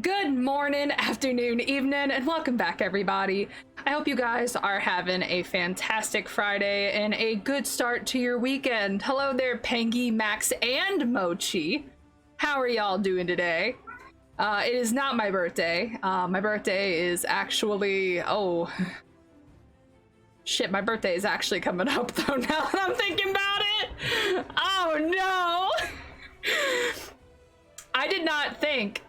Good morning, afternoon, evening, and welcome back, everybody. I hope you guys are having a fantastic Friday and a good start to your weekend. Hello there, Pengy, Max, and Mochi. How are y'all doing today? It is not my birthday. My birthday is actually... Oh. Shit, my birthday is actually coming up, though, now that I'm thinking about it. Oh, no. I did not think,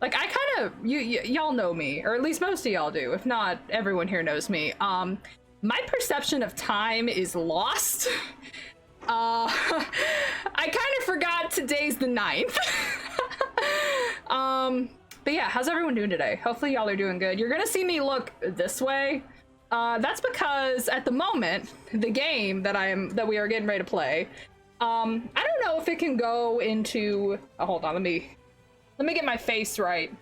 like, I kind of, y'all know me, or at least most of y'all do. If not, everyone here knows me. My perception of time is lost. I kind of forgot today's the 9th. But yeah, how's everyone doing today? Hopefully y'all are doing good. You're gonna see me look this way. That's because at the moment, the game that we are getting ready to play, I don't know if it can go into, oh, hold on, let me get my face right.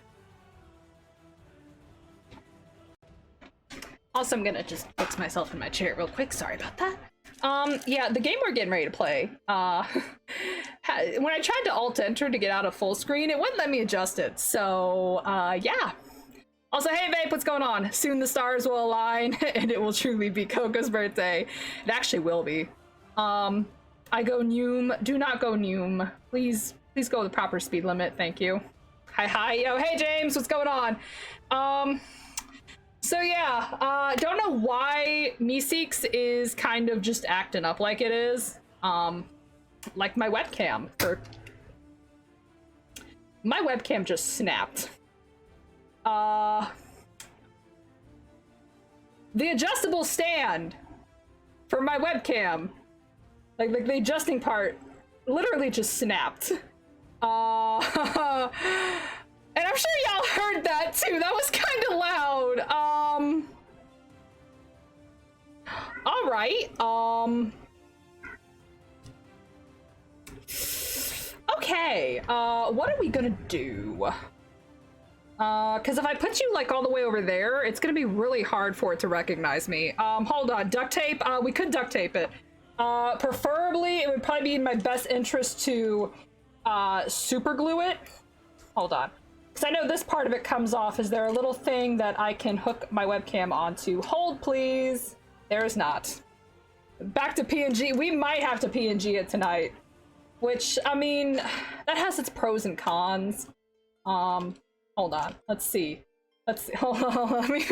Also, I'm gonna just fix myself in my chair real quick. Sorry about that. Yeah, the game we're getting ready to play, when I tried to alt enter to get out of full screen, it wouldn't let me adjust it. So, yeah. Also, hey Vape, what's going on? Soon the stars will align and it will truly be Coco's birthday. It actually will be. I go Noom. Do not go Noom. Please go the proper speed limit. Thank you. Hi. Yo, hey James, what's going on? So yeah, don't know why Meeseeks is kind of just acting up like it is. Like my webcam. My webcam just snapped. The adjustable stand for my webcam, like the adjusting part, literally just snapped. And I'm sure y'all heard that too. That was kind of loud. All right. Okay. What are we gonna do? Because if I put you like all the way over there, it's gonna be really hard for it to recognize me. Hold on, duct tape. We could duct tape it. Preferably, it would probably be in my best interest to super glue it. Hold on, because I know this part of it comes off. Is there a little thing that I can hook my webcam onto? Hold, please. There is not. Back to PNG. We might have to PNG it tonight, which, I mean, that has its pros and cons. Hold on. Let's see. Hold on. Let me,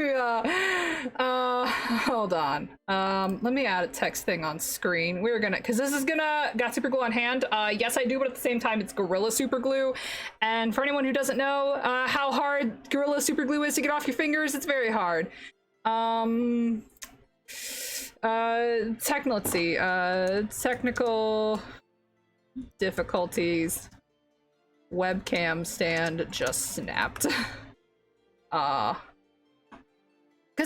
hold on. Let me add a text thing on screen. We're gonna, cause this is got super glue on hand. Yes, I do, but at the same time, it's Gorilla Super Glue. And for anyone who doesn't know, how hard Gorilla Super Glue is to get off your fingers, it's very hard. Let's see. Technical difficulties. Webcam stand just snapped. Because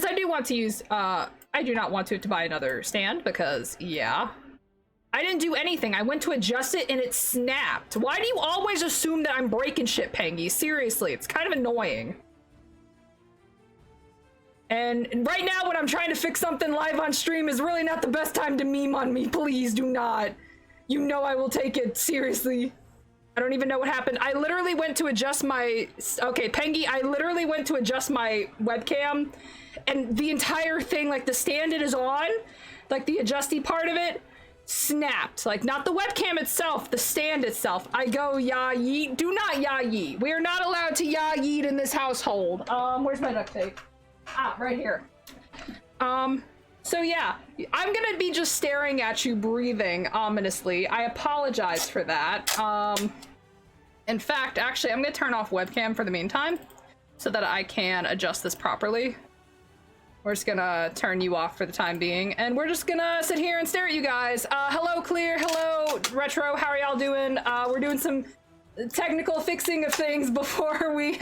I do want to use, I do not want to buy another stand because, yeah. I didn't do anything. I went to adjust it and it snapped. Why do you always assume that I'm breaking shit, Pengy? Seriously, it's kind of annoying. And right now when I'm trying to fix something live on stream is really not the best time to meme on me. Please do not. You know I will take it seriously. I don't even know what happened. I literally went to adjust my... Okay, Pengy, I literally went to adjust my webcam, and the entire thing, like the stand it is on, like the adjusty part of it, snapped. Like, not the webcam itself, the stand itself. I go, ya yeet. Do not ya yeet. We are not allowed to ya yeet in this household. Where's my duct tape? Ah, right here. So yeah, I'm gonna be just staring at you breathing ominously. I apologize for that. In fact, actually, I'm gonna turn off webcam for the meantime so that I can adjust this properly. We're just gonna turn you off for the time being, and we're just gonna sit here and stare at you guys. Hello, Clear. Hello, Retro. How are y'all doing? We're doing some technical fixing of things before we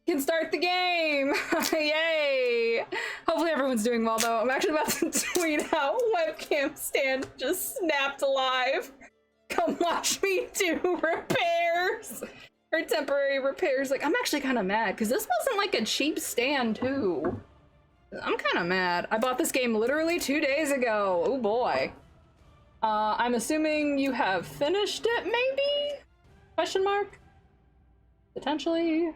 can start the game. Yay! Hopefully everyone's doing well though. I'm actually about to tweet out webcam stand just snapped alive. Come watch me do repairs or temporary repairs. Like, I'm actually kind of mad because this wasn't like a cheap stand too. I'm kind of mad. I bought this game literally 2 days ago. Oh boy. I'm assuming you have finished it, maybe? Question mark? potentially.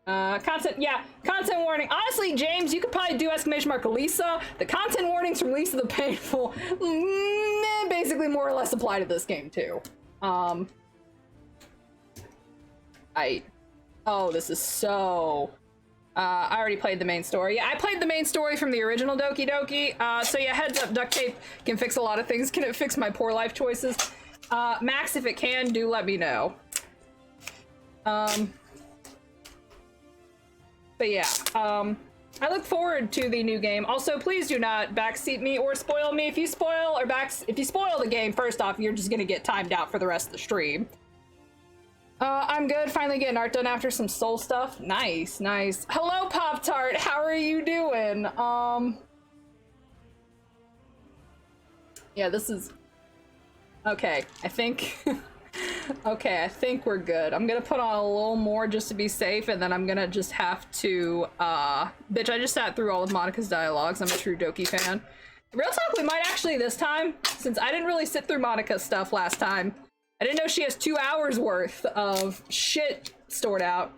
Content, yeah, content warning. Honestly, James, you could probably do exclamation mark Lisa. The content warnings from Lisa the Painful basically more or less apply to this game too. Oh, this is so... I already played the main story. Yeah, I played the main story from the original Doki Doki. So yeah, heads up, duct tape can fix a lot of things. Can it fix my poor life choices? Max, if it can, do let me know. But yeah, I look forward to the new game. Also, please do not backseat me or spoil me. If you spoil the game, first off, you're just gonna get timed out for the rest of the stream. I'm good. Finally getting art done after some soul stuff. Nice, nice. Hello, Pop Tart. How are you doing? Yeah, this is... Okay, I think... Okay, I think we're good. I'm gonna put on a little more just to be safe, and then I'm gonna just have to, bitch, I just sat through all of Monica's dialogues. I'm a true Doki fan. Real talk, we might actually this time, since I didn't really sit through Monica's stuff last time. I didn't know she has 2 hours worth of shit stored out.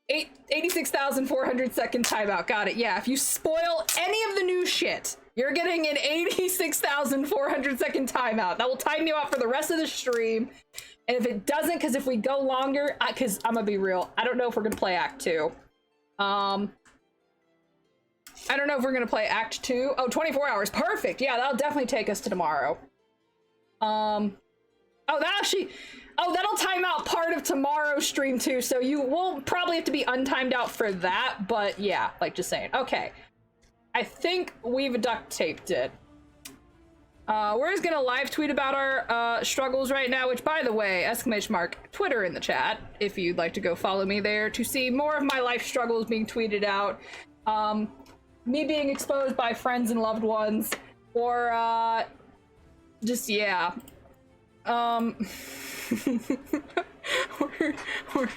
86,400 second timeout. Got it. Yeah, if you spoil any of the new shit, you're getting an 86,400 second timeout. That will time you out for the rest of the stream. And if it doesn't, because if we go longer, because I'm gonna be real, I don't know if we're gonna play Act 2. I don't know if we're gonna play Act 2. Oh, 24 hours. Perfect. Yeah, that'll definitely take us to tomorrow. Oh, that'll time out part of tomorrow's stream too, so you will probably have to be untimed out for that, but yeah, like just saying. Okay. I think we've duct taped it. We're just gonna live tweet about our struggles right now, which, by the way, exclamation mark Twitter in the chat if you'd like to go follow me there to see more of my life struggles being tweeted out. Me being exposed by friends and loved ones, or just, yeah. We're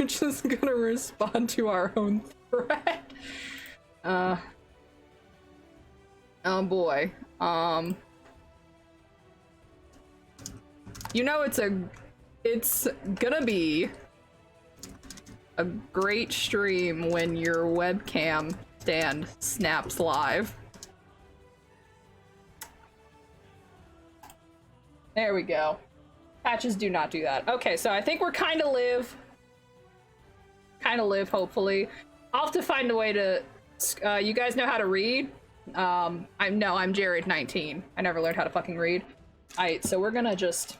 just gonna respond to our own thread. Oh boy. You know, it's gonna be a great stream when your webcam stand snaps live. There we go. Patches do not do that. Okay, so I think we're kind of live, hopefully. I'll have to find a way to, you guys know how to read? I'm Jared 19. I never learned how to fucking read. Alright, so we're gonna just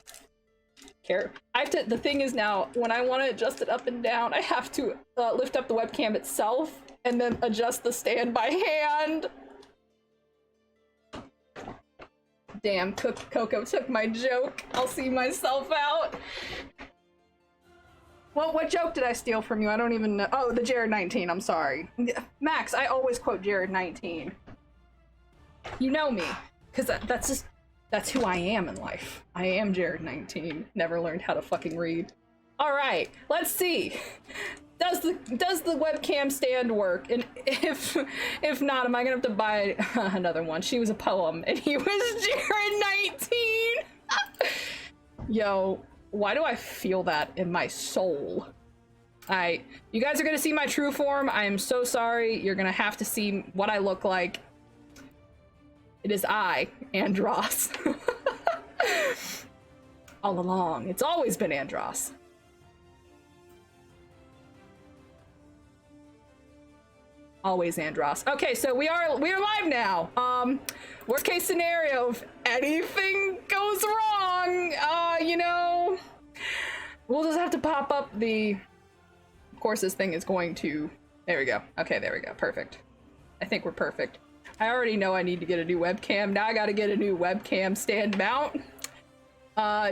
the thing is now, when I want to adjust it up and down, I have to lift up the webcam itself and then adjust the stand by hand. Damn, Coco took my joke. I'll see myself out. Well, what joke did I steal from you? I don't even know. Oh, the Jared 19, I'm sorry. Max, I always quote Jared 19. You know me, because that's who I am in life. I am Jared 19. Never learned how to fucking read. All right, let's see. Does the webcam stand work? And if not, am I gonna have to buy another one? She was a poem, and he was Jared 19. Yo, why do I feel that in my soul? You guys are gonna see my true form. I am so sorry. You're gonna have to see what I look like. It is I, Andros. All along. It's always been Andros. Always Andros. Okay, so we are live now. Worst case scenario, if anything goes wrong, you know, we'll just have to pop up the... Of course, this thing is going to... There we go. Okay, there we go. Perfect. I think we're perfect. I already know I need to get a new webcam. Now I gotta get a new webcam stand mount.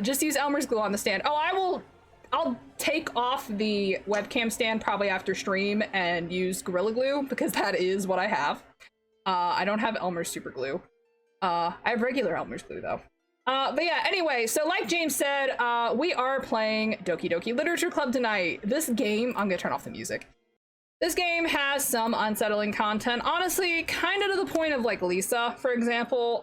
Just use Elmer's glue on the stand. Oh, I'll take off the webcam stand probably after stream and use Gorilla Glue, because that is what I have. I don't have Elmer's super glue. I have regular Elmer's glue though. But yeah, anyway, so like James said, we are playing Doki Doki Literature Club tonight. This game, I'm gonna turn off the music. This game has some unsettling content, honestly, kind of to the point of like Lisa, for example.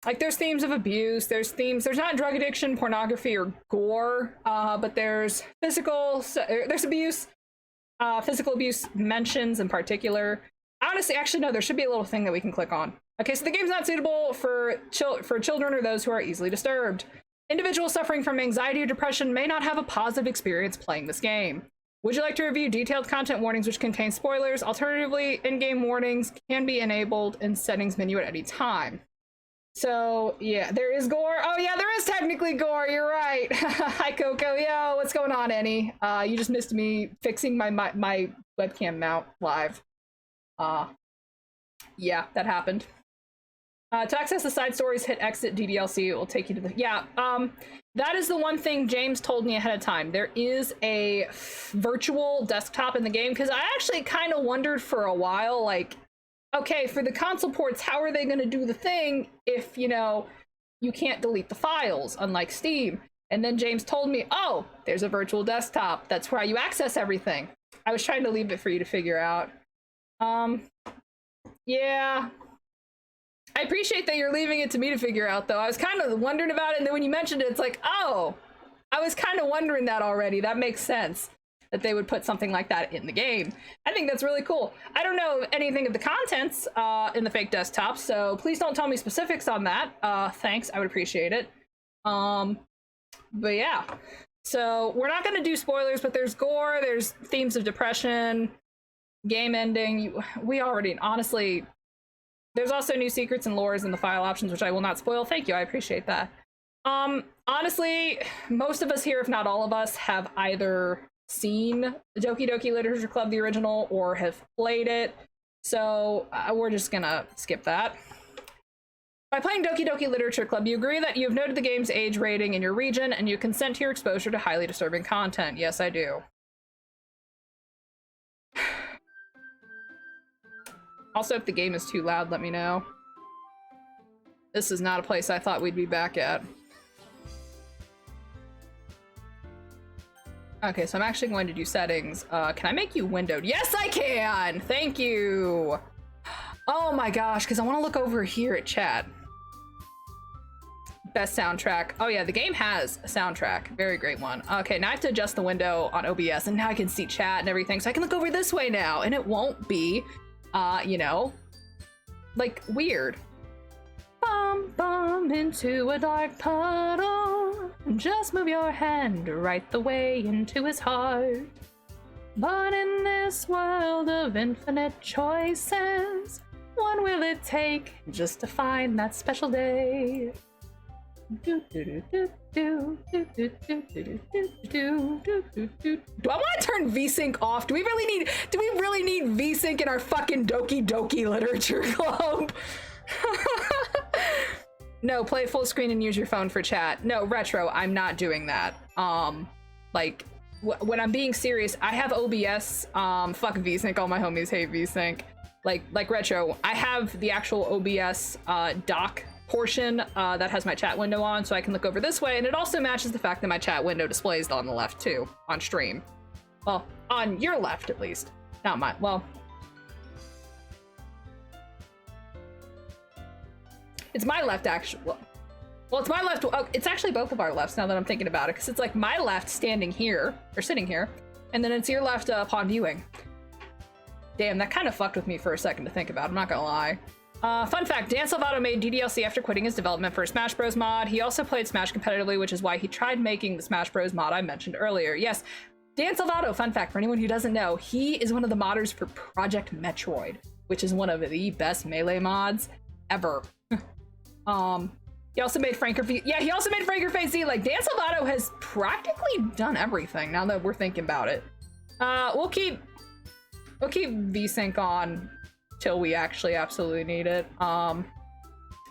Like, there's themes of abuse, there's not drug addiction, pornography, or gore, but there's there's abuse, physical abuse mentions in particular. Honestly, actually, no, there should be a little thing that we can click on. Okay, so the game's not suitable for children or those who are easily disturbed. Individuals suffering from anxiety or depression may not have a positive experience playing this game. Would you like to review detailed content warnings which contain spoilers? Alternatively, in-game warnings can be enabled in settings menu at any time. So, yeah, there is gore. Oh, yeah, there is technically gore. You're right. Hi, Coco. Yo, what's going on, Annie? You just missed me fixing my webcam mount live. Yeah, that happened. To access the side stories, hit exit DDLC. It will take you to the... Yeah, that is the one thing James told me ahead of time. There is a virtual desktop in the game, because I actually kind of wondered for a while, like, okay, for the console ports, how are they going to do the thing if, you know, you can't delete the files, unlike Steam? And then James told me, oh, there's a virtual desktop. That's where you access everything. I was trying to leave it for you to figure out. Yeah. I appreciate that you're leaving it to me to figure out, though. I was kind of wondering about it, and then when you mentioned it, it's like, oh, I was kind of wondering that already. That makes sense, that they would put something like that in the game. I think that's really cool. I don't know anything of the contents in the fake desktop, so please don't tell me specifics on that. Thanks, I would appreciate it. But yeah, so we're not going to do spoilers, but there's gore, there's themes of depression, game ending. We already, honestly, there's also new secrets and lores in the file options, which I will not spoil. Thank you, I appreciate that. Honestly, most of us here, if not all of us, have either seen Doki Doki Literature Club, the original, or have played it, so we're just gonna skip that. By playing Doki Doki Literature Club, you agree that you have noted the game's age rating in your region, and you consent to your exposure to highly disturbing content. Yes, I do. Also, if the game is too loud, let me know. This is not a place I thought we'd be back at. Okay, so I'm actually going to do settings. Can I make you windowed? Yes, I can! Thank you! Oh my gosh, because I want to look over here at chat. Best soundtrack. Oh yeah, the game has a soundtrack. Very great one. Okay, now I have to adjust the window on OBS, and now I can see chat and everything, so I can look over this way now, and it won't be, you know, like, weird. Bum into a dark puddle. Just move your hand right the way into his heart. But in this world of infinite choices, one will it take just to find that special day? Do I want to turn VSync off? Do we really need VSync in our fucking Doki Doki Literature Club? No, play full screen and use your phone for chat. No, Retro, I'm not doing that. Like, when I'm being serious, I have OBS. Fuck VSync, all my homies hate VSync. Like Retro, I have the actual OBS dock portion that has my chat window on, so I can look over this way, and it also matches the fact that my chat window displays on the left too, on stream. Well, on your left at least. Not mine. Well, it's my left, actually. Well, it's my left. Oh, it's actually both of our lefts now that I'm thinking about it, because it's like my left standing here, or sitting here, and then it's your left upon viewing. Damn, that kind of fucked with me for a second to think about, I'm not gonna lie. Fun fact, Dan Salvato made DDLC after quitting his development for Smash Bros. Mod. He also played Smash competitively, which is why he tried making the Smash Bros. Mod I mentioned earlier. Yes, Dan Salvato, fun fact for anyone who doesn't know, he is one of the modders for Project Metroid, which is one of the best Melee mods ever. He also made Franker V. Yeah, he also made Franker Phase Z. Like, Dan Salvato has practically done everything now that we're thinking about it. We'll keep VSync on till we actually absolutely need it.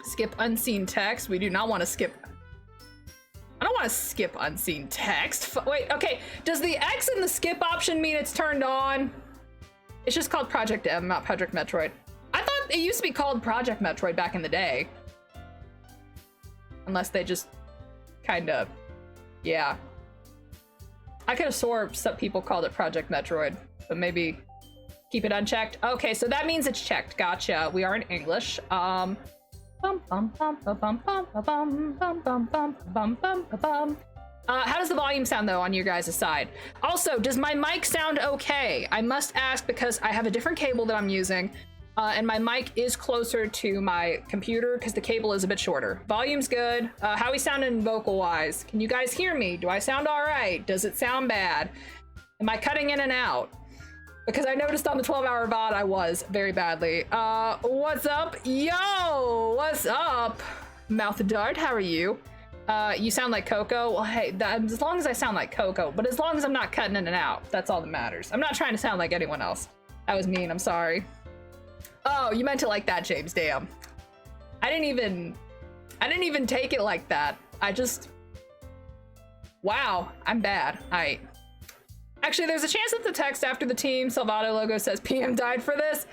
Skip unseen text. We do not want to skip. I don't want to skip unseen text. Wait, okay. Does the X in the skip option mean it's turned on? It's just called Project M, not Project Metroid. I thought it used to be called Project Metroid back in the day. Unless they just kind of, yeah. I could have swore some people called it Project Metroid, but maybe keep it unchecked. Okay, so that means it's checked. Gotcha. We are in English. How does the volume sound though on your guys' side? Also, does my mic sound okay? I must ask because I have a different cable that I'm using, and my mic is closer to my computer because the cable is a bit shorter. Volume's good. How are we sounding vocal-wise? Can you guys hear me? Do I sound all right? Does it sound bad? Am I cutting in and out? Because I noticed on the 12-hour VOD I was very badly. What's up? Yo, what's up? Mouth Dart, how are you? You sound like Coco. Well, hey, as long as I sound like Coco, but as long as I'm not cutting in and out, that's all that matters. I'm not trying to sound like anyone else. That was mean, I'm sorry. Oh, you meant it like that, James, damn. I didn't even take it like that. I just, wow, I'm bad. Actually, there's a chance that the text after the Team Salvato logo says PM died for this.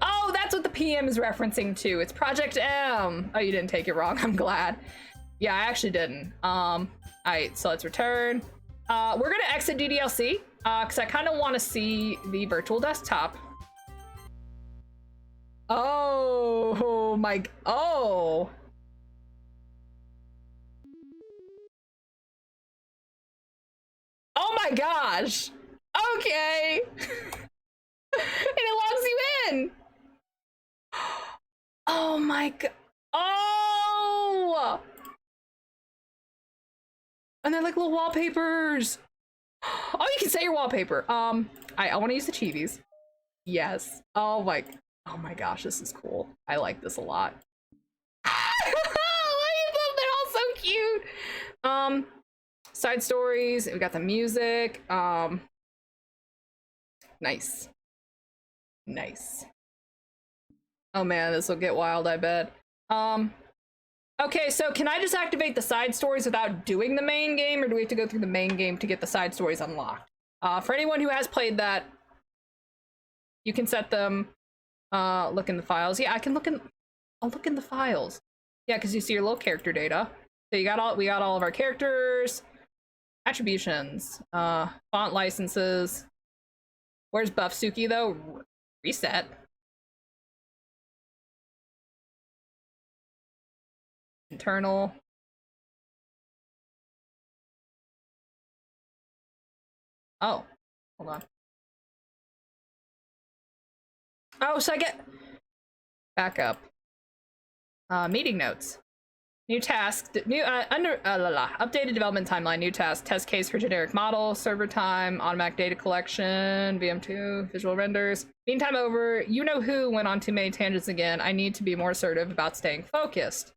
Oh, that's what the PM is referencing to. It's Project M. Oh, you didn't take it wrong. I'm glad. Yeah, I actually didn't. Alright, so let's return. We're gonna exit DDLC, because I kind of want to see the virtual desktop. Oh my, oh. Oh my gosh. Okay. And it logs you in. Oh my god. Oh. And they're like little wallpapers. Oh, you can say your wallpaper. I want to use the chivis. Yes. Oh my gosh, this is cool. I like this a lot. They're all so cute. Side stories. We got the music. Nice. Nice. Oh man, this will get wild, I bet. Okay, so can I just activate the side stories without doing the main game, or do we have to go through the main game to get the side stories unlocked? For anyone who has played that, you can set them, look in the files. Yeah, I'll look in the files. Yeah, because you see your little character data. So we got all of our characters, attributions, font licenses. Where's Buffsuki though? Reset. Internal. Oh, hold on. Oh, so I get back up. Meeting notes. New task. New updated development timeline. New task. Test case for generic model. Server time. Automatic data collection. VM2. Visual renders. Meantime over. You know who went on too many tangents again. I need to be more assertive about staying focused.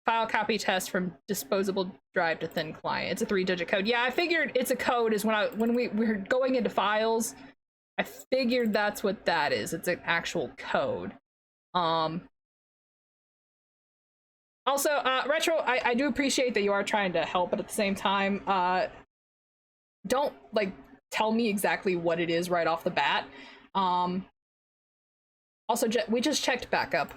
File copy test from disposable drive to thin client. It's a 3-digit code. Yeah, I figured it's a code is when we're going into files. I figured that's what that is. It's an actual code. Also, Retro, I do appreciate that you are trying to help, but at the same time, don't like tell me exactly what it is right off the bat. Also, we just checked backup.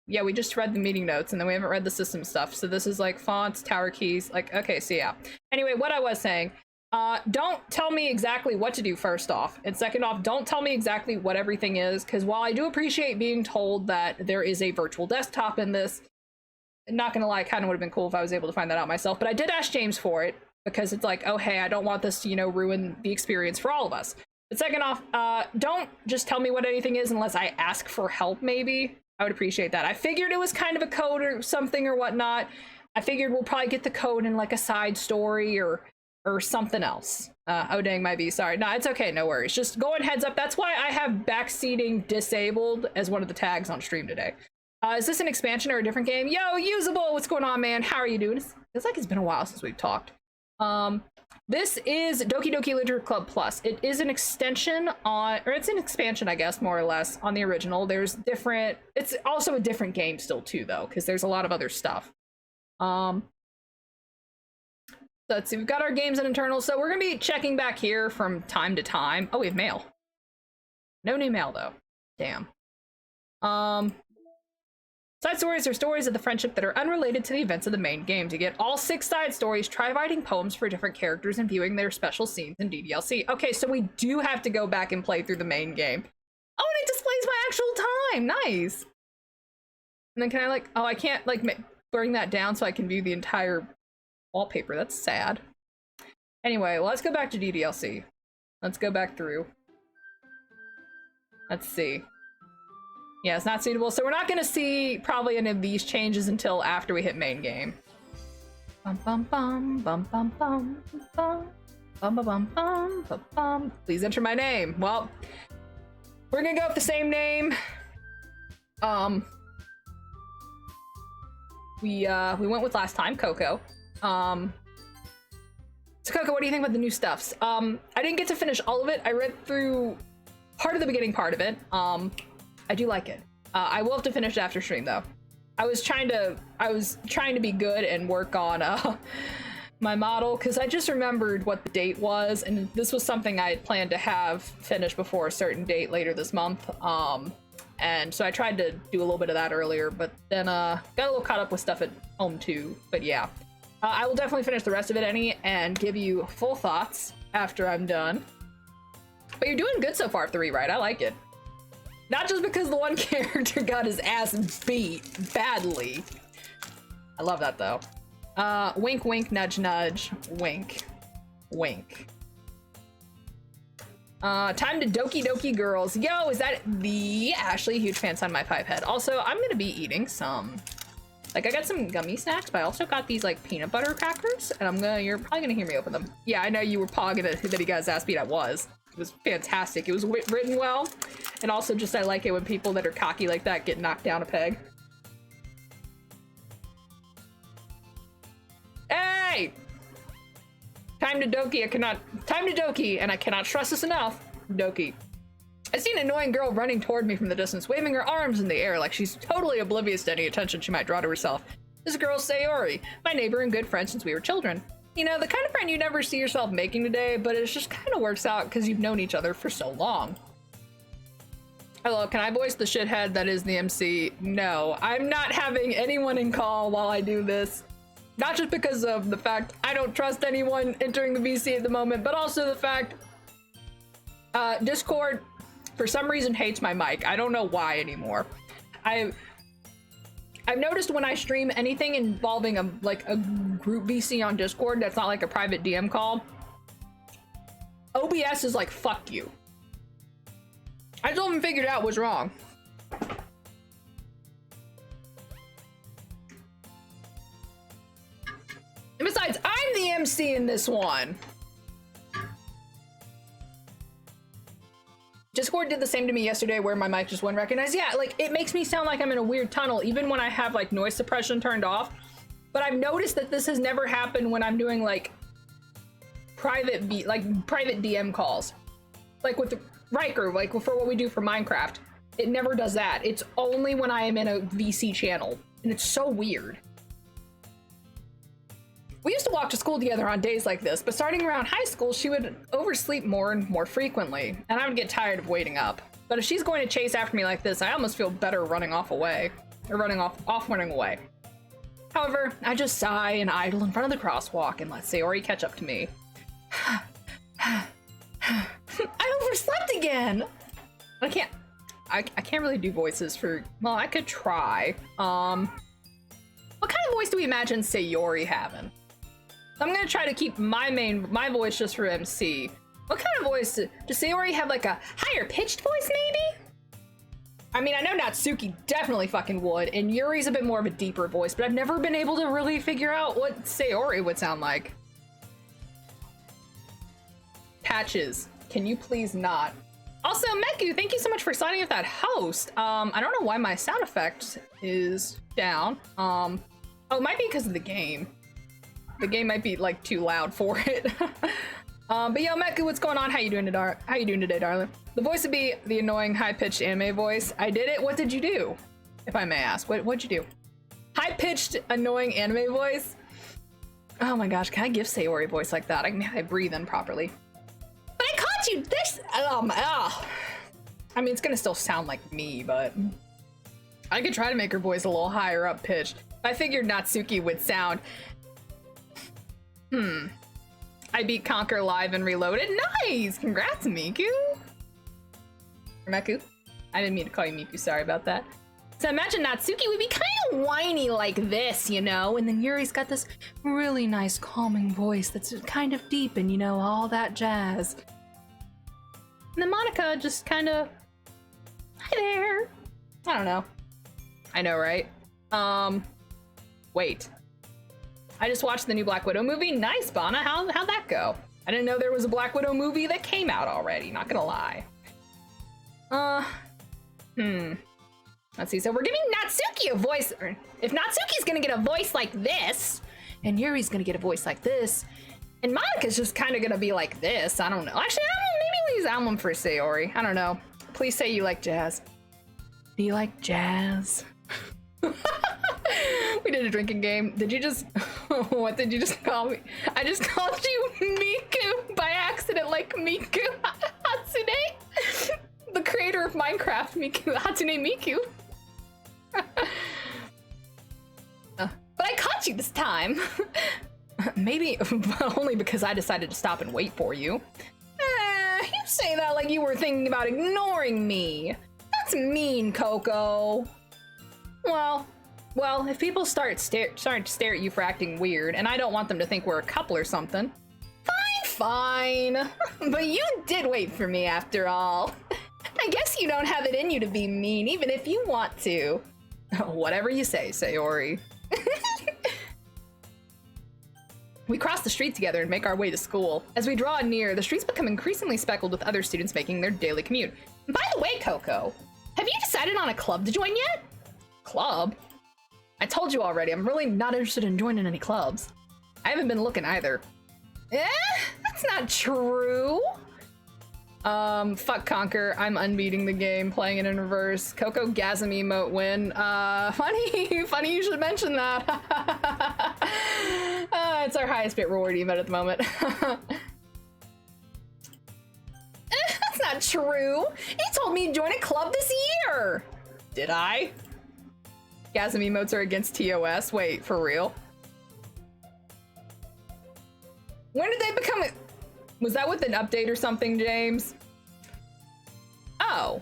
Yeah, we just read the meeting notes and then we haven't read the system stuff. So this is like fonts, tower keys, like, okay, so yeah. Anyway, what I was saying, don't tell me exactly what to do first off. And second off, don't tell me exactly what everything is. Because while I do appreciate being told that there is a virtual desktop in this, not gonna lie, kind of would have been cool if I was able to find that out myself. But I did ask James for it because it's like, oh, hey, I don't want this to, you know, ruin the experience for all of us. But second off, don't just tell me what anything is unless I ask for help, maybe. I would appreciate that. I figured it was kind of a code or something or whatnot. I figured we'll probably get the code in like a side story or something else. Oh dang, might be sorry. No, it's okay, no worries. Just going heads up. That's why I have backseating disabled as one of the tags on stream today. Is this an expansion or a different game? Yo, Usable, what's going on, man? How are you doing? It feels like it's been a while since we've talked. This is Doki Doki Literature Club Plus. It is an extension on, or it's an expansion, I guess, more or less, on the original. There's different, it's also a different game still, too, though, because there's a lot of other stuff. So let's see, we've got our games and internals, so we're going to be checking back here from time to time. Oh, we have mail. No new mail, though. Damn. Side stories are stories of the friendship that are unrelated to the events of the main game. To get all 6 side stories, try writing poems for different characters and viewing their special scenes in DDLC. Okay, so we do have to go back and play through the main game. Oh, and it displays my actual time. Nice. And then can I like, oh, I can't like bring that down so I can view the entire wallpaper. That's sad. Anyway, well, let's go back to DDLC. Let's go back through. Let's see. Yeah, it's not suitable. So we're not gonna see probably any of these changes until after we hit main game. Bum bum bum bum bum bum bum bum bum bum bum bum bum. Please enter my name. Well, we're gonna go with the same name. We went with last time, Coco. So Coco, what do you think about the new stuffs? I didn't get to finish all of it. I read through part of the beginning part of it. I do like it. I will have to finish it after stream though. I was trying to be good and work on my model because I just remembered what the date was, and this was something I had planned to have finished before a certain date later this month. And so I tried to do a little bit of that earlier, but then got a little caught up with stuff at home too. But yeah, I will definitely finish the rest of it, Annie, and give you full thoughts after I'm done. But you're doing good so far for the rewrite. I like it. Not just because the one character got his ass beat badly. I love that though. Wink, wink, nudge, nudge, wink, wink. Time to Doki Doki Girls. Yo, is that the Ashley? Huge fan, on my pipe head. Also, I'm gonna be eating some, like, I got some gummy snacks, but I also got these like peanut butter crackers, and you're probably gonna hear me open them. Yeah, I know you were pogging that he got his ass beat. I was. It was fantastic. It was written well, and also just I like it when people that are cocky like that get knocked down a peg. Hey! Time to Doki, and I cannot stress this enough. Doki. I see an annoying girl running toward me from the distance, waving her arms in the air like she's totally oblivious to any attention she might draw to herself. This girl's Sayori, my neighbor and good friend since we were children. You know, the kind of friend you never see yourself making today, but it just kind of works out because you've known each other for so long. Hello, can I voice the shithead that is the MC? No, I'm not having anyone in call while I do this. Not just because of the fact I don't trust anyone entering the VC at the moment, but also the fact Discord for some reason hates my mic. I don't know why anymore. I've noticed when I stream anything involving a group VC on Discord that's not like a private DM call, OBS is like, fuck you. I still haven't figured out what's wrong. And besides, I'm the MC in this one. Discord did the same to me yesterday where my mic just wouldn't recognize. Yeah, like it makes me sound like I'm in a weird tunnel even when I have like noise suppression turned off. But I've noticed that this has never happened when I'm doing like private DM calls. Like with the Riker, like for what we do for Minecraft. It never does that. It's only when I am in a VC channel. And it's so weird. We used to walk to school together on days like this, but starting around high school, she would oversleep more and more frequently, and I would get tired of waiting up. But if she's going to chase after me like this, I almost feel better running away. However, I just sigh and idle in front of the crosswalk and let Sayori catch up to me. I overslept again! I can't really do voices for, well, I could try. What kind of voice do we imagine Sayori having? I'm gonna try to keep my voice just for MC. What kind of voice does Sayori have? Like a higher pitched voice, maybe? I mean, I know Natsuki definitely fucking would, and Yuri's a bit more of a deeper voice, but I've never been able to really figure out what Sayori would sound like. Patches, can you please not? Also, Meku, thank you so much for signing up that host. I don't know why my sound effect is down. Oh, it might be because of the game. The game might be like too loud for it. But yo, Meku, what's going on? How you doing today, darling? The voice would be the annoying high-pitched anime voice. I did it. What did you do? If I may ask, what'd you do? High-pitched annoying anime voice? Oh my gosh, can I give Sayori a voice like that? I breathe in properly. But I caught you this. I mean, it's gonna still sound like me, but I could try to make her voice a little higher up pitched. I figured Natsuki would sound. I beat Conquer Live and Reloaded. Nice! Congrats, Miku. Or Meku. I didn't mean to call you Miku, sorry about that. So imagine Natsuki would be kind of whiny like this, you know, and then Yuri's got this really nice calming voice that's kind of deep and, you know, all that jazz. And then Monica just kind of, hi there. I don't know. I know, right? Wait. I just watched the new Black Widow movie. Nice, Bana. How'd that go? I didn't know there was a Black Widow movie that came out already, not gonna lie. Let's see, so we're giving Natsuki a voice, or if Natsuki's gonna get a voice like this, and Yuri's gonna get a voice like this, and Monica's just kind of gonna be like this, I don't know. Actually, I don't know, maybe we'll use Almond for Sayori. I don't know. Please say you like jazz. Do you like jazz? We did a drinking game. Did you just, what did you just call me? I just called you Miku by accident, like Miku Hatsune. The creator of Minecraft, Miku, Hatsune Miku. But I caught you this time. Maybe, but only because I decided to stop and wait for you. You say that like you were thinking about ignoring me. That's mean, Coco. Well, if people starting to stare at you for acting weird, and I don't want them to think we're a couple or something. Fine. But you did wait for me after all. I guess you don't have it in you to be mean, even if you want to. Whatever you say, Sayori. We cross the street together and make our way to school. As we draw near, the streets become increasingly speckled with other students making their daily commute. And by the way, Coco, have you decided on a club to join yet? Club? I told you already, I'm really not interested in joining any clubs. I haven't been looking either. That's not true. Fuck Conquer. I'm unbeating the game, playing it in reverse. Coco Gasm emote win. Funny you should mention that. It's our highest bit reward emote at the moment. That's not true. He told me to join a club this year. Did I? Gasm emotes are against TOS. Wait, for real? When did they become it? Was that with an update or something, James? Oh.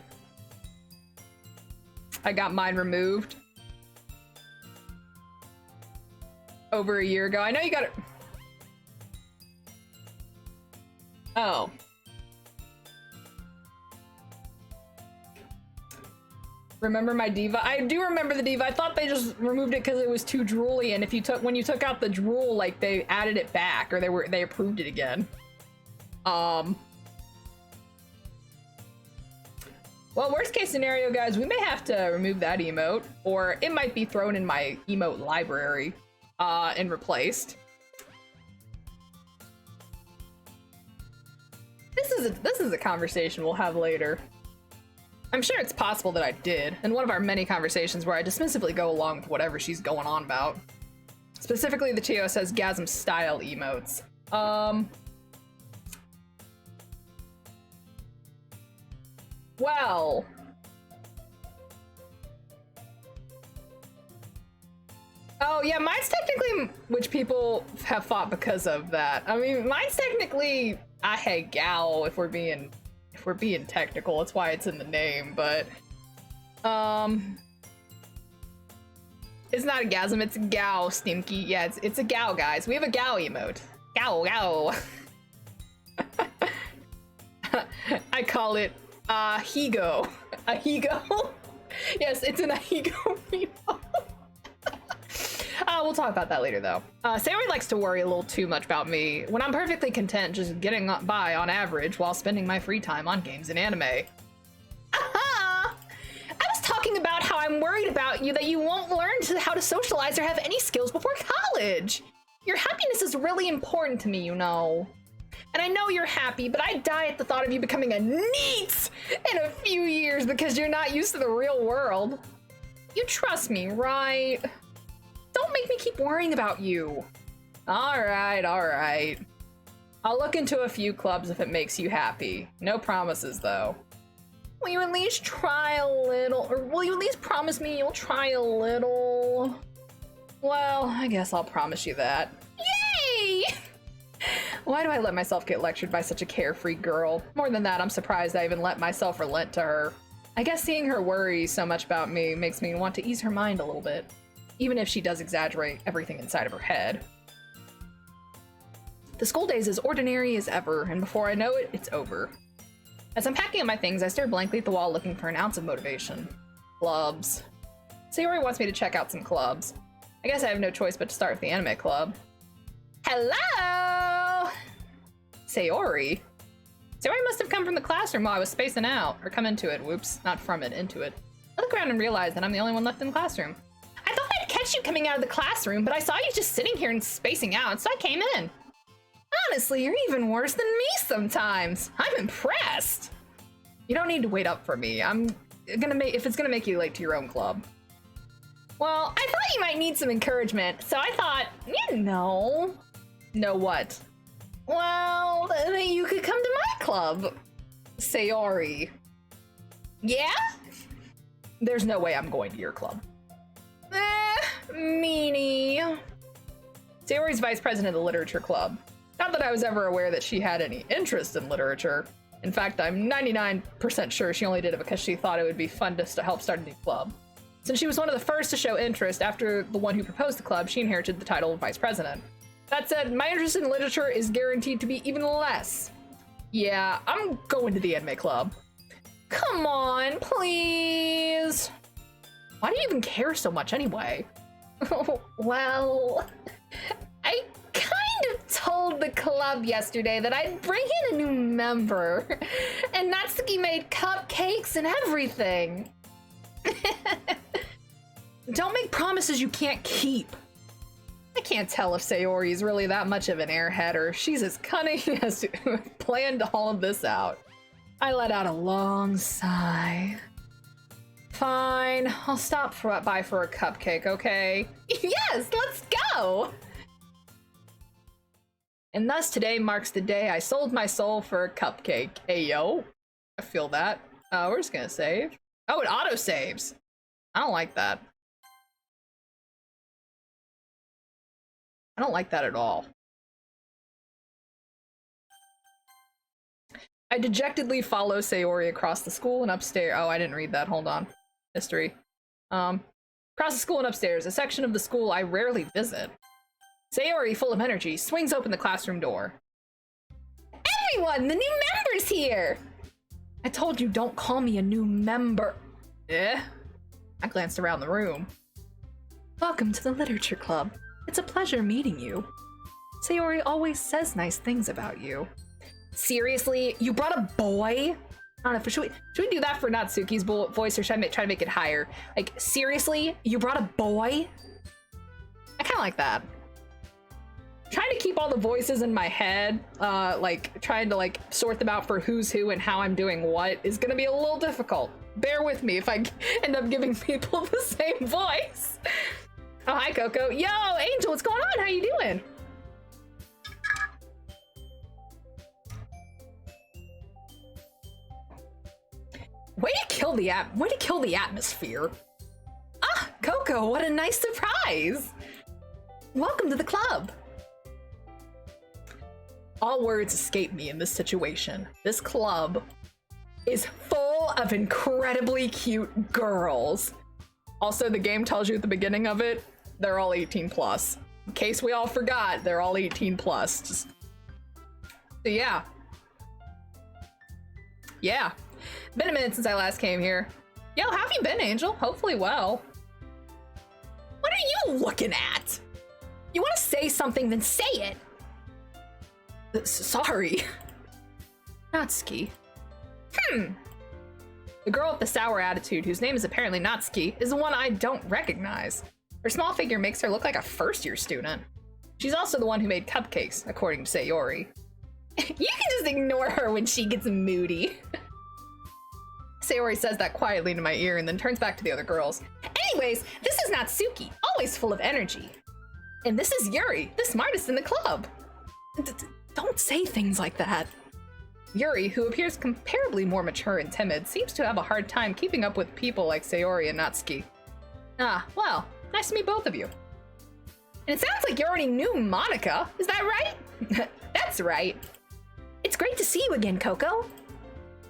I got mine removed. Over a year ago. I know you got it. Oh. Remember my diva? I do remember the diva. I thought they just removed it because it was too drooly, and if you took when you took out the drool, like they added it back, or they approved it again. Well, worst case scenario, guys, we may have to remove that emote, or it might be thrown in my emote library, and replaced. This is a conversation we'll have later. I'm sure it's possible that I did, in one of our many conversations where I dismissively go along with whatever she's going on about. Specifically, the TO says Gasm style emotes. Well. Oh yeah, mine's technically, which people have fought because of that. I mean, mine's technically I hate gal if we're being technical. It's why it's in the name, but it's not a gasm, it's a gal, Stinky. Yeah, it's a gal, guys. We have a gal emote. Gal. I call it Ahigo. Ahigo? Yes, it's an Ahigo emote. We'll talk about that later, though. Sayori likes to worry a little too much about me when I'm perfectly content just getting by on average while spending my free time on games and anime. Aha! I was talking about how I'm worried about you, that you won't learn how to socialize or have any skills before college. Your happiness is really important to me, you know. And I know you're happy, but I die at the thought of you becoming a NEET in a few years because you're not used to the real world. You trust me, right? Don't make me keep worrying about you. All right. I'll look into a few clubs if it makes you happy. No promises, though. Will you at least try a little? Or will you at least promise me you'll try a little? Well, I guess I'll promise you that. Yay! Why do I let myself get lectured by such a carefree girl? More than that, I'm surprised I even let myself relent to her. I guess seeing her worry so much about me makes me want to ease her mind a little bit, even if she does exaggerate everything inside of her head. The school day is as ordinary as ever, and before I know it, it's over. As I'm packing up my things, I stare blankly at the wall looking for an ounce of motivation. Clubs. Sayori wants me to check out some clubs. I guess I have no choice but to start with the anime club. Hello! Sayori? Sayori must have come from the classroom while I was spacing out, or come into it. Whoops, not from it, into it. I look around and realize that I'm the only one left in the classroom. I thought I'd catch you coming out of the classroom, but I saw you just sitting here and spacing out, so I came in. Honestly, you're even worse than me sometimes. I'm impressed. You don't need to wait up for me. If it's gonna make you late to your own club. Well, I thought you might need some encouragement, so I thought, you know. Know what? Well, that you could come to my club. Sayori. Yeah? There's no way I'm going to your club. Meanie. Sayori's vice president of the literature club. Not that I was ever aware that she had any interest in literature. In fact, I'm 99% sure she only did it because she thought it would be fun just to help start a new club. Since she was one of the first to show interest after the one who proposed the club, she inherited the title of vice president. That said, my interest in literature is guaranteed to be even less. Yeah, I'm going to the anime club. Come on, please. Why do you even care so much anyway? Well, I kind of told the club yesterday that I'd bring in a new member, and Natsuki made cupcakes and everything. Don't make promises you can't keep. I can't tell if Sayori is really that much of an airhead or she's as cunning as to planned all of this out. I let out a long sigh. Fine, I'll stop by for a cupcake, okay? Yes, let's go! And thus today marks the day I sold my soul for a cupcake. Ayo. I feel that. We're just gonna save. Oh, it auto-saves. I don't like that. I don't like that at all. I dejectedly follow Sayori across the school and upstairs. Oh, I didn't read that. Hold on. History. Across the school and upstairs, a section of the school I rarely visit. Sayori, full of energy, swings open the classroom door. Everyone, the new member's here! I told you, don't call me a new member. I glanced around the room. Welcome to the literature club. It's a pleasure meeting you. Sayori always says nice things about you. Seriously? You brought a boy? I don't know, should we do that for Natsuki's voice, or should I try to make it higher? Like, seriously? You brought a boy? I kind of like that. Trying to keep all the voices in my head, like, trying to, like, sort them out for who's who and how I'm doing what is gonna be a little difficult. Bear with me if I end up giving people the same voice. Oh, hi, Coco. Yo, Angel, what's going on? How you doing? Way to kill the atmosphere. Ah, Coco, what a nice surprise. Welcome to the club. All words escape me in this situation. This club is full of incredibly cute girls. Also, the game tells you at the beginning of it, they're all 18 plus. In case we all forgot, they're all 18 plus. So yeah. Yeah. Been a minute since I last came here. Yo, how have you been, Angel? Hopefully well. What are you looking at? You want to say something, then say it. Sorry. Natsuki. The girl with the sour attitude, whose name is apparently Natsuki, is the one I don't recognize. Her small figure makes her look like a first-year student. She's also the one who made cupcakes, according to Sayori. You can just ignore her when she gets moody. Sayori says that quietly into my ear and then turns back to the other girls. Anyways, this is Natsuki, always full of energy. And this is Yuri, the smartest in the club. Don't say things like that. Yuri, who appears comparably more mature and timid, seems to have a hard time keeping up with people like Sayori and Natsuki. Ah, well, nice to meet both of you. And it sounds like you already knew Monika, is that right? That's right. It's great to see you again, Coco.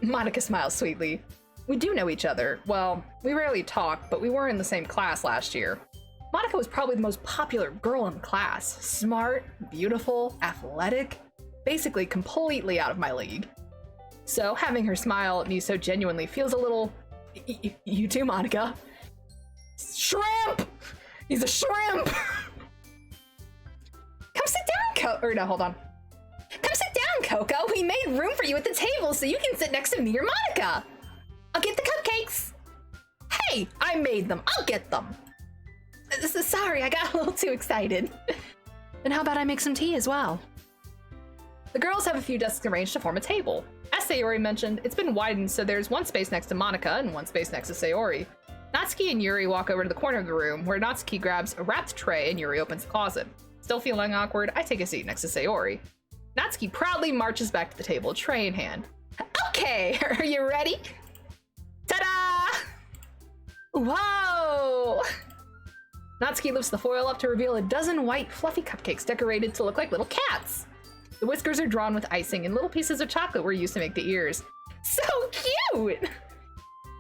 Monika smiles sweetly. We do know each other. Well, we rarely talk, but we were in the same class last year. Monica was probably the most popular girl in the class. Smart, beautiful, athletic, basically completely out of my league. So having her smile at me so genuinely feels a little... You too, Monica. Shrimp! He's a shrimp! Come sit down, Or no, hold on. Come sit down, Coco. We made room for you at the table so you can sit next to me or Monica. I'll get the cupcakes. Hey, I made them. I'll get them. Sorry, I got a little too excited. Then how about I make some tea as well? The girls have a few desks arranged to form a table. As Sayori mentioned, it's been widened so there's one space next to Monica and one space next to Sayori. Natsuki and Yuri walk over to the corner of the room where Natsuki grabs a wrapped tray and Yuri opens the closet. Still feeling awkward, I take a seat next to Sayori. Natsuki proudly marches back to the table, tray in hand. Okay, are you ready? Ta-da! Whoa! Natsuki lifts the foil up to reveal a dozen white, fluffy cupcakes decorated to look like little cats. The whiskers are drawn with icing, and little pieces of chocolate were used to make the ears. So cute!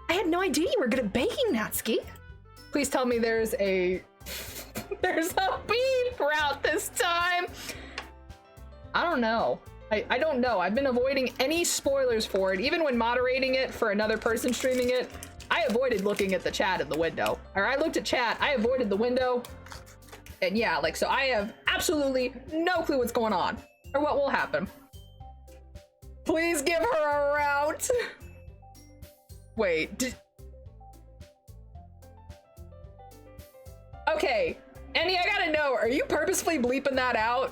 I had no idea you were good at baking, Natsuki. Please tell me there's a beef route this time. I don't know. I don't know. I've been avoiding any spoilers for it. Even when moderating it for another person streaming it, I avoided looking at the chat in the window. Or I looked at chat, I avoided the window. And yeah, like, so I have absolutely no clue what's going on or what will happen. Please give her a route. Wait, okay, Annie, I gotta know, are you purposefully bleeping that out?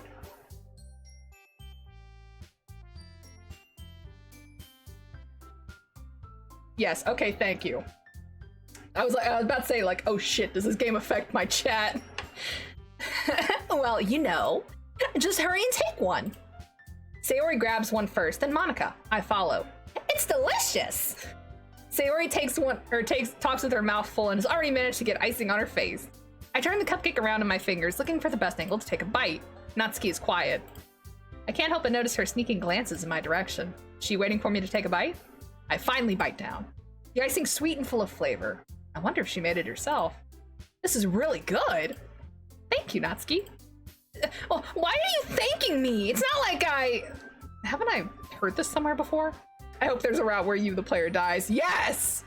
Yes, okay, thank you. I was about to say, like, oh shit, does this game affect my chat? Well, you know, just hurry and take one. Sayori grabs one first, then Monica. I follow. It's delicious! Sayori talks with her mouth full and has already managed to get icing on her face. I turn the cupcake around in my fingers, looking for the best angle to take a bite. Natsuki is quiet. I can't help but notice her sneaking glances in my direction. Is she waiting for me to take a bite? I finally bite down. The icing's sweet and full of flavor. I wonder if she made it herself. This is really good. Thank you, Natsuki. Well, why are you thanking me? It's not like haven't I heard this somewhere before? I hope there's a route where you, the player, dies. Yes!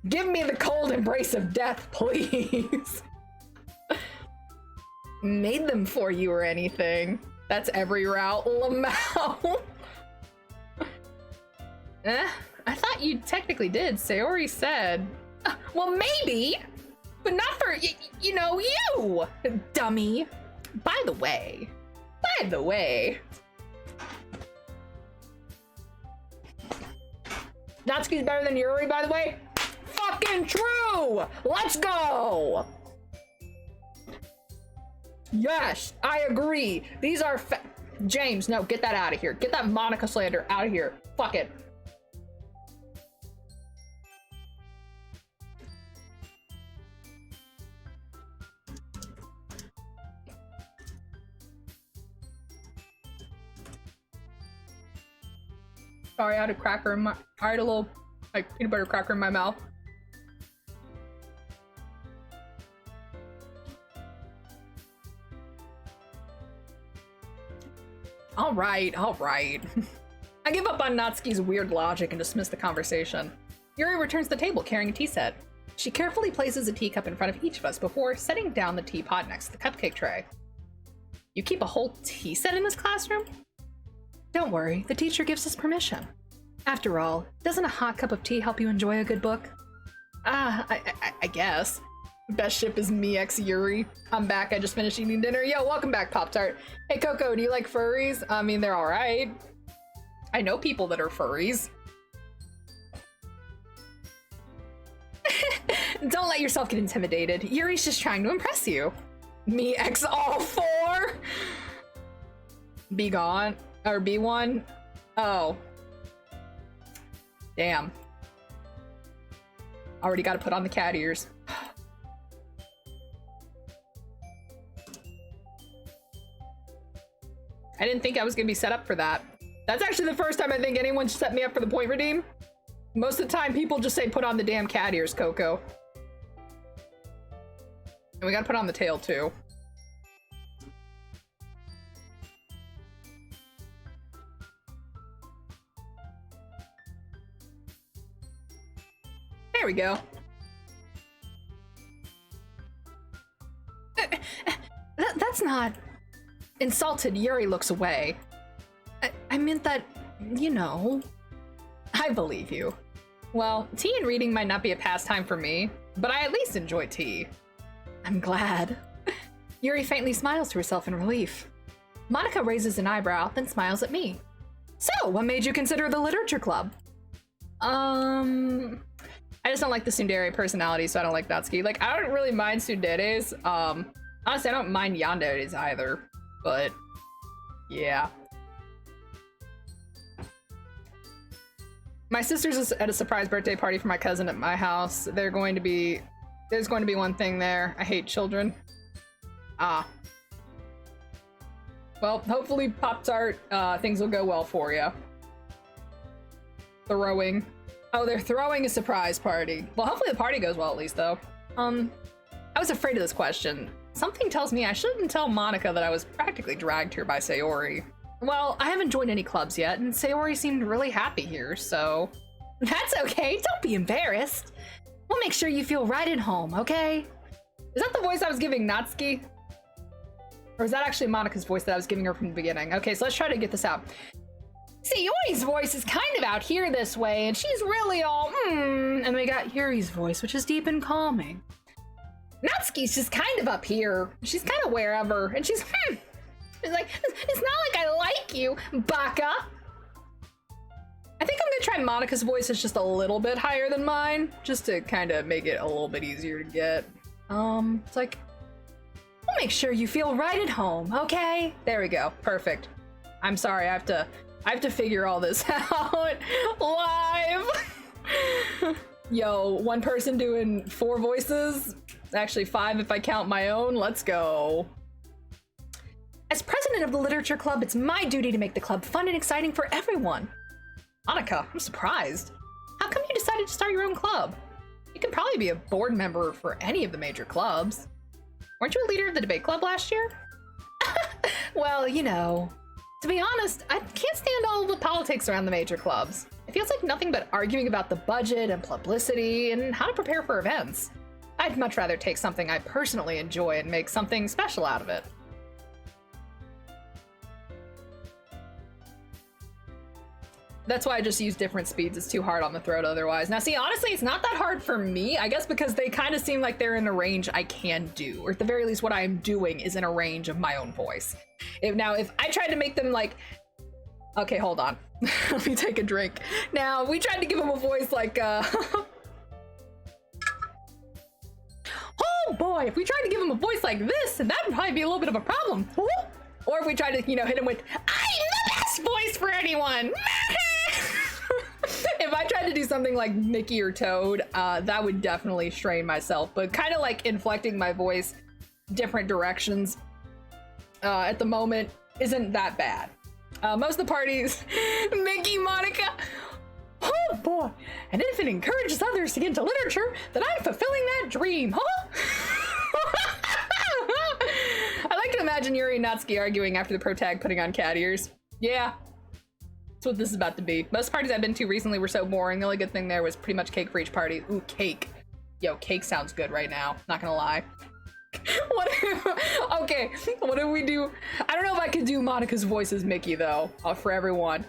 Give me the cold embrace of death, please. Made them for you or anything. That's every route, Lamau. I thought you technically did. Sayori said. Well, maybe, but not for, you know, you, dummy. By the way. Natsuki's better than Yuri, by the way? Fucking true! Let's go! Yes, I agree. These are James, no, get that out of here. Get that Monica slander out of here. Fuck it. Sorry, I had a little like peanut butter cracker in my mouth. All right. I give up on Natsuki's weird logic and dismiss the conversation. Yuri returns to the table carrying a tea set. She carefully places a teacup in front of each of us before setting down the teapot next to the cupcake tray. You keep a whole tea set in this classroom? Don't worry, the teacher gives us permission. After all, doesn't a hot cup of tea help you enjoy a good book? I guess. Best ship is me x Yuri. I'm back, I just finished eating dinner. Yo, welcome back, Pop-Tart. Hey, Coco, do you like furries? I mean, they're alright. I know people that are furries. Don't let yourself get intimidated. Yuri's just trying to impress you. Me x all four? Be gone. Or B1? Oh. Damn. Already gotta put on the cat ears. I didn't think I was gonna be set up for that. That's actually the first time I think anyone set me up for the point redeem. Most of the time, people just say put on the damn cat ears, Coco. And we gotta put on the tail, too. There we go. That's not... Insulted, Yuri looks away. I meant that, you know... I believe you. Well, tea and reading might not be a pastime for me, but I at least enjoy tea. I'm glad. Yuri faintly smiles to herself in relief. Monica raises an eyebrow, then smiles at me. So, what made you consider the literature club? I just don't like the tsundere personality, so I don't like Natsuki. Like, I don't really mind tsunderes. Honestly, I don't mind yanderes either, but yeah. My sister's at a surprise birthday party for my cousin at my house. There's going to be one thing there. I hate children. Ah. Well, hopefully Pop-Tart, things will go well for you. Throwing. Oh, they're throwing a surprise party. Well, hopefully the party goes well at least, though. I was afraid of this question. Something tells me I shouldn't tell Monica that I was practically dragged here by Sayori. Well, I haven't joined any clubs yet, and Sayori seemed really happy here, so... That's okay, don't be embarrassed. We'll make sure you feel right at home, okay? Is that the voice I was giving Natsuki? Or is that actually Monica's voice that I was giving her from the beginning? Okay, so let's try to get this out. Sayori's voice is kind of out here this way, and she's really all, and we got Yuri's voice, which is deep and calming. Natsuki's just kind of up here. She's kind of wherever, and she's, It's like, it's not like I like you, Baka. I think I'm gonna try Monica's voice is just a little bit higher than mine, just to kind of make it a little bit easier to get. It's like, we'll make sure you feel right at home, okay? There we go, perfect. I'm sorry, I have to figure all this out live. Yo, one person doing 4 voices, actually 5 if I count my own. Let's go. As president of the literature club, it's my duty to make the club fun and exciting for everyone. Monica, I'm surprised. How come you decided to start your own club? You can probably be a board member for any of the major clubs. Weren't you a leader of the debate club last year? Well, you know, to be honest, I can't stand all the politics around the major clubs. It feels like nothing but arguing about the budget and publicity and how to prepare for events. I'd much rather take something I personally enjoy and make something special out of it. That's why I just use different speeds. It's too hard on the throat otherwise. Now, see, honestly, it's not that hard for me, I guess, because they kind of seem like they're in a range I can do, or at the very least, what I am doing is in a range of my own voice. If I tried to make them like, okay, hold on, let me take a drink. Now, we tried to give them a voice like, oh boy, if we tried to give them a voice like this, and that would probably be a little bit of a problem. Or if we tried to, hit him with, I'm the best voice for anyone. If I tried to do something like Mickey or Toad, that would definitely strain myself, but kind of like inflecting my voice different directions at the moment isn't that bad. Most of the parties, Mickey, Monica, oh boy, and if it encourages others to get into literature, then I'm fulfilling that dream, huh? I like to imagine Yuri and Natsuki arguing after the protag putting on cat ears. Yeah. That's what this is about to be. Most parties I've been to recently were so boring. The only good thing there was pretty much cake for each party. Ooh, cake. Yo, cake sounds good right now. Not gonna lie. Okay, what do we do? I don't know if I could do Monica's voice as Mickey, though, for everyone.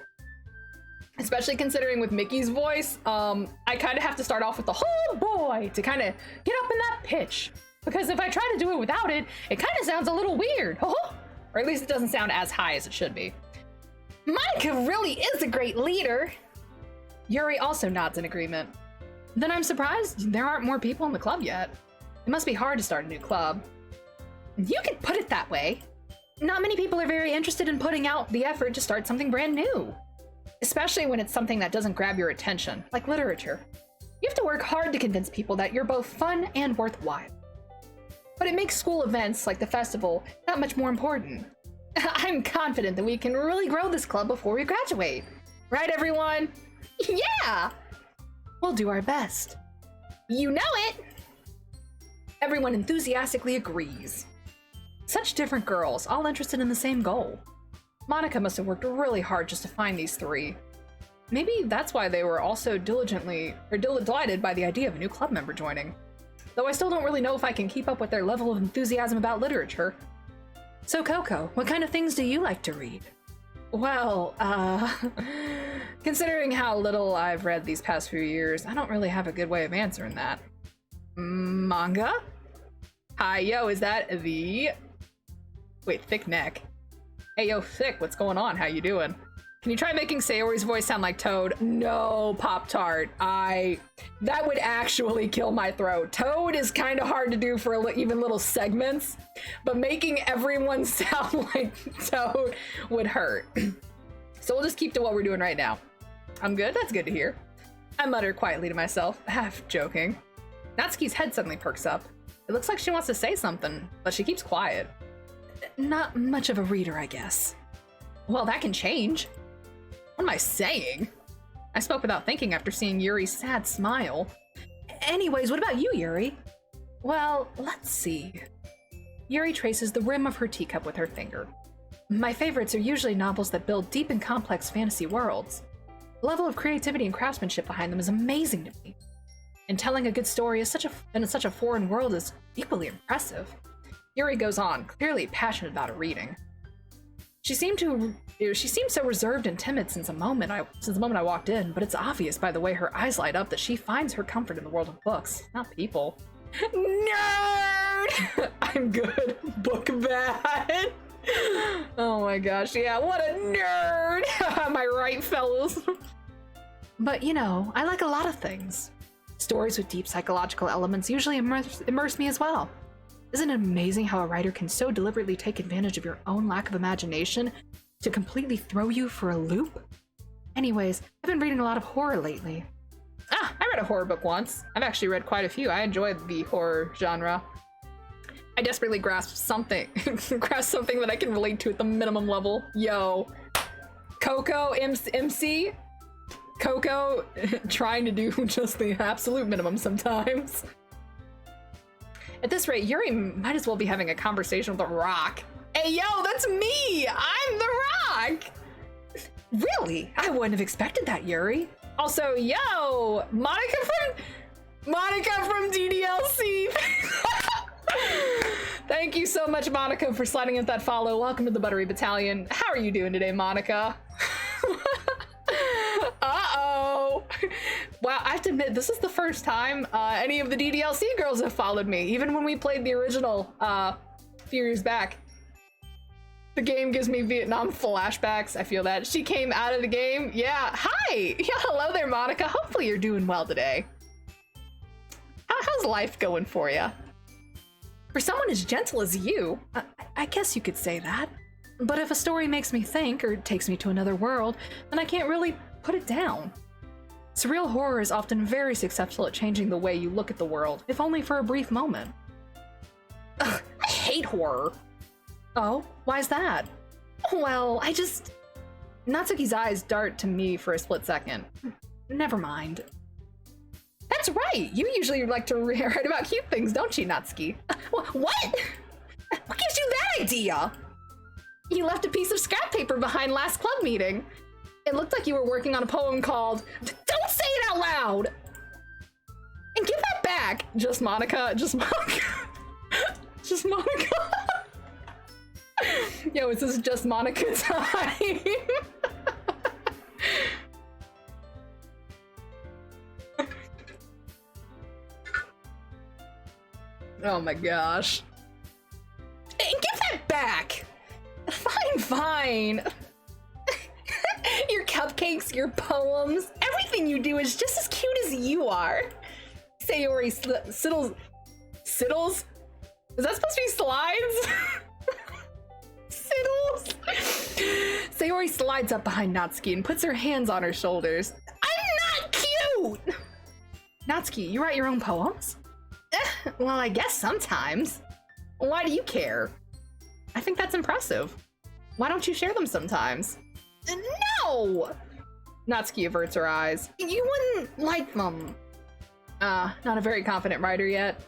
Especially considering with Mickey's voice, I kind of have to start off with the oh boy to kind of get up in that pitch. Because if I try to do it without it, it kind of sounds a little weird. Or at least it doesn't sound as high as it should be. Monica really is a great leader. Yuri also nods in agreement. Then I'm surprised there aren't more people in the club yet. It must be hard to start a new club. You could put it that way. Not many people are very interested in putting out the effort to start something brand new. Especially when it's something that doesn't grab your attention, like literature. You have to work hard to convince people that you're both fun and worthwhile. But it makes school events like the festival that much more important. I'm confident that we can really grow this club before we graduate. Right, everyone? Yeah! We'll do our best. You know it! Everyone enthusiastically agrees. Such different girls, all interested in the same goal. Monica must have worked really hard just to find these three. Maybe that's why they were also delighted by the idea of a new club member joining. Though I still don't really know if I can keep up with their level of enthusiasm about literature. So Coco, what kind of things do you like to read? Well, considering how little I've read these past few years, I don't really have a good way of answering that. Manga? Hi, yo, is that the... Wait, Thick Neck. Hey, yo, Thick, what's going on? How you doing? Can you try making Sayori's voice sound like Toad? No, Pop-Tart. That would actually kill my throat. Toad is kind of hard to do for even little segments, but making everyone sound like Toad would hurt. So we'll just keep to what we're doing right now. I'm good? That's good to hear. I mutter quietly to myself, half joking. Natsuki's head suddenly perks up. It looks like she wants to say something, but she keeps quiet. Not much of a reader, I guess. Well, that can change. What am I saying? I spoke without thinking after seeing Yuri's sad smile. Anyways, what about you, Yuri? Well, let's see. Yuri traces the rim of her teacup with her finger. My favorites are usually novels that build deep and complex fantasy worlds. The level of creativity and craftsmanship behind them is amazing to me. And telling a good story in such a foreign world is equally impressive. Yuri goes on, clearly passionate about her reading. She seemed so reserved and timid since the moment I walked in, but it's obvious by the way her eyes light up that she finds her comfort in the world of books, not people. Nerd! I'm good. Book bad. Oh my gosh, yeah, what a nerd! Am I right, fellas? But you know, I like a lot of things. Stories with deep psychological elements usually immerse me as well. Isn't it amazing how a writer can so deliberately take advantage of your own lack of imagination to completely throw you for a loop? Anyways, I've been reading a lot of horror lately. I read a horror book once. I've actually read quite a few. I enjoyed the horror genre. I desperately grasped something that I can relate to at the minimum level. Yo, Coco MC? Coco trying to do just the absolute minimum sometimes. At this rate, Yuri might as well be having a conversation with a rock. Hey, yo, that's me! I'm the rock! Really? I wouldn't have expected that, Yuri. Also, yo, Monica from DDLC. Thank you so much, Monica, for sliding in that follow. Welcome to the Buttery Battalion. How are you doing today, Monica? Uh-oh. Wow, I have to admit, this is the first time any of the DDLC girls have followed me, even when we played the original a few years back. The game gives me Vietnam flashbacks. I feel that. She came out of the game. Yeah, hi! Yeah, hello there, Monica. Hopefully you're doing well today. How's life going for you? For someone as gentle as you, I guess you could say that. But if a story makes me think or takes me to another world, then I can't really put it down. Surreal horror is often very successful at changing the way you look at the world, if only for a brief moment. Ugh, I hate horror. Oh, why's that? Well, Natsuki's eyes dart to me for a split second. Never mind. That's right! You usually like to write about cute things, don't you, Natsuki? What? What gives you that idea? You left a piece of scrap paper behind last club meeting. It looked like you were working on a poem called Don't Say It Out Loud! And give that back! Just Monica. Just Monica. Yo, this is just Monica time. Oh my gosh. And give that back! Fine. Your cupcakes, your poems, everything you do is just as cute as you are. Sayori Siddles? Is that supposed to be slides? Siddles? Sayori slides up behind Natsuki and puts her hands on her shoulders. I'm not cute! Natsuki, you write your own poems? Well, I guess sometimes. Why do you care? I think that's impressive. Why don't you share them sometimes? No! Natsuki averts her eyes. You wouldn't like them. Not a very confident writer yet.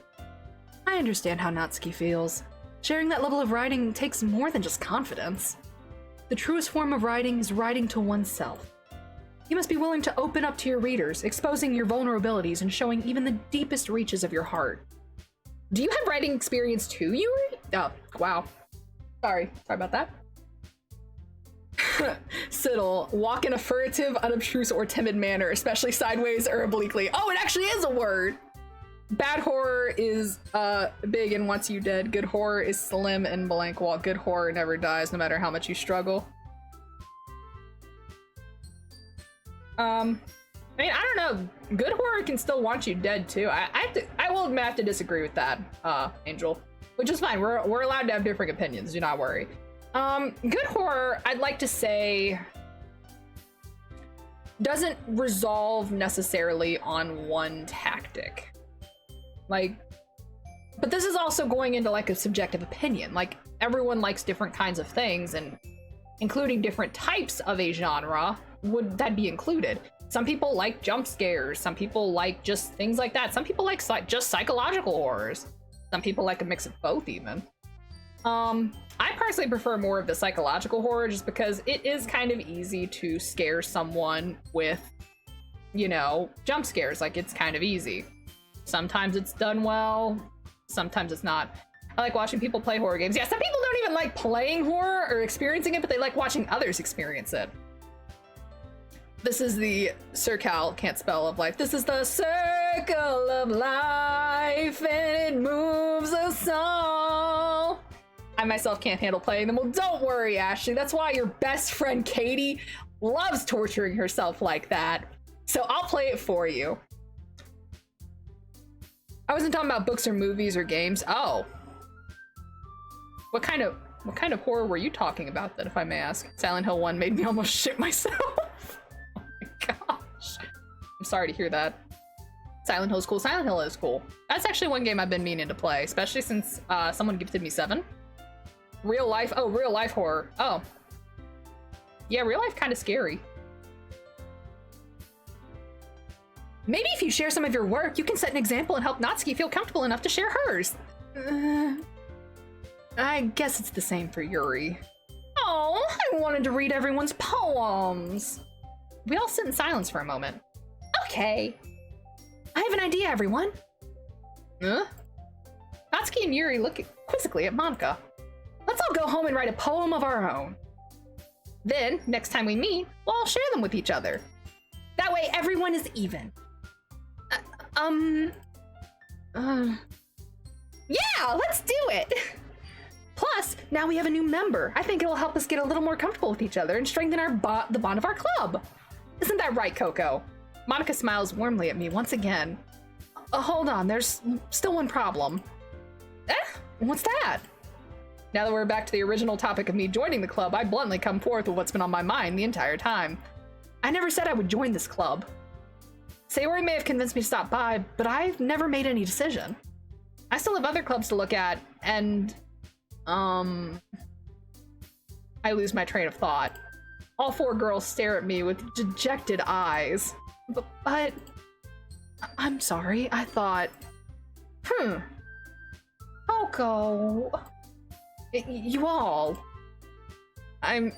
I understand how Natsuki feels. Sharing that level of writing takes more than just confidence. The truest form of writing is writing to oneself. You must be willing to open up to your readers, exposing your vulnerabilities and showing even the deepest reaches of your heart. Do you have writing experience too, Yuri? Oh, wow. Sorry about that. Siddle, walk in a furtive, unobtrusive, or timid manner, especially sideways or obliquely. Oh, it actually is a word! Bad horror is big and wants you dead. Good horror is slim and blank wall. Good horror never dies, no matter how much you struggle. I mean, I don't know. Good horror can still want you dead too. I will have to disagree with that, Angel. Which is fine. We're allowed to have different opinions. Do not worry. Good horror, I'd like to say, doesn't resolve necessarily on one tactic. Like, but this is also going into like a subjective opinion. Like, everyone likes different kinds of things, and including different types of a genre would that be included. Some people like jump scares. Some people like just things like that. Some people like just psychological horrors. Some people like a mix of both even. I personally prefer more of the psychological horror just because it is kind of easy to scare someone with, you know, jump scares. Like, it's kind of easy. Sometimes it's done well, sometimes it's not. I like watching people play horror games. Yeah, some people don't even like playing horror or experiencing it, but they like watching others experience it. This is the Circle, can't spell, of life. This is the circle of life, and it moves us all. I myself can't handle playing them. Well, don't worry, Ashley. That's why your best friend Katie loves torturing herself like that. So I'll play it for you. I wasn't talking about books or movies or games. Oh. What kind of horror were you talking about then, if I may ask? Silent Hill 1 made me almost shit myself. Oh my gosh. I'm sorry to hear that. Silent Hill is cool. Silent Hill is cool. That's actually one game I've been meaning to play, especially since someone gifted me 7. Real life horror. Oh. Yeah, real life kind of scary. Maybe if you share some of your work, you can set an example and help Natsuki feel comfortable enough to share hers. I guess it's the same for Yuri. Oh, I wanted to read everyone's poems. We all sit in silence for a moment. Okay. I have an idea, everyone. Huh? Natsuki and Yuri look quizzically at Monika. Let's all go home and write a poem of our own. Then, next time we meet, we'll all share them with each other. That way, everyone is even. Yeah, let's do it! Plus, now we have a new member. I think it'll help us get a little more comfortable with each other and strengthen the bond of our club. Isn't that right, Coco? Monika smiles warmly at me once again. Hold on, there's still one problem. What's that? Now that we're back to the original topic of me joining the club, I bluntly come forth with what's been on my mind the entire time. I never said I would join this club. Sayori may have convinced me to stop by, but I've never made any decision. I still have other clubs to look at, and I lose my train of thought. All 4 girls stare at me with dejected eyes. But I'm sorry, I thought, Coco, you all. I'm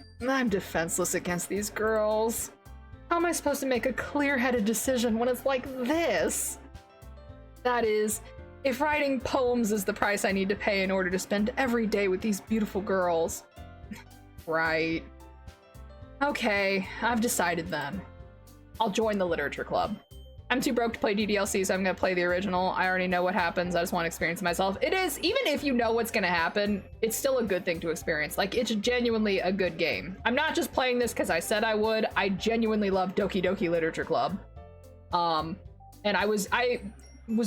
defenseless against these girls. How am I supposed to make a clear-headed decision when it's like this? That is, if writing poems is the price I need to pay in order to spend every day with these beautiful girls. Right. Okay, I've decided then. I'll join the literature club. I'm too broke to play DDLC, so I'm gonna play the original. I already know what happens. I just want to experience it myself. It is, even if you know what's gonna happen, it's still a good thing to experience. Like, it's genuinely a good game. I'm not just playing this because I said I would. I genuinely love Doki Doki Literature Club. And I was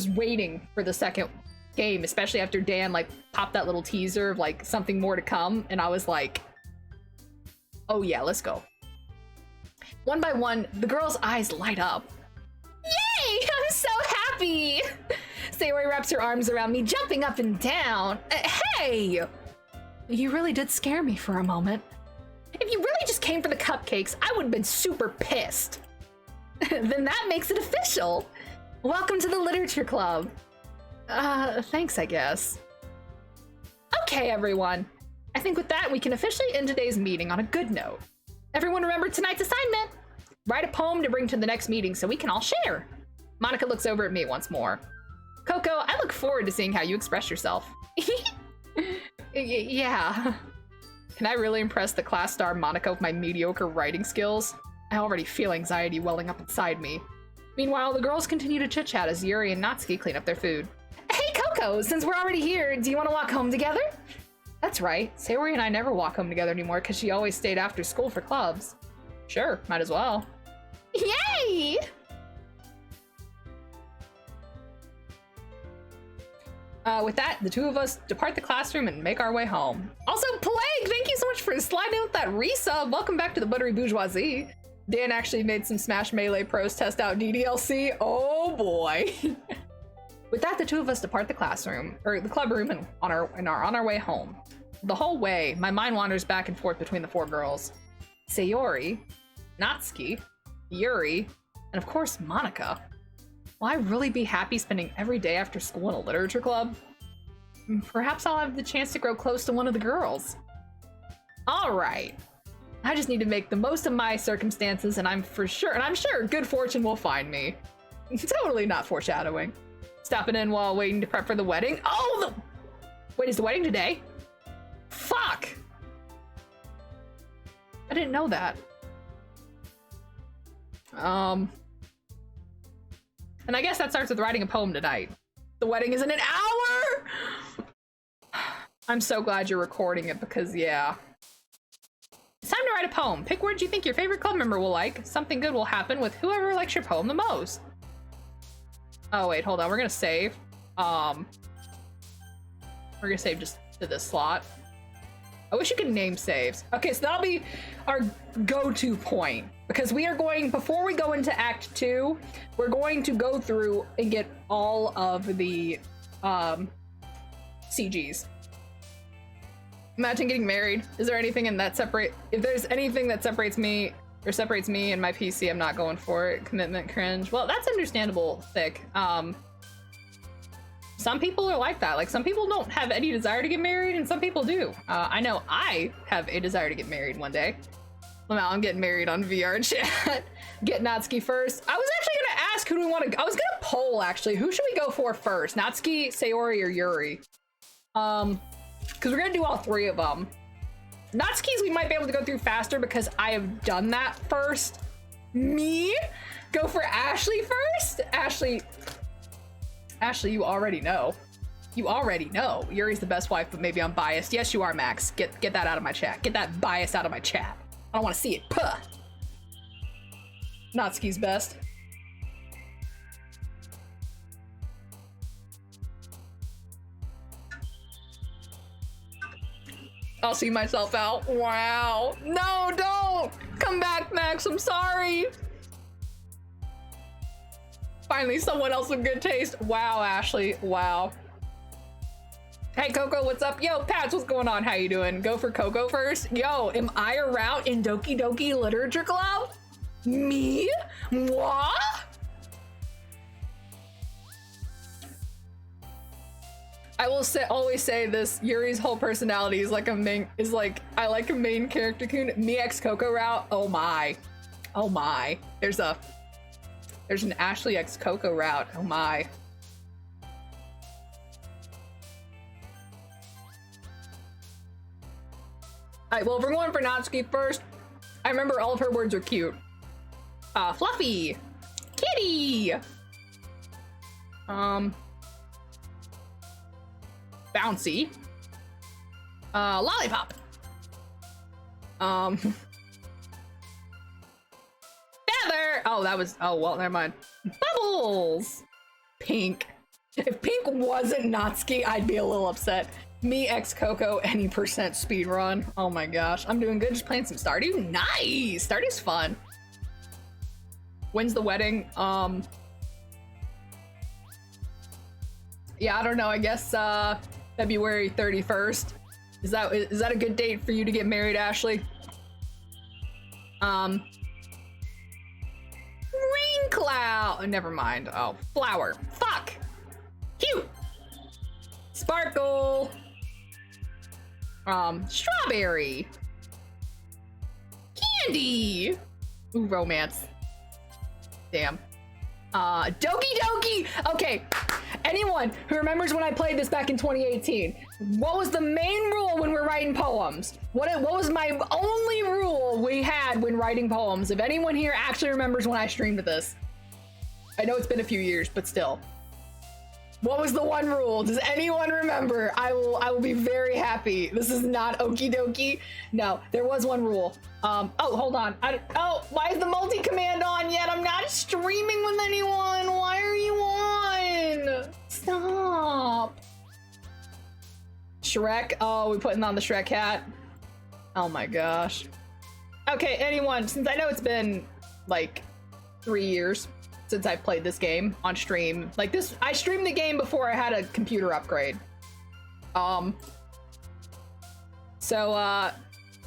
waiting for the second game, especially after Dan, like, popped that little teaser of, like, something more to come, and I was like, oh yeah, let's go. One by one, the girls' eyes light up. Yay! I'm so happy! Sayori wraps her arms around me, jumping up and down. Hey! You really did scare me for a moment. If you really just came for the cupcakes, I would have been super pissed. Then that makes it official. Welcome to the literature club. Thanks, I guess. Okay, everyone. I think with that, we can officially end today's meeting on a good note. Everyone remember tonight's assignment. Write a poem to bring to the next meeting so we can all share. Monica looks over at me once more. Coco, I look forward to seeing how you express yourself. Yeah. Can I really impress the class star Monica with my mediocre writing skills? I already feel anxiety welling up inside me. Meanwhile, the girls continue to chit-chat as Yuri and Natsuki clean up their food. Hey, Coco, since we're already here, do you want to walk home together? That's right. Sayori and I never walk home together anymore because she always stayed after school for clubs. Sure, might as well. Yay! With that, the two of us depart the classroom and make our way home. Also, Plague, thank you so much for sliding in with that resub. Welcome back to the Buttery Bourgeoisie. Dan actually made some Smash Melee Pros test out DDLC. Oh boy. With that, the two of us depart the classroom, or the club room, and on our way home. The whole way, my mind wanders back and forth between the four girls. Sayori, Natsuki, Yuri, and of course, Monica. Will I really be happy spending every day after school in a literature club? Perhaps I'll have the chance to grow close to one of the girls. All right. I just need to make the most of my circumstances, and I'm sure good fortune will find me. Totally not foreshadowing. Stopping in while waiting to prep for the wedding. Oh, wait, is the wedding today? Fuck! I didn't know that. And I guess that starts with writing a poem tonight. The wedding is in an hour! I'm so glad you're recording it because, yeah. It's time to write a poem. Pick words you think your favorite club member will like. Something good will happen with whoever likes your poem the most. Oh, wait, hold on. We're gonna save. We're gonna save just to this slot. I wish you could name saves. Okay, so that'll be our go-to point. Because we are going, before we go into Act 2, we're going to go through and get all of the CGs. Imagine getting married. Is there anything in that if there's anything that separates me and my PC, I'm not going for it. Commitment cringe. Well, that's understandable, Thick. Some people are like that. Like, some people don't have any desire to get married, and some people do. I know I have a desire to get married one day. Well, now I'm getting married on VR chat. Get Natsuki first. I was actually gonna ask who do we want to. I was gonna poll actually. Who should we go for first? Natsuki, Sayori, or Yuri? Because we're gonna do all three of them. Natsuki's we might be able to go through faster because I have done that first. Me? Go for Ashley first? Ashley, you already know. You already know. Yuri's the best wife, but maybe I'm biased. Yes, you are, Max. Get that out of my chat. Get that bias out of my chat. I don't want to see it. Puh. Natsuki's best. I'll see myself out. Wow. No, don't. Come back, Max. I'm sorry. Finally, someone else with good taste. Wow, Ashley. Wow. Hey, Coco, what's up? Yo, Pats, what's going on? How you doing? Go for Coco first. Yo, am I around in Doki Doki Literature Club? Me? Moi? I will always say this. Yuri's whole personality is like I like a main character coon. Me X Coco route. Oh my. Oh my. There's an Ashley X Coco route. Oh my. Alright, well, if we're going for Natsuki first, I remember all of her words are cute. Fluffy! Kitty! Bouncy. Lollipop. Feather! Oh, well, never mind. Bubbles! Pink. If Pink wasn't Natsuki, I'd be a little upset. Me X Coco any percent speed run. Oh my gosh, I'm doing good. Just playing some Stardew. Nice. Stardew's fun. When's the wedding? Yeah, I don't know. I guess February 31st. Is that a good date for you to get married, Ashley? Never mind. Oh, flower. Fuck. Cute. Sparkle. Strawberry. Candy. Ooh, romance. Damn. Doki Doki. Okay. Anyone who remembers when I played this back in 2018, what was the main rule when we're writing poems? What was my only rule we had when writing poems? If anyone here actually remembers when I streamed this. I know it's been a few years, but still. What was the one rule? Does anyone remember? I will be very happy. This is not okie dokie. No, there was one rule. Oh, hold on. Why is the multi-command on yet? I'm not streaming with anyone. Why are you on? Stop. Shrek. Oh, we putting on the Shrek hat. Oh my gosh. Okay, anyone, since I know it's been like 3 years since I played this game on stream. Like this, I streamed the game before I had a computer upgrade. The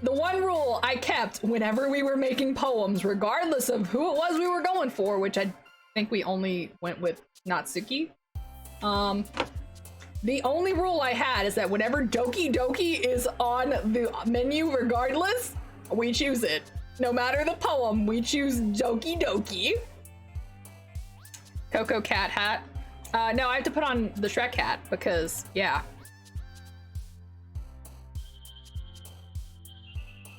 one rule I kept whenever we were making poems, regardless of who it was we were going for, which I think we only went with Natsuki. The only rule I had is that whenever Doki Doki is on the menu, regardless, we choose it. No matter the poem, we choose Doki Doki. Coco cat hat. No, I have to put on the Shrek hat because, yeah.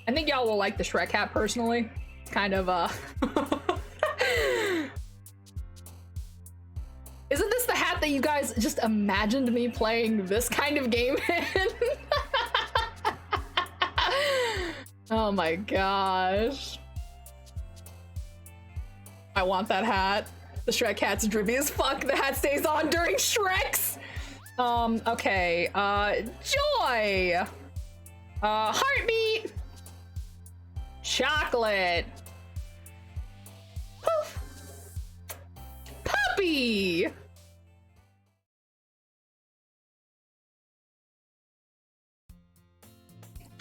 I think y'all will like the Shrek hat personally. It's kind of, Isn't this the hat that you guys just imagined me playing this kind of game in? Oh my gosh. I want that hat. The Shrek hat's drippy as fuck. The hat stays on during Shreks. Okay. Joy. Heartbeat. Chocolate. Poof. Puppy.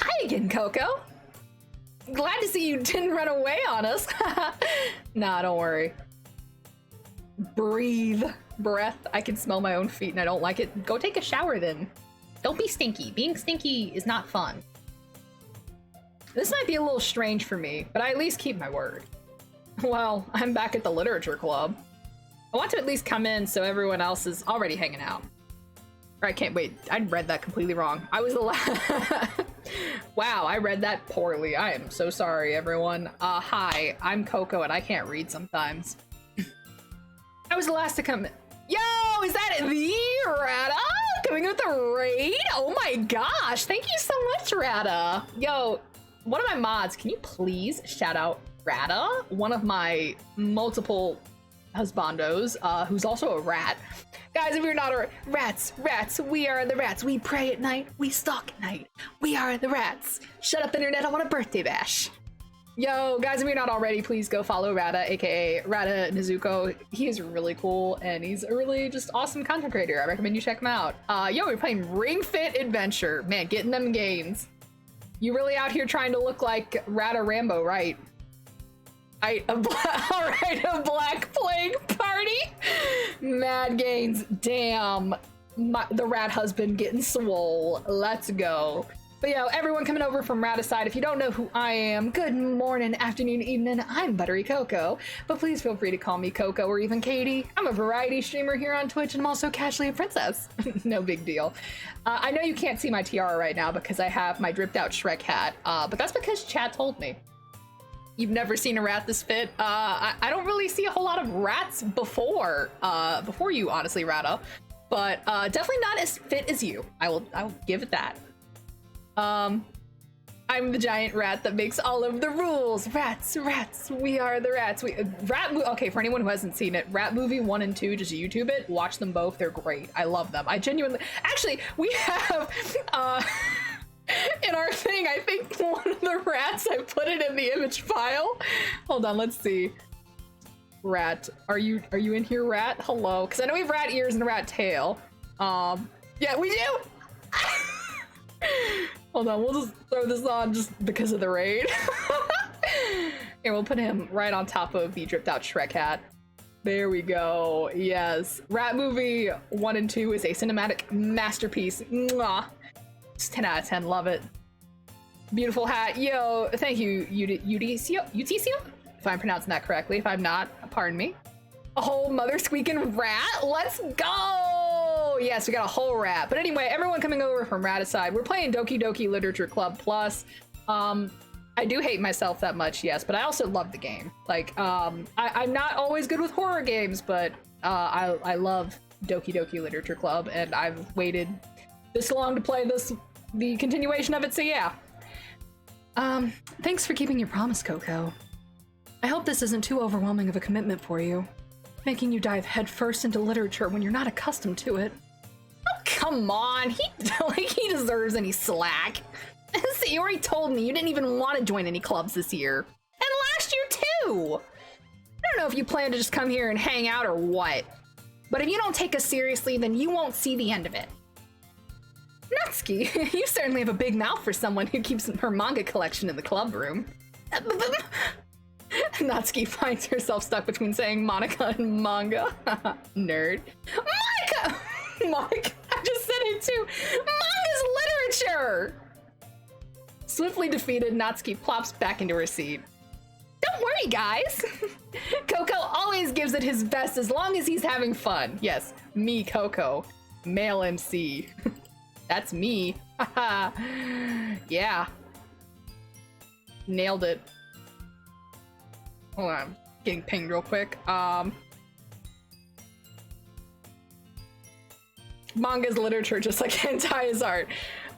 Hi again, Coco. Glad to see you didn't run away on us. Nah, don't worry. Breathe. Breath. I can smell my own feet and I don't like it. Go take a shower then. Don't be stinky. Being stinky is not fun. This might be a little strange for me, but I at least keep my word. Well, I'm back at the literature club. I want to at least come in so everyone else is already hanging out. Or I can't wait. I read that completely wrong. I was the last. Wow, I read that poorly. I am so sorry, everyone. Hi, I'm Coco and I can't read sometimes. I was the last to come in. Yo, is that the Rada coming with the raid? Oh my gosh, thank you so much, Rada. Yo, one of my mods, can you please shout out Rada? One of my multiple husbandos, who's also a rat. Guys, if you're not rats, we are the rats. We pray at night, we stalk at night. We are the rats. Shut up, internet, I want a birthday bash. Yo, guys, if you're not already, please go follow Rada, aka Rada Nezuko. He is really cool, and he's a really just awesome content creator. I recommend you check him out. Yo, we're playing Ring Fit Adventure. Man, getting them gains. You really out here trying to look like Rada Rambo, right? Alright, a Black Plague party? Mad gains. Damn. The rat husband getting swole. Let's go. But yo, everyone coming over from Rada's side, if you don't know who I am, good morning, afternoon, evening, I'm Buttery Coco. But please feel free to call me Coco or even Katie. I'm a variety streamer here on Twitch and I'm also casually a princess. No big deal. I know you can't see my tiara right now because I have my dripped out Shrek hat, but that's because chat told me. You've never seen a rat this fit. I don't really see a whole lot of rats before you, honestly, Rada. But definitely not as fit as you. I will give it that. I'm the giant rat that makes all of the rules. Rats, we are the rats. Okay, for anyone who hasn't seen it, Rat Movie 1 and 2, just YouTube it. Watch them both. They're great. I love them. I genuinely, actually, we have, in our thing, I think one of the rats, I put it in the image file. Hold on, let's see. Rat, are you in here, rat? Hello, because I know we have rat ears and a rat tail. Yeah, we do. Hold on, we'll just throw this on just because of the raid. Here, we'll put him right on top of the dripped out Shrek hat. There we go. Yes. Rat Movie 1 and 2 is a cinematic masterpiece. Mwah. It's 10 out of 10. Love it. Beautiful hat. Yo, thank you, Uticio? If I'm pronouncing that correctly. If I'm not, pardon me. A whole mother squeaking rat? Let's go! Yes, we got a whole rat. But anyway, everyone coming over from Raticide. We're playing Doki Doki Literature Club Plus. I do hate myself that much, yes, but I also love the game. Like, I'm not always good with horror games, but I love Doki Doki Literature Club, and I've waited this long to play the continuation of it, so yeah. Thanks for keeping your promise, Coco. I hope this isn't too overwhelming of a commitment for you, making you dive headfirst into literature when you're not accustomed to it. Oh, come on, he deserves any slack. You already told me you didn't even want to join any clubs this year. And last year too! I don't know if you plan to just come here and hang out or what. But if you don't take us seriously, then you won't see the end of it. Natsuki, you certainly have a big mouth for someone who keeps her manga collection in the club room. Natsuki finds herself stuck between saying Monica and manga. Nerd. Monica! Monica, I just said it too. Manga's literature! Swiftly defeated, Natsuki plops back into her seat. Don't worry, guys. Coco always gives it his best as long as he's having fun. Yes, me, Coco. Male MC. That's me. Haha. Yeah. Nailed it. Hold on. Getting pinged real quick. Manga's literature just like hentai is art.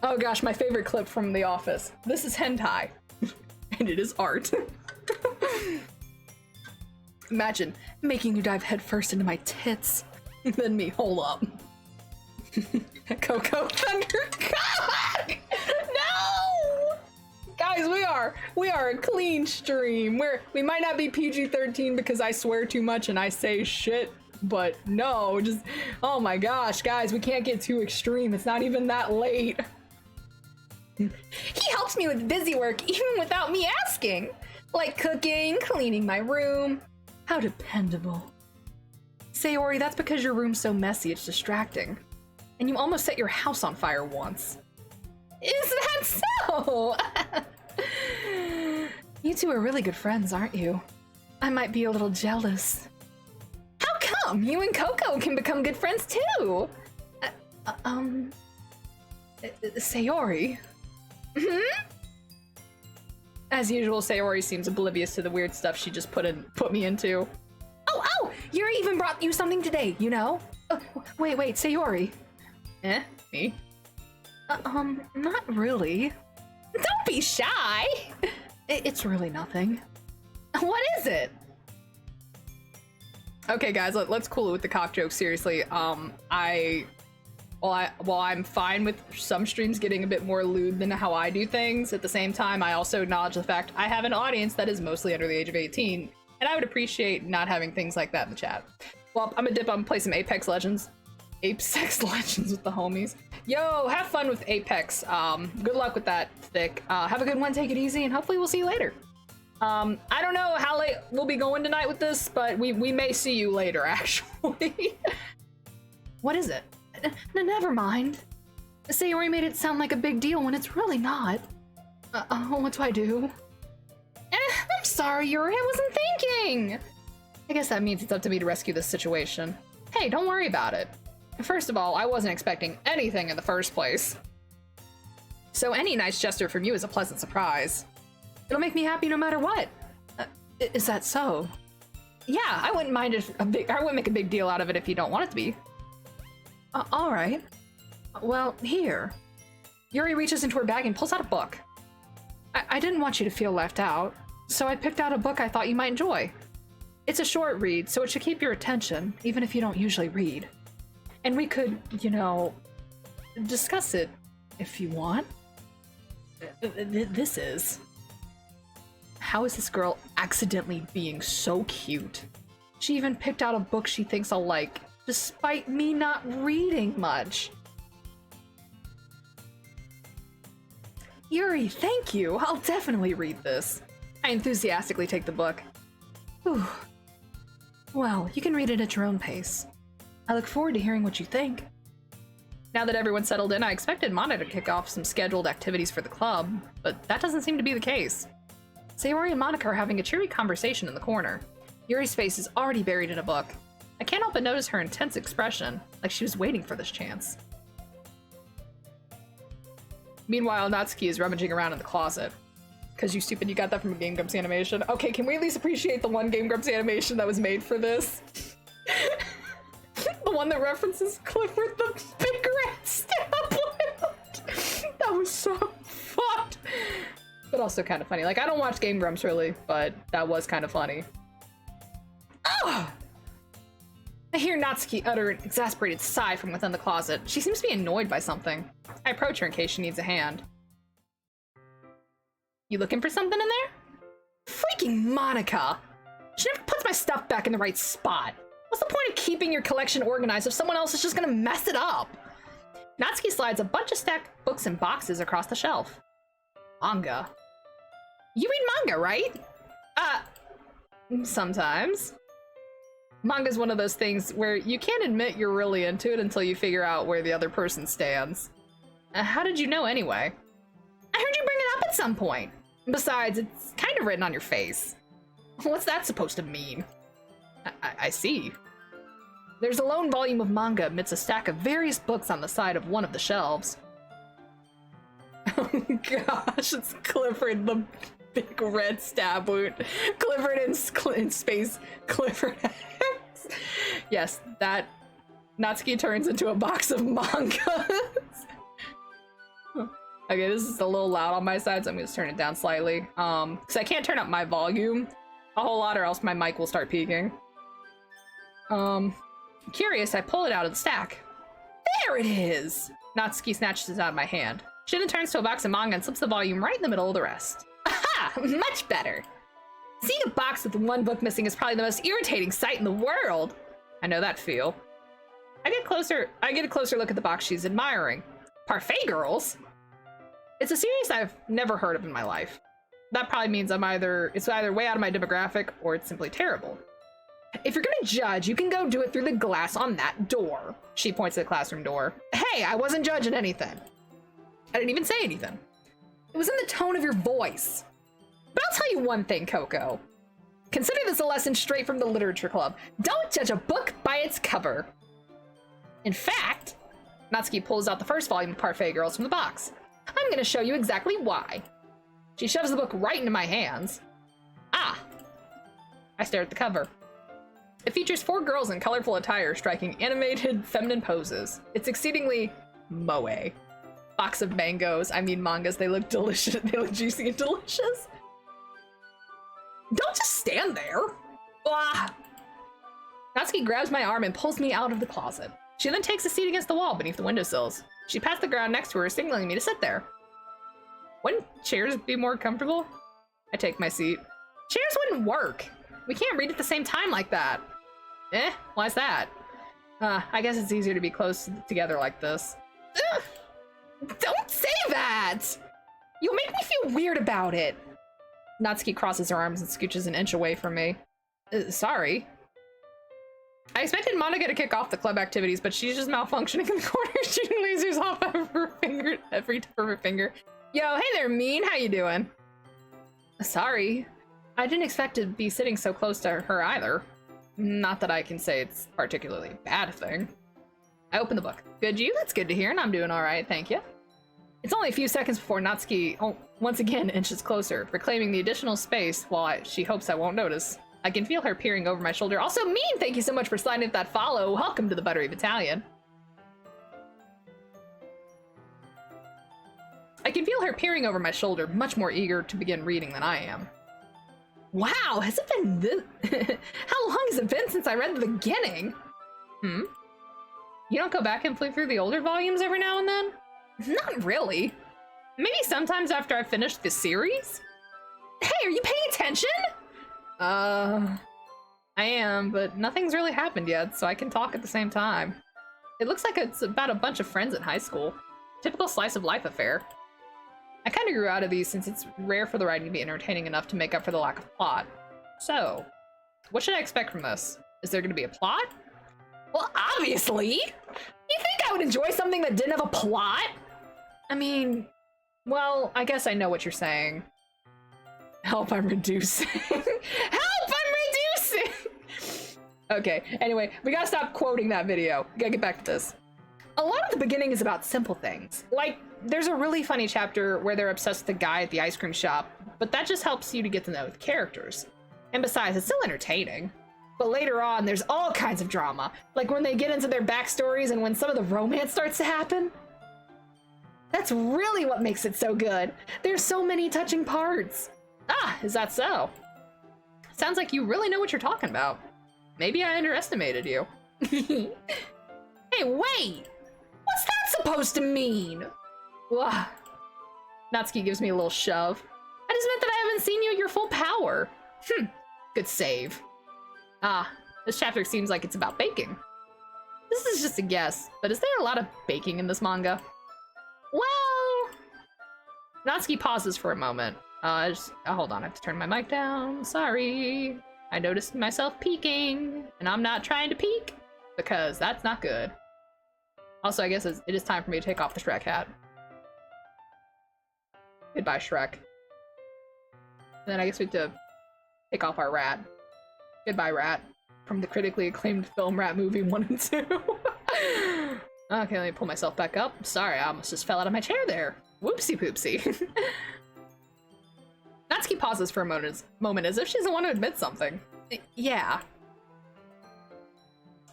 Oh gosh, my favorite clip from The Office. This is hentai. And it is art. Imagine making you dive headfirst into my tits. Then me, hold up. Coco Thunder. God! No! Guys, we are a clean stream. We might not be PG-13 because I swear too much and I say shit, but no, just, oh my gosh, guys, we can't get too extreme. It's not even that late. He helps me with busy work even without me asking. Like cooking, cleaning my room. How dependable. Sayori, that's because your room's so messy, it's distracting. And you almost set your house on fire once. Is that so? You two are really good friends, aren't you? I might be a little jealous. How come? You and Coco can become good friends too. Sayori. As usual, Sayori seems oblivious to the weird stuff she just put me into. Oh, Yuri even brought you something today, you know? Wait, Sayori. Me? Not really. Don't be shy! It's really nothing. What is it? Okay, guys, let's cool it with the cock joke, seriously. While I'm fine with some streams getting a bit more lewd than how I do things, at the same time, I also acknowledge the fact I have an audience that is mostly under the age of 18, and I would appreciate not having things like that in the chat. Well, I'm gonna play some Apex Legends. Apex Legends with the homies. Yo, have fun with Apex. Good luck with that, Thick. Have a good one, take it easy, and hopefully we'll see you later. I don't know how late we'll be going tonight with this, but we may see you later, actually. What is it? Never mind. Sayori made it sound like a big deal when it's really not. What do I do? I'm sorry, Yuri, I wasn't thinking! I guess that means it's up to me to rescue this situation. Hey, don't worry about it. First of all, I wasn't expecting anything in the first place. So any nice gesture from you is a pleasant surprise. It'll make me happy no matter what. Is that so? Yeah, I wouldn't mind if I wouldn't make a big deal out of it if you don't want it to be. All right. Well, here. Yuri reaches into her bag and pulls out a book. I didn't want you to feel left out, so I picked out a book I thought you might enjoy. It's a short read, so it should keep your attention, even if you don't usually read. And we could, you know, discuss it if you want. This is... How is this girl accidentally being so cute? She even picked out a book she thinks I'll like, despite me not reading much. Yuri, thank you. I'll definitely read this. I enthusiastically take the book. Whew. Well, you can read it at your own pace. I look forward to hearing what you think. Now that everyone's settled in, I expected Mana to kick off some scheduled activities for the club, but that doesn't seem to be the case. Sayori and Monica are having a cheery conversation in the corner. Yuri's face is already buried in a book. I can't help but notice her intense expression, like she was waiting for this chance. Meanwhile, Natsuki is rummaging around in the closet. Because you stupid, you got that from a Game Grumps animation. Okay, can we at least appreciate the one Game Grumps animation that was made for this? The one that references Clifford the Big Red Stablet. That was so fucked. But also kind of funny. Like, I don't watch Game Grumps really, but that was kind of funny. Ugh! I hear Natsuki utter an exasperated sigh from within the closet. She seems to be annoyed by something. I approach her in case she needs a hand. You looking for something in there? Freaking Monica! She never puts my stuff back in the right spot. What's the point of keeping your collection organized if someone else is just gonna mess it up? Natsuki slides a bunch of stacked books and boxes across the shelf. Manga. You read manga, right? Sometimes. Manga's one of those things where you can't admit you're really into it until you figure out where the other person stands. How did you know anyway? I heard you bring it up at some point. Besides, it's kind of written on your face. What's that supposed to mean? I see. There's a lone volume of manga amidst a stack of various books on the side of one of the shelves. Oh gosh, it's Clifford the Big Red Stab Wound. Clifford in space. Clifford X. Yes, that Natsuki turns into a box of mangas. Okay, this is a little loud on my side, so I'm gonna just turn it down slightly. Because I can't turn up my volume a whole lot or else my mic will start peaking. Curious, I pull it out of the stack. There it is! Natsuki snatches it out of my hand. She then turns to a box of manga and slips the volume right in the middle of the rest. Aha! Much better! Seeing a box with one book missing is probably the most irritating sight in the world. I know that feel. I get a closer look at the box she's admiring. Parfait Girls? It's a series I've never heard of in my life. That probably means it's either way out of my demographic or it's simply terrible. If you're gonna judge, you can go do it through the glass on that door. She points at the classroom door. Hey, I wasn't judging anything. I didn't even say anything. It was in the tone of your voice. But I'll tell you one thing, Coco. Consider this a lesson straight from the literature club. Don't judge a book by its cover. In fact, Natsuki pulls out the first volume of Parfait Girls from the box. I'm gonna show you exactly why. She shoves the book right into my hands. Ah! I stare at the cover. It features 4 girls in colorful attire striking animated feminine poses. It's exceedingly moe. Box of mangoes. I mean mangas. They look delicious. They look juicy and delicious. Don't just stand there. Ah! Natsuki grabs my arm and pulls me out of the closet. She then takes a seat against the wall beneath the windowsills. She pats the ground next to her, signaling me to sit there. Wouldn't chairs be more comfortable? I take my seat. Chairs wouldn't work. We can't read at the same time like that. Why's that? I guess it's easier to be close together like this. Ugh! Don't say that! You'll make me feel weird about it. Natsuki crosses her arms and scooches an inch away from me. Sorry. I expected Monica to kick off the club activities, but she's just malfunctioning in the corner, shooting lasers off of her finger, every tip of her finger. Yo, hey there, Mean. How you doing? Sorry. I didn't expect to be sitting so close to her either. Not that I can say it's particularly a bad thing. I open the book. Good, you? That's good to hear, and I'm doing all right, thank you. It's only a few seconds before Natsuki once again inches closer, reclaiming the additional space while she hopes I won't notice. I can feel her peering over my shoulder. Also, Mean, thank you so much for sliding up that follow. Welcome to the Buttery Battalion. I can feel her peering over my shoulder, much more eager to begin reading than I am. Wow, has it been this? How long has it been since I read the beginning? You don't go back and flip through the older volumes every now and then? Not really. Maybe sometimes after I've finished the series? Hey, are you paying attention? I am, but nothing's really happened yet, so I can talk at the same time. It looks like it's about a bunch of friends at high school. Typical slice of life affair. I kind of grew out of these since it's rare for the writing to be entertaining enough to make up for the lack of plot. So, what should I expect from this? Is there gonna be a plot? Well, obviously. You think I would enjoy something that didn't have a plot? I mean, well, I guess I know what you're saying. Help, I'm reducing. Help, I'm reducing! Okay, anyway, we gotta stop quoting that video. We gotta get back to this. A lot of the beginning is about simple things. Like, there's a really funny chapter where they're obsessed with the guy at the ice cream shop, but that just helps you to get to know the characters. And besides, it's still entertaining. But later on, there's all kinds of drama. Like when they get into their backstories and when some of the romance starts to happen. That's really what makes it so good. There's so many touching parts. Ah, is that so? Sounds like you really know what you're talking about. Maybe I underestimated you. Hey, wait! What's that supposed to mean? Ugh. Natsuki gives me a little shove. I just meant that I haven't seen you at your full power. Good save. Ah, this chapter seems like it's about baking. This is just a guess, but is there a lot of baking in this manga? Well... Natsuki pauses for a moment. Hold on, I have to turn my mic down. Sorry. I noticed myself peeking, and I'm not trying to peek, because that's not good. Also, I guess it is time for me to take off the Shrek hat. Goodbye, Shrek. And then I guess we have to take off our rat. Goodbye, rat. From the critically acclaimed film Rat Movie 1 and 2. Okay, let me pull myself back up. Sorry, I almost just fell out of my chair there. Whoopsie poopsie. Natsuki pauses for a moment as if she doesn't want to admit something. Yeah.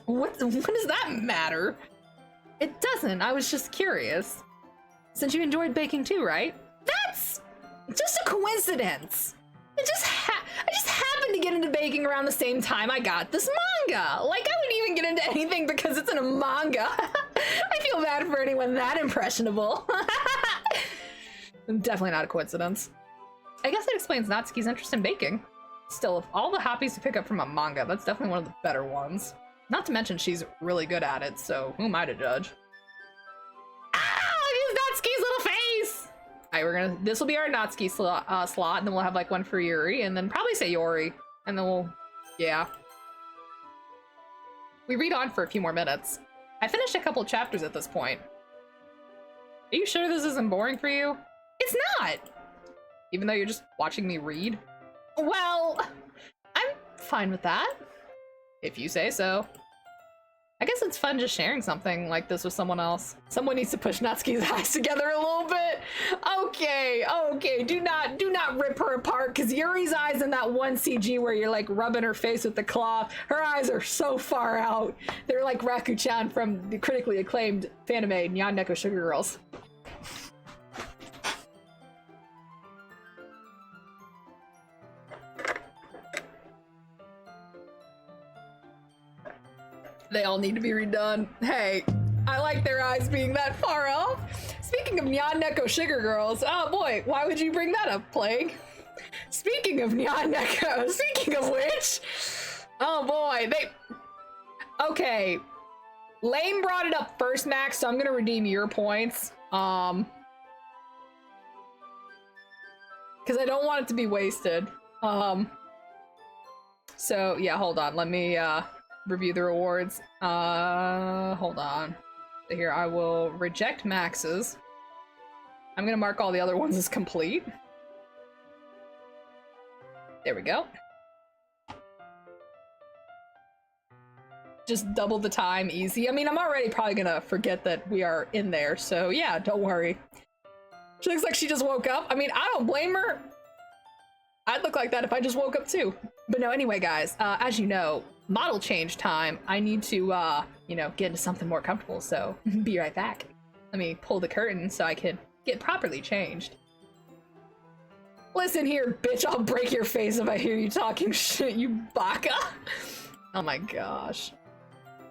What does that matter? It doesn't, I was just curious. Since you enjoyed baking too, right? That's just a coincidence. I just happened to get into baking around the same time I got this manga. Like, I wouldn't even get into anything because it's in a manga. I feel bad for anyone that impressionable. Definitely not a coincidence. I guess it explains Natsuki's interest in baking. Still, of all the hobbies to pick up from a manga, that's definitely one of the better ones. Not to mention she's really good at it, so who am I to judge? Ah! Look at Natsuki's little face! Alright, this will be our Natsuki slot, and then we'll have like one for Yuri, and then probably Sayori, and then yeah. We read on for a few more minutes. I finished a couple chapters at this point. Are you sure this isn't boring for you? It's not! Even though you're just watching me read? Well, I'm fine with that. If you say so. I guess it's fun just sharing something like this with someone else. Someone needs to push Natsuki's eyes together a little bit. Okay, do not rip her apart, because Yuri's eyes in that one CG where you're like rubbing her face with the cloth, her eyes are so far out. They're like Raku-chan from the critically acclaimed fanime Nyan Neko Sugar Girls. They all need to be redone. Hey, I like their eyes being that far off. Speaking of Nyan Neko Sugar Girls, oh boy, why would you bring that up, Plague? Speaking of Nyan Neko, speaking of which, oh boy, okay. Lane brought it up first, Max, so I'm gonna redeem your points. Because I don't want it to be wasted. So yeah, hold on, let me, review the rewards. Hold on. Here, I will reject Max's. I'm gonna mark all the other ones as complete. There we go. Just double the time, easy. I mean, I'm already probably gonna forget that we are in there, so yeah, don't worry. She looks like she just woke up. I mean, I don't blame her. I'd look like that if I just woke up too. But no, anyway, guys, as you know, model change time. I need to, you know, get into something more comfortable, so be right back. Let me pull the curtain so I can get properly changed. Listen here, bitch, I'll break your face if I hear you talking shit, you baka. Oh my gosh.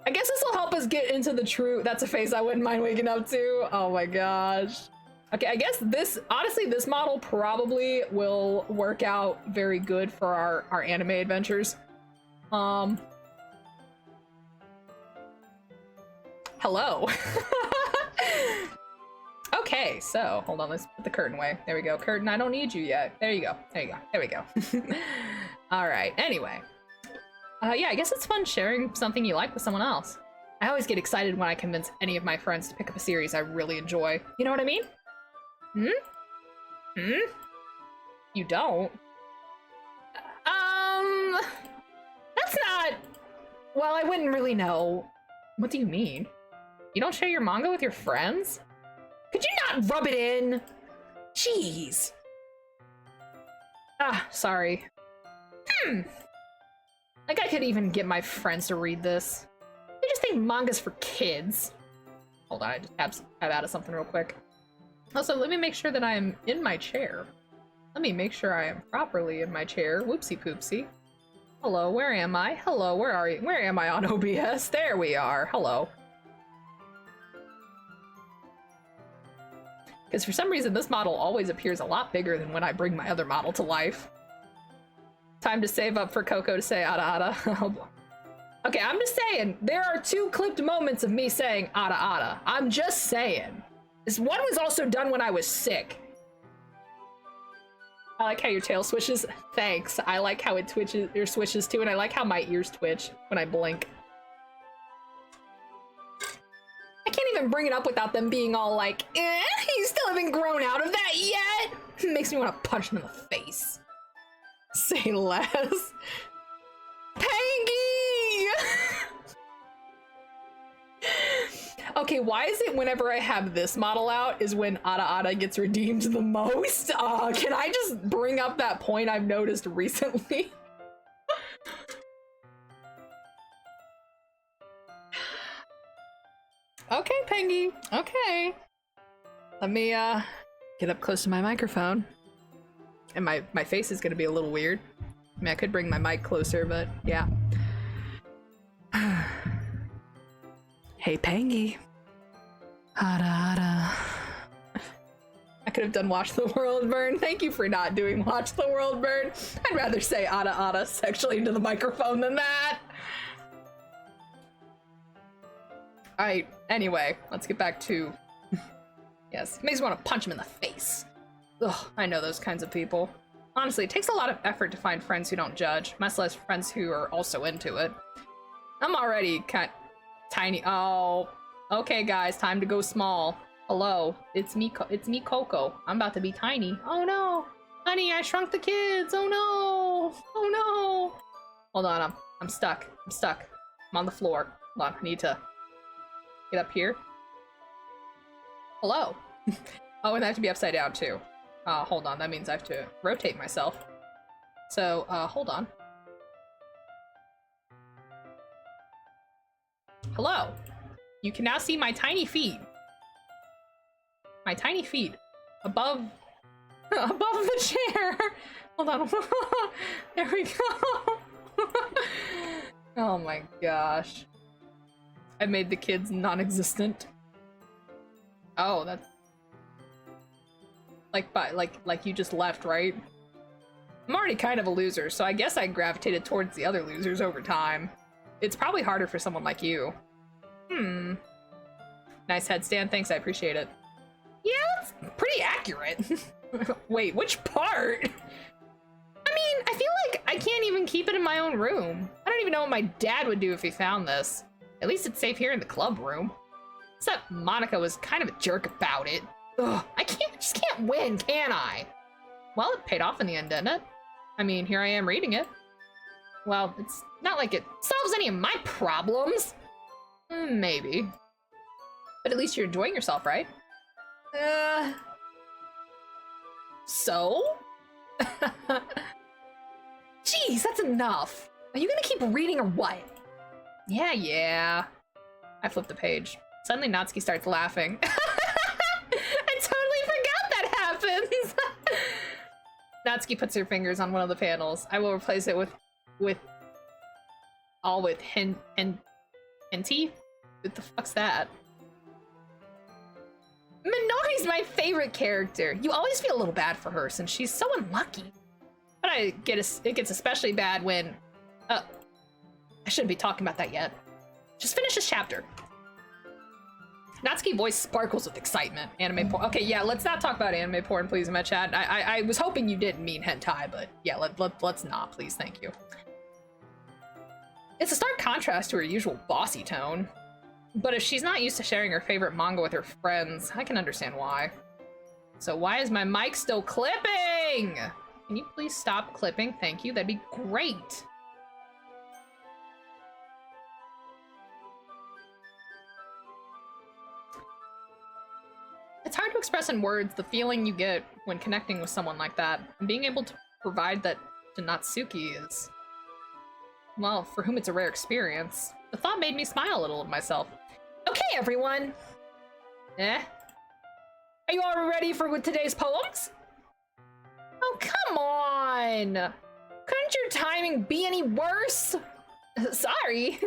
I guess this will help us get into the true, that's a face I wouldn't mind waking up to. Oh my gosh. Okay, I guess this, honestly, this model probably will work out very good for our anime adventures. Hello. Okay, so hold on, let's put the curtain away. There we go. Curtain, I don't need you yet. There you go. There you go. There we go. All right. Anyway, Yeah, I guess it's fun sharing something you like with someone else. I always get excited when I convince any of my friends to pick up a series I really enjoy. You know what I mean? You don't? That's not... Well, I wouldn't really know. What do you mean? You don't share your manga with your friends? Could you not rub it in? Jeez. Ah, sorry. Like, I could even get my friends to read this. They just think manga's for kids. Hold on, I just tab out of something real quick. Also, let me make sure that I am in my chair. Let me make sure I am properly in my chair. Whoopsie poopsie. Hello, where am I? Hello, where are you? Where am I on OBS? There we are. Hello. Because for some reason, this model always appears a lot bigger than when I bring my other model to life. Time to save up for Coco to say ada ada. Okay, I'm just saying, there are 2 clipped moments of me saying ada ada. I'm just saying. This one was also done when I was sick. I like how your tail swishes. Thanks. I like how it twitches or swishes too, and I like how my ears twitch when I blink. I can't even bring it up without them being all like, you still haven't grown out of that yet? It makes me want to punch them in the face. Say less. Pangy! Okay, why is it whenever I have this model out is when Ada Ada gets redeemed the most? Can I just bring up that point I've noticed recently? Okay, Pengy. Okay. Let me get up close to my microphone. And my face is gonna be a little weird. I mean, I could bring my mic closer, but yeah. Hey, Pangy. Ada Ada. I could have done Watch the World Burn. Thank you for not doing Watch the World Burn. I'd rather say Ada Ada sexually into the microphone than that. Alright, anyway, let's get back to... Yes, it makes me want to punch him in the face. Ugh, I know those kinds of people. Honestly, it takes a lot of effort to find friends who don't judge, much less friends who are also into it. I'm already kind of tiny. Oh, okay, guys, time to go small. Hello, it's me, Coco. I'm about to be tiny. Oh no, honey, I shrunk the kids. Oh no, oh no. Hold on, I'm stuck. I'm stuck. I'm on the floor. Hold on, I need to get up here. Hello. Oh, and I have to be upside down too. Hold on, that means I have to rotate myself. So, hold on. Hello. You can now see my tiny feet. My tiny feet. Above the chair. Hold on. There we go. Oh my gosh. I made the kids non-existent. Oh, that's... Like you just left, right? I'm already kind of a loser, so I guess I gravitated towards the other losers over time. It's probably harder for someone like you. Nice headstand, thanks, I appreciate it. Yeah, that's pretty accurate. Wait, which part? I mean, I feel like I can't even keep it in my own room. I don't even know what my dad would do if he found this. At least it's safe here in the club room. Except Monica was kind of a jerk about it. Ugh, I just can't win, can I? Well, it paid off in the end, didn't it? I mean, here I am reading it. Well, it's not like it solves any of my problems. Maybe. But at least you're enjoying yourself, right? So? Jeez, that's enough. Are you gonna keep reading or what? Yeah. I flipped the page. Suddenly Natsuki starts laughing. I totally forgot that happens! Natsuki puts her fingers on one of the panels. I will replace it with Henty? What the fuck's that? Minori's my favorite character. You always feel a little bad for her since she's so unlucky. But it gets especially bad when... I shouldn't be talking about that yet. Just finish this chapter. Natsuki voice sparkles with excitement. Anime porn. Okay, yeah, let's not talk about anime porn, please, in my chat. I was hoping you didn't mean hentai, but yeah, let's not, please, thank you. It's a stark contrast to her usual bossy tone. But if she's not used to sharing her favorite manga with her friends, I can understand why. So why is my mic still clipping? Can you please stop clipping? Thank you, that'd be great. It's hard to express in words the feeling you get when connecting with someone like that, and being able to provide that to Natsuki is, well, for whom it's a rare experience. The thought made me smile a little at myself. Okay, everyone! Eh? Are you all ready for today's poems? Oh, come on! Couldn't your timing be any worse? Sorry.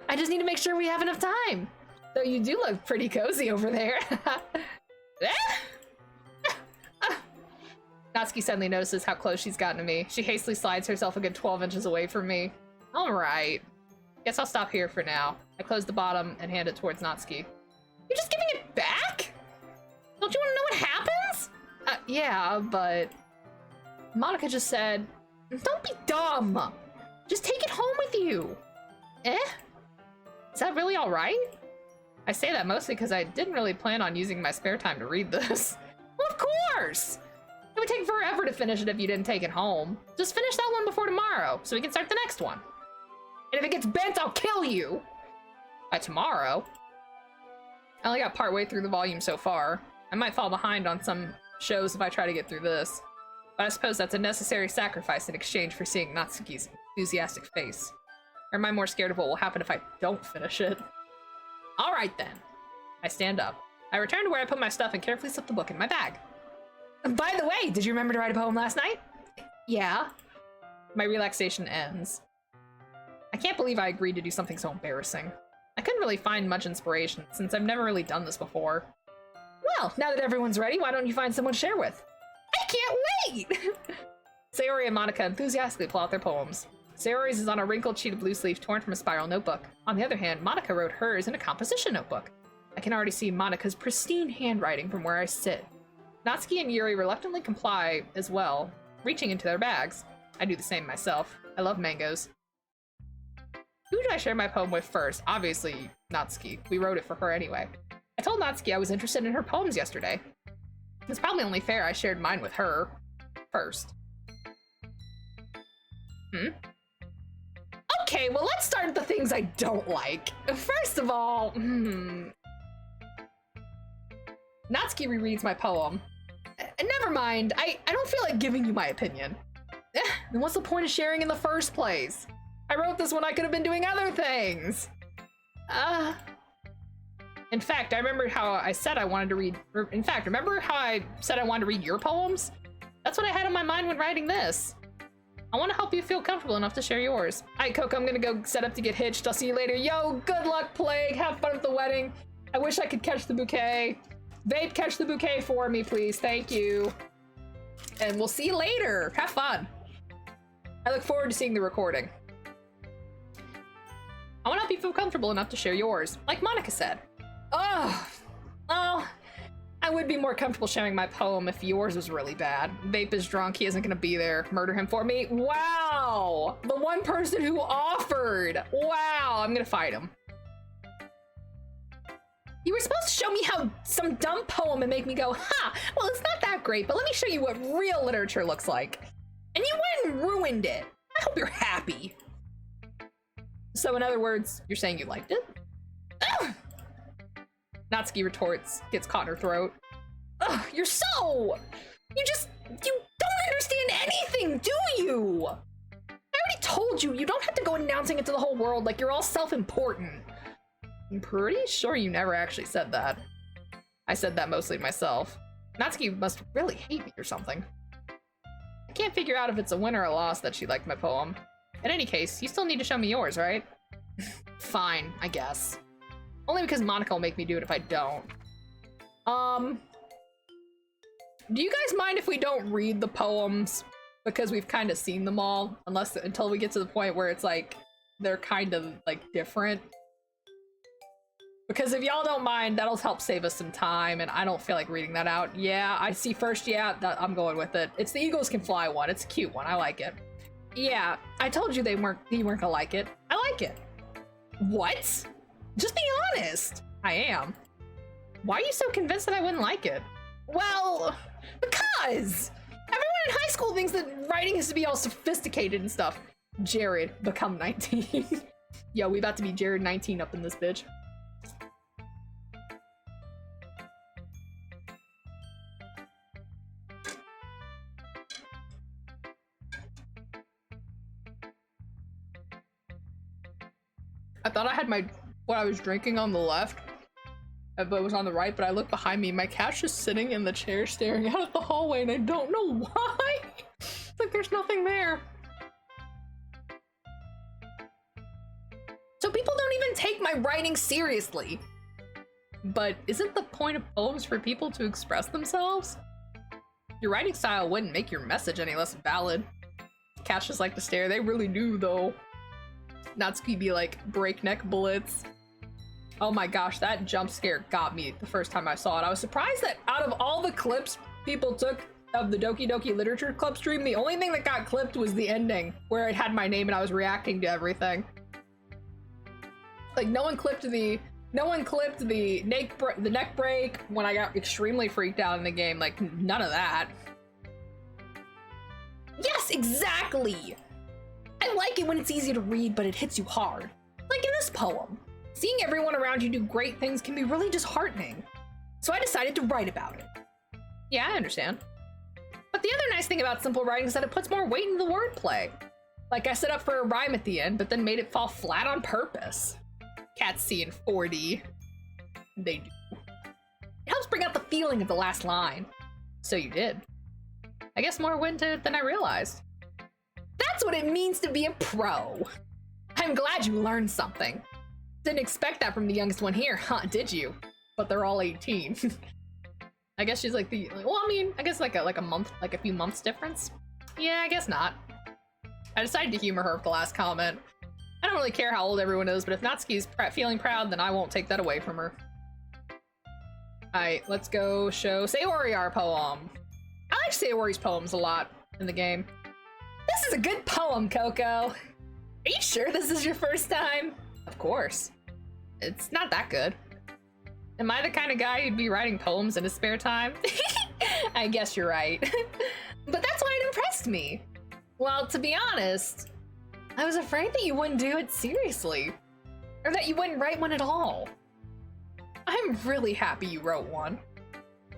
I just need to make sure we have enough time. Though you do look pretty cozy over there. Natsuki suddenly notices how close she's gotten to me. She hastily slides herself a good 12 inches away from me. Alright. Guess I'll stop here for now. I close the bottom and hand it towards Natsuki. You're just giving it back? Don't you want to know what happens? Yeah, but... Monika just said, don't be dumb! Just take it home with you! Eh? Is that really alright? I say that mostly because I didn't really plan on using my spare time to read this. Well, of course! It would take forever to finish it if you didn't take it home. Just finish that one before tomorrow, so we can start the next one. And if it gets bent, I'll kill you! By tomorrow? I only got partway through the volume so far. I might fall behind on some shows if I try to get through this. But I suppose that's a necessary sacrifice in exchange for seeing Natsuki's enthusiastic face. Or am I more scared of what will happen if I don't finish it? Alright then. I stand up. I return to where I put my stuff and carefully slip the book in my bag. By the way, did you remember to write a poem last night? Yeah. My relaxation ends. I can't believe I agreed to do something so embarrassing. I couldn't really find much inspiration, since I've never really done this before. Well, now that everyone's ready, why don't you find someone to share with? I can't wait! Sayori and Monika enthusiastically pull out their poems. Sayori's is on a wrinkled sheet of loose leaf torn from a spiral notebook. On the other hand, Monika wrote hers in a composition notebook. I can already see Monika's pristine handwriting from where I sit. Natsuki and Yuri reluctantly comply as well, reaching into their bags. I do the same myself. I love mangoes. Who should I share my poem with first? Obviously, Natsuki. We wrote it for her anyway. I told Natsuki I was interested in her poems yesterday. It's probably only fair I shared mine with her first. Okay, well, let's start with the things I don't like. First of all, Natsuki rereads my poem. Never mind, I don't feel like giving you my opinion. Then what's the point of sharing in the first place? I wrote this when I could have been doing other things. In fact, I remember how I said I wanted to read... In fact, remember how I said I wanted to read your poems? That's what I had in my mind when writing this. I want to help you feel comfortable enough to share yours. Alright, Coco, I'm gonna go set up to get hitched. I'll see you later. Yo, good luck, Plague. Have fun at the wedding. I wish I could catch the bouquet. Vape, catch the bouquet for me, please. Thank you. And we'll see you later. Have fun. I look forward to seeing the recording. I want to help you feel comfortable enough to share yours, like Monika said. Oh, well, I would be more comfortable sharing my poem if yours was really bad. Vape is drunk, he isn't gonna be there. Murder him for me? Wow! The one person who offered! Wow, I'm gonna fight him. You were supposed to show me how some dumb poem and make me go, ha! Well, it's not that great, but let me show you what real literature looks like. And you went and ruined it. I hope you're happy. So in other words, you're saying you liked it? Ugh! Natsuki retorts, gets caught in her throat. Ugh, you don't understand anything, do you? I already told you, you don't have to go announcing it to the whole world like you're all self-important. I'm pretty sure you never actually said that. I said that mostly to myself. Natsuki must really hate me or something. I can't figure out if it's a win or a loss that she liked my poem. In any case, you still need to show me yours, right? Fine, I guess. Only because Monika will make me do it if I don't. Do you guys mind if we don't read the poems? Because we've kind of seen them all, until we get to the point where it's like, they're kind of like different. Because if y'all don't mind, that'll help save us some time, and I don't feel like reading that out. Yeah, I see first, yeah, I'm going with it. It's the Eagles Can Fly one, it's a cute one, I like it. Yeah, I told you you weren't gonna like it. I like it. What? Just be honest. I am. Why are you so convinced that I wouldn't like it? Well, because everyone in high school thinks that writing has to be all sophisticated and stuff. Jared, become 19. Yo, we about to be Jared 19 up in this bitch. I thought I had what I was drinking on the left, but it was on the right, but I looked behind me. My cat's just sitting in the chair staring out at the hallway, and I don't know why. It's like there's nothing there. So people don't even take my writing seriously. But isn't the point of poems for people to express themselves? Your writing style wouldn't make your message any less valid. Cats just like to stare. They really do, though. Natsuki be like breakneck bullets. Oh my gosh, that jump scare got me the first time I saw it. I was surprised that out of all the clips people took of the Doki Doki Literature Club stream, the only thing that got clipped was the ending, where it had my name and I was reacting to everything. Like no one clipped the neck break when I got extremely freaked out in the game. Like none of that. Yes, exactly. I like it when it's easy to read, but it hits you hard. Like in this poem. Seeing everyone around you do great things can be really disheartening. So I decided to write about it. Yeah, I understand. But the other nice thing about simple writing is that it puts more weight into the wordplay. Like I set up for a rhyme at the end, but then made it fall flat on purpose. Cats see in 4D. They do. It helps bring out the feeling of the last line. So you did. I guess more went to it than I realized. That's what it means to be a pro. I'm glad you learned something. Didn't expect that from the youngest one here, huh? Did you? But they're all 18. I guess she's like well, I mean, I guess like a month, like a few months difference. Yeah, I guess not. I decided to humor her with the last comment. I don't really care how old everyone is, but if Natsuki's feeling proud, then I won't take that away from her. Alright, let's go show Sayori our poem. I like Sayori's poems a lot in the game. This is a good poem, Coco. Are you sure this is your first time? Of course. It's not that good. Am I the kind of guy who'd be writing poems in his spare time? I guess you're right. But that's why it impressed me. Well, to be honest, I was afraid that you wouldn't do it seriously. Or that you wouldn't write one at all. I'm really happy you wrote one.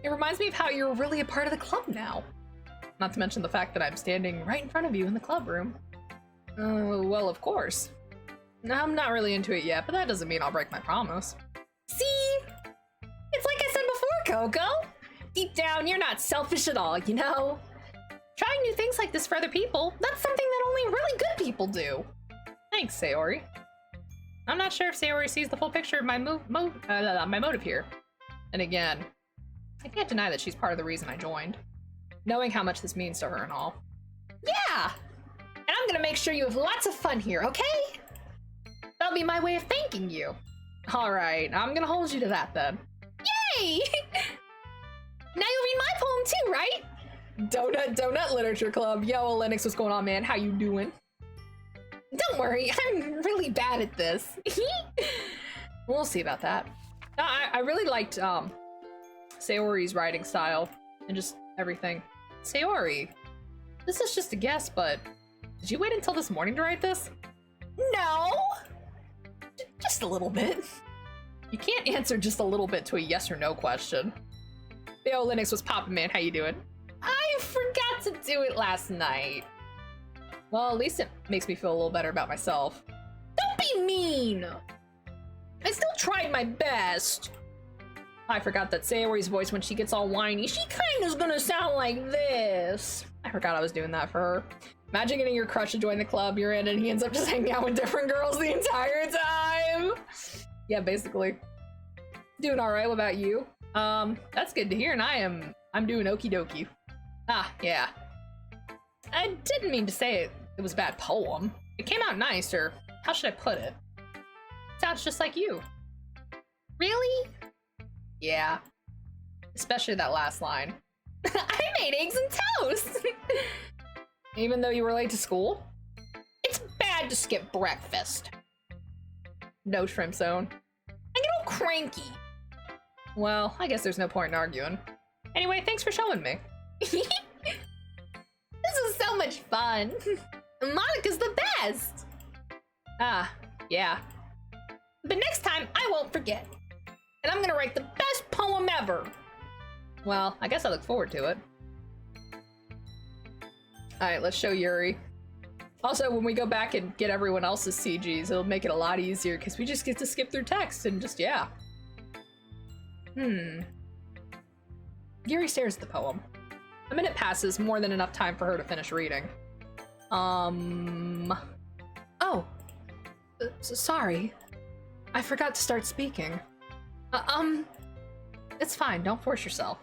It reminds me of how you're really a part of the club now. Not to mention the fact that I'm standing right in front of you in the club room. Well, of course. I'm not really into it yet, but that doesn't mean I'll break my promise. See? It's like I said before, Coco. Deep down, you're not selfish at all, you know? Trying new things like this for other people, that's something that only really good people do. Thanks, Sayori. I'm not sure if Sayori sees the full picture of my motive here. And again, I can't deny that she's part of the reason I joined. Knowing how much this means to her and all. Yeah! And I'm gonna make sure you have lots of fun here, okay? That'll be my way of thanking you. Alright, I'm gonna hold you to that then. Yay! Now you'll read my poem too, right? Donut Literature Club. Yo, Linux, what's going on, man? How you doing? Don't worry, I'm really bad at this. We'll see about that. I really liked Sayori's writing style and just everything. Sayori, this is just a guess, but did you wait until this morning to write this? No! Just a little bit. You can't answer just a little bit to a yes or no question. Yo, Linux, what's poppin', man? How you doing? I forgot to do it last night. Well, at least it makes me feel a little better about myself. Don't be mean! I still tried my best. I forgot that Sayori's voice when she gets all whiny, she kinda's gonna sound like this. I forgot I was doing that for her. Imagine getting your crush to join the club you're in and he ends up just hanging out with different girls the entire time. Yeah, basically. Doing alright, what about you? That's good to hear, and I'm doing okie dokie. Ah, yeah. I didn't mean to say it was a bad poem. It came out nice, or how should I put it? Sounds just like you. Really? Yeah. Especially that last line. I made eggs and toast! Even though you were late to school? It's bad to skip breakfast. No shrimp zone. I get all cranky. Well, I guess there's no point in arguing. Anyway, thanks for showing me. This is so much fun. Monica's the best. Ah, yeah. But next time, I won't forget. And I'm gonna write the best poem ever. Well, I guess I look forward to it. Alright, let's show Yuri. Also, when we go back and get everyone else's CGs, it'll make it a lot easier because we just get to skip through text and just, yeah. Yuri stares at the poem. A minute passes, more than enough time for her to finish reading. Oh. Sorry. I forgot to start speaking. It's fine, don't force yourself.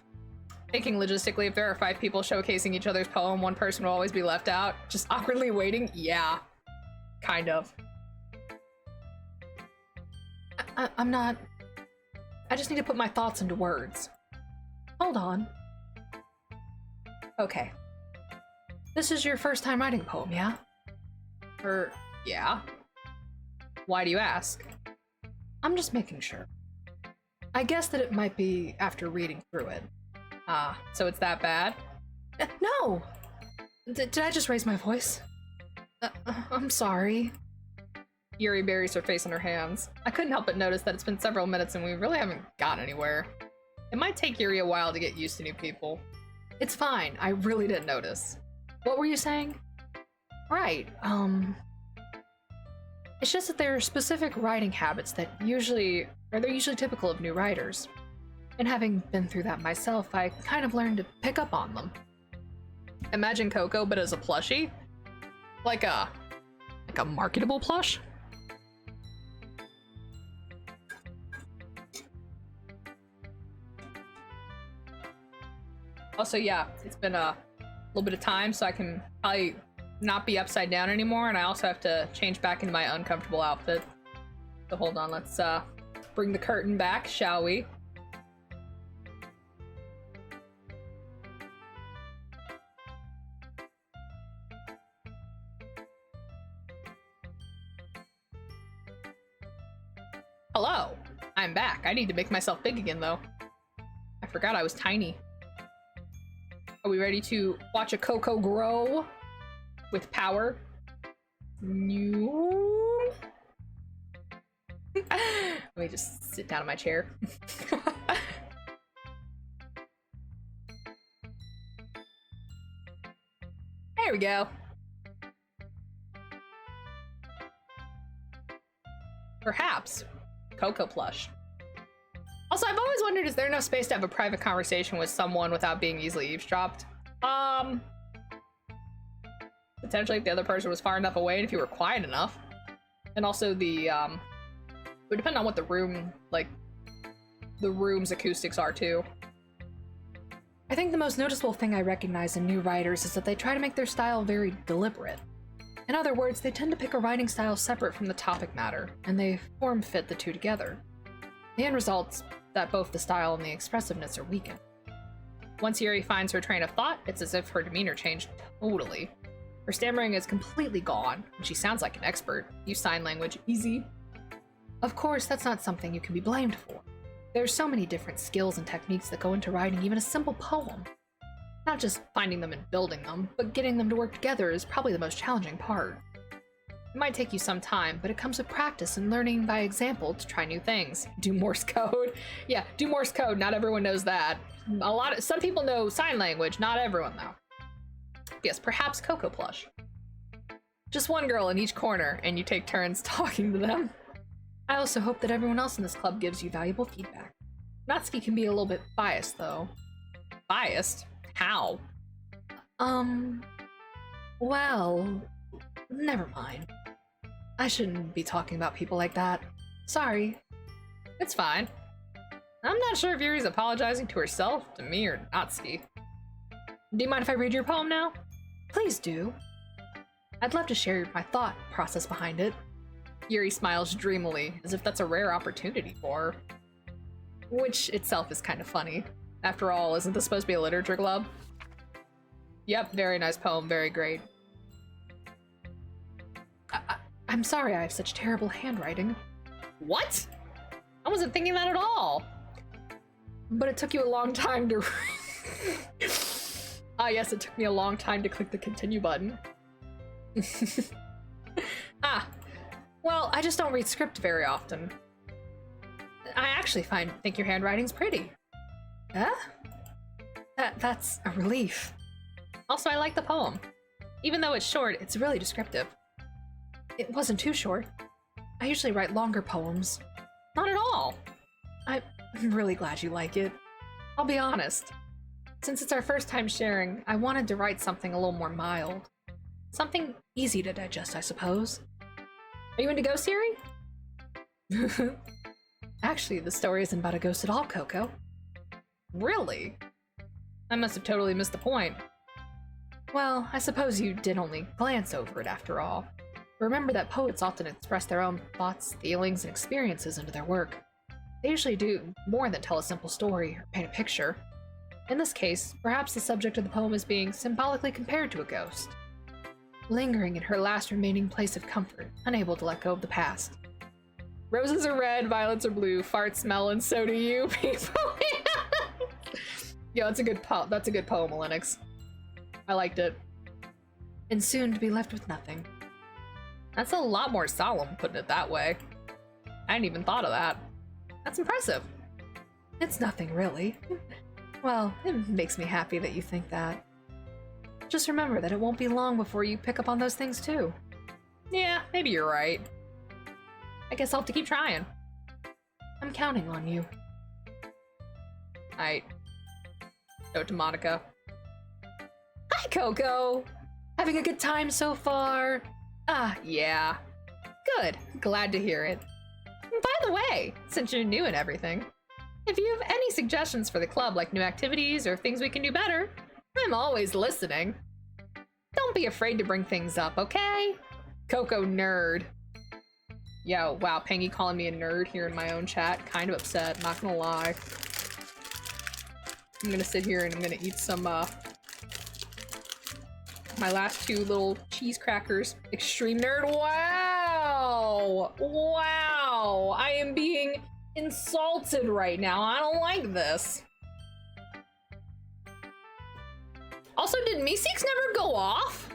Thinking logistically, if there are 5 people showcasing each other's poem, one person will always be left out. Just awkwardly waiting? Yeah. Kind of. I'm not... I just need to put my thoughts into words. Hold on. Okay. This is your first time writing a poem, yeah? Yeah. Why do you ask? I'm just making sure. I guess that it might be after reading through it. Ah, so it's that bad? No! Did I just raise my voice? I'm sorry. Yuri buries her face in her hands. I couldn't help but notice that it's been several minutes and we really haven't gotten anywhere. It might take Yuri a while to get used to new people. It's fine, I really didn't notice. What were you saying? Right, it's just that there are specific writing habits that they're usually typical of new writers. And having been through that myself, I kind of learned to pick up on them. Imagine Coco, but as a plushie? Like a marketable plush? Also, yeah, it's been a little bit of time, so I can probably not be upside down anymore, and I also have to change back into my uncomfortable outfit. So hold on, let's bring the curtain back, shall we? Hello, I'm back. I need to make myself big again, though. I forgot I was tiny. Are we ready to watch a Coco grow with power? No. Let me just sit down in my chair. There we go. Perhaps. Coco plush. Also, I've always wondered, is there no space to have a private conversation with someone without being easily eavesdropped? Potentially if the other person was far enough away and if you were quiet enough. And also the, it would depend on what the room, like, the room's acoustics are too. I think the most noticeable thing I recognize in new writers is that they try to make their style very deliberate. In other words, they tend to pick a writing style separate from the topic matter, and they form-fit the two together. The end result's that both the style and the expressiveness are weakened. Once Yuri finds her train of thought, it's as if her demeanor changed totally. Her stammering is completely gone, and she sounds like an expert. Use sign language, easy. Of course, that's not something you can be blamed for. There's so many different skills and techniques that go into writing even a simple poem. Not just finding them and building them, but getting them to work together is probably the most challenging part. It might take you some time, but it comes with practice and learning by example to try new things. Do Morse code. Yeah, do Morse code. Not everyone knows that. Some people know sign language, not everyone though. Yes, perhaps Coco plush. Just one girl in each corner, and you take turns talking to them. I also hope that everyone else in this club gives you valuable feedback. Natsuki can be a little bit biased though. Biased? How? Well, never mind. I shouldn't be talking about people like that. Sorry. It's fine. I'm not sure if Yuri's apologizing to herself, to me, or Natsuki. Do you mind if I read your poem now? Please do. I'd love to share my thought process behind it. Yuri smiles dreamily, as if that's a rare opportunity for her. Which itself is kind of funny. After all, isn't this supposed to be a literature club? Yep, very nice poem, very great. I'm sorry I have such terrible handwriting. What? I wasn't thinking that at all. But it took you a long time to. Ah, yes, it took me a long time to click the continue button. Ah, well, I just don't read script very often. I actually think your handwriting's pretty. Huh? That's a relief. Also, I like the poem. Even though it's short, it's really descriptive. It wasn't too short. I usually write longer poems. Not at all. I'm really glad you like it. I'll be honest. Since it's our first time sharing, I wanted to write something a little more mild. Something Easy to digest, I suppose. Are you into ghost theory? Actually, the story isn't about a ghost at all, Coco. Really? I must have totally missed the point. Well, I suppose you did only glance over it after all. Remember that poets often express their own thoughts, feelings, and experiences into their work. They usually do more than tell a simple story or paint a picture. In this case, perhaps the subject of the poem is being symbolically compared to a ghost, lingering in her last remaining place of comfort, unable to let go of the past. Roses are red, violets are blue, farts smell, and so do you, people. Yeah, that's a good poem, Linux. I liked it. And soon to be left with nothing. That's a lot more solemn, putting it that way. I hadn't even thought of that. That's impressive. It's nothing, really. Well, it makes me happy that you think that. Just remember that it won't be long before you pick up on those things, too. Yeah, maybe you're right. I guess I'll have to keep trying. I'm counting on you. Alright. Note to Monica. Hi, Coco! Having a good time so far? Ah, yeah. Good. Glad to hear it. By the way, since you're new and everything, if you have any suggestions for the club, like new activities or things we can do better, I'm always listening. Don't be afraid to bring things up, okay? Coco nerd. Yo, wow, Pengy calling me a nerd here in my own chat. Kind of upset, not gonna lie. I'm gonna sit here and I'm gonna eat some, my last two little cheese crackers. Extreme nerd, wow! Wow! I am being insulted right now. I don't like this. Also, did Meeseeks never go off?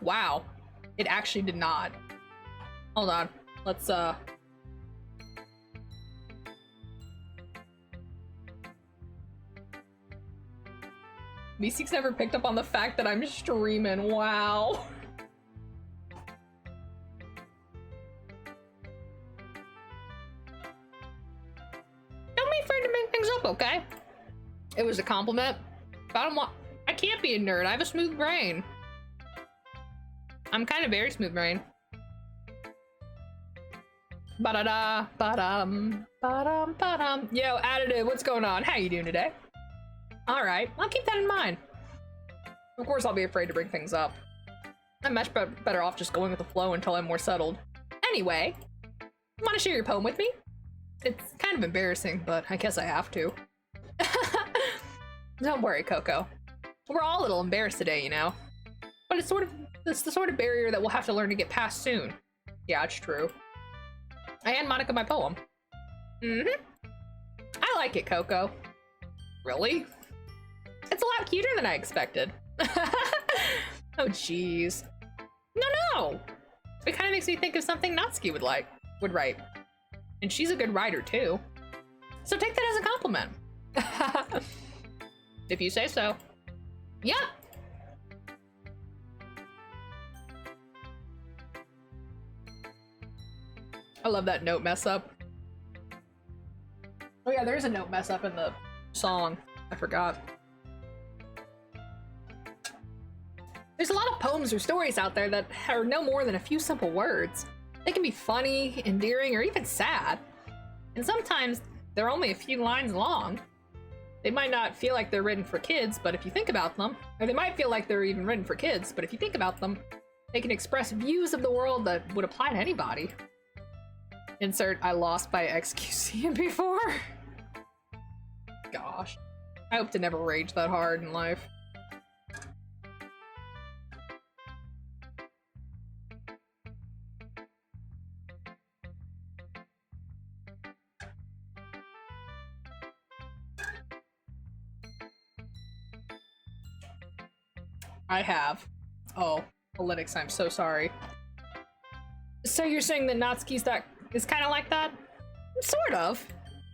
Wow. It actually did not. Hold on. Let's, Meeseeks never picked up on the fact that I'm streaming. Wow. Don't be afraid to make things up, okay? It was a compliment. I can't be a nerd. I have a smooth brain. I'm kind of very smooth brain. Ba-da-da, ba-dum, ba-dum, ba-dum. Yo, Additive, what's going on? How you doing today? Alright, I'll keep that in mind. Of course I'll be afraid to bring things up. I'm much better off just going with the flow until I'm more settled. Anyway, want to share your poem with me? It's kind of embarrassing, but I guess I have to. Don't worry, Coco. We're all a little embarrassed today, you know? But it's the sort of barrier that we'll have to learn to get past soon. Yeah, it's true. I hand Monica my poem. I like it, Coco. Really? It's a lot cuter than I expected. Oh, jeez. No! It kind of makes me think of something Natsuki would write. And she's a good writer, too. So take that as a compliment. If you say so. Yep. I love that note mess up. Oh yeah, there's a note mess up in the song. I forgot. There's a lot of poems or stories out there that are no more than a few simple words. They can be funny, endearing, or even sad. And sometimes they're only a few lines long. They might not feel like they're written for kids, but if you think about them, or they might feel like they're even written for kids, but if you think about them, they can express views of the world that would apply to anybody. Insert I lost by XQC before. Gosh. I hope to never rage that hard in life. I have. Oh, Linux, I'm so sorry. So you're saying that Natsuki's that is kind of like that? Sort of.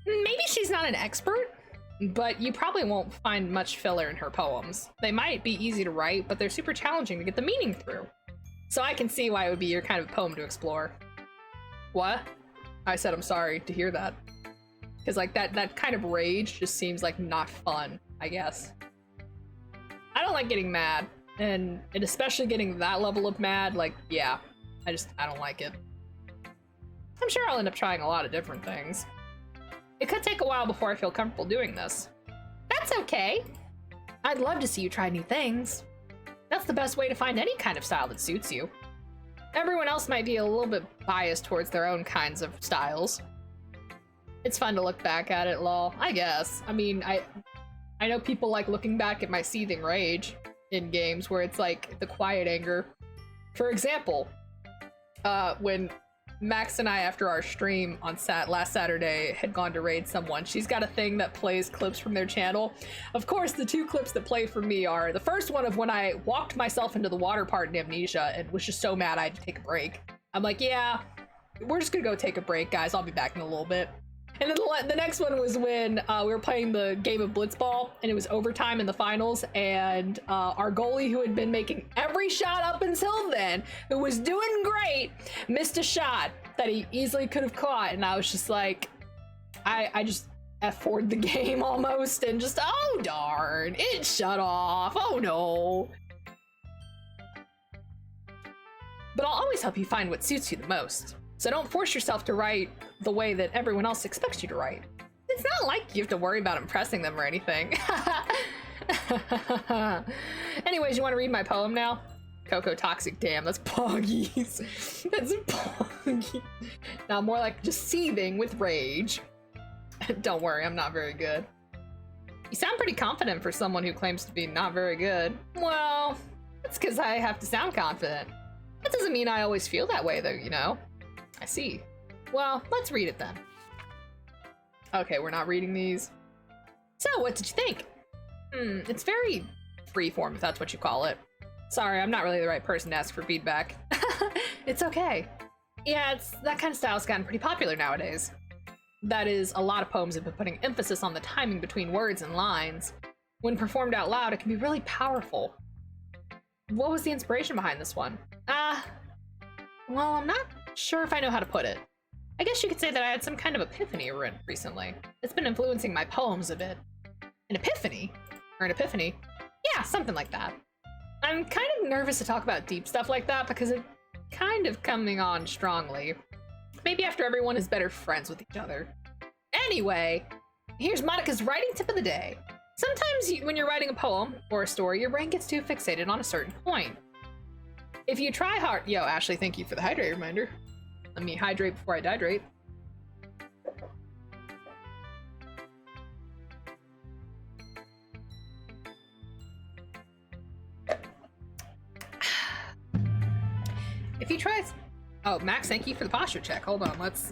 Maybe she's not an expert, but you probably won't find much filler in her poems. They might be easy to write, but they're super challenging to get the meaning through. So I can see why it would be your kind of poem to explore. What? I said I'm sorry to hear that. Because like that kind of rage just seems like not fun, I guess. I don't like getting mad, and especially getting that level of mad, like, yeah, I don't like it. I'm sure I'll end up trying a lot of different things. It could take a while before I feel comfortable doing this. That's okay. I'd love to see you try new things. That's the best way to find any kind of style that suits you. Everyone else might be a little bit biased towards their own kinds of styles. It's fun to look back at it, lol. I guess. I mean, I know people like looking back at my seething rage in games where it's like the quiet anger. For example, when Max and I, after our stream on last Saturday, had gone to raid someone, she's got a thing that plays clips from their channel. Of course, the two clips that play for me are the first one of when I walked myself into the water part in Amnesia and was just so mad I had to take a break. I'm like, yeah, we're just gonna go take a break, guys. I'll be back in a little bit. And then the next one was when we were playing the game of Blitzball, and it was overtime in the finals, and our goalie, who had been making every shot up until then, who was doing great, missed a shot that he easily could have caught, and I was just like, I just F4'd the game almost, and just, oh darn, it shut off, oh no. But I'll always help you find what suits you the most. So don't force yourself to write the way that everyone else expects you to write. It's not like you have to worry about impressing them or anything. Anyways, you want to read my poem now? Coco Toxic, damn, that's poggies. That's poggy. Now more like just seething with rage. Don't worry, I'm not very good. You sound pretty confident for someone who claims to be not very good. Well, that's because I have to sound confident. That doesn't mean I always feel that way though, you know? I see. Well, let's read it then. Okay, we're not reading these. So, what did you think? It's very freeform, if that's what you call it. Sorry, I'm not really the right person to ask for feedback. It's okay. Yeah, that kind of style's gotten pretty popular nowadays. That is, a lot of poems have been putting emphasis on the timing between words and lines. When performed out loud, it can be really powerful. What was the inspiration behind this one? Well, I'm not sure if I know how to put it. I guess you could say that I had some kind of epiphany recently. It's been influencing my poems a bit. An epiphany? Or an epiphany? Yeah, something like that. I'm kind of nervous to talk about deep stuff like that because it's kind of coming on strongly. Maybe after everyone is better friends with each other. Anyway, here's Monica's writing tip of the day. Sometimes when you're writing a poem or a story, your brain gets too fixated on a certain point. If you try hard— Yo, Ashley, thank you for the hydrate reminder. Let me hydrate before I dehydrate. If you try— Oh, Max, thank you for the posture check. Hold on, let's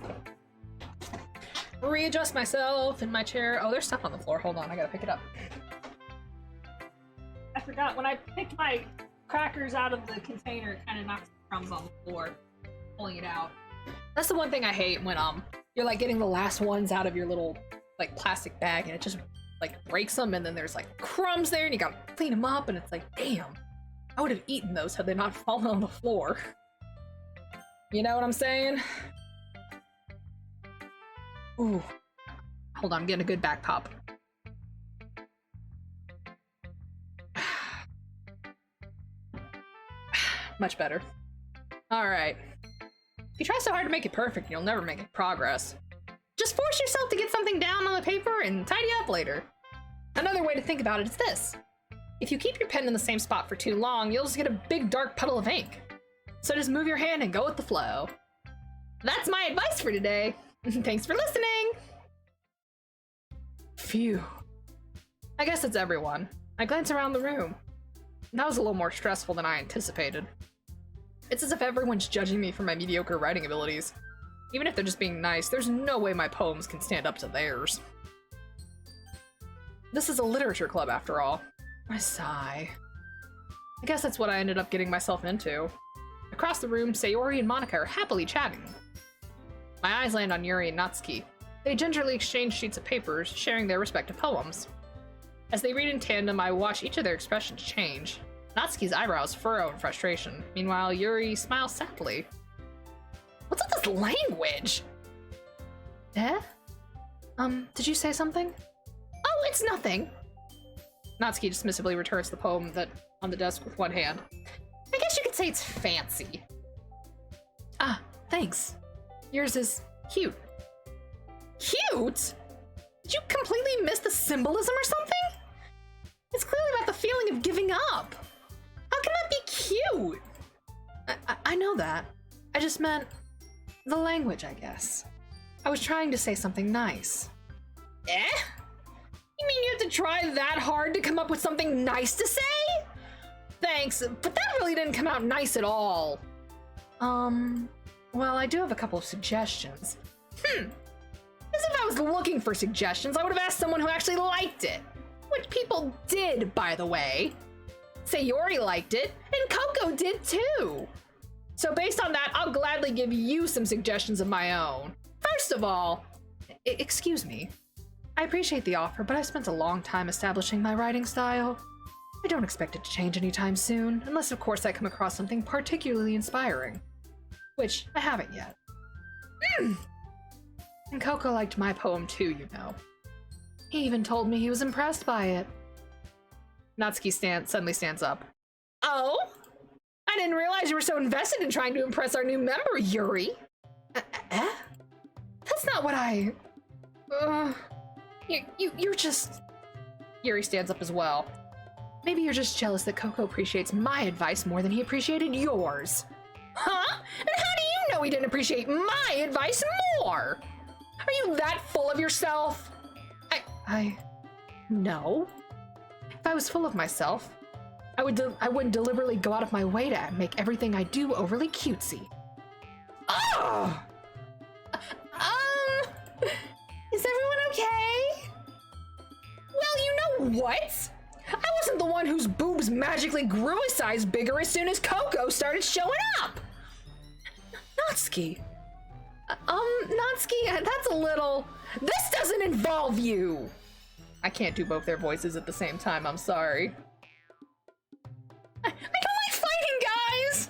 readjust myself in my chair. Oh, there's stuff on the floor. Hold on, I gotta pick it up. I forgot, when I picked my crackers out of the container, it kind of knocked crumbs on the floor, pulling it out. That's the one thing I hate when you're like getting the last ones out of your little like plastic bag and it just like breaks them, and then there's like crumbs there and you gotta clean them up, and it's like, damn, I would have eaten those had they not fallen on the floor. You know what I'm saying? Ooh. Hold on, I'm getting a good back pop. Much better. Alright. If you try so hard to make it perfect, you'll never make progress. Just force yourself to get something down on the paper and tidy up later. Another way to think about it is this. If you keep your pen in the same spot for too long, you'll just get a big dark puddle of ink. So just move your hand and go with the flow. That's my advice for today. Thanks for listening! Phew. I guess it's everyone. I glance around the room. That was a little more stressful than I anticipated. It's as if everyone's judging me for my mediocre writing abilities. Even if they're just being nice, there's no way my poems can stand up to theirs. This is a literature club after all. I sigh. I guess that's what I ended up getting myself into. Across the room, Sayori and Monica are happily chatting. My eyes land on Yuri and Natsuki. They gingerly exchange sheets of papers, sharing their respective poems. As they read in tandem, I watch each of their expressions change. Natsuki's eyebrows furrow in frustration. Meanwhile, Yuri smiles sadly. What's with this language? Eh? Did you say something? Oh, it's nothing. Natsuki dismissively returns the poem that on the desk with one hand. I guess you could say it's fancy. Ah, thanks. Yours is cute. Cute? Did you completely miss the symbolism or something? It's clearly about the feeling of giving up. How can that be cute? I know that. I just meant the language, I guess. I was trying to say something nice. Eh? You mean you have to try that hard to come up with something nice to say? Thanks, but that really didn't come out nice at all. Well, I do have a couple of suggestions. As if I was looking for suggestions, I would have asked someone who actually liked it. Which people did, by the way. Sayori liked it, and Coco did too. So based on that, I'll gladly give you some suggestions of my own. First of all, excuse me. I appreciate the offer, but I spent a long time establishing my writing style. I don't expect it to change anytime soon, unless of course I come across something particularly inspiring. Which I haven't yet. And Coco liked my poem too, you know. He even told me he was impressed by it. Natsuki suddenly stands up. Oh? I didn't realize you were so invested in trying to impress our new member, Yuri. That's not what I... You're just... Yuri stands up as well. Maybe you're just jealous that Coco appreciates my advice more than he appreciated yours. Huh? And how do you know he didn't appreciate my advice more? Are you that full of yourself? No. If I was full of myself, I wouldn't deliberately go out of my way to make everything I do overly cutesy. Oh! Is everyone okay? Well, you know what? I wasn't the one whose boobs magically grew a size bigger as soon as Coco started showing up. Natsuki. Natsuki, that's a little... This doesn't involve you! I can't do both their voices at the same time, I'm sorry. I don't like fighting, guys!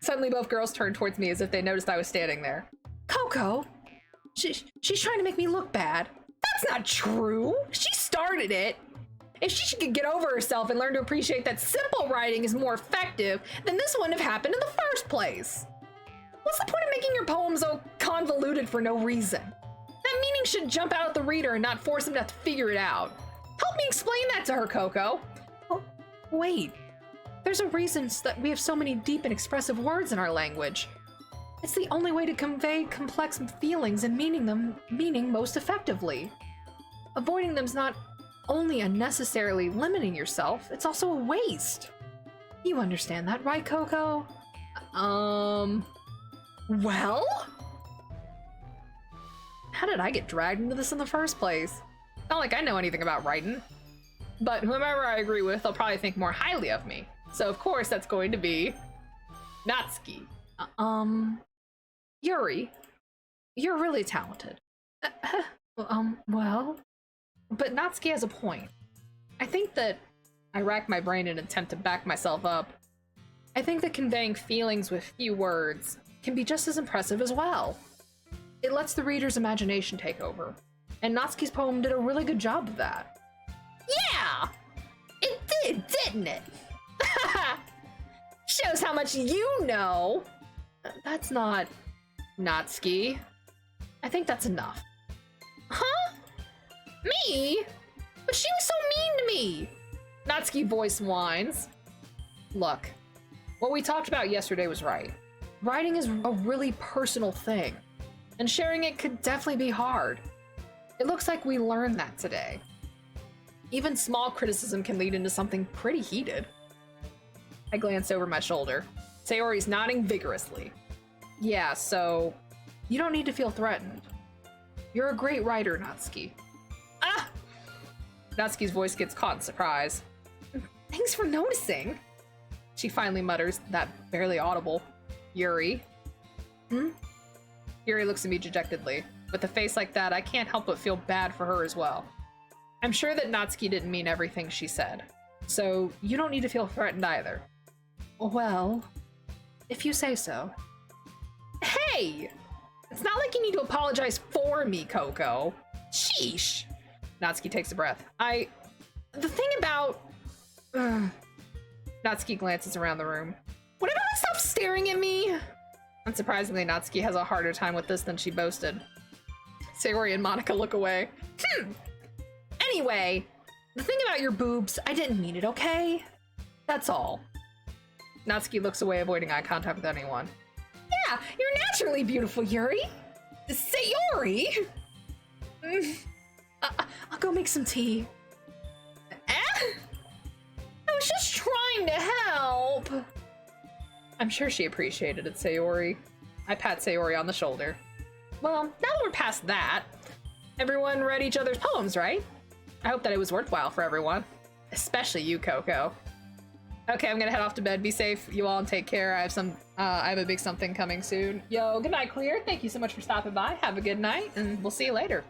Suddenly both girls turned towards me as if they noticed I was standing there. Coco? She's trying to make me look bad. That's not true! She started it! If she could get over herself and learn to appreciate that simple writing is more effective, then this wouldn't have happened in the first place. What's the point of making your poem so convoluted for no reason? That meaning should jump out at the reader and not force him to have to figure it out. Help me explain that to her, Coco. Oh, wait. There's a reason that we have so many deep and expressive words in our language. It's the only way to convey complex feelings and meaning most effectively. Avoiding them's not only unnecessarily limiting yourself, it's also a waste. You understand that, right, Coco? Well? How did I get dragged into this in the first place? Not like I know anything about writing. But whomever I agree with, they'll probably think more highly of me. So of course that's going to be... Natsuki. Yuri. You're really talented. Well... But Natsuki has a point. I think that... I rack my brain in an attempt to back myself up. I think that conveying feelings with few words can be just as impressive as well. It lets the reader's imagination take over. And Natsuki's poem did a really good job of that. Yeah! It did, didn't it? Shows how much you know! That's not... Natsuki. I think that's enough. Huh? Me? But she was so mean to me! Natsuki voice whines. Look, what we talked about yesterday was right. Writing is a really personal thing, and sharing it could definitely be hard. It looks like we learned that today. Even small criticism can lead into something pretty heated. I glanced over my shoulder. Sayori's nodding vigorously. Yeah, so you don't need to feel threatened. You're a great writer, Natsuki. Natsuki's voice gets caught in surprise. Thanks for noticing. She finally mutters that barely audible, Yuri. Hmm? Yuri looks at me dejectedly. With a face like that, I can't help but feel bad for her as well. I'm sure that Natsuki didn't mean everything she said, so you don't need to feel threatened either. Well, if you say so. Hey! It's not like you need to apologize for me, Coco. Sheesh. Natsuki takes a breath. The thing about... Natsuki glances around the room. Would everyone stop staring at me? Unsurprisingly, Natsuki has a harder time with this than she boasted. Sayori and Monica look away. Anyway, the thing about your boobs, I didn't mean it, okay? That's all. Natsuki looks away, avoiding eye contact with anyone. Yeah, you're naturally beautiful, Yuri. Sayori! I'll go make some tea. I was just trying to help. I'm sure she appreciated it, Sayori. I pat Sayori on the shoulder. Well, now that we're past that, everyone read each other's poems, right? I hope that it was worthwhile for everyone. Especially you, Coco. Okay, I'm gonna head off to bed. Be safe, you all, and take care. I have a big something coming soon. Yo, good night, Clear. Thank you so much for stopping by. Have a good night, and we'll see you later.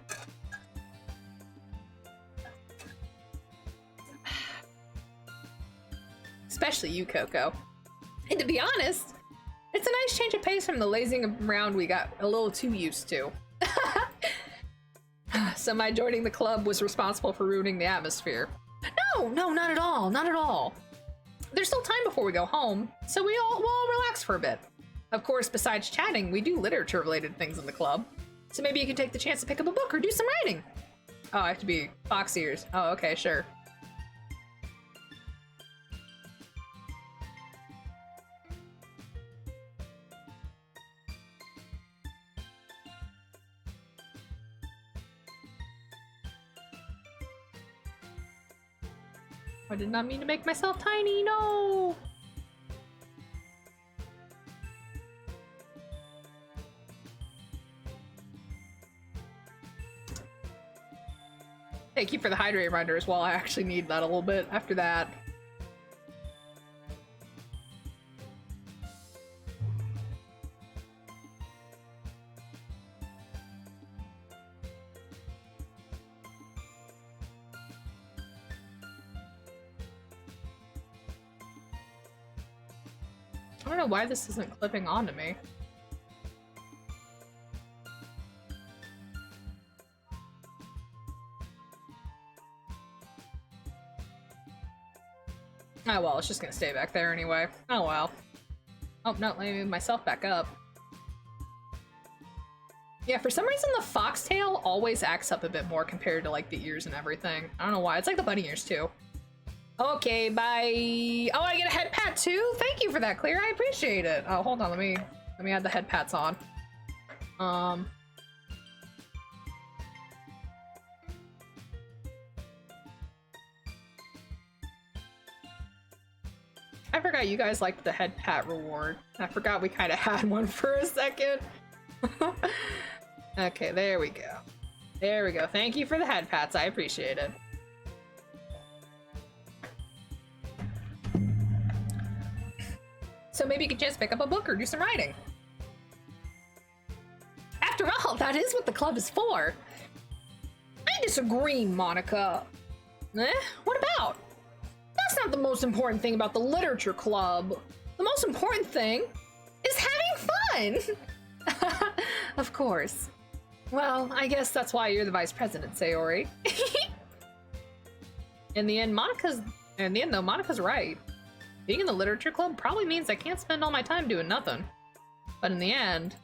Especially you, Coco. And to be honest, it's a nice change of pace from the lazing around we got a little too used to. So my joining the club was responsible for ruining the atmosphere. No, not at all, not at all. There's still time before we go home, so we'll all relax for a bit. Of course, besides chatting, we do literature-related things in the club. So maybe you can take the chance to pick up a book or do some writing. Oh, I have to be fox ears. Oh, okay, sure. I did not mean to make myself tiny, no! Thank you for the hydrate reminder as well. I actually need that a little bit after that. I don't know why this isn't clipping onto me. Oh well, it's just gonna stay back there anyway. Oh well. Oh no, let me move myself back up. Yeah, for some reason the foxtail always acts up a bit more compared to like the ears and everything. I don't know why. It's like the bunny ears too. Okay, bye. Oh, I get a head pat too? Thank you for that, Clear. I appreciate it. Oh, hold on. Let me add the head pats on. I forgot you guys liked the head pat reward. I forgot we kind of had one for a second. Okay, there we go. There we go. Thank you for the head pats. I appreciate it. So maybe you could just pick up a book or do some writing. After all, that is what the club is for. I disagree, Monica. What about? That's not the most important thing about the literature club. The most important thing is having fun. Of course. Well, I guess that's why you're the vice president, Sayori. In the end, Monica's right. Being in the literature club probably means I can't spend all my time doing nothing. But in the end,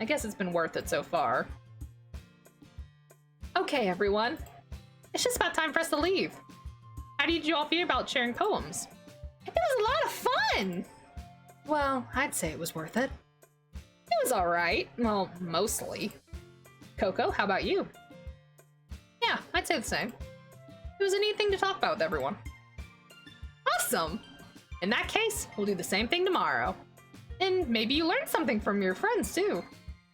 I guess it's been worth it so far. Okay, everyone. It's just about time for us to leave. How did you all feel about sharing poems? It was a lot of fun! Well, I'd say it was worth it. It was alright. Well, mostly. Coco, how about you? Yeah, I'd say the same. It was a neat thing to talk about with everyone. Awesome! In that case, we'll do the same thing tomorrow. And maybe you learned something from your friends, too.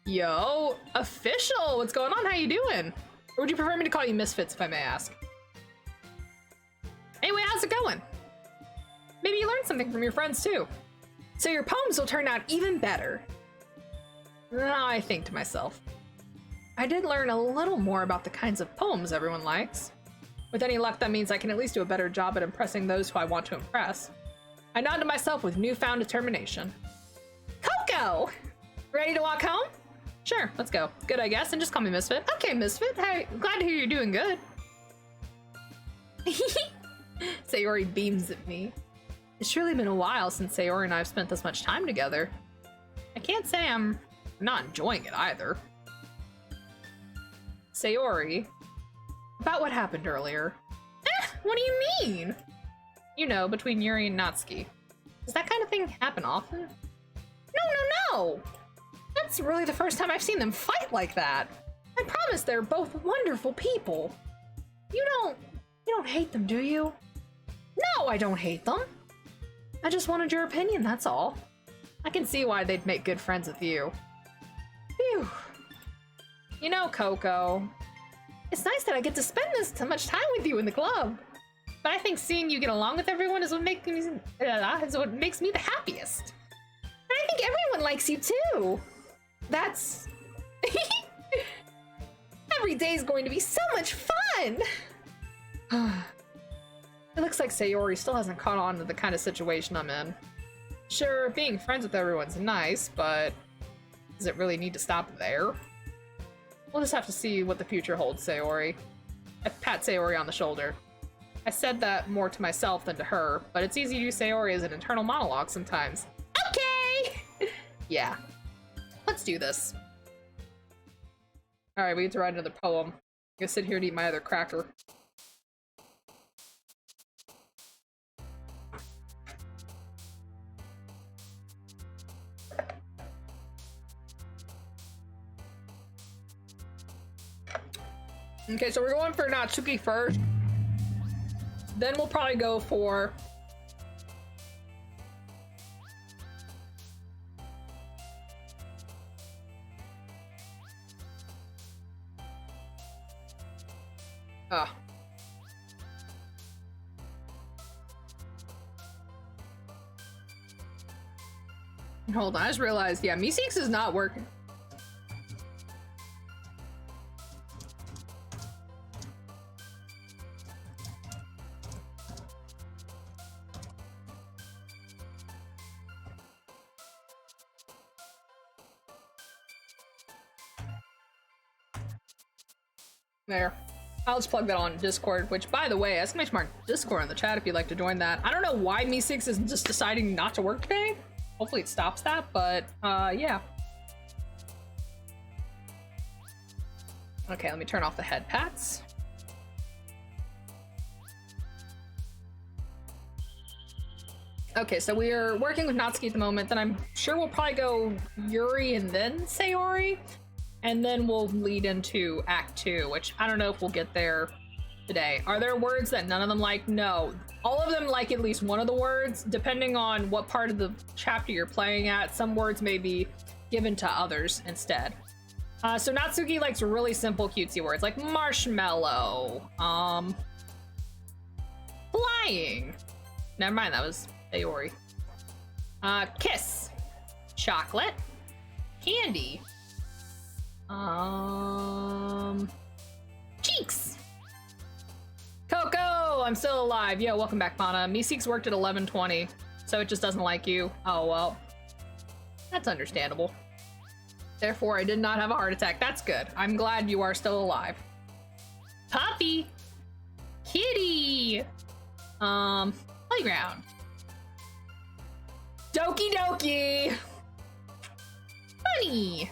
Yo, official! What's going on? How you doing? Or would you prefer me to call you Misfits, if I may ask? Anyway, how's it going? Maybe you learned something from your friends too. So your poems will turn out even better. I think to myself, I did learn a little more about the kinds of poems everyone likes. With any luck, that means I can at least do a better job at impressing those who I want to impress. I nod to myself with newfound determination. Coco! Ready to walk home? Sure, let's go. Good, I guess, and just call me Misfit. Okay, Misfit. Hey, glad to hear you're doing good. Sayori beams at me. It's surely been a while since Sayori and I have spent this much time together. I can't say I'm not enjoying it either. Sayori, about what happened earlier. What do you mean? You know, between Yuri and Natsuki. Does that kind of thing happen often? No! That's really the first time I've seen them fight like that. I promise they're both wonderful people. You don't hate them, do you? No, I don't hate them. I just wanted your opinion, that's all. I can see why they'd make good friends with you. Phew. You know, Coco, it's nice that I get to spend this much time with you in the club. But I think seeing you get along with everyone is what makes me the happiest. And I think everyone likes you too. That's... Every day is going to be so much fun! It looks like Sayori still hasn't caught on to the kind of situation I'm in. Sure, being friends with everyone's nice, but does it really need to stop there? We'll just have to see what the future holds, Sayori. I pat Sayori on the shoulder. I said that more to myself than to her, but it's easy to use Sayori as an internal monologue sometimes. Okay! Yeah. Let's do this. Alright, we get to write another poem. I'm gonna sit here and eat my other cracker. Okay, so we're going for Natsuki first. Then we'll probably go for... Hold on, I just realized, yeah, Meeseeks is not working. There. I'll just plug that on Discord, which, by the way, !mark Discord in the chat if you'd like to join that. I don't know why Meeseeks is just deciding not to work today. Hopefully it stops that, but, yeah. Okay, let me turn off the head pats. Okay, so we are working with Natsuki at the moment, then I'm sure we'll probably go Yuri and then Sayori. And then we'll lead into Act 2, which I don't know if we'll get there today. Are there words that none of them like? No. All of them like at least one of the words, depending on what part of the chapter you're playing at. Some words may be given to others instead. So Natsuki likes really simple, cutesy words, like marshmallow, flying. Never mind, that was Sayori. Kiss, chocolate, candy, cheeks. Coco, I'm still alive. Yo, welcome back, Pana. Meeseeks worked at 11:20, so it just doesn't like you. Oh, well. That's understandable. Therefore, I did not have a heart attack. That's good. I'm glad you are still alive. Puppy. Kitty. Playground. Doki Doki. Bunny.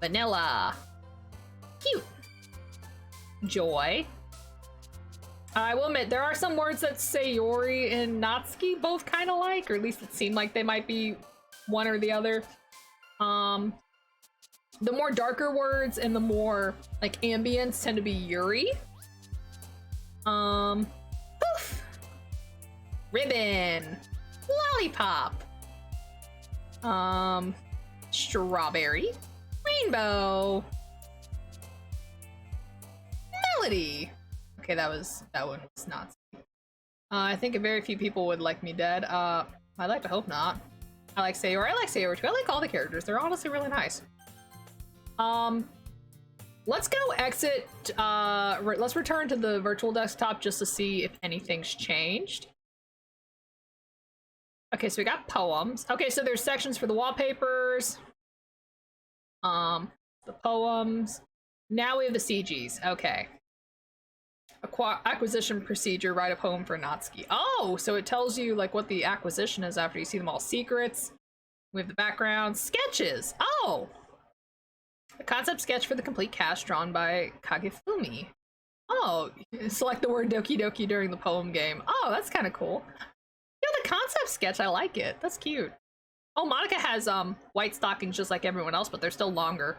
Vanilla. Cute. Joy. I will admit, there are some words that Sayori and Natsuki both kind of like, or at least it seemed like they might be one or the other. The more darker words and the more, like, ambience tend to be Yuri. Poof. Ribbon. Lollipop. Strawberry. Rainbow. Melody. Okay, that one was not. I think very few people would like me dead. I'd like to hope not. I like Sayori. I like Sayori too. I like all the characters. They're honestly really nice. Let's go exit. Let's return to the virtual desktop just to see if anything's changed. Okay, so we got poems. Okay, so there's sections for the wallpapers. The poems. Now we have the CGs. Okay. Acquisition procedure, write a poem for Natsuki. Oh, so it tells you like what the acquisition is after you see them all. Secrets. We have the background. Sketches. Oh! A concept sketch for the complete cast drawn by Kagefumi. Oh, select the word Doki Doki during the poem game. Oh, that's kind of cool. Yeah, the concept sketch, I like it. That's cute. Oh, Monika has white stockings just like everyone else, but they're still longer.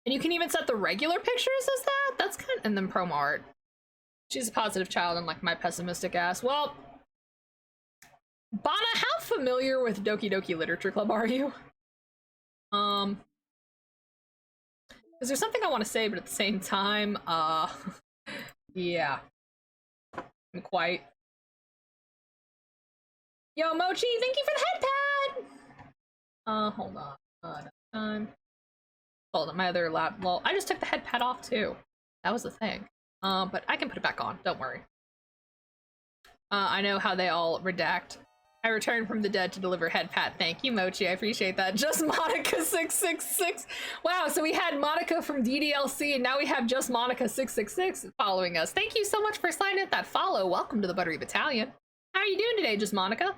And you can even set the regular pictures as that? That's kind of... And then promo art. She's a positive child, unlike my pessimistic ass. Well, Bana, how familiar with Doki Doki Literature Club are you? Because there's something I want to say, but at the same time, yeah. I'm quite... Yo, Mochi, thank you for the head pad! Hold on. Hold on, my other lap. Well, I just took the head pad off, too. That was the thing. But I can put it back on, don't worry. I know how they all redact. I returned from the dead to deliver head pat. Thank you, Mochi. I appreciate that. Just Monika666. Wow, so we had Monika from DDLC, and now we have just Monika666 following us. Thank you so much for sliding at that follow. Welcome to the Buttery Battalion. How are you doing today, just Monika?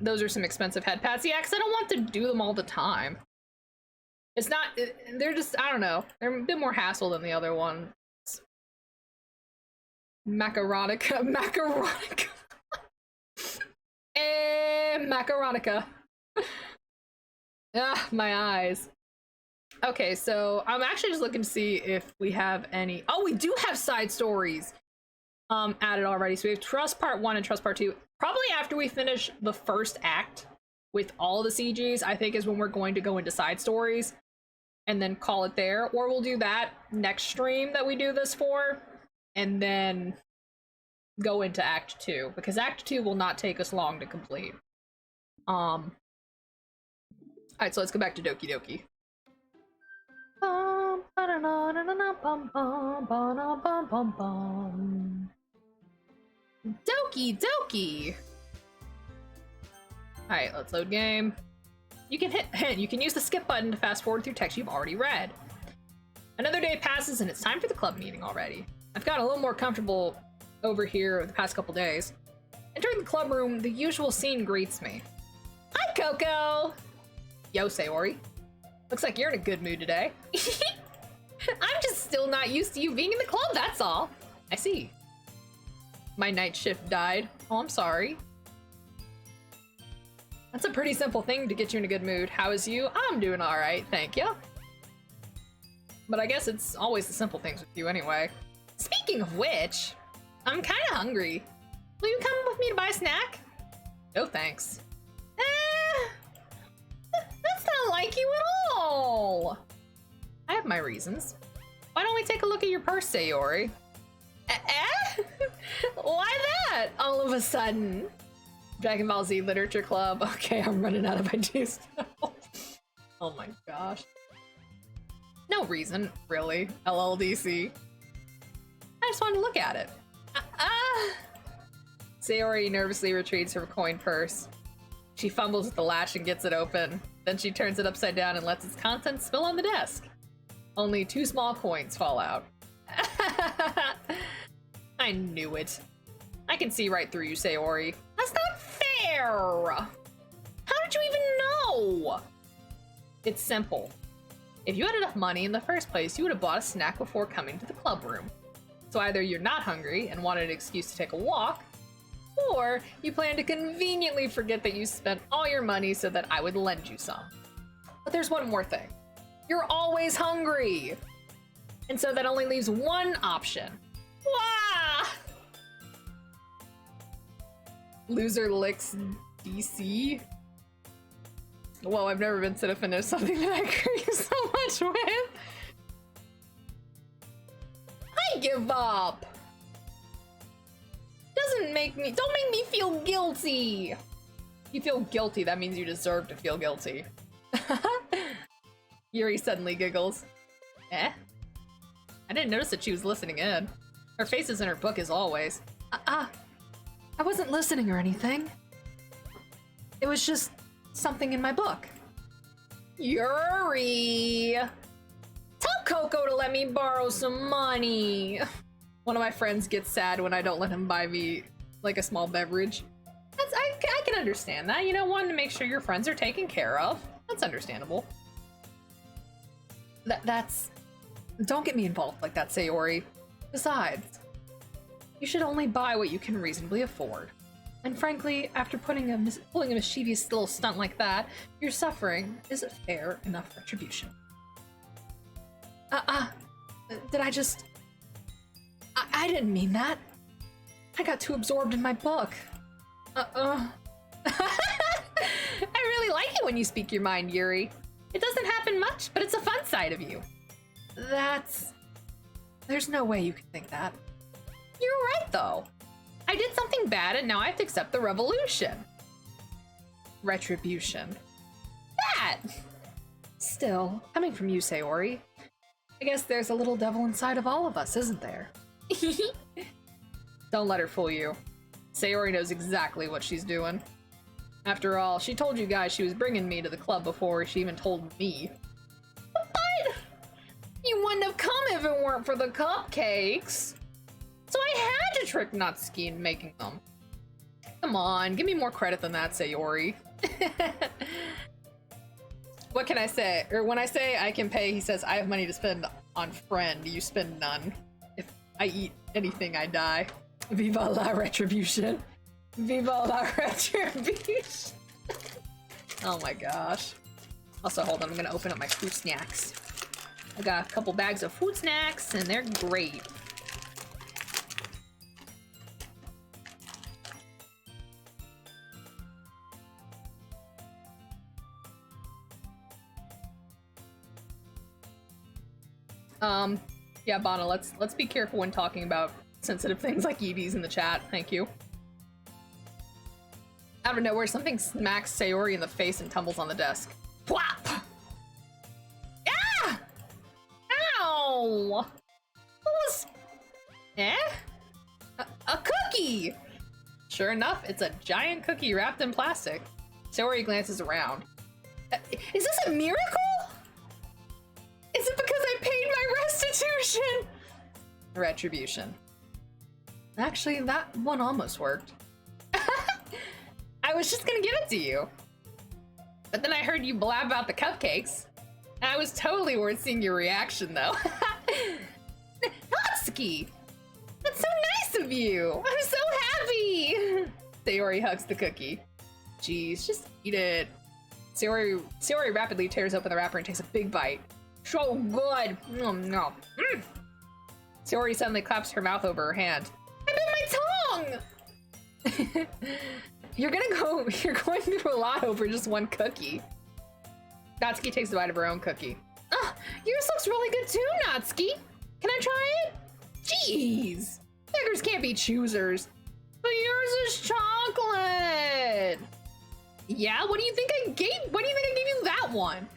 Those are some expensive head pads. Yeah, because I don't want to do them all the time. It's not... They're just... I don't know. They're a bit more hassle than the other one. Macaronica. Macaronica. Macaronica. Ah, my eyes. Okay, so I'm actually just looking to see if we have any... Oh, we do have side stories added already. So we have Trust Part 1 and Trust Part 2. Probably after we finish the first act with all the CGs, I think is when we're going to go into side stories and then call it there. Or we'll do that next stream that we do this for, and then go into Act 2, because Act 2 will not take us long to complete. Alright, so let's go back to Doki Doki. Doki Doki! Alright, let's load game. You can use the skip button to fast forward through text you've already read. Another day passes and it's time for the club meeting already. I've gotten a little more comfortable over here over the past couple days. Entering the club room, the usual scene greets me. Hi, Coco! Yo, Sayori. Looks like you're in a good mood today. I'm just still not used to you being in the club, that's all. I see. My night shift died. Oh, I'm sorry. That's a pretty simple thing to get you in a good mood. How is you? I'm doing alright, thank you. But I guess it's always the simple things with you anyway. Speaking of which, I'm kinda hungry. Will you come with me to buy a snack? No thanks. That's not like you at all. I have my reasons. Why don't we take a look at your purse, Sayori? Why that? All of a sudden. Dragon Ball Z Literature Club. Okay, I'm running out of ideas now. Oh my gosh. No reason, really. LLDC. I just wanted to look at it. Sayori nervously retrieves her coin purse. She fumbles with the latch and gets it open. Then she turns it upside down and lets its contents spill on the desk. Only 2 small coins fall out. I knew it. I can see right through you, Sayori. That's not fair! How did you even know? It's simple. If you had enough money in the first place, you would have bought a snack before coming to the club room. So either you're not hungry and wanted an excuse to take a walk, or you plan to conveniently forget that you spent all your money so that I would lend you some. But there's one more thing. You're always hungry! And so that only leaves one option. Wah! Loser licks DC? Whoa, I've never been to the finish something that I agree so much with. Hi, give up. Don't make me feel guilty. You feel guilty, that means you deserve to feel guilty. Yuri suddenly giggles. Eh? I didn't notice that she was listening in. Her face is in her book as always. I wasn't listening or anything. It was just something in my book. Yuri! Tell Coco to let me borrow some money. One of my friends gets sad when I don't let him buy me, like, a small beverage. I can understand that. You know, wanting to make sure your friends are taken care of. That's understandable. That's... Don't get me involved like that, Sayori. Besides, you should only buy what you can reasonably afford. And frankly, after pulling a mischievous little stunt like that, your suffering is a fair enough retribution. Did I just... I didn't mean that. I got too absorbed in my book. I really like it when you speak your mind, Yuri. It doesn't happen much, but it's a fun side of you. There's no way you can think that. You're right, though. I did something bad, and now I have to accept the revolution. Retribution. That! Still, coming from you, Sayori, I guess there's a little devil inside of all of us, isn't there? Don't let her fool you. Sayori knows exactly what she's doing. After all, she told you guys she was bringing me to the club before she even told me. But you wouldn't have come if it weren't for the cupcakes. So I had to trick Natsuki into making them. Come on, give me more credit than that, Sayori. What can I say? Or when I say I can pay, he says, I have money to spend on friend. You spend none. If I eat anything, I die. Viva la retribution. Viva la retribution. Oh my gosh. Also, hold on, I'm gonna open up my fruit snacks. I got a couple bags of fruit snacks, and they're great. Yeah, Bana, let's be careful when talking about sensitive things like EVs in the chat. Thank you. Out of nowhere, something smacks Sayori in the face and tumbles on the desk. Plop! Ah! Ow! What was... Eh? A cookie! Sure enough, it's a giant cookie wrapped in plastic. Sayori glances around. Is this a miracle? Is it because I paid my restitution? Retribution. Actually, that one almost worked. I was just gonna give it to you. But then I heard you blab about the cupcakes. And I was totally worth seeing your reaction, though. Natsuki! That's so nice of you! I'm so happy! Sayori hugs the cookie. Jeez, just eat it. Sayori rapidly tears open the wrapper and takes a big bite. So good! No. Sayori suddenly claps her mouth over her hand. I bit my tongue! You're going through a lot over just one cookie. Natsuki takes a bite of her own cookie. Yours looks really good too, Natsuki. Can I try it? Jeez. Beggars can't be choosers. But yours is chocolate. Yeah, what do you think I gave you that one?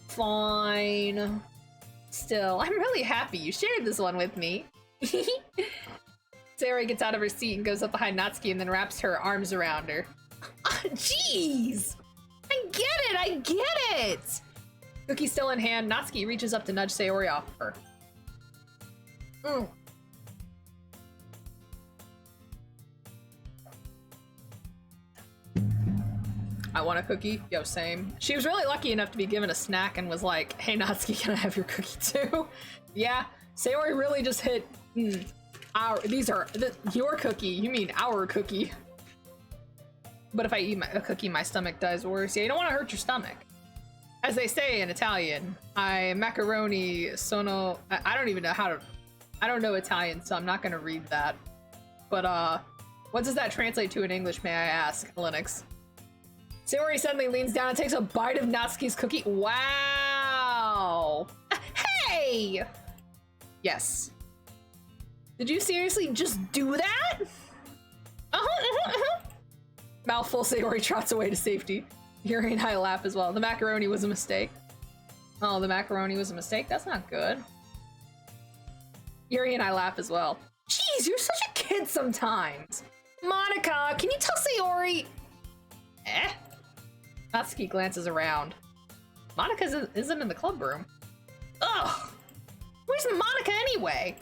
Fine. Still, I'm really happy you shared this one with me. Sayori gets out of her seat and goes up behind Natsuki and then wraps her arms around her. Jeez! I get it! Cookie still in hand, Natsuki reaches up to nudge Sayori off her. I want a cookie. Yo, same. She was really lucky enough to be given a snack and was like, hey, Natsuki, can I have your cookie too? Yeah, Sayori really just hit, your cookie, you mean our cookie. But if I eat a cookie, my stomach does worse. Yeah, you don't want to hurt your stomach. As they say in Italian, macaroni sono, I don't even know I don't know Italian, so I'm not gonna read that. But what does that translate to in English, may I ask, Linux? Sayori suddenly leans down and takes a bite of Natsuki's cookie. Wow! Hey! Yes. Did you seriously just do that? Mouthful, Sayori trots away to safety. Yuri and I laugh as well. The macaroni was a mistake. Oh, the macaroni was a mistake? That's not good. Yuri and I laugh as well. Jeez, you're such a kid sometimes. Monica, can you tell Sayori? Natsuki glances around. Monica isn't in the club room. Ugh! Where's Monica anyway?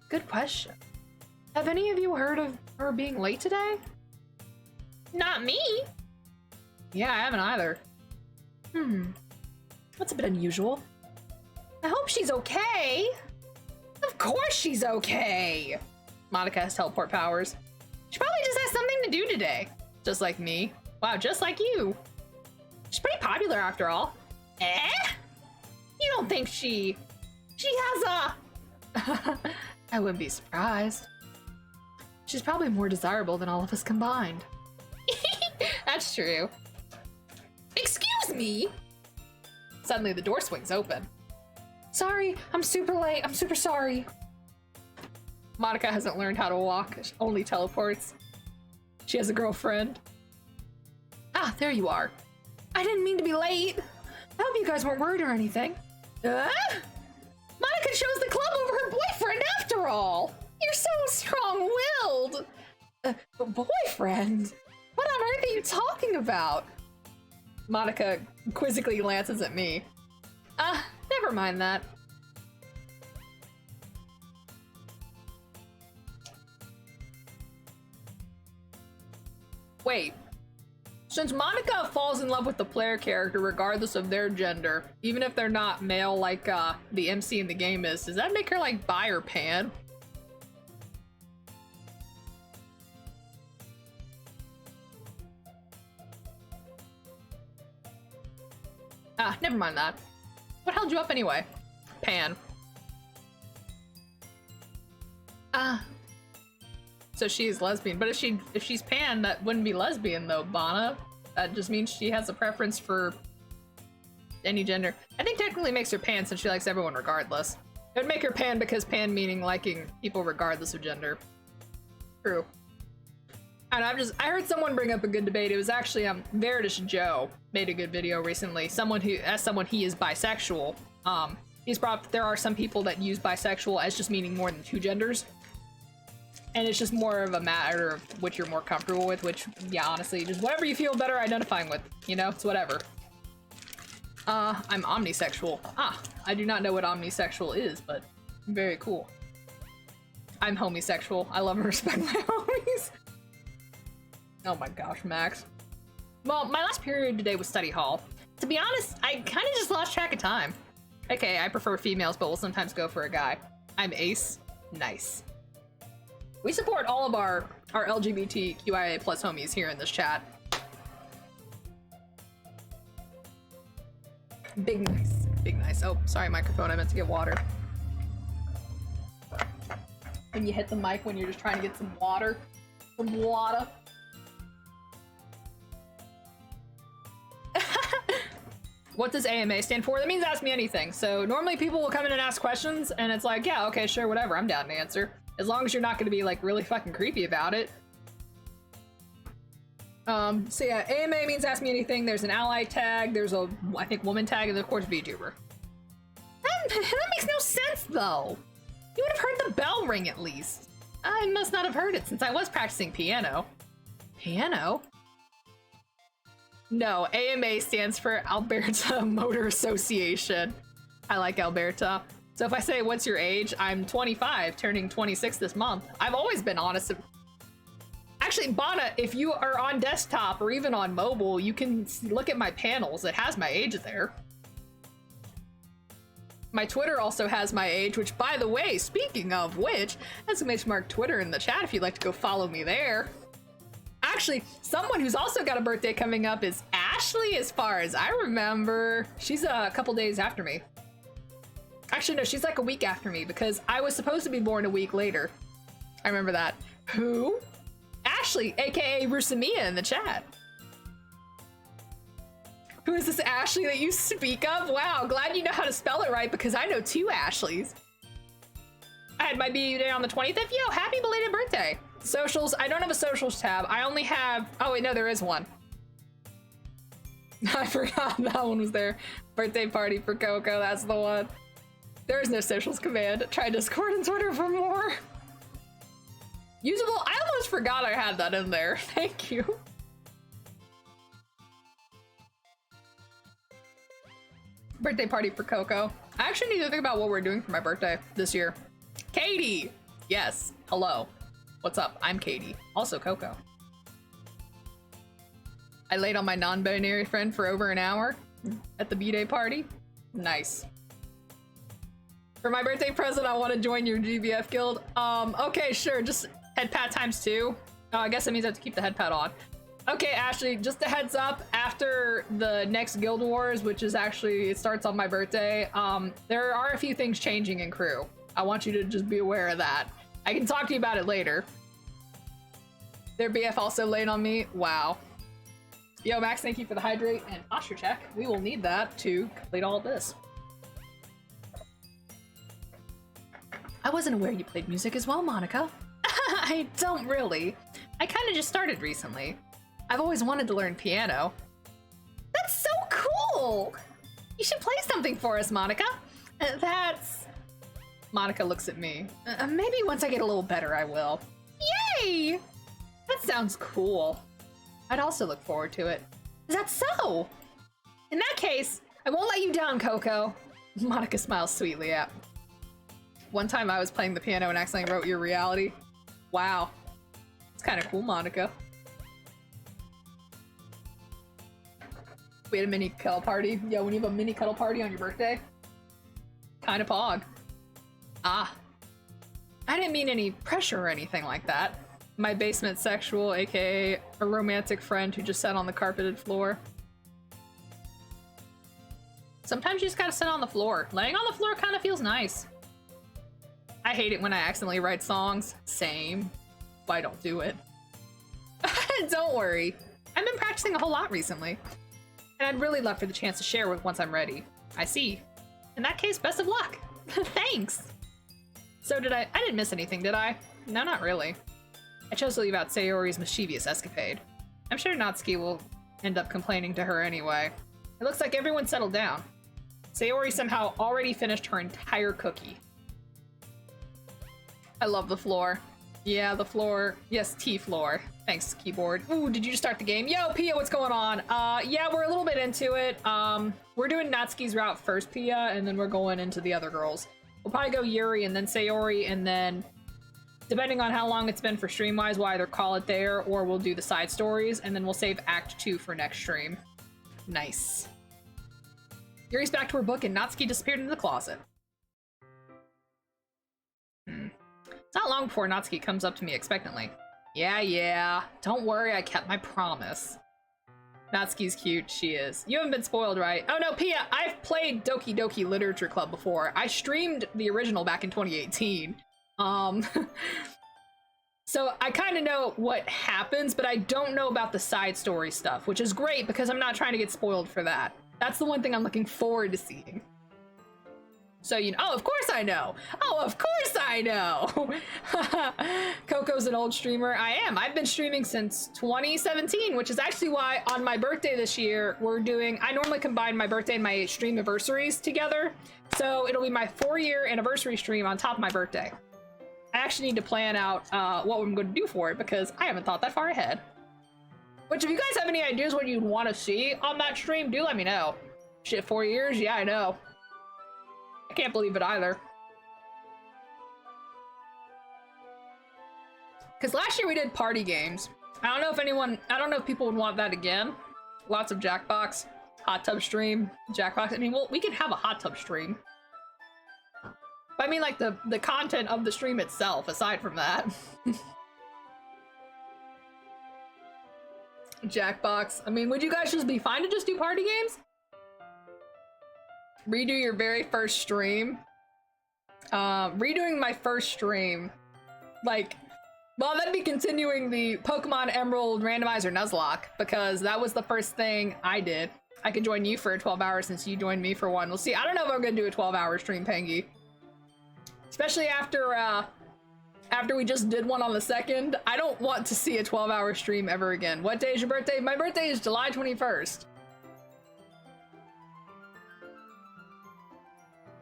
Good question. Have any of you heard of her being late today? Not me. Yeah, I haven't either. That's a bit unusual. I hope she's okay. Of course she's okay. Monica has teleport powers. She probably just has something to do today. Just like me. Wow, just like you. She's pretty popular after all. You don't think she has a... I wouldn't be surprised. She's probably more desirable than all of us combined. That's true. Excuse me! Suddenly the door swings open. Sorry, I'm super late. I'm super sorry. Monica hasn't learned how to walk, she only teleports. She has a girlfriend. Ah, there you are. I didn't mean to be late. I hope you guys weren't worried or anything. Monica chose the club over her boyfriend after all! You're so strong-willed! Boyfriend? What on earth are you talking about? Monica quizzically glances at me. Never mind that. Wait. Since Monica falls in love with the player character regardless of their gender, even if they're not male like the MC in the game is, does that make her like bi or pan? Never mind that. What held you up anyway? Pan. So she's lesbian, but if she's pan, that wouldn't be lesbian though, Bana. That just means she has a preference for any gender. I think technically makes her pan since she likes everyone regardless. It would make her pan because pan meaning liking people regardless of gender. True. And I heard someone bring up a good debate. It was actually Veritas Joe made a good video recently. As someone he is bisexual. He's brought up that there are some people that use bisexual as just meaning more than two genders. And it's just more of a matter of which you're more comfortable with, which, yeah, honestly, just whatever you feel better identifying with, you know, it's whatever. I'm omnisexual. I do not know what omnisexual is, but very cool. I'm homosexual. I love and respect my homies. Oh my gosh, Max. Well, my last period today was study hall. To be honest, I kind of just lost track of time. Okay, I prefer females, but will sometimes go for a guy. I'm ace. Nice. We support all of our LGBTQIA+ homies here in this chat. Big nice. Big nice. Oh, sorry, microphone. I meant to get water. When you hit the mic when you're just trying to get some water. Some water. What does AMA stand for? That means ask me anything. So normally people will come in and ask questions and it's like, yeah, okay, sure, whatever, I'm down to answer. As long as you're not gonna be like really fucking creepy about it. So yeah, AMA means ask me anything. There's an ally tag, there's a, I think, woman tag, and of course VTuber. That makes no sense though. You would have heard the bell ring at least. I must not have heard it since I was practicing piano. Piano? No, AMA stands for Alberta Motor Association. I like Alberta. So if I say, what's your age? I'm 25, turning 26 this month. I've always been honest. Actually, Bana, if you are on desktop or even on mobile, you can look at my panels. It has my age there. My Twitter also has my age, which, by the way, speaking of which, exclamation mark Twitter in the chat if you'd like to go follow me there. Actually, someone who's also got a birthday coming up is Ashley, as far as I remember. She's a couple days after me. Actually, no, she's like a week after me because I was supposed to be born a week later. I remember that. Who? Ashley, aka Rusamia in the chat. Who is this Ashley that you speak of? Wow, glad you know how to spell it right because I know two Ashleys. I had my BU day on the 25th. Yo, happy belated birthday. Socials, I don't have a socials tab. I only have, oh wait, no, there is one. I forgot that one was there. Birthday party for Coco, that's the one. There is no socials command. Try Discord and Twitter for more. Usable, I almost forgot I had that in there. Thank you. Birthday party for Coco. I actually need to think about what we're doing for my birthday this year. Katie! Yes, hello. What's up? I'm Katie. Also Coco. I laid on my non-binary friend for over an hour at the B-Day party. Nice. For my birthday present, I want to join your GBF guild. Okay, sure, just head pat times 2. Oh, I guess that means I have to keep the head pat on. Okay, Ashley, just a heads up, after the next Guild Wars, which is actually, it starts on my birthday, there are a few things changing in crew. I want you to just be aware of that. I can talk to you about it later. Their BF also laid on me. Wow. Yo, Max, thank you for the hydrate and posture check. We will need that to complete all of this. I wasn't aware you played music as well, Monica. I don't really. I kind of just started recently. I've always wanted to learn piano. That's so cool! You should play something for us, Monica. That's... Monica looks at me. Maybe once I get a little better, I will. Yay! That sounds cool. I'd also look forward to it. Is that so? In that case, I won't let you down, Coco. Monica smiles sweetly at me. One time I was playing the piano and accidentally wrote Your Reality. Wow. It's kind of cool, Monica. We had a mini cuddle party. Yo, when you have a mini cuddle party on your birthday, kind of pog. Ah. I didn't mean any pressure or anything like that. My basement sexual, aka a romantic friend who just sat on the carpeted floor. Sometimes you just gotta sit on the floor. Laying on the floor kind of feels nice. I hate it when I accidentally write songs. Same. But I don't do it. Don't worry. I've been practicing a whole lot recently. And I'd really love for the chance to share with once I'm ready. I see. In that case, best of luck. Thanks. So I didn't miss anything, did I? No, not really. I chose to leave out Sayori's mischievous escapade. I'm sure Natsuki will end up complaining to her anyway. It looks like everyone settled down. Sayori somehow already finished her entire cookie. I love the floor. Yeah, the floor. Yes, T-floor. Thanks, keyboard. Ooh, did you just start the game? Yo, Pia, what's going on? Yeah, we're a little bit into it. We're doing Natsuki's route first, Pia, and then we're going into the other girls. We'll probably go Yuri and then Sayori, and then depending on how long it's been for stream-wise, we'll either call it there or we'll do the side stories, and then we'll save Act 2 for next stream. Nice. Yuri's back to her book, and Natsuki disappeared into the closet. It's not long before Natsuki comes up to me expectantly. Yeah, don't worry, I kept my promise. Natsuki's cute, she is. You haven't been spoiled, right? Oh no, Pia, I've played Doki Doki Literature Club before. I streamed the original back in 2018. So I kind of know what happens, but I don't know about the side story stuff, which is great because I'm not trying to get spoiled for that. That's the one thing I'm looking forward to seeing. So, you know, oh, of course I know. Oh, of course I know. Coco's an old streamer. I am. I've been streaming since 2017, which is actually why on my birthday this year, I normally combine my birthday and my stream anniversaries together. So it'll be my 4-year anniversary stream on top of my birthday. I actually need to plan out what I'm going to do for it because I haven't thought that far ahead. Which, if you guys have any ideas what you'd want to see on that stream, do let me know. Shit, 4 years? Yeah, I know. I can't believe it either. Because last year we did party games. I don't know if people would want that again. Lots of Jackbox, hot tub stream, Jackbox. I mean, we could have a hot tub stream. But I mean, like, the content of the stream itself, aside from that. Jackbox. I mean, would you guys just be fine to just do party games? Redo your very first stream. Redoing my first stream. Like, well, that'd be continuing the Pokemon Emerald Randomizer Nuzlocke, because that was the first thing I did. I could join you for 12 hours since you joined me for one. We'll see. I don't know if I'm gonna do a 12-hour stream, Pengy. Especially after we just did one on the 2nd. I don't want to see a 12-hour stream ever again. What day is your birthday? My birthday is July 21st.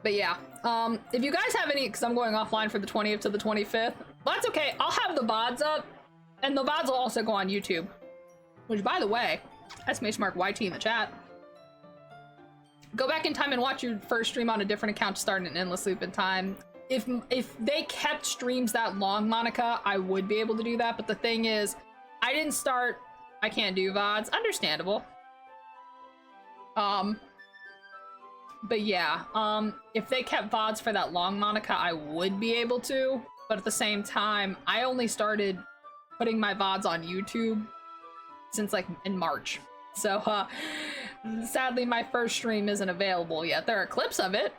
But yeah, if you guys have any, because I'm going offline for the 20th to the 25th, but that's okay. I'll have the VODs up, and the VODs will also go on YouTube. Which, by the way, !YT in the chat. Go back in time and watch your first stream on a different account to start an endless loop in time. If they kept streams that long, Monica, I would be able to do that. But the thing is, I can't do VODs. Understandable. But yeah, if they kept VODs for that long, Monica, I would be able to. But at the same time, I only started putting my VODs on YouTube since like in March. So, sadly, my first stream isn't available yet. There are clips of it.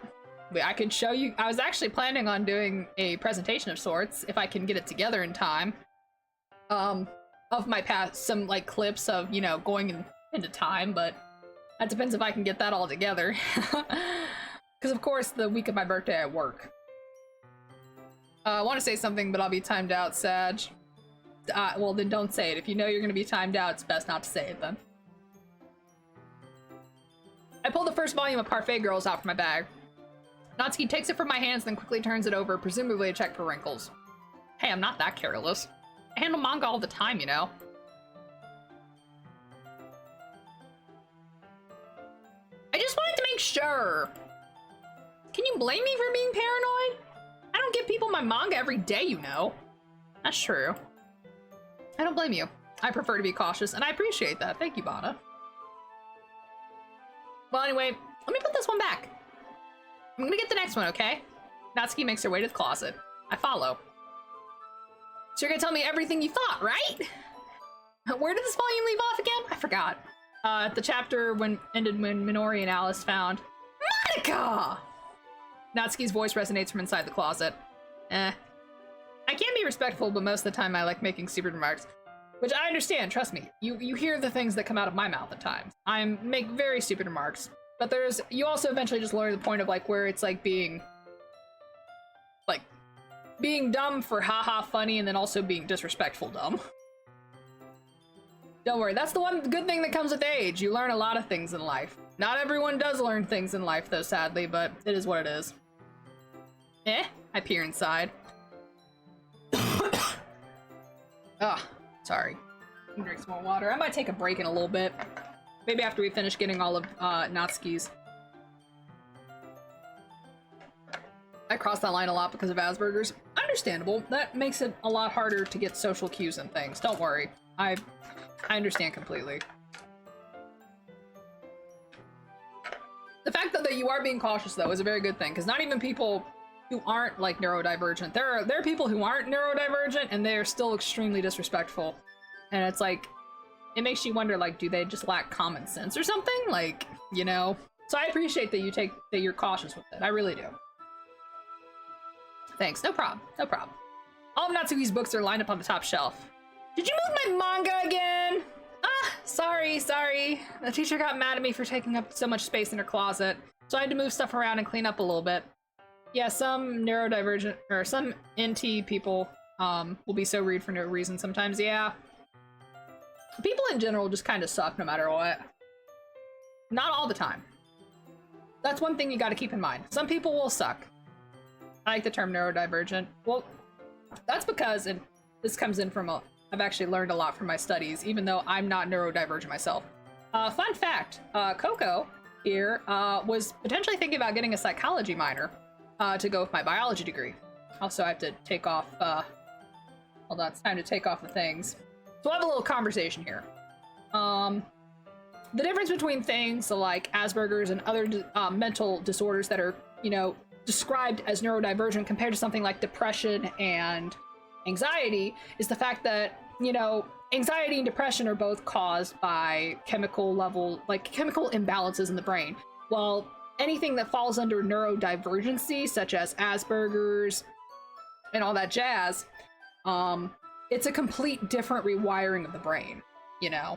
I could show you. I was actually planning on doing a presentation of sorts if I can get it together in time. Of my past, some like clips of, you know, going into time, but that depends if I can get that all together. Because of course, the week of my birthday I work. I want to say something, but I'll be timed out, Sag. Well, then don't say it. If you know you're going to be timed out, it's best not to say it then. I pull the first volume of Parfait Girls out from my bag. Natsuki takes it from my hands, then quickly turns it over, presumably to check for wrinkles. Hey, I'm not that careless. I handle manga all the time, you know. I just wanted to make sure. Can you blame me for being paranoid? I don't give people my manga every day, you know. That's true. I don't blame you. I prefer to be cautious, and I appreciate that. Thank you, Bana. Well, anyway, let me put this one back. I'm gonna get the next one, okay? Natsuki makes her way to the closet. I follow. So you're gonna tell me everything you thought, right? Where did this volume leave off again? I forgot. The chapter ended when Minori and Alice found Monica! Natsuki's voice resonates from inside the closet. I can't be respectful, but most of the time I like making stupid remarks. Which I understand, trust me. You hear the things that come out of my mouth at times. I make very stupid remarks. But you also eventually just learn the point of like where it's like being dumb for haha funny and then also being disrespectful dumb. Don't worry, that's the one good thing that comes with age. You learn a lot of things in life. Not everyone does learn things in life though, sadly, but it is what it is. I peer inside. Sorry. Drink some more water. I might take a break in a little bit. Maybe after we finish getting all of Natsuki's. I cross that line a lot because of Asperger's. Understandable. That makes it a lot harder to get social cues and things. Don't worry. I understand completely. The fact that you are being cautious, though, is a very good thing, because not even people who aren't, like, neurodivergent. There are people who aren't neurodivergent, and they're still extremely disrespectful. And it's like, it makes you wonder, like, do they just lack common sense or something? Like, you know? So I appreciate that you're cautious with it. I really do. Thanks. No problem. No problem. All of Natsuki's books are lined up on the top shelf. Did you move my manga again? Sorry. The teacher got mad at me for taking up so much space in her closet, so I had to move stuff around and clean up a little bit. Yeah, some neurodivergent, or some NT people, will be so rude for no reason sometimes, yeah. People in general just kind of suck no matter what. Not all the time. That's one thing you gotta keep in mind. Some people will suck. I like the term neurodivergent. Well, that's because, and this comes in from I've actually learned a lot from my studies, even though I'm not neurodivergent myself. Fun fact, Coco here was potentially thinking about getting a psychology minor to go with my biology degree. Also, I have to take off, hold on, it's time to take off the things. So we'll have a little conversation here. The difference between things like Asperger's and other mental disorders that are, you know, described as neurodivergent compared to something like depression and anxiety is the fact that, you know, anxiety and depression are both caused by chemical imbalances in the brain. While anything that falls under neurodivergency, such as Asperger's and all that jazz, it's a complete different rewiring of the brain, you know?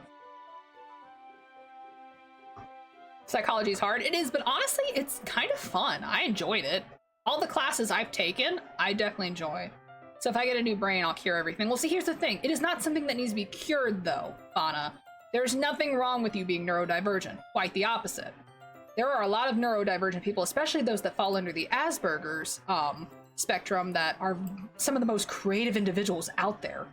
Psychology is hard. It is, but honestly, it's kind of fun. I enjoyed it. All the classes I've taken, I definitely enjoy. So if I get a new brain, I'll cure everything. Well, see, here's the thing. It is not something that needs to be cured, though, Fauna. There's nothing wrong with you being neurodivergent. Quite the opposite. There are a lot of neurodivergent people, especially those that fall under the Asperger's spectrum, that are some of the most creative individuals out there.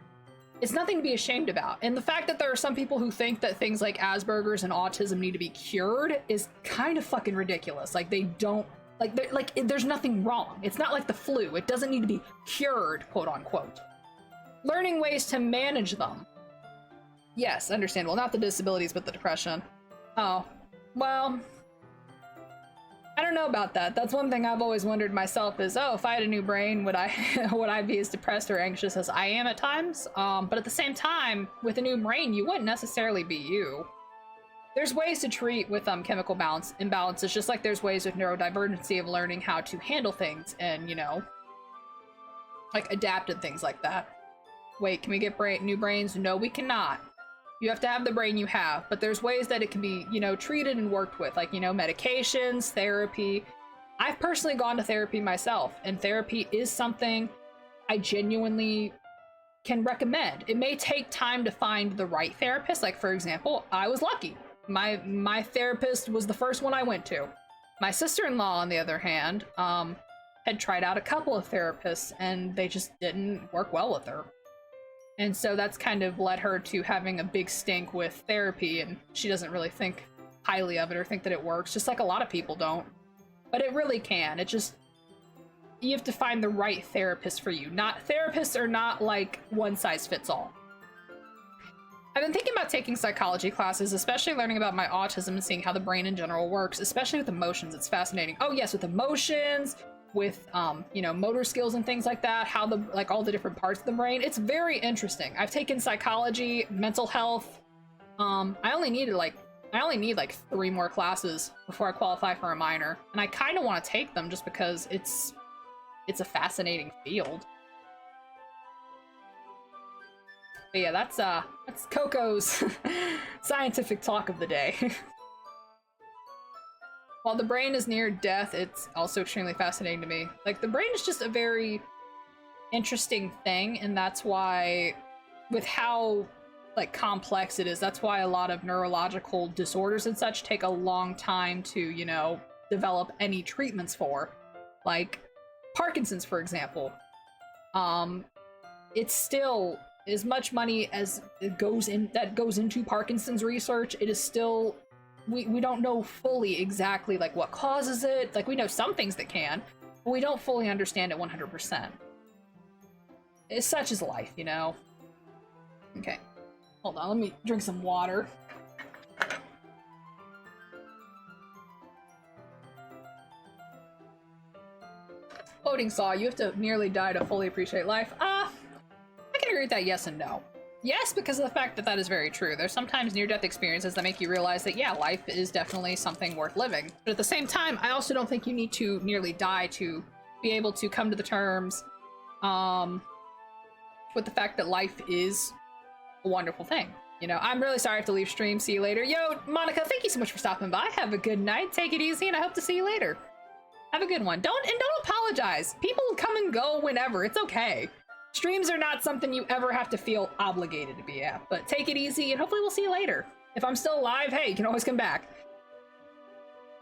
It's nothing to be ashamed about. And the fact that there are some people who think that things like Asperger's and autism need to be cured is kind of fucking ridiculous. Like, they don't, there's nothing wrong. It's not like the flu. It doesn't need to be cured, quote unquote. Learning ways to manage them. Yes, understandable. Not the disabilities, but the depression. Oh, well, I don't know about that. That's one thing I've always wondered myself is, oh, if I had a new brain, would I be as depressed or anxious as I am at times? But at the same time, with a new brain, you wouldn't necessarily be you. There's ways to treat with chemical imbalances, just like there's ways with neurodivergency of learning how to handle things and, you know, like adapt and things like that. Wait, can we get new brains? No, we cannot. You have to have the brain you have, but there's ways that it can be, you know, treated and worked with, like, you know, medications, therapy. I've personally gone to therapy myself, and therapy is something I genuinely can recommend. It may take time to find the right therapist. Like, for example, I was lucky. My therapist was the first one I went to. My sister-in-law, on the other hand, had tried out a couple of therapists, and they just didn't work well with her. And so that's kind of led her to having a big stink with therapy, and she doesn't really think highly of it or think that it works, just like a lot of people don't. But it really can. It just, you have to find the right therapist for you. Therapists are not like one size fits all. I've been thinking about taking psychology classes, especially learning about my autism and seeing how the brain in general works, especially with emotions. It's fascinating. Oh yes, with emotions, with you know, motor skills and things like that, how all the different parts of the brain. It's very interesting. I've taken psychology, mental health. I only need like 3 more classes before I qualify for a minor, and I kind of want to take them just because it's a fascinating field. But yeah, that's Coco's scientific talk of the day. While the brain is near death, it's also extremely fascinating to me. Like, the brain is just a very interesting thing, and that's why, with how, like, complex it is, that's why a lot of neurological disorders and such take a long time to, you know, develop any treatments for. Like, Parkinson's, for example. It's still, as much money as goes into Parkinson's research, it is still, we don't know fully exactly like what causes it. Like, we know some things that can, but we don't fully understand it 100%. It's such is life, you know? Okay, hold on, let me drink some water. Voting saw, you have to nearly die to fully appreciate life. I can agree with that, yes and no. Yes, because of the fact that is very true. There's sometimes near-death experiences that make you realize that, yeah, life is definitely something worth living. But at the same time, I also don't think you need to nearly die to be able to come to the terms with the fact that life is a wonderful thing. You know, I'm really sorry I have to leave stream. See you later. Yo, Monica, thank you so much for stopping by. Have a good night. Take it easy, and I hope to see you later. Have a good one. Don't apologize. People come and go whenever. It's okay. Streams are not something you ever have to feel obligated to be at, but take it easy, and hopefully we'll see you later. If I'm still alive, hey, you can always come back.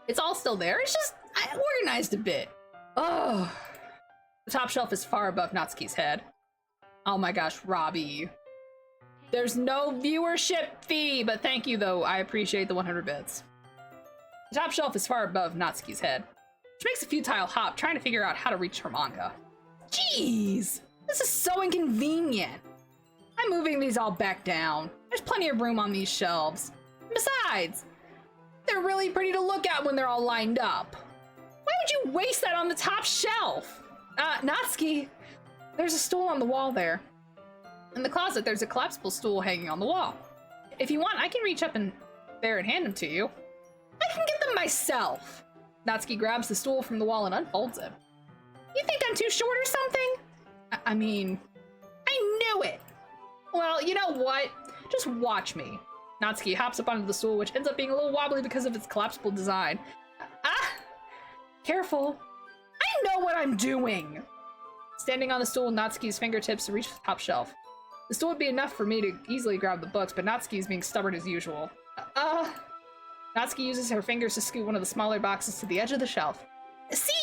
It's all still there. It's just, I organized a bit. Oh, the top shelf is far above Natsuki's head. Oh my gosh, Robbie. There's no viewership fee, but thank you though. I appreciate the 100 bits. The top shelf is far above Natsuki's head, which makes a futile hop trying to figure out how to reach her manga. Jeez. This is so inconvenient. I'm moving these all back down. There's plenty of room on these shelves. Besides, they're really pretty to look at when they're all lined up. Why would you waste that on the top shelf? Natsuki, there's a stool on the wall there. In the closet, there's a collapsible stool hanging on the wall. If you want, I can reach up and there and hand them to you. I can get them myself. Natsuki grabs the stool from the wall and unfolds it. You think I'm too short or something? I mean, I knew it. Well, you know what? Just watch me. Natsuki hops up onto the stool, which ends up being a little wobbly because of its collapsible design. Careful. I don't know what I'm doing! Standing on the stool, Natsuki's fingertips reach the top shelf. The stool would be enough for me to easily grab the books, but Natsuki is being stubborn as usual. Natsuki uses her fingers to scoot one of the smaller boxes to the edge of the shelf. See?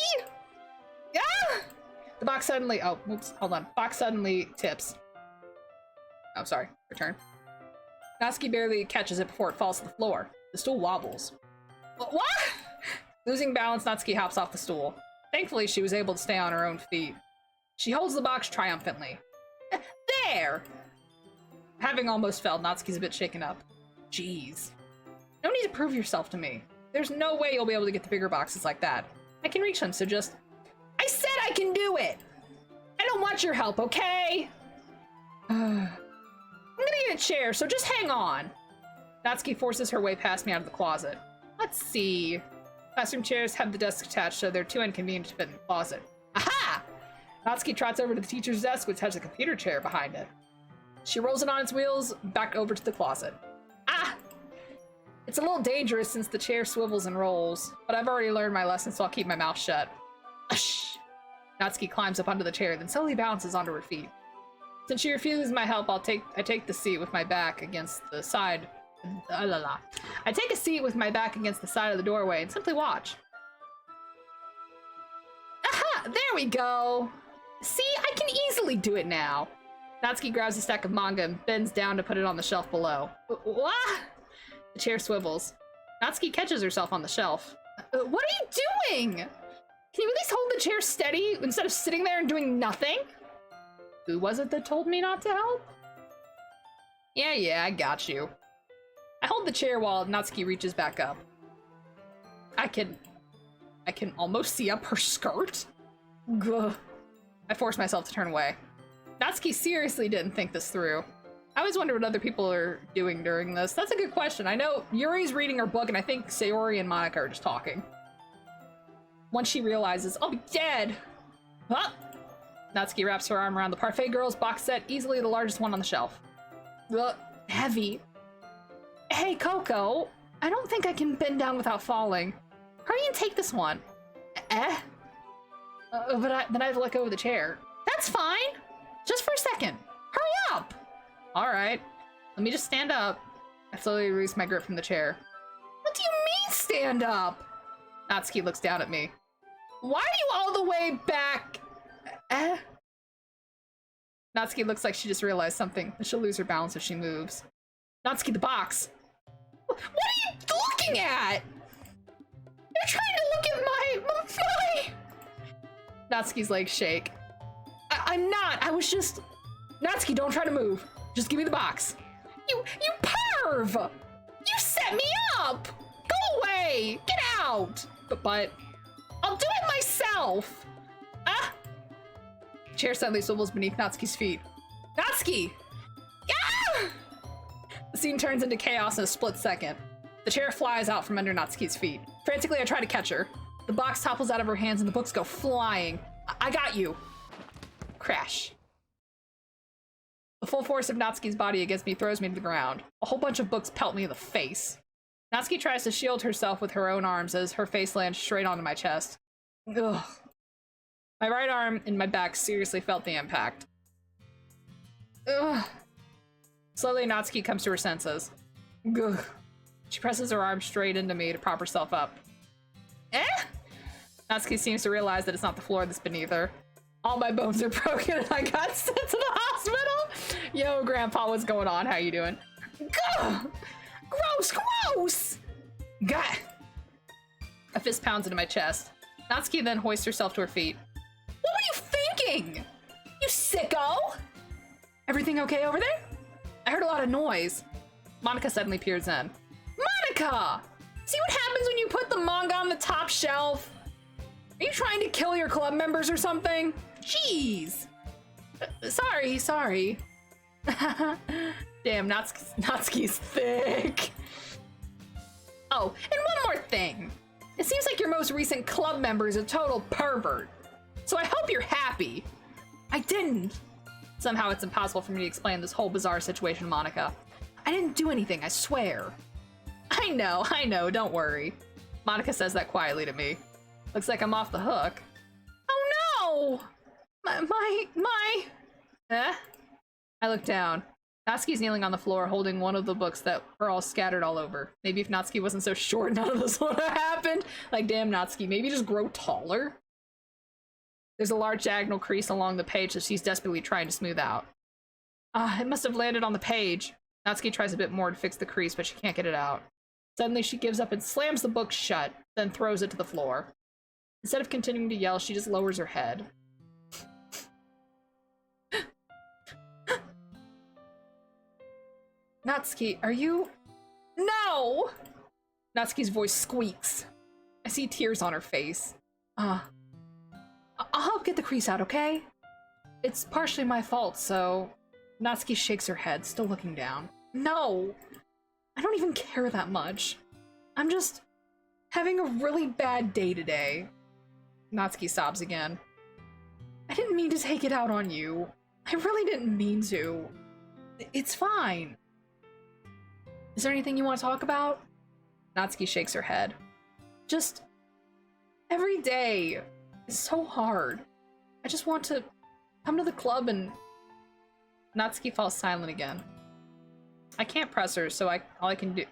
Ah! The box suddenly, oh, oops, hold on. Box suddenly tips. Oh, sorry, return. Natsuki barely catches it before it falls to the floor. The stool wobbles. What? Losing balance, Natsuki hops off the stool. Thankfully, she was able to stay on her own feet. She holds the box triumphantly. There! Having almost fell, Natsuki's a bit shaken up. Jeez. No need to prove yourself to me. There's no way you'll be able to get the bigger boxes like that. I can reach them, so just... I said I can do it! I don't want your help, okay? I'm gonna get a chair, so just hang on. Natsuki forces her way past me out of the closet. Let's see. Classroom chairs have the desks attached, so they're too inconvenient to fit in the closet. Aha! Natsuki trots over to the teacher's desk, which has a computer chair behind it. She rolls it on its wheels, back over to the closet. Ah! It's a little dangerous since the chair swivels and rolls, but I've already learned my lesson, so I'll keep my mouth shut. Ush! Natsuki climbs up onto the chair, then slowly bounces onto her feet. Since she refuses my help, I take the seat with my back against the side. I take a seat with my back against the side of the doorway and simply watch. Aha! There we go! See, I can easily do it now. Natsuki grabs a stack of manga and bends down to put it on the shelf below. What? The chair swivels. Natsuki catches herself on the shelf. What are you doing? Can you at least hold the chair steady instead of sitting there and doing nothing? Who was it that told me not to help? Yeah, I got you. I hold the chair while Natsuki reaches back up. I can almost see up her skirt. Gah. I force myself to turn away. Natsuki seriously didn't think this through. I always wonder what other people are doing during this. That's a good question. I know Yuri's reading her book, and I think Sayori and Monika are just talking. Once she realizes, I'll be dead! Huh? Natsuki wraps her arm around the Parfait Girls box set, easily the largest one on the shelf. Heavy. Hey, Coco, I don't think I can bend down without falling. Hurry and take this one. Then I have to let go of the chair. That's fine. Just for a second. Hurry up. All right. Let me just stand up. I slowly release my grip from the chair. What do you mean, stand up? Natsuki looks down at me. Why are you all the way back? Natsuki looks like she just realized something, and she'll lose her balance if she moves. Natsuki, the box. What are you looking at? You're trying to look at my... Natsuki's legs shake. I'm not. I was just... Natsuki, don't try to move. Just give me the box. You perv! You set me up! Go away! Get out! But I'll do it myself! Ah! The chair suddenly swivels beneath Natsuki's feet. Natsuki! Ah! The scene turns into chaos in a split second. The chair flies out from under Natsuki's feet. Frantically, I try to catch her. The box topples out of her hands and the books go flying. I got you. Crash. The full force of Natsuki's body against me throws me to the ground. A whole bunch of books pelt me in the face. Natsuki tries to shield herself with her own arms as her face lands straight onto my chest. Ugh. My right arm and my back seriously felt the impact. Ugh. Slowly, Natsuki comes to her senses. Ugh. She presses her arm straight into me to prop herself up. Natsuki seems to realize that it's not the floor that's beneath her. All my bones are broken and I got sent to the hospital. Yo, Grandpa, what's going on? How you doing? Gah! Gross! Gah! A fist pounds into my chest. Natsuki then hoists herself to her feet. What were you thinking? You sicko! Everything okay over there? I heard a lot of noise. Monika suddenly peers in. Monika! See what happens when you put the manga on the top shelf? Are you trying to kill your club members or something? Jeez. Sorry. Damn, Natsuki's thick. Oh, and one more thing. It seems like your most recent club member is a total pervert. So I hope you're happy. I didn't. Somehow it's impossible for me to explain this whole bizarre situation to Monika. I didn't do anything, I swear. I know, don't worry. Monika says that quietly to me. Looks like I'm off the hook. How Eh? I look down. Natsuki's kneeling on the floor, holding one of the books that are all scattered all over. Maybe if Natsuki wasn't so short, none of this would have happened. Like, damn, Natsuki, maybe just grow taller? There's a large diagonal crease along the page that she's desperately trying to smooth out. It must have landed on the page. Natsuki tries a bit more to fix the crease, but she can't get it out. Suddenly, she gives up and slams the book shut, then throws it to the floor. Instead of continuing to yell, she just lowers her head. Natsuki, are you... No! Natsuki's voice squeaks. I see tears on her face. I'll help get the crease out, okay? It's partially my fault, so... Natsuki shakes her head, still looking down. No! I don't even care that much. I'm just... having a really bad day today. Natsuki sobs again. I didn't mean to take it out on you. I really didn't mean to. It's fine. Is there anything you want to talk about? Natsuki shakes her head. Just... every day is so hard. I just want to come to the club and... Natsuki falls silent again. I can't press her, so I can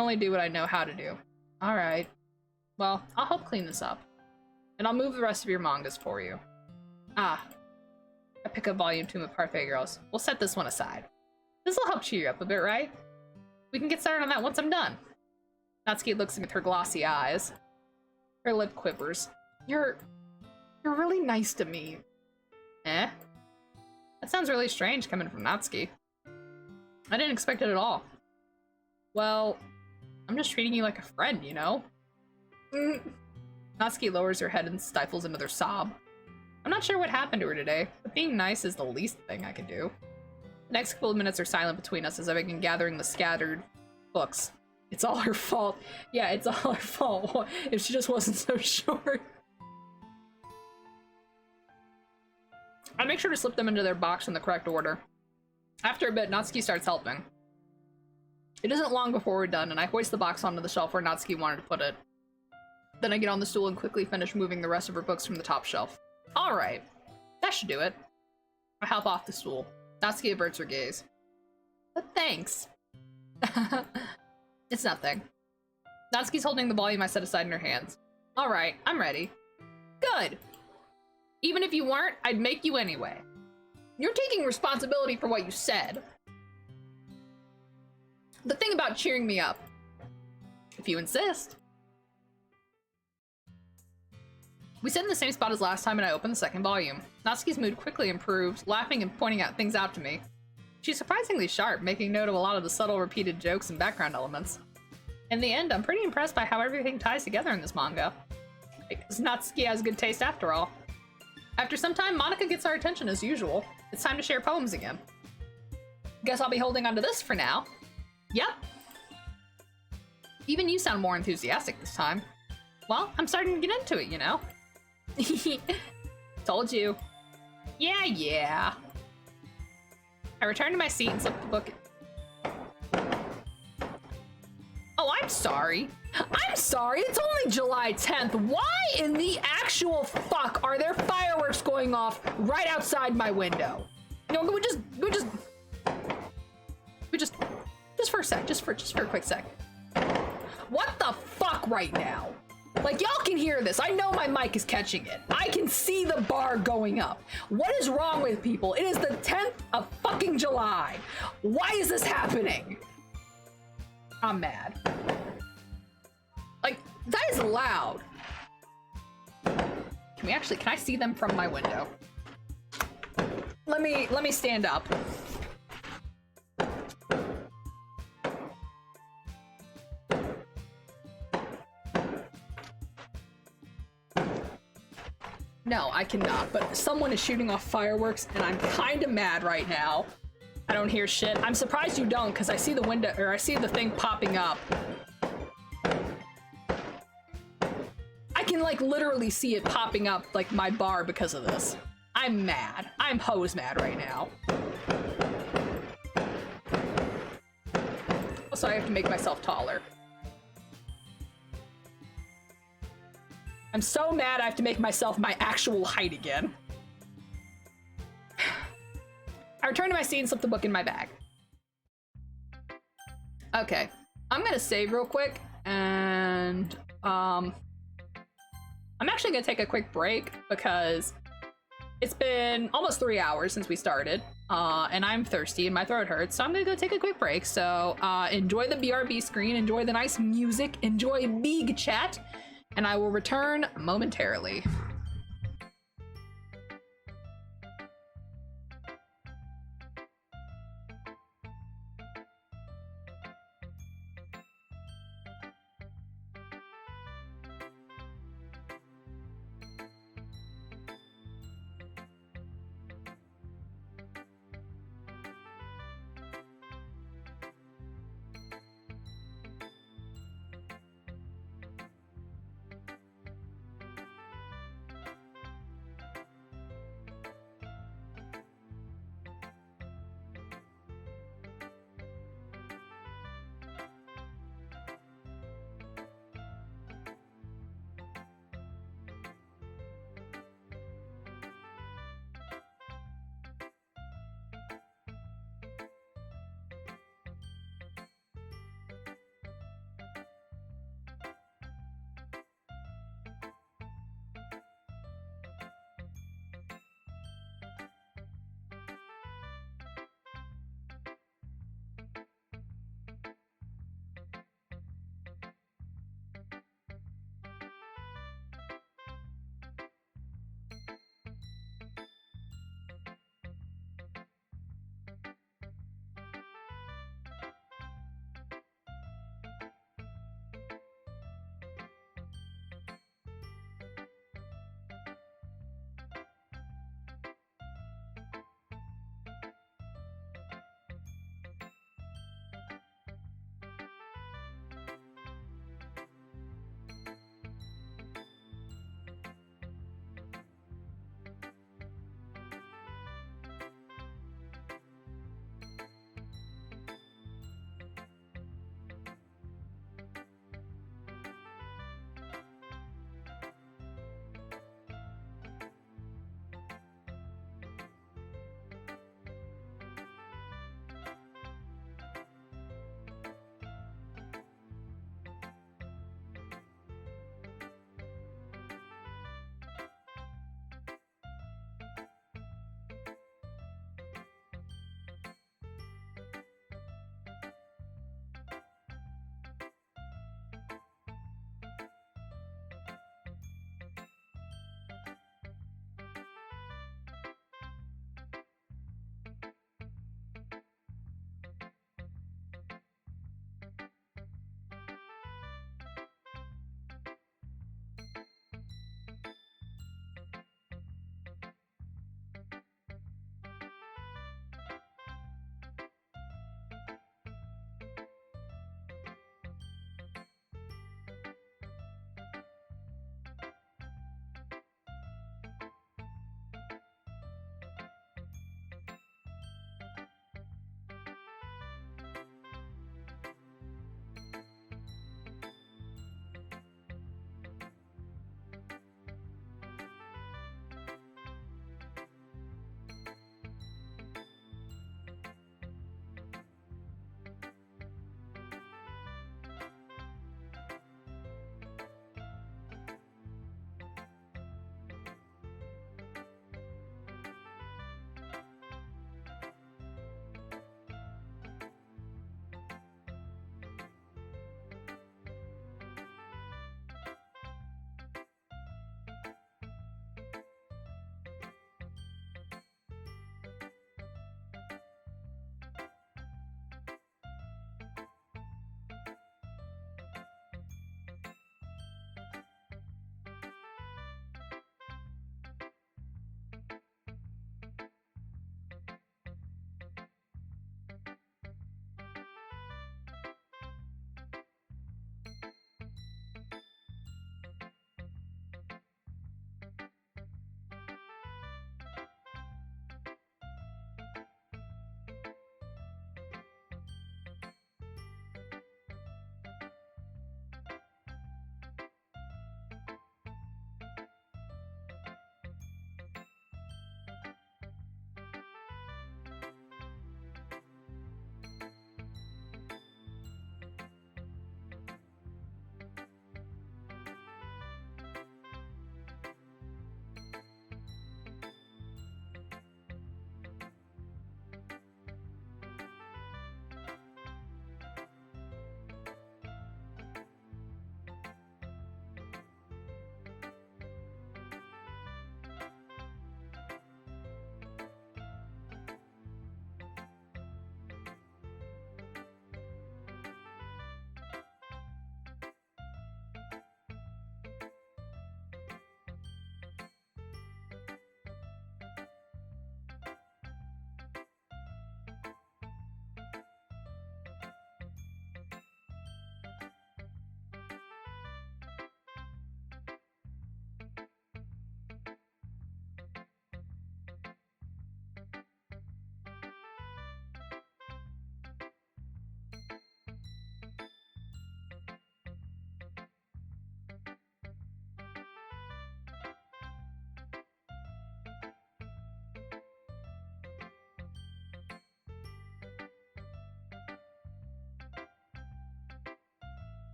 only do what I know how to do. Alright. Well, I'll help clean this up. And I'll move the rest of your mangas for you. I pick up volume 2 of Parfait Girls. We'll set this one aside. This'll help cheer you up a bit, right? We can get started on that once I'm done. Natsuki looks at me with her glossy eyes. Her lip quivers. You're really nice to me. Eh? That sounds really strange coming from Natsuki. I didn't expect it at all. Well, I'm just treating you like a friend, you know? Natsuki lowers her head and stifles another sob. I'm not sure what happened to her today, but being nice is the least thing I can do. The next couple of minutes are silent between us as I begin gathering the scattered books. It's all her fault. Yeah, it's all her fault. If she just wasn't so short. I make sure to slip them into their box in the correct order. After a bit, Natsuki starts helping. It isn't long before we're done, and I hoist the box onto the shelf where Natsuki wanted to put it. Then I get on the stool and quickly finish moving the rest of her books from the top shelf. Alright, that should do it. I hop off the stool. Natsuki averts her gaze. But thanks. It's nothing. Natsuki's holding the volume I set aside in her hands. Alright, I'm ready. Good. Even if you weren't, I'd make you anyway. You're taking responsibility for what you said. The thing about cheering me up. If you insist. We sit in the same spot as last time and I open the second volume. Natsuki's mood quickly improves, laughing and pointing out things out to me. She's surprisingly sharp, making note of a lot of the subtle repeated jokes and background elements. In the end, I'm pretty impressed by how everything ties together in this manga. Because Natsuki has good taste after all. After some time, Monica gets our attention as usual. It's time to share poems again. Guess I'll be holding on to this for now. Yep. Even you sound more enthusiastic this time. Well, I'm starting to get into it, you know? Told you. Yeah. I return to my seat and slip the book. Oh, I'm sorry. It's only July 10th. Why in the actual fuck are there fireworks going off right outside my window? You know, just for a sec, just for a quick sec. What the fuck right now? Like, y'all can hear this. I know my mic is catching it. I can see the bar going up. What is wrong with people? It is the 10th of fucking July. Why is this happening? I'm mad. Like, that is loud. Can I see them from my window? Let me stand up. No, I cannot, but someone is shooting off fireworks and I'm kinda mad right now. I don't hear shit. I'm surprised you don't, because I see the window, or I see the thing popping up. I can, like, literally see it popping up, like, my bar because of this. I'm mad. I'm hose mad right now. Also, I have to make myself taller. I'm so mad I have to make myself my actual height again. I return to my seat and slip the book in my bag. Okay, I'm gonna save real quick, and I'm actually gonna take a quick break because it's been almost 3 hours since we started, and I'm thirsty and my throat hurts, so I'm gonna go take a quick break. So enjoy the BRB screen, enjoy the nice music, enjoy big chat, and I will return momentarily.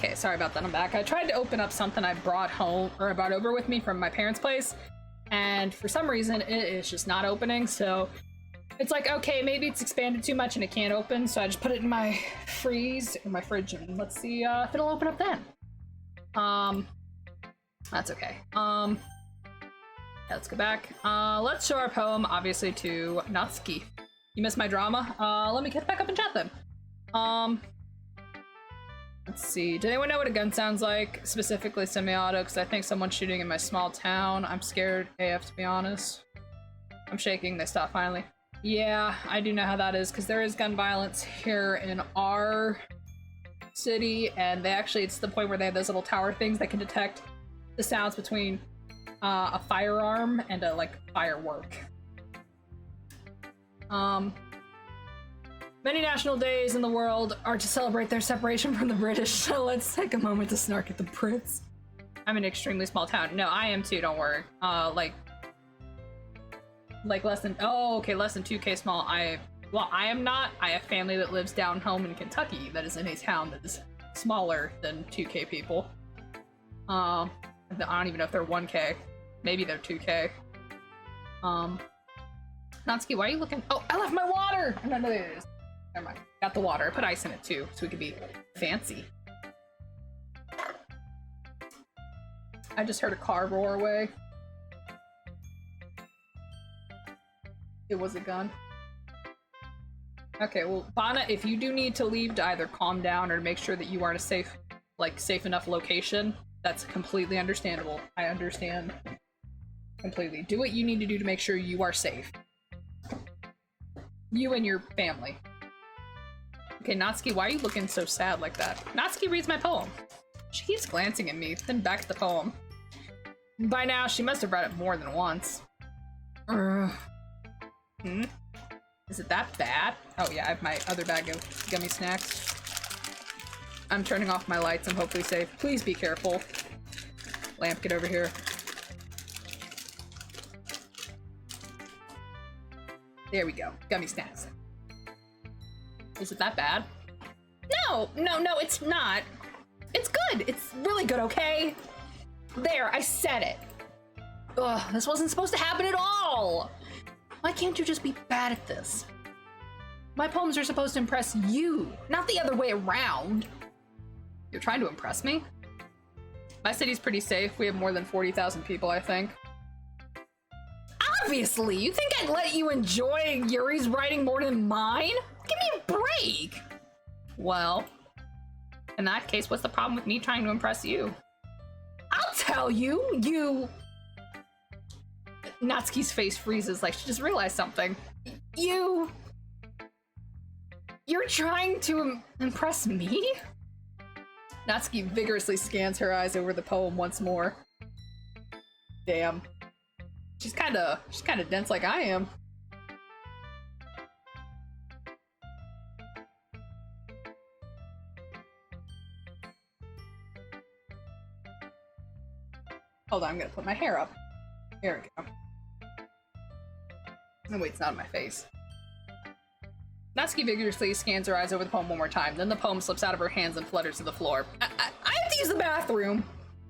Okay, sorry about that. I'm back. I tried to open up something I brought home, or I brought over with me from my parents' place, and for some reason it is just not opening. So it's like, okay, maybe it's expanded too much and it can't open. So I just put it in my fridge, and let's see if it'll open up then. That's okay. Yeah, let's go back. Let's show our poem, obviously, to Natsuki. You missed my drama? Let me get back up and chat then. Let's see. Does anyone know what a gun sounds like? Specifically semi-auto, because I think someone's shooting in my small town. I'm scared AF, to be honest. I'm shaking. They stopped finally. Yeah, I do know how that is, because there is gun violence here in our city, and it's the point where they have those little tower things that can detect the sounds between a firearm and a, like, firework. Many national days in the world are to celebrate their separation from the British, so let's take a moment to snark at the Brits. I'm in an extremely small town. No, I am too, don't worry. Like less than 2K small. I am not. I have family that lives down home in Kentucky that is in a town that is smaller than 2K people. I don't even know if they're 1K. Maybe they're 2K. Natsuki, why are you looking? Oh, I left my water! No, there it is. Never mind. Got the water. I put ice in it too, so we could be fancy. I just heard a car roar away. It was a gun. Okay, well, Bana, if you do need to leave to either calm down or make sure that you are in a safe enough location, that's completely understandable. I understand completely. Do what you need to do to make sure you are safe. You and your family. Okay, Natsuki, why are you looking so sad like that? Natsuki reads my poem. She keeps glancing at me, then back at the poem. By now, she must have read it more than once. Is it that bad? Oh yeah, I have my other bag of gummy snacks. I'm turning off my lights. I'm hopefully safe. Please be careful. Lamp, get over here. There we go. Gummy snacks. Is it that bad? No, it's not. It's good. It's really good, okay? There, I said it. Ugh, this wasn't supposed to happen at all. Why can't you just be bad at this? My poems are supposed to impress you, not the other way around. You're trying to impress me? My city's pretty safe. We have more than 40,000 people, I think. Obviously! You think I'd let you enjoy Yuri's writing more than mine? Give me a break! Well, in that case, what's the problem with me trying to impress you? I'll tell you! Natsuki's face freezes like she just realized something. You're trying to impress me? Natsuki vigorously scans her eyes over the poem once more. Damn. She's kinda dense like I am. Hold on, I'm gonna put my hair up. There we go. Oh wait, it's not in my face. Natsuki vigorously scans her eyes over the poem one more time. Then the poem slips out of her hands and flutters to the floor. I have to use the bathroom!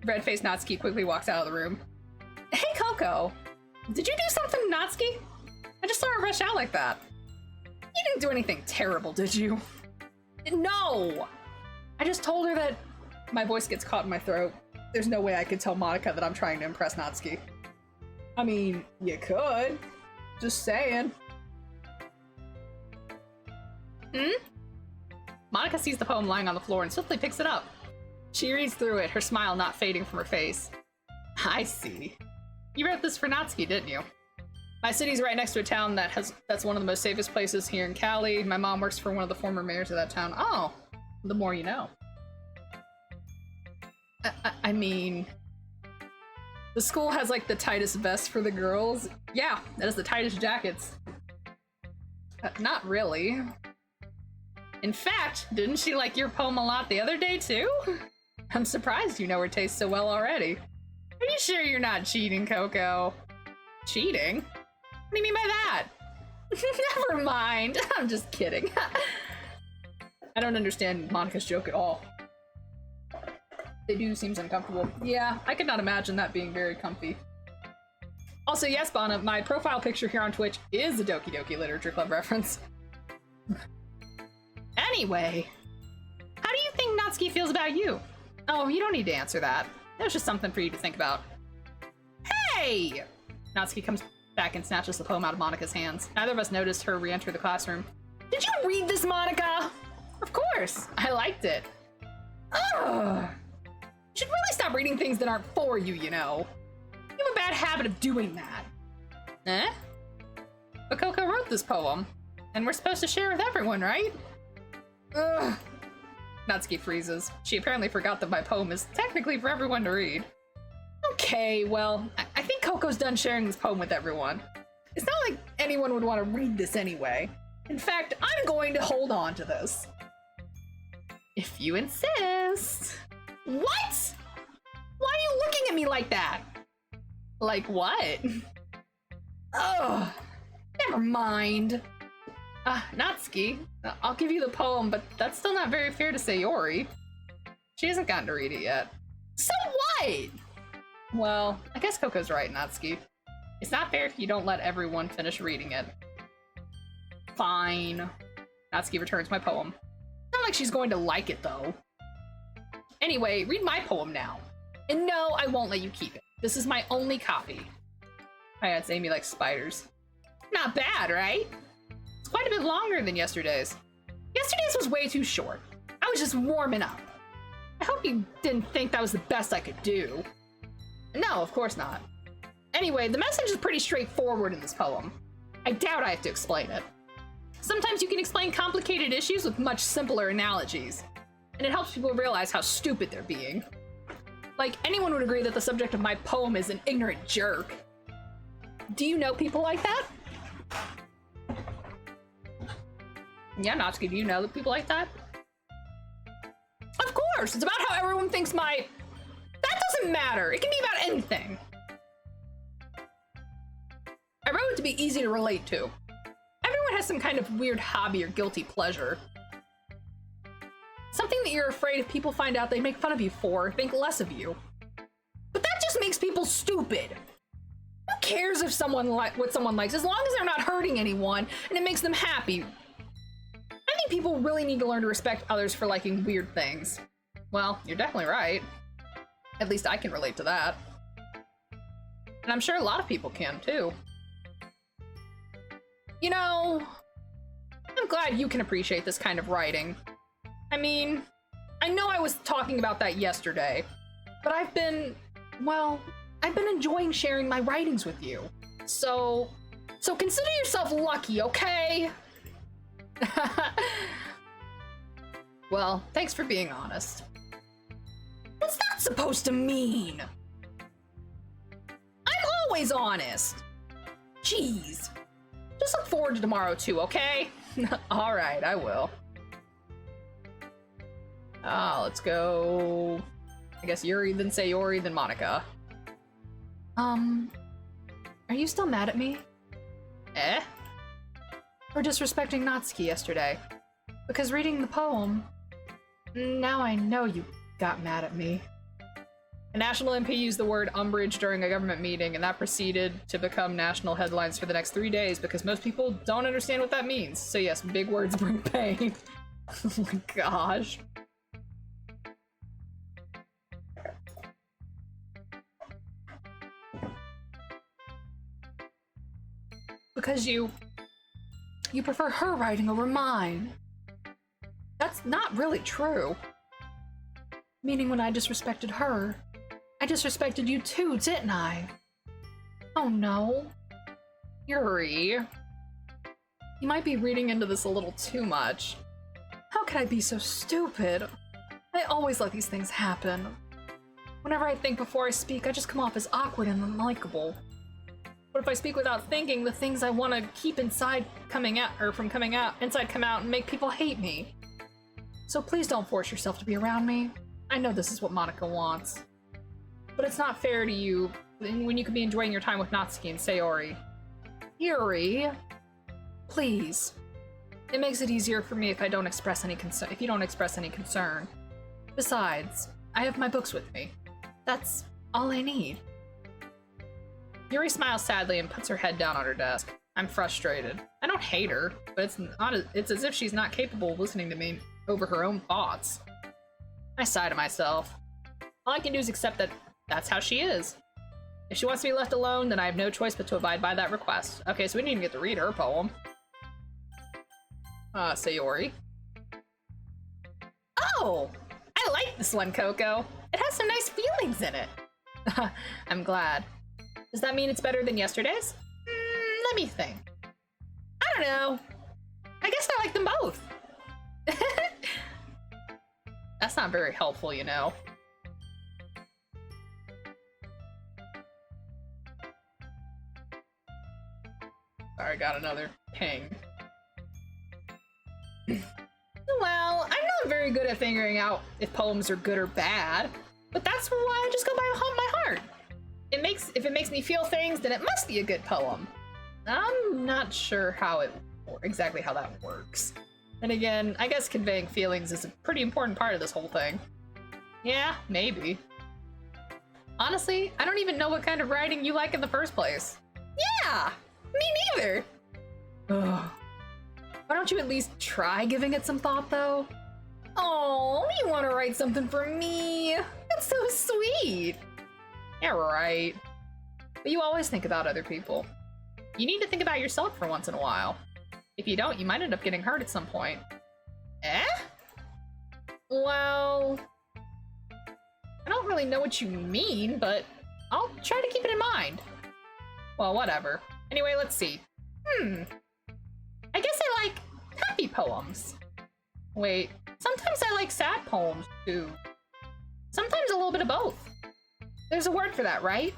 Red-faced Natsuki quickly walks out of the room. Hey, Coco! Did you do something, Natsuki? I just saw her rush out like that. You didn't do anything terrible, did you? No! I just told her that... My voice gets caught in my throat. There's no way I could tell Monica that I'm trying to impress Natsuki. I mean, you could. Just saying. Monica sees the poem lying on the floor and swiftly picks it up. She reads through it, her smile not fading from her face. I see. You wrote this for Natsuki, didn't you? My city's right next to a town that's one of the most safest places here in Cali. My mom works for one of the former mayors of that town. Oh, the more you know. I mean, the school has like the tightest vest for the girls. Yeah, that is the tightest jackets. Not really. In fact, didn't she like your poem a lot the other day too? I'm surprised you know her taste so well already. Are you sure you're not cheating, Coco? Cheating? What do you mean by that? Never mind. I'm just kidding. I don't understand Monica's joke at all. They do seem uncomfortable. Yeah, I could not imagine that being very comfy. Also, yes, Bana, my profile picture here on Twitch is a Doki Doki Literature Club reference. Anyway, how do you think Natsuki feels about you? Oh, you don't need to answer that. That was just something for you to think about. Hey! Natsuki comes back and snatches the poem out of Monika's hands. Neither of us noticed her re-enter the classroom. Did you read this, Monika? Of course. I liked it. Ugh. You should really stop reading things that aren't for you, you know. You have a bad habit of doing that. Eh? But Coco wrote this poem, and we're supposed to share with everyone, right? Ugh. Natsuki freezes. She apparently forgot that my poem is technically for everyone to read. Okay, well, I think Coco's done sharing this poem with everyone. It's not like anyone would want to read this anyway. In fact, I'm going to hold on to this. If you insist. What? Why are you looking at me like that? Like what? Ugh. Never mind. Natsuki, I'll give you the poem, but that's still not very fair to Sayori. She hasn't gotten to read it yet. So what? Well, I guess Coco's right, Natsuki. It's not fair if you don't let everyone finish reading it. Fine. Natsuki returns my poem. Not like she's going to like it, though. Anyway, read my poem now. And no, I won't let you keep it. This is my only copy. That's Amy likes spiders. Not bad, right? It's quite a bit longer than yesterday's. Yesterday's was way too short. I was just warming up. I hope you didn't think that was the best I could do. No, of course not. Anyway, the message is pretty straightforward in this poem. I doubt I have to explain it. Sometimes you can explain complicated issues with much simpler analogies, and it helps people realize how stupid they're being. Like, anyone would agree that the subject of my poem is an ignorant jerk. Do you know people like that? Yeah, Natsuki, do you know people like that? Of course! It's about how everyone thinks my... That doesn't matter! It can be about anything! I wrote it to be easy to relate to. Everyone has some kind of weird hobby or guilty pleasure. Something that you're afraid if people find out they make fun of you for, think less of you. But that just makes people stupid! Who cares if what someone likes, as long as they're not hurting anyone and it makes them happy? I think people really need to learn to respect others for liking weird things. Well, you're definitely right. At least I can relate to that. And I'm sure a lot of people can, too. You know, I'm glad you can appreciate this kind of writing. I mean, I know I was talking about that yesterday, but I've been enjoying sharing my writings with you. So consider yourself lucky, okay? Well, thanks for being honest. What's that supposed to mean? I'm always honest. Jeez. Just look forward to tomorrow too, okay? Alright, I will. Let's go... I guess Yuri, then Sayori, then Monika. Are you still mad at me? Eh? For disrespecting Natsuki yesterday. Because reading the poem, now I know you got mad at me. A national MP used the word umbrage during a government meeting, and that proceeded to become national headlines for the next 3 days because most people don't understand what that means. So yes, big words bring pain. Oh my gosh. Because you prefer her writing over mine. That's not really true. Meaning when I disrespected her, I disrespected you too, didn't I? Oh no. Yuri. You might be reading into this a little too much. How could I be so stupid? I always let these things happen. Whenever I think before I speak, I just come off as awkward and unlikable. But if I speak without thinking, the things I want to keep inside come out and make people hate me. So please don't force yourself to be around me. I know this is what Monika wants. But it's not fair to you when you could be enjoying your time with Natsuki and Sayori. Yuri, please. It makes it easier for me if I don't express any concern. If you don't express any concern. Besides, I have my books with me. That's all I need. Yuri smiles sadly and puts her head down on her desk. I'm frustrated. I don't hate her, but it's as if she's not capable of listening to me over her own thoughts. I sigh to myself. All I can do is accept that that's how she is. If she wants to be left alone, then I have no choice but to abide by that request. Okay, so we didn't even get to read her poem. Sayori. Oh! I like this one, Coco. It has some nice feelings in it. I'm glad. Does that mean it's better than yesterday's? Let me think. I don't know. I guess I like them both. That's not very helpful, you know. Sorry, got another ping. Well, I'm not very good at figuring out if poems are good or bad, but that's why I just go by my heart. If it makes me feel things, then it must be a good poem. I'm not sure exactly how that works. And again, I guess conveying feelings is a pretty important part of this whole thing. Yeah, maybe. Honestly, I don't even know what kind of writing you like in the first place. Yeah, me neither. Ugh. Why don't you at least try giving it some thought, though? Oh, you want to write something for me? That's so sweet. Yeah, right. But you always think about other people. You need to think about yourself for once in a while. If you don't, you might end up getting hurt at some point. Eh? Well, I don't really know what you mean, but I'll try to keep it in mind. Well, whatever. Anyway, let's see. I guess I like happy poems. Wait, sometimes I like sad poems, too. Sometimes a little bit of both. There's a word for that, right?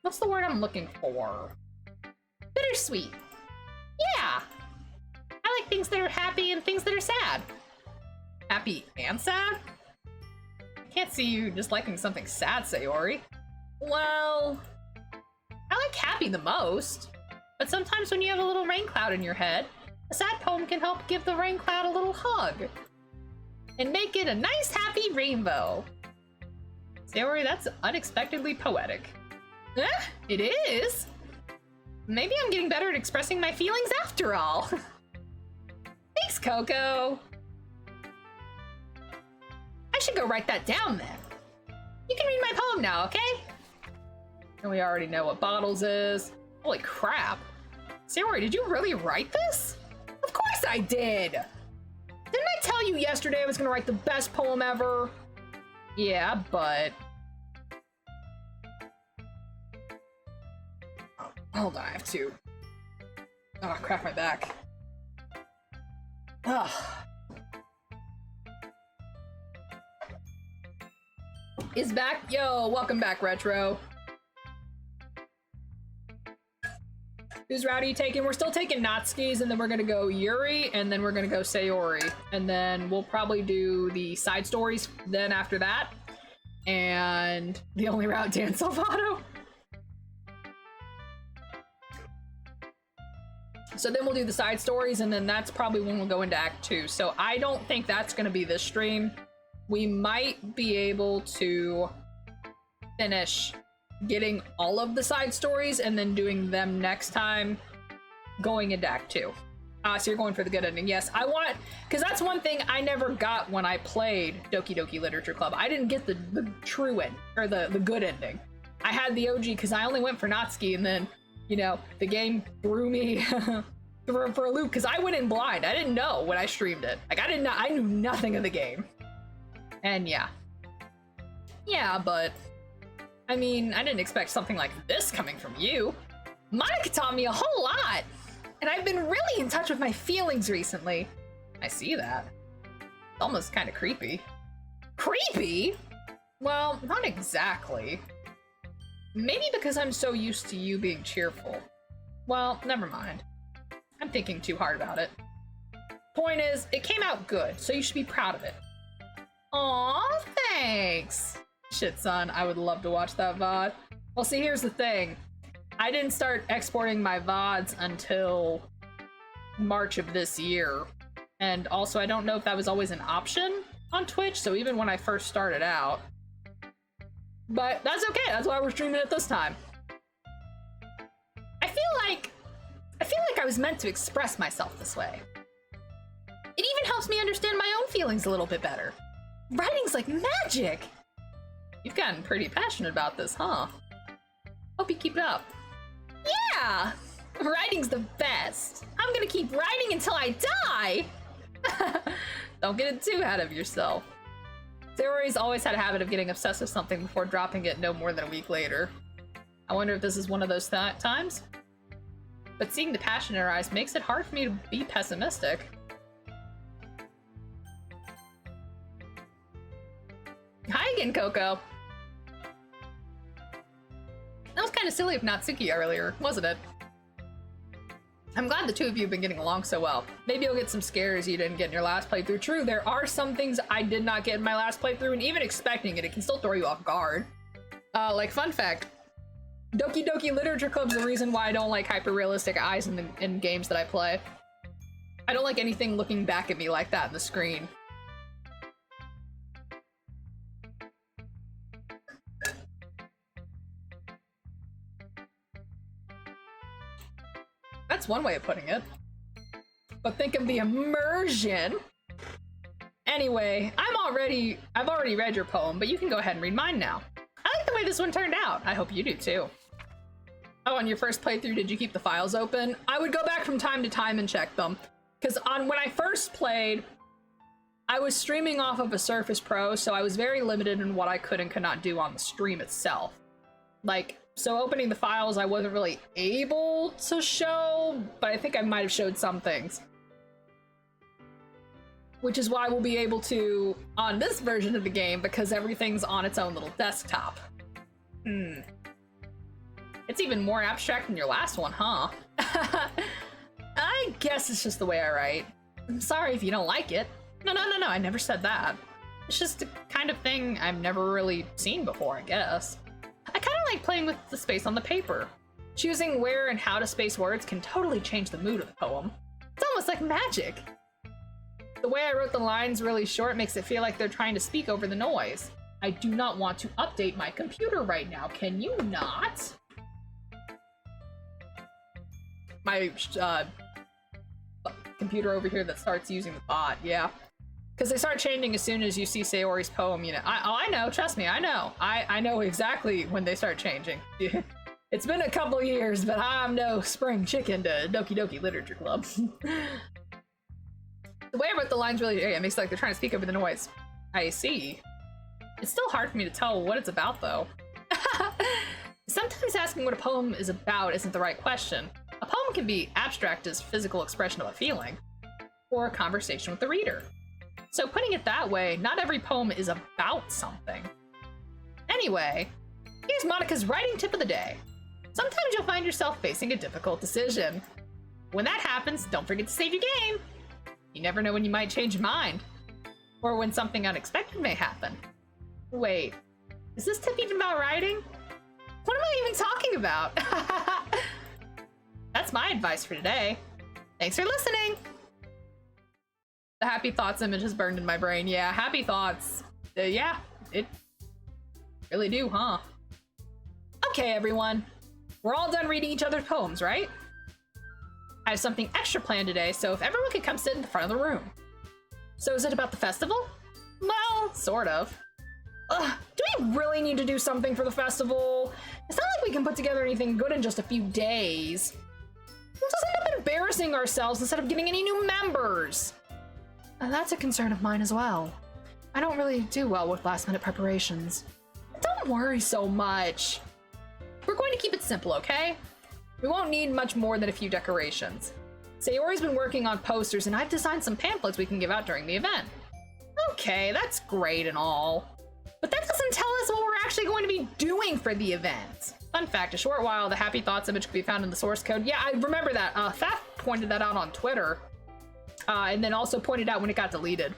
What's the word I'm looking for? Bittersweet. Yeah. I like things that are happy and things that are sad. Happy and sad? I can't see you just liking something sad, Sayori. Well, I like happy the most. But sometimes when you have a little rain cloud in your head, a sad poem can help give the rain cloud a little hug. And make it a nice happy rainbow. Sayori, that's unexpectedly poetic. It is. Maybe I'm getting better at expressing my feelings after all. Thanks, Coco. I should go write that down then. You can read my poem now, okay? And we already know what bottles is. Holy crap. Sayori, did you really write this? Of course I did. Didn't I tell you yesterday I was gonna write the best poem ever? Yeah, but... Oh, hold on, I have to... Oh, crap, my back. Ugh. Is back? Yo, welcome back, Retro. Whose route are you taking? We're still taking Natsuki's, and then we're gonna go Yuri, and then we're gonna go Sayori. And then we'll probably do the side stories then after that. And the only route, Dan Salvato. So then we'll do the side stories, and then that's probably when we'll go into Act 2. So I don't think that's gonna be this stream. We might be able to finish getting all of the side stories and then doing them next time going into Act 2. So you're going for the good ending. Yes, I want, because that's one thing I never got when I played Doki Doki Literature Club. I didn't get the true end, or the good ending. I had the OG because I only went for Natsuki, and then, you know, the game threw me for a loop because I went in blind. I didn't know when I streamed it. Like, I knew nothing of the game. And yeah. Yeah, but I mean, I didn't expect something like this coming from you. Monica taught me a whole lot, and I've been really in touch with my feelings recently. I see that. It's almost kind of creepy. Creepy? Well, not exactly. Maybe because I'm so used to you being cheerful. Well, never mind. I'm thinking too hard about it. Point is, it came out good, so you should be proud of it. Aw, thanks. Shit, son, I would love to watch that VOD. Well, see, here's the thing. I didn't start exporting my VODs until March of this year. And also, I don't know if that was always an option on Twitch, so even when I first started out, But that's okay, that's why we're streaming it this time. I feel like I was meant to express myself this way. It even helps me understand my own feelings a little bit better. Writing's like magic! You've gotten pretty passionate about this, huh? Hope you keep it up. Yeah! Writing's the best! I'm gonna keep writing until I die! Don't get it too ahead of yourself. Sayori's always had a habit of getting obsessed with something before dropping it no more than a week later. I wonder if this is one of those times? But seeing the passion in her eyes makes it hard for me to be pessimistic. Hi again, Coco. That was kind of silly of Natsuki earlier, wasn't it? I'm glad the two of you have been getting along so well. Maybe you'll get some scares you didn't get in your last playthrough. True, there are some things I did not get in my last playthrough, and even expecting it, it can still throw you off guard. Like, fun fact, Doki Doki Literature Club's the reason why I don't like hyper-realistic eyes in games that I play. I don't like anything looking back at me like that in the screen. That's one way of putting it. But think of the immersion. Anyway, I've already read your poem, but you can go ahead and read mine now. I like the way this one turned out. I hope you do too. Oh, on your first playthrough, did you keep the files open? I would go back from time to time and check them. Because when I first played, I was streaming off of a Surface Pro, so I was very limited in what I could and could not do on the stream itself. Like, so opening the files I wasn't really able to show, but I think I might have showed some things. Which is why we'll be able to on this version of the game, because everything's on its own little desktop. It's even more abstract than your last one, huh? I guess it's just the way I write. I'm sorry if you don't like it. No, I never said that. It's just the kind of thing I've never really seen before, I guess. I kind of like playing with the space on the paper. Choosing where and how to space words can totally change the mood of the poem. It's almost like magic. The way I wrote the lines really short makes it feel like they're trying to speak over the noise. I do not want to update my computer right now, can you not? My computer over here that starts using the bot, yeah. Because they start changing as soon as you see Sayori's poem, you know. I know, trust me, I know. I know exactly when they start changing. It's been a couple years, but I'm no spring chicken to Doki Doki Literature Club. The way I wrote the lines really it makes it like they're trying to speak over the noise. I see. It's still hard for me to tell what it's about, though. Sometimes asking what a poem is about isn't the right question. A poem can be abstract as physical expression of a feeling, or a conversation with the reader. So putting it that way, not every poem is about something. Anyway, here's Monika's writing tip of the day. Sometimes you'll find yourself facing a difficult decision. When that happens, don't forget to save your game. You never know when you might change your mind, or when something unexpected may happen. Wait, is this tip even about writing? What am I even talking about? That's my advice for today. Thanks for listening. The happy thoughts image is burned in my brain. Yeah, happy thoughts. Yeah, it really do, huh? Okay, everyone. We're all done reading each other's poems, right? I have something extra planned today, so if everyone could come sit in the front of the room. So is it about the festival? Well, sort of. Ugh, do we really need to do something for the festival? It's not like we can put together anything good in just a few days. We'll just end up embarrassing ourselves instead of getting any new members. And that's a concern of mine as well. I don't really do well with last-minute preparations. Don't worry so much. We're going to keep it simple, okay? We won't need much more than a few decorations. Sayori's been working on posters, and I've designed some pamphlets we can give out during the event. Okay, that's great and all. But that doesn't tell us what we're actually going to be doing for the event. Fun fact, a short while, the Happy Thoughts image could be found in the source code. Yeah, I remember that. Thaf pointed that out on Twitter. And then also pointed out when it got deleted.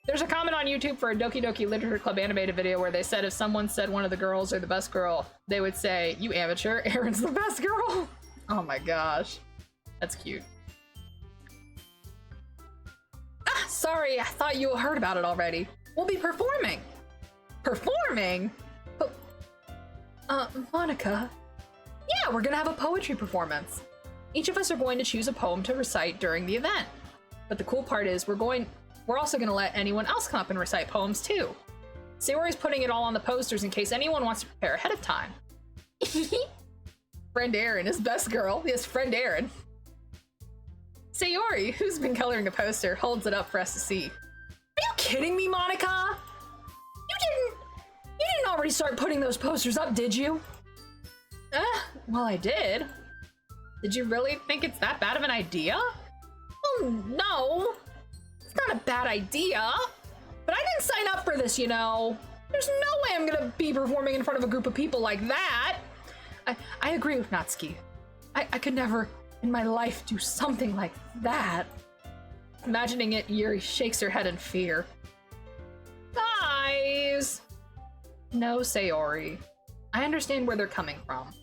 There's a comment on YouTube for a Doki Doki Literature Club animated video where they said if someone said one of the girls are the best girl, they would say, "You amateur, Erin's the best girl." Oh my gosh. That's cute. Ah, sorry, I thought you heard about it already. We'll be performing. Performing? Monica. Yeah, we're gonna have a poetry performance. Each of us are going to choose a poem to recite during the event. But the cool part is we're also gonna let anyone else come up and recite poems too. Sayori's putting it all on the posters in case anyone wants to prepare ahead of time. Friend Erin is best girl. Yes, friend Erin. Sayori, who's been coloring a poster, holds it up for us to see. Are you kidding me, Monica? You didn't already start putting those posters up, did you? Well, I did. Did you really think it's that bad of an idea? Well, no. It's not a bad idea. But I didn't sign up for this, you know. There's no way I'm gonna be performing in front of a group of people like that. I agree with Natsuki. I could never in my life do something like that. Imagining it, Yuri shakes her head in fear. Guys! No, Sayori. I understand where they're coming from.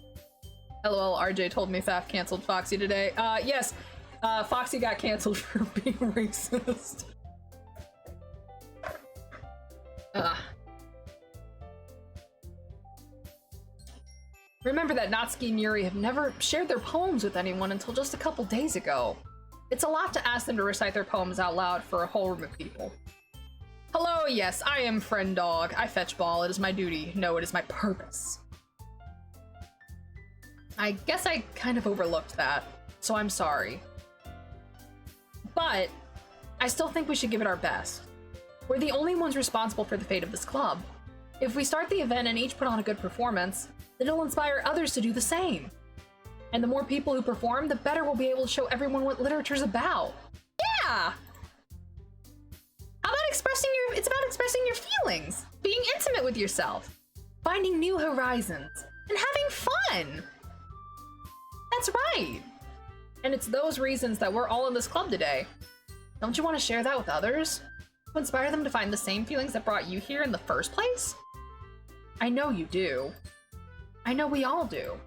LOL, RJ told me Thaf canceled Foxy today. Yes, Foxy got canceled for being racist. Remember that Natsuki and Yuri have never shared their poems with anyone until just a couple days ago. It's a lot to ask them to recite their poems out loud for a whole room of people. Hello, yes, I am Friend Dog. I fetch ball. It is my duty. No, it is my purpose. I guess I kind of overlooked that, so I'm sorry. But I still think we should give it our best. We're the only ones responsible for the fate of this club. If we start the event and each put on a good performance, then it'll inspire others to do the same. And the more people who perform, the better we'll be able to show everyone what literature's about. Yeah! How about it's about expressing your feelings, being intimate with yourself, finding new horizons, and having fun. That's right. And it's those reasons that we're all in this club today. Don't you want to share that with others? To inspire them to find the same feelings that brought you here in the first place? I know you do. I know we all do.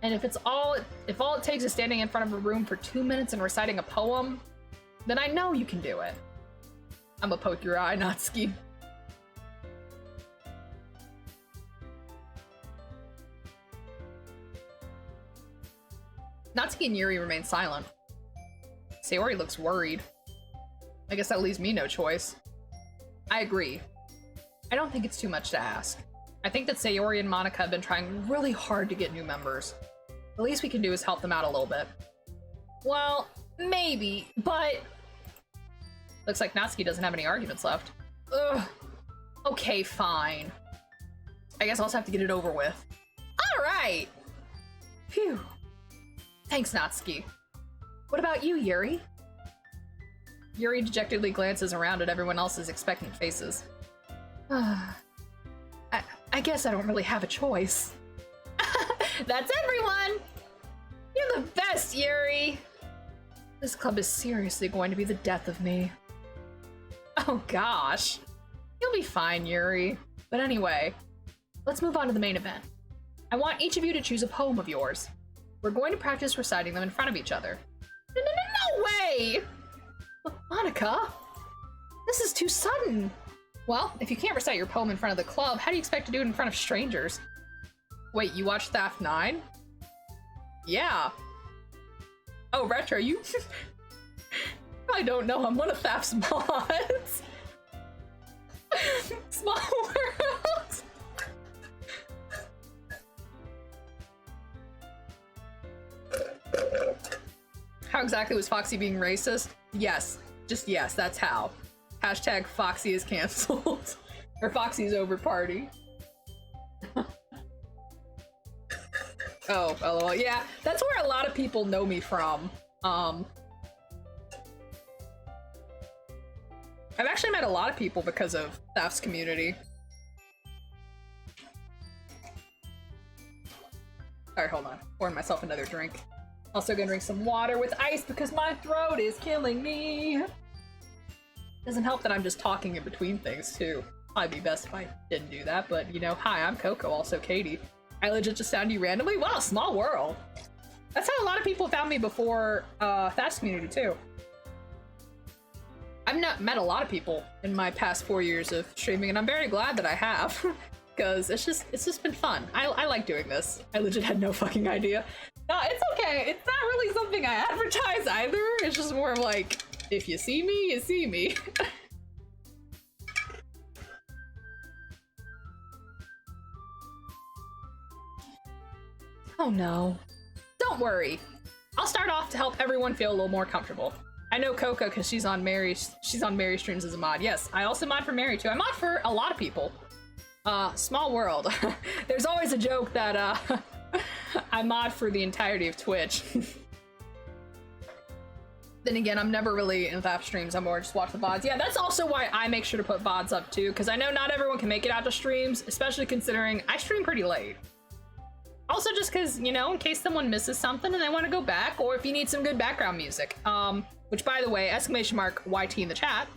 And if all it takes is standing in front of a room for 2 minutes and reciting a poem, then I know you can do it. I'ma poke your eye, Natsuki. Natsuki and Yuri remain silent. Sayori looks worried. I guess that leaves me no choice. I agree. I don't think it's too much to ask. I think that Sayori and Monica have been trying really hard to get new members. The least we can do is help them out a little bit. Well, maybe, but... Looks like Natsuki doesn't have any arguments left. Ugh. Okay, fine. I guess I'll just have to get it over with. Alright! Phew. Thanks, Natsuki. What about you, Yuri? Yuri dejectedly glances around at everyone else's expectant faces. I guess I don't really have a choice. That's everyone! You're the best, Yuri! This club is seriously going to be the death of me. Oh gosh. You'll be fine, Yuri. But anyway, let's move on to the main event. I want each of you to choose a poem of yours. We're going to practice reciting them in front of each other. No way! Monica, this is too sudden. Well, if you can't recite your poem in front of the club, how do you expect to do it in front of strangers? Wait, you watched Thaf 9? Yeah. Oh, Retro, you... I don't know, I'm one of Thaf's mods. Small world. How exactly was Foxy being racist? Yes, just yes, that's how. Hashtag Foxy is canceled. Or Foxy's over party. Oh, lol. Yeah, that's where a lot of people know me from. I've actually met a lot of people because of Thaf's community. Alright, hold on. Pouring myself another drink. Also gonna drink some water with ice because my throat is killing me. Doesn't help that I'm just talking in between things, too. Probably be best if I didn't do that, but, you know, hi, I'm Coco, also Katie. I legit just found you randomly? Wow, small world. That's how a lot of people found me before Thaf's community, too. I've not met a lot of people in my past 4 years of streaming, and I'm very glad that I have. because it's just been fun. I like doing this. I legit had no fucking idea. No, it's okay. It's not really something I advertise either. It's just more of like, if you see me, you see me. Oh no. Don't worry. I'll start off to help everyone feel a little more comfortable. I know Coco because she's on Mary streams as a mod. Yes, I also mod for Mary too. I mod for a lot of people. Small world. There's always a joke that I mod for the entirety of Twitch. Then again, I'm never really in VAP streams. I'm more just watch the VODs. Yeah, that's also why I make sure to put VODs up too, because I know not everyone can make it out to streams, especially considering I stream pretty late. Also just because, you know, in case someone misses something and they want to go back, or if you need some good background music. Which, by the way, !YT in the chat.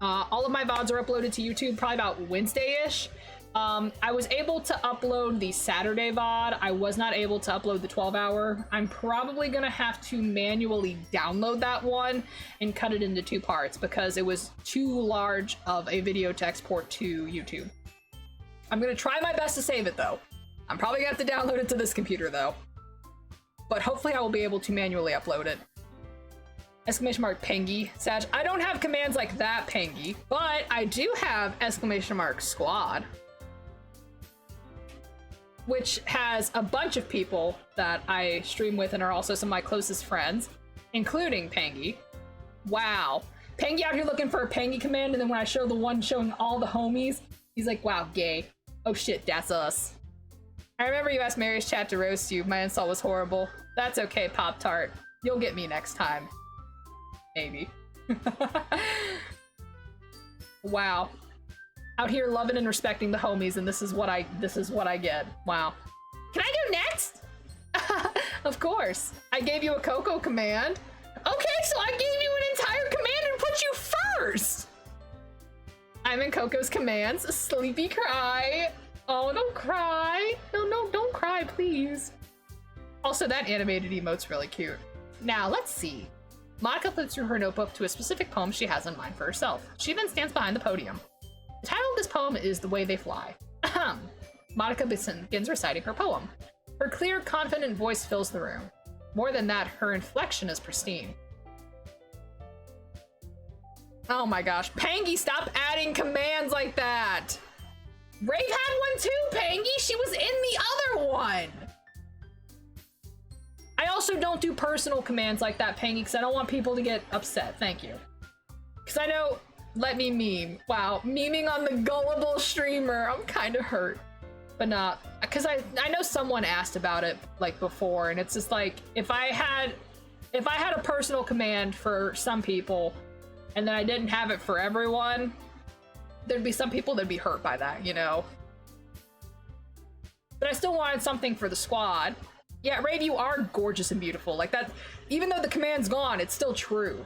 All of my VODs are uploaded to YouTube probably about Wednesday-ish. I was able to upload the Saturday VOD. I was not able to upload the 12-hour. I'm probably gonna have to manually download that one and cut it into 2 parts because it was too large of a video to export to YouTube. I'm gonna try my best to save it though. I'm probably gonna have to download it to this computer though. But hopefully I will be able to manually upload it. !Pengy, Sag. I don't have commands like that, Pengy, but I do have !Squad. Which has a bunch of people that I stream with and are also some of my closest friends, including Pengy. Wow. Pengy out here looking for a Pengy command, and then when I show the one showing all the homies, he's like, wow, gay. Oh shit, that's us. I remember you asked Mary's chat to roast you. My insult was horrible. That's okay, Pop-Tart. You'll get me next time. Maybe. Wow. Out here loving and respecting the homies, and this is what I get. Wow. Can I go next? Of course. I gave you a Coco command. Okay, so I gave you an entire command and put you first. I'm in Coco's commands. Sleepy cry. Oh, don't cry. No, don't cry, please. Also, that animated emote's really cute. Now, let's see. Monica flips through her notebook to a specific poem she has in mind for herself. She then stands behind the podium. The title of this poem is The Way They Fly. Ahem. Monica begins reciting her poem. Her clear, confident voice fills the room. More than that, her inflection is pristine. Oh my gosh. Pengy, stop adding commands like that! Rave had one too, Pengy! She was in the other one! I also don't do personal commands like that, Pengy, because I don't want people to get upset. Thank you. Because I know, let me meme. Wow, memeing on the gullible streamer. I'm kind of hurt. But not, because I know someone asked about it like before, and it's just like, if I had a personal command for some people, and then I didn't have it for everyone, there'd be some people that'd be hurt by that, you know? But I still wanted something for the squad. Yeah, Rave, you are gorgeous and beautiful. Like that, even though the command's gone, it's still true.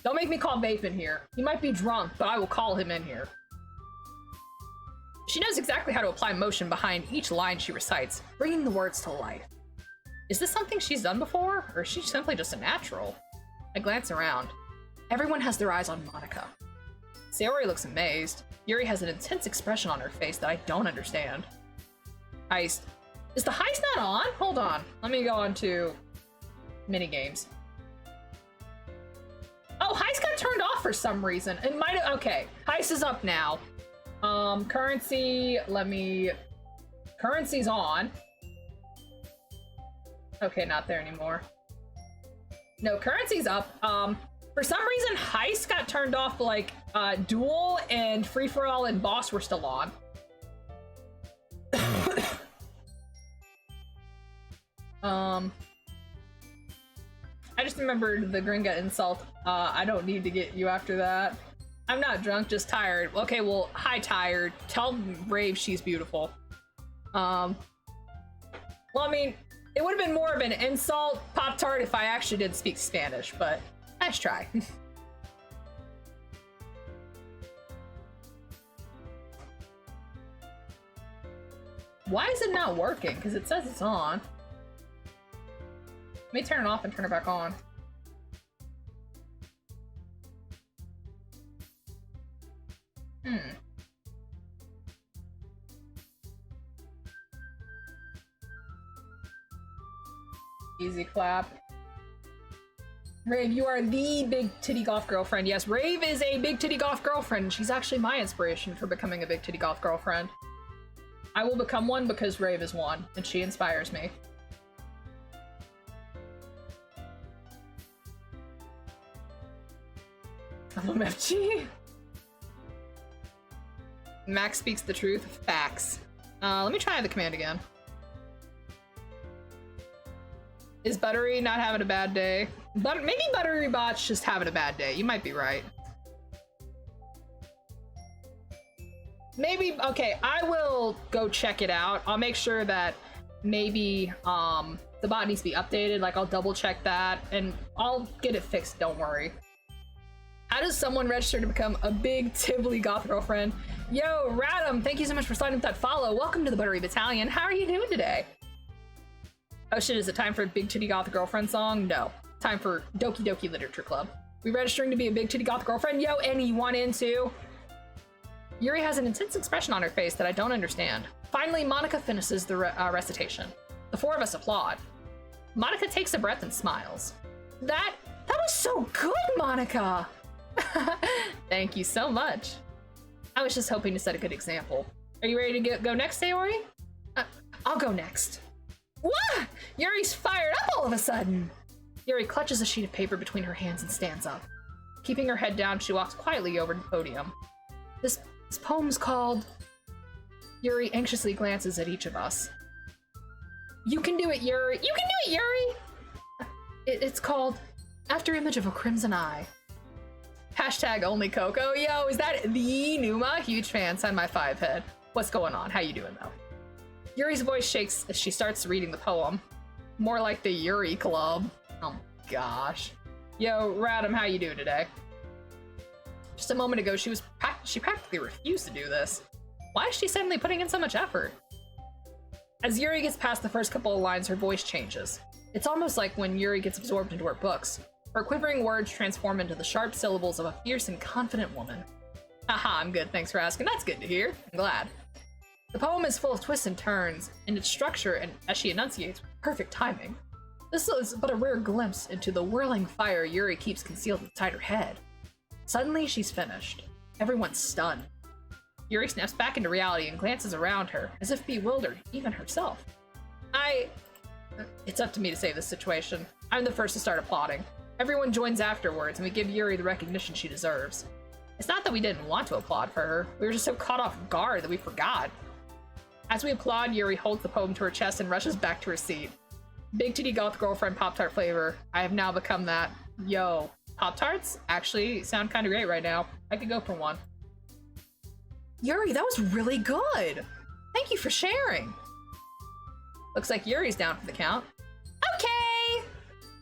Don't make me call Vape in here. He might be drunk, but I will call him in here. She knows exactly how to apply motion behind each line she recites, bringing the words to life. Is this something she's done before, or is she simply just a natural? I glance around. Everyone has their eyes on Monica. Sayori looks amazed. Yuri has an intense expression on her face that I don't understand. Heist. Is the heist not on? Hold on. Let me go on to minigames. Oh, heist got turned off for some reason. It might have, okay. Heist is up now. Currency, currency's on. Okay, not there anymore. No, currency's up. For some reason, heist got turned off, but like, duel and free-for-all and boss were still on. I just remembered the Gringa insult. I don't need to get you after that. I'm not drunk, just tired. Okay, well, hi, tired. Tell Rave she's beautiful. Well, I mean, it would have been more of an insult, Pop-Tart, if I actually did speak Spanish, but nice try. Why is it not working? Because it says it's on. Let me turn it off and turn it back on. Easy clap. Rave, you are the big titty goth girlfriend. Yes, Rave is a big titty goth girlfriend. She's actually my inspiration for becoming a big titty goth girlfriend. I will become one because Rave is one, and she inspires me. MFG. Max speaks the truth. Facts. Let me try the command again. Is Buttery not having a bad day? Maybe Buttery Bot's just having a bad day. You might be right. Maybe, okay, I will go check it out. I'll make sure that maybe the bot needs to be updated. Like, I'll double check that and I'll get it fixed, don't worry. How does someone register to become a big Tibly goth girlfriend? Yo, Radam, thank you so much for signing up that follow. Welcome to the Buttery Battalion. How are you doing today? Oh shit, is it time for a big titty goth girlfriend song? No. Time for Doki Doki Literature Club. We registering to be a big titty goth girlfriend? Yo, Annie, you want in too? Yuri has an intense expression on her face that I don't understand. Finally, Monica finishes the recitation. The four of us applaud. Monica takes a breath and smiles. That was so good, Monica! Thank you so much. I was just hoping to set a good example. Are you ready to go next, Sayori? I'll go next. What? Yuri's fired up all of a sudden. Yuri clutches a sheet of paper between her hands and stands up. Keeping her head down, she walks quietly over to the podium. This poem's called... Yuri anxiously glances at each of us. You can do it, Yuri. You can do it, Yuri! It's called After Image of a Crimson Eye. Hashtag only Coco. Yo, is that the Numa? Huge fan. Send my 5 head. What's going on? How you doing, though? Yuri's voice shakes as she starts reading the poem. More like the Yuri Club. Oh my gosh. Yo, Radam, how you doing today? Just a moment ago, she practically refused to do this. Why is she suddenly putting in so much effort? As Yuri gets past the first couple of lines, her voice changes. It's almost like when Yuri gets absorbed into her books. Her quivering words transform into the sharp syllables of a fierce and confident woman. Haha, I'm good, thanks for asking. That's good to hear. I'm glad. The poem is full of twists and turns in its structure, and as she enunciates with perfect timing. This is but a rare glimpse into the whirling fire Yuri keeps concealed inside her head. Suddenly, she's finished. Everyone's stunned. Yuri snaps back into reality and glances around her, as if bewildered, even herself. It's up to me to save this situation. I'm the first to start applauding. Everyone joins afterwards, and we give Yuri the recognition she deserves. It's not that we didn't want to applaud for her, we were just so caught off guard that we forgot. As we applaud, Yuri holds the poem to her chest and rushes back to her seat. Big titty goth girlfriend Pop-Tart flavor. I have now become that. Yo, Pop-Tarts actually sound kind of great right now. I could go for one. Yuri, that was really good. Thank you for sharing. Looks like Yuri's down for the count. Okay,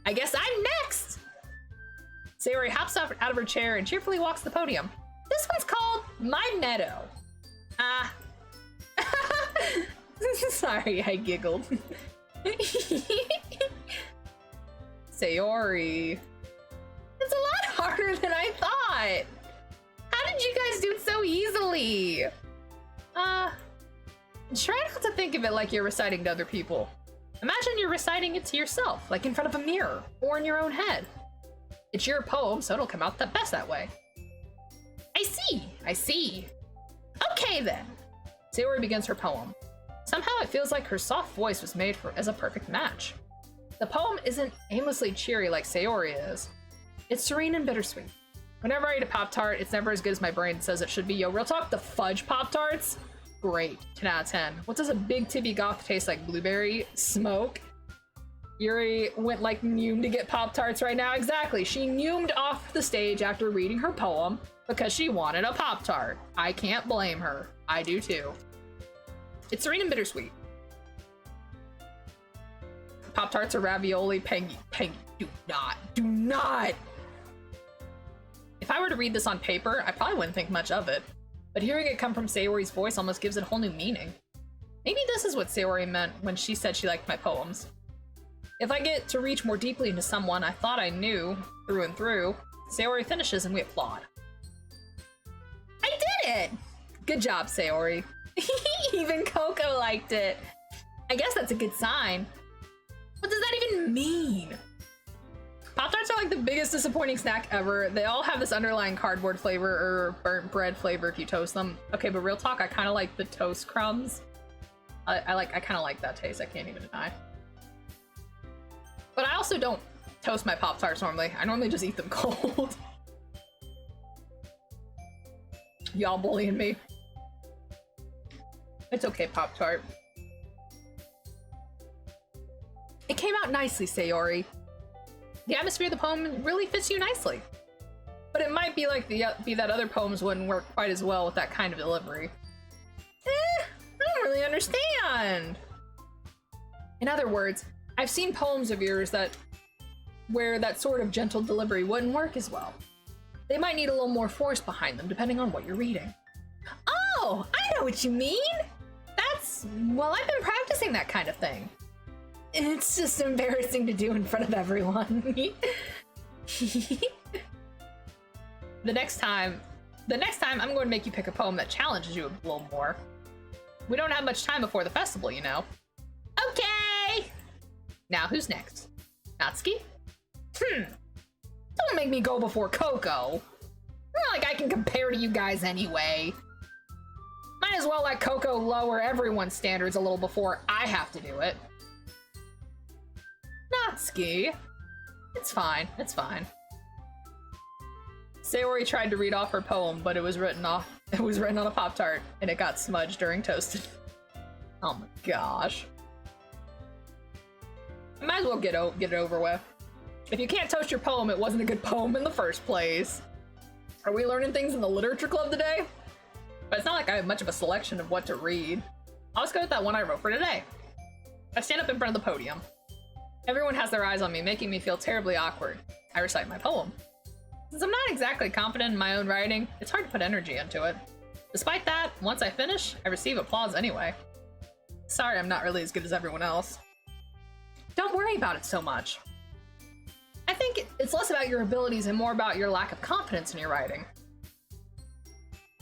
I guess I'm next. Sayori hops out of her chair and cheerfully walks to the podium. This one's called My Meadow. Sorry, I giggled. Sayori. It's a lot harder than I thought. How did you guys do it so easily? Try not to think of it like you're reciting to other people. Imagine you're reciting it to yourself, like in front of a mirror, or in your own head. It's your poem, so it'll come out the best that way. I see. Okay then. Sayori begins her poem. Somehow it feels like her soft voice was made as a perfect match. The poem isn't aimlessly cheery like Sayori is. It's serene and bittersweet. Whenever I eat a Pop-Tart, it's never as good as my brain says it should be. Yo, real talk, the fudge Pop-Tarts? Great. 10 out of 10. What does a big tibby goth taste like? Blueberry? Smoke? Yuri went like Noom to get Pop-Tarts right now. Exactly. She Noomed off the stage after reading her poem because she wanted a Pop-Tart. I can't blame her. I do too. It's serene and bittersweet. Pop-Tarts or ravioli? Pengy, do not. If I were to read this on paper, I probably wouldn't think much of it. But hearing it come from Sayori's voice almost gives it a whole new meaning. Maybe this is what Sayori meant when she said she liked my poems. If I get to reach more deeply into someone I thought I knew through and through, Sayori finishes and we applaud. I did it! Good job, Sayori. Even Coco liked it. I guess that's a good sign. What does that even mean? Pop-Tarts are like the biggest disappointing snack ever. They all have this underlying cardboard flavor or burnt bread flavor if you toast them. Okay, but real talk, I kind of like the toast crumbs. I kind of like that taste, I can't even deny. But I also don't toast my Pop-Tarts normally. I normally just eat them cold. Y'all bullying me. It's okay, Pop-Tart. It came out nicely, Sayori. The atmosphere of the poem really fits you nicely. But it might be like that other poems wouldn't work quite as well with that kind of delivery. I don't really understand. In other words, I've seen poems of yours where that sort of gentle delivery wouldn't work as well. They might need a little more force behind them, depending on what you're reading. Oh, I know what you mean! Well, I've been practicing that kind of thing. It's just embarrassing to do in front of everyone. The next time I'm going to make you pick a poem that challenges you a little more. We don't have much time before the festival, you know. Okay! Now who's next? Natsuki? Don't make me go before Coco. Not like I can compare to you guys anyway. Might as well let Coco lower everyone's standards a little before I have to do it. Natsuki. It's fine, it's fine. Sayori tried to read off her poem, but it was written on a Pop-Tart, and it got smudged during toasting. Oh my gosh. I might as well get it over with. If you can't toast your poem, it wasn't a good poem in the first place. Are we learning things in the literature club today? But it's not like I have much of a selection of what to read. I'll just go with that one I wrote for today. I stand up in front of the podium. Everyone has their eyes on me, making me feel terribly awkward. I recite my poem. Since I'm not exactly confident in my own writing, it's hard to put energy into it. Despite that, once I finish, I receive applause anyway. Sorry, I'm not really as good as everyone else. Don't worry about it so much. I think it's less about your abilities and more about your lack of confidence in your writing.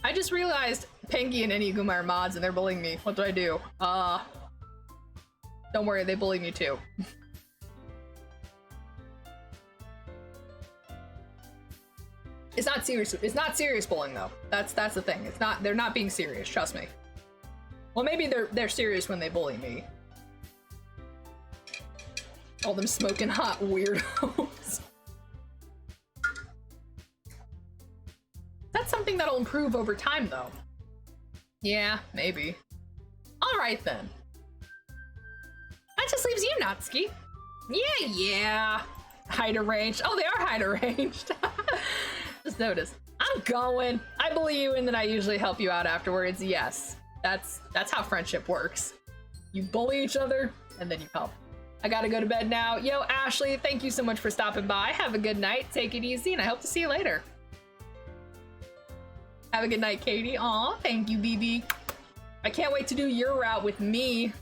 I just realized Pengi and Eniguma are mods and they're bullying me. What do I do? Don't worry, they bully me too. It's not serious. It's not serious bullying though. That's the thing. It's not. They're not being serious. Trust me. Well, maybe they're serious when they bully me. All them smoking hot weirdos. That's something that'll improve over time though. Yeah, maybe. All right then. That just leaves you, Natsuki. Yeah. Height arranged. Oh, they are height arranged. Just notice. I'm going. I bully you and then I usually help you out afterwards. Yes. That's how friendship works. You bully each other and then you help. I gotta go to bed now. Yo, Ashley, thank you so much for stopping by. Have a good night. Take it easy and I hope to see you later. Have a good night, Katie. Aw, thank you, BB. I can't wait to do your route with me.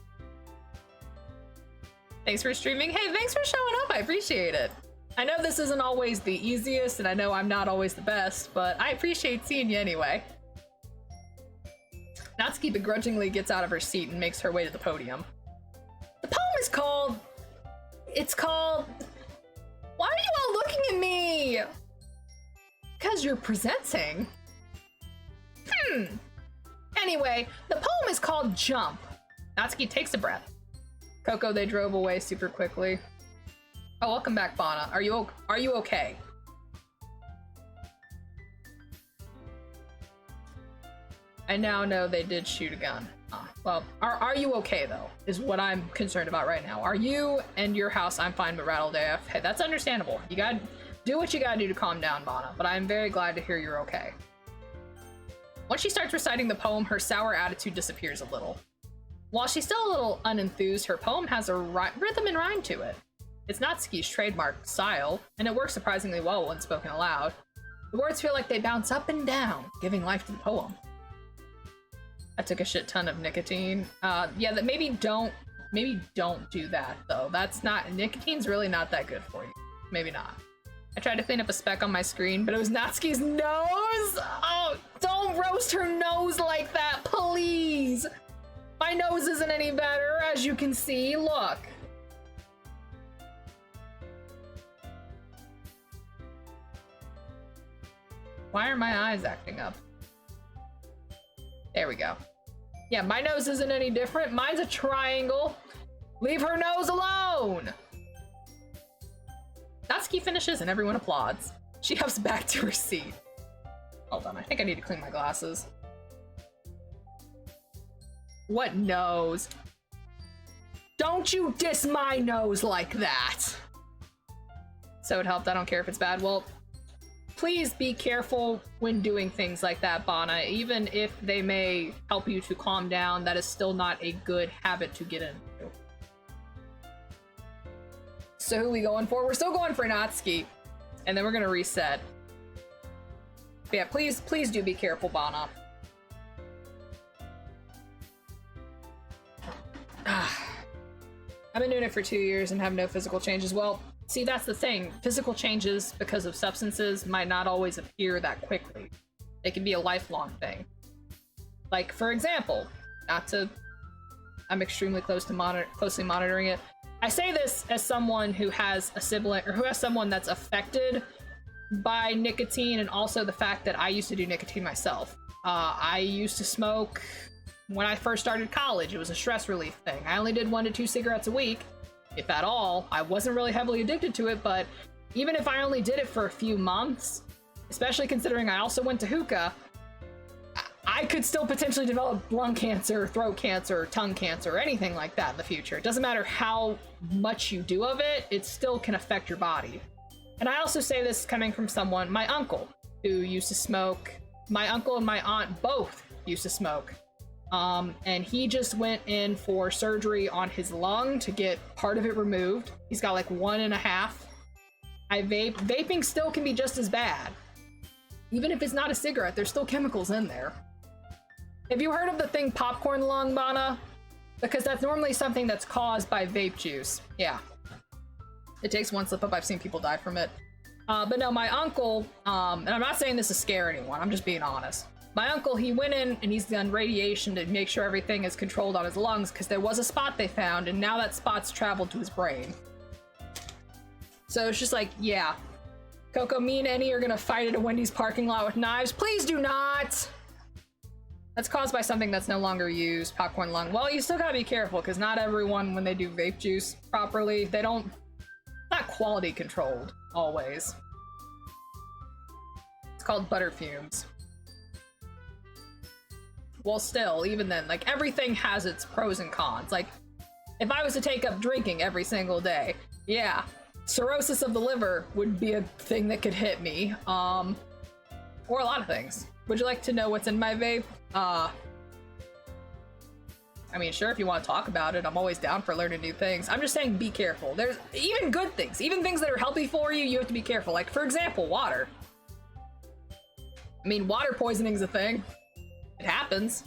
Thanks for streaming. Hey, thanks for showing up. I appreciate it. I know this isn't always the easiest, and I know I'm not always the best, but I appreciate seeing you anyway. Natsuki begrudgingly gets out of her seat and makes her way to the podium. The poem is called... It's called... Why are you all looking at me? Because you're presenting. Anyway, the poem is called Jump. Natsuki takes a breath. Coco, they drove away super quickly. Oh, welcome back, Bana. Are you okay? I now know they did shoot a gun. Well, are you okay though? Is what I'm concerned about right now. Are you and your house? I'm fine, but rattled AF. Hey, that's understandable. You gotta do what you gotta do to calm down, Bana. But I'm very glad to hear you're okay. Once she starts reciting the poem, her sour attitude disappears a little. While she's still a little unenthused, her poem has a rhythm and rhyme to it. It's Natsuki's trademark style, and it works surprisingly well when spoken aloud. The words feel like they bounce up and down, giving life to the poem. I took a shit ton of nicotine. Yeah, that maybe don't do that though. That's not, nicotine's really not that good for you. Maybe not. I tried to clean up a speck on my screen, but it was Natsuki's nose! Oh, don't roast her nose like that, please! My nose isn't any better, as you can see. Look. Why are my eyes acting up? There we go. Yeah, my nose isn't any different. Mine's a triangle. Leave her nose alone! Natsuki finishes and everyone applauds. She huffs back to her seat. Hold on, I think I need to clean my glasses. What nose? Don't you diss my nose like that! So it helped, I don't care if it's bad. Well, please be careful when doing things like that, Bana. Even if they may help you to calm down, that is still not a good habit to get into. So who are we going for? We're still going for Natsuki. And then we're gonna reset. But yeah, please do be careful, Bana. I've been doing it for 2 years and have no physical changes. Well, see, that's the thing. Physical changes because of substances might not always appear that quickly. They can be a lifelong thing. Like, for example, I'm extremely closely monitoring it. I say this as someone who has a sibling or who has someone that's affected by nicotine, and also the fact that I used to do nicotine myself. I used to smoke when I first started college. It was a stress relief thing. I only did 1 to 2 cigarettes a week, if at all. I wasn't really heavily addicted to it, but even if I only did it for a few months, especially considering I also went to hookah, I could still potentially develop lung cancer, throat cancer, tongue cancer, anything like that in the future. It doesn't matter how much you do of it, it still can affect your body. And I also say this coming from someone, my uncle, who used to smoke. My uncle and my aunt both used to smoke. And he just went in for surgery on his lung to get part of it removed. He's got like 1.5. I vape. Vaping still can be just as bad. Even if it's not a cigarette, there's still chemicals in there. Have you heard of the thing popcorn lung, Bana? Because that's normally something that's caused by vape juice. Yeah. It takes one slip up. I've seen people die from it. But no, my uncle, and I'm not saying this to scare anyone, I'm just being honest. My uncle, he went in and he's done radiation to make sure everything is controlled on his lungs because there was a spot they found and now that spot's traveled to his brain. So it's just like, yeah. Coco, me and Annie are gonna fight at a Wendy's parking lot with knives. Please do not! That's caused by something that's no longer used, popcorn lung. Well, you still gotta be careful because not everyone, when they do vape juice properly, they don't, not quality controlled, always. It's called butter fumes. Well, still, even then, like, everything has its pros and cons. Like, if I was to take up drinking every single day, yeah, cirrhosis of the liver would be a thing that could hit me. Or a lot of things. Would you like to know what's in my vape? I mean, sure, if you want to talk about it, I'm always down for learning new things. I'm just saying be careful. There's even good things, even things that are healthy for you, you have to be careful. Like, for example, water. I mean, water poisoning's a thing. It happens.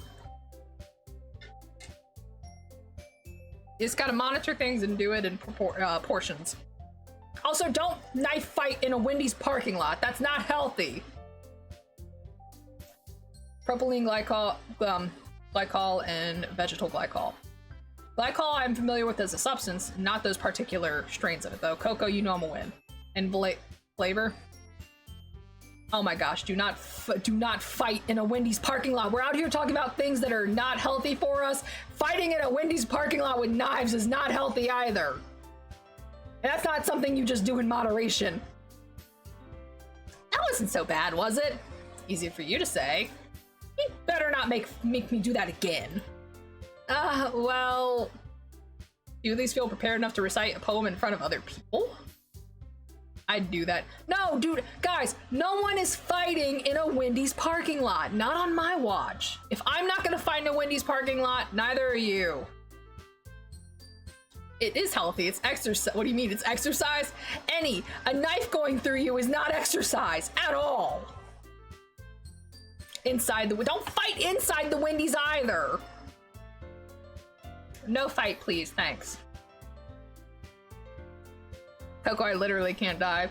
You just gotta monitor things and do it in portions. Also, don't knife fight in a Wendy's parking lot. That's not healthy. Propylene glycol and vegetal glycol. Glycol I'm familiar with as a substance, not those particular strains of it though. Coco, you know I'm a win. And flavor? Oh my gosh, do not fight in a Wendy's parking lot. We're out here talking about things that are not healthy for us. Fighting in a Wendy's parking lot with knives is not healthy either. And that's not something you just do in moderation. That wasn't so bad, was it? Easier for you to say. You better not make me do that again. Well, do you at least feel prepared enough to recite a poem in front of other people? I'd do that. No, dude, guys, no one is fighting in a Wendy's parking lot. Not on my watch. If I'm not gonna fight in a Wendy's parking lot, neither are you. It is healthy, it's exercise. What do you mean, it's exercise? A knife going through you is not exercise at all. Don't fight inside the Wendy's either. No fight, please, thanks. Coco, I literally can't die.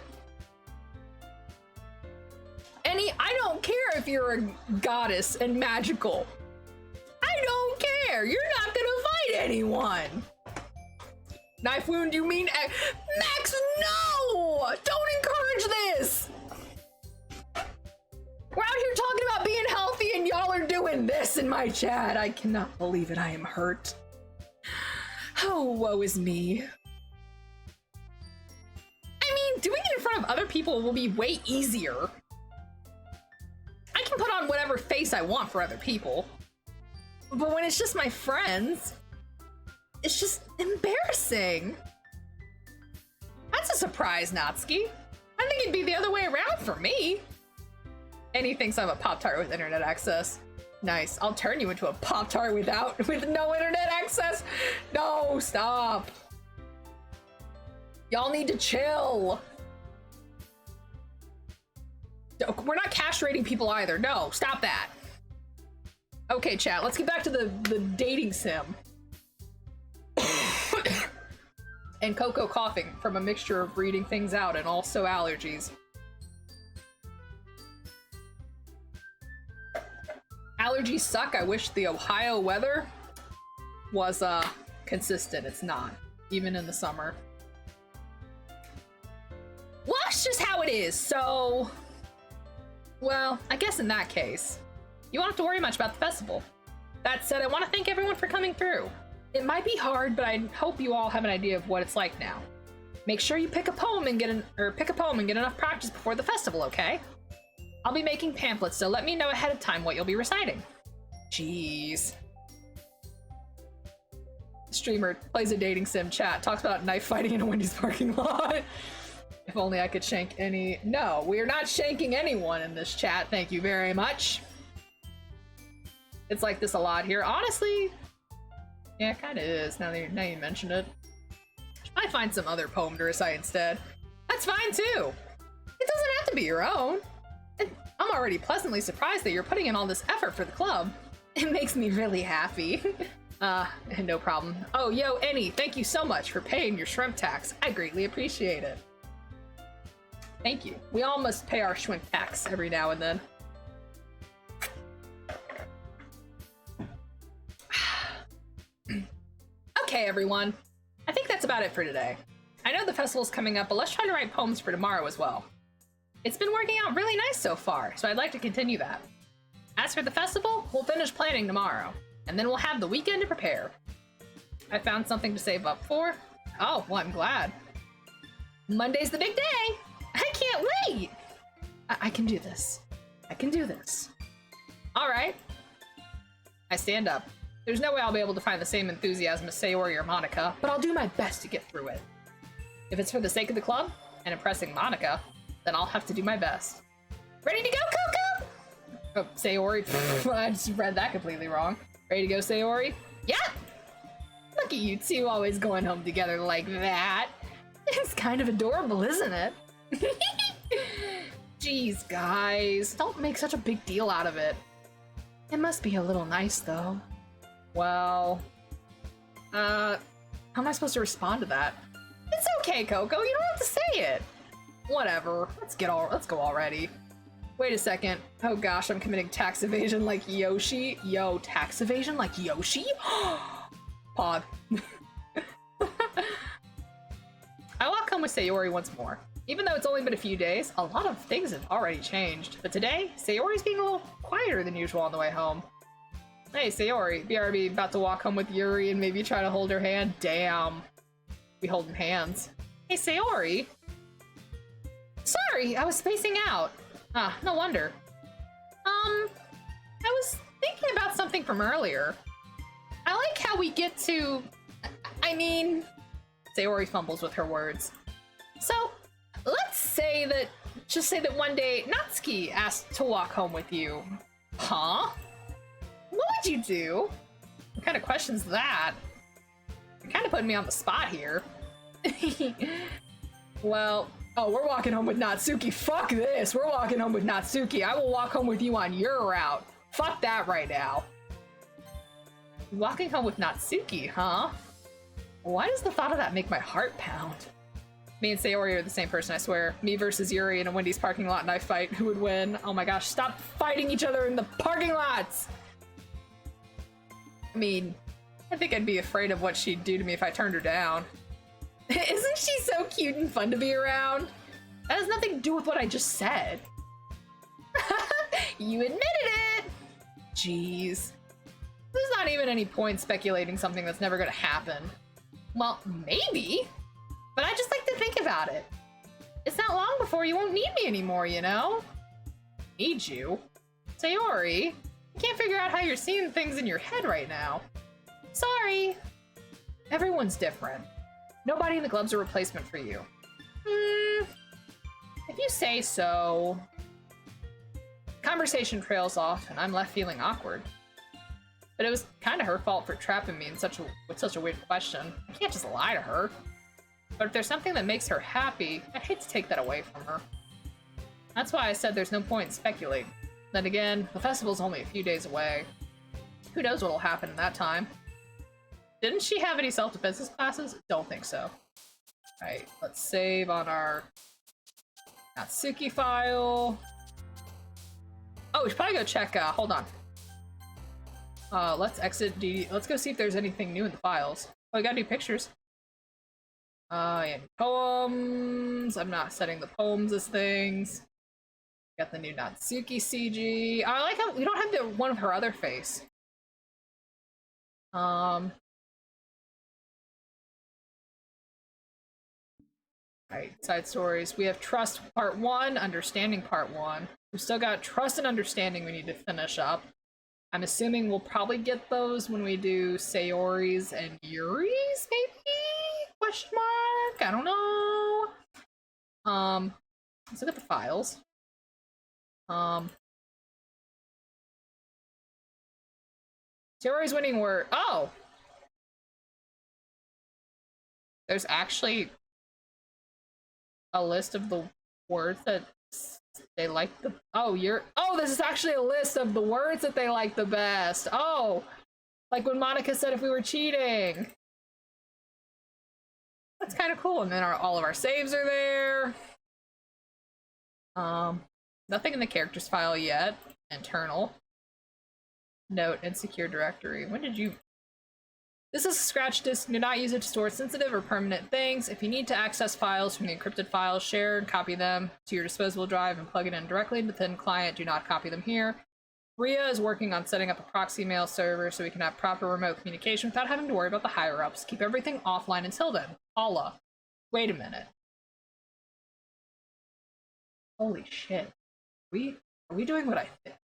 I don't care if you're a goddess and magical. I don't care. You're not gonna fight anyone. Knife wound, you mean? Max, no! Don't encourage this! doing this in my chat. I cannot believe it. I am hurt. Oh, woe is me. I mean, doing it in front of other people will be way easier. I can put on whatever face I want for other people. But when it's just my friends, it's just embarrassing. That's a surprise, Natsuki. I think it'd be the other way around for me. And he thinks I'm a Pop-Tart with internet access. Nice. I'll turn you into a Pop-Tart with no internet access. No, stop. Y'all need to chill. We're not castrating people either. No, stop that. Okay, chat, let's get back to the dating sim. And Coco coughing from a mixture of reading things out and also allergies. Allergies suck. I wish the Ohio weather was consistent. It's not, even in the summer. Well, that's just how it is. So, well, I guess in that case, you won't have to worry much about the festival. That said, I want to thank everyone for coming through. It might be hard, but I hope you all have an idea of what it's like now. Make sure you pick a poem and get enough practice before the festival, okay? I'll be making pamphlets, so let me know ahead of time what you'll be reciting. Jeez. Streamer plays a dating sim chat, talks about knife fighting in a Wendy's parking lot. If only I could shank any. No, we are not shanking anyone in this chat. Thank you very much. It's like this a lot here. Honestly, yeah, it kind of is now you mention it. I find some other poem to recite instead. That's fine too. It doesn't have to be your own. I'm already pleasantly surprised that you're putting in all this effort for the club. It makes me really happy. No problem. Oh, yo, Annie, thank you so much for paying your shrimp tax. I greatly appreciate it. Thank you. We all must pay our shrimp tax every now and then. Okay, everyone. I think that's about it for today. I know the festival's coming up, but let's try to write poems for tomorrow as well. It's been working out really nice so far, so I'd like to continue that. As for the festival, we'll finish planning tomorrow, and then we'll have the weekend to prepare. I found something to save up for. Oh, well, I'm glad. Monday's the big day! I can't wait! I can do this. I can do this. Alright. I stand up. There's no way I'll be able to find the same enthusiasm as Sayori or Monica, but I'll do my best to get through it. If it's for the sake of the club, and impressing Monica, then I'll have to do my best. Ready to go, Coco? Oh, Sayori. I just read that completely wrong. Ready to go, Sayori? Yeah! Look at you two always going home together like that. It's kind of adorable, isn't it? Jeez, guys. Don't make such a big deal out of it. It must be a little nice, though. Well... how am I supposed to respond to that? It's okay, Coco. You don't have to say it. Whatever. Let's go already. Wait a second. Oh gosh, I'm committing tax evasion like Yoshi. Yo, tax evasion like Yoshi? Pod. I walk home with Sayori once more. Even though it's only been a few days, a lot of things have already changed. But today, Sayori's being a little quieter than usual on the way home. Hey, Sayori, BRB about to walk home with Yuri and maybe try to hold her hand? Damn. We holding hands. Hey, Sayori. Sorry, I was spacing out. Ah, no wonder. I was thinking about something from earlier. I like how we get to... I mean... Sayori fumbles with her words. So, let's say that... Just say that one day, Natsuki asked to walk home with you. Huh? What would you do? What kind of question's that? You're kind of putting me on the spot here. Well... Oh, we're walking home with Natsuki. Fuck this. We're walking home with Natsuki. I will walk home with you on your route. Fuck that right now. Walking home with Natsuki, huh? Why does the thought of that make my heart pound? Me and Sayori are the same person, I swear. Me versus Yuri in a Wendy's parking lot knife fight. Who would win? Oh my gosh, stop fighting each other in the parking lots! I mean, I think I'd be afraid of what she'd do to me if I turned her down. Isn't she so cute and fun to be around? That has nothing to do with what I just said. You admitted it! Jeez. There's not even any point speculating something that's never gonna happen. Well, maybe. But I just like to think about it. It's not long before you won't need me anymore, you know? Need you? Sayori, I can't figure out how you're seeing things in your head right now. Sorry. Everyone's different. Nobody in the club's a replacement for you. If you say so. Conversation trails off, and I'm left feeling awkward. But it was kind of her fault for trapping me in with such a weird question. I can't just lie to her. But if there's something that makes her happy, I'd hate to take that away from her. That's why I said there's no point in speculating. Then again, the festival's only a few days away. Who knows what'll happen in that time? Didn't she have any self-defense classes? Don't think so. Alright, let's save on our Natsuki file. Oh, we should probably go check, hold on. Let's exit let's go see if there's anything new in the files. Oh, we got new pictures. Yeah, new poems. I'm not setting the poems as things. Got the new Natsuki CG. I like how we don't have the one of her other face. Alright, side stories. We have Trust Part 1, Understanding Part 1. We've still got Trust and Understanding we need to finish up. I'm assuming we'll probably get those when we do Sayori's and Yuri's, maybe? Question mark? I don't know. Let's look at the files. Sayori's winning word. Oh! There's actually a list of the words that they like the this is actually a list of the words that they like the best. Oh, like when Monica said if we were cheating. That's kind of cool. And then all of our saves are there. Nothing in the characters file yet. Internal note and secure directory. When did you This is a scratch disk. Do not use it to store sensitive or permanent things. If you need to access files from the encrypted files, share and copy them to your disposable drive and plug it in directly into the thin client. Do not copy them here. Ria is working on setting up a proxy mail server so we can have proper remote communication without having to worry about the higher-ups. Keep everything offline until then. Paula. Wait a minute. Holy shit. Are we doing what I think?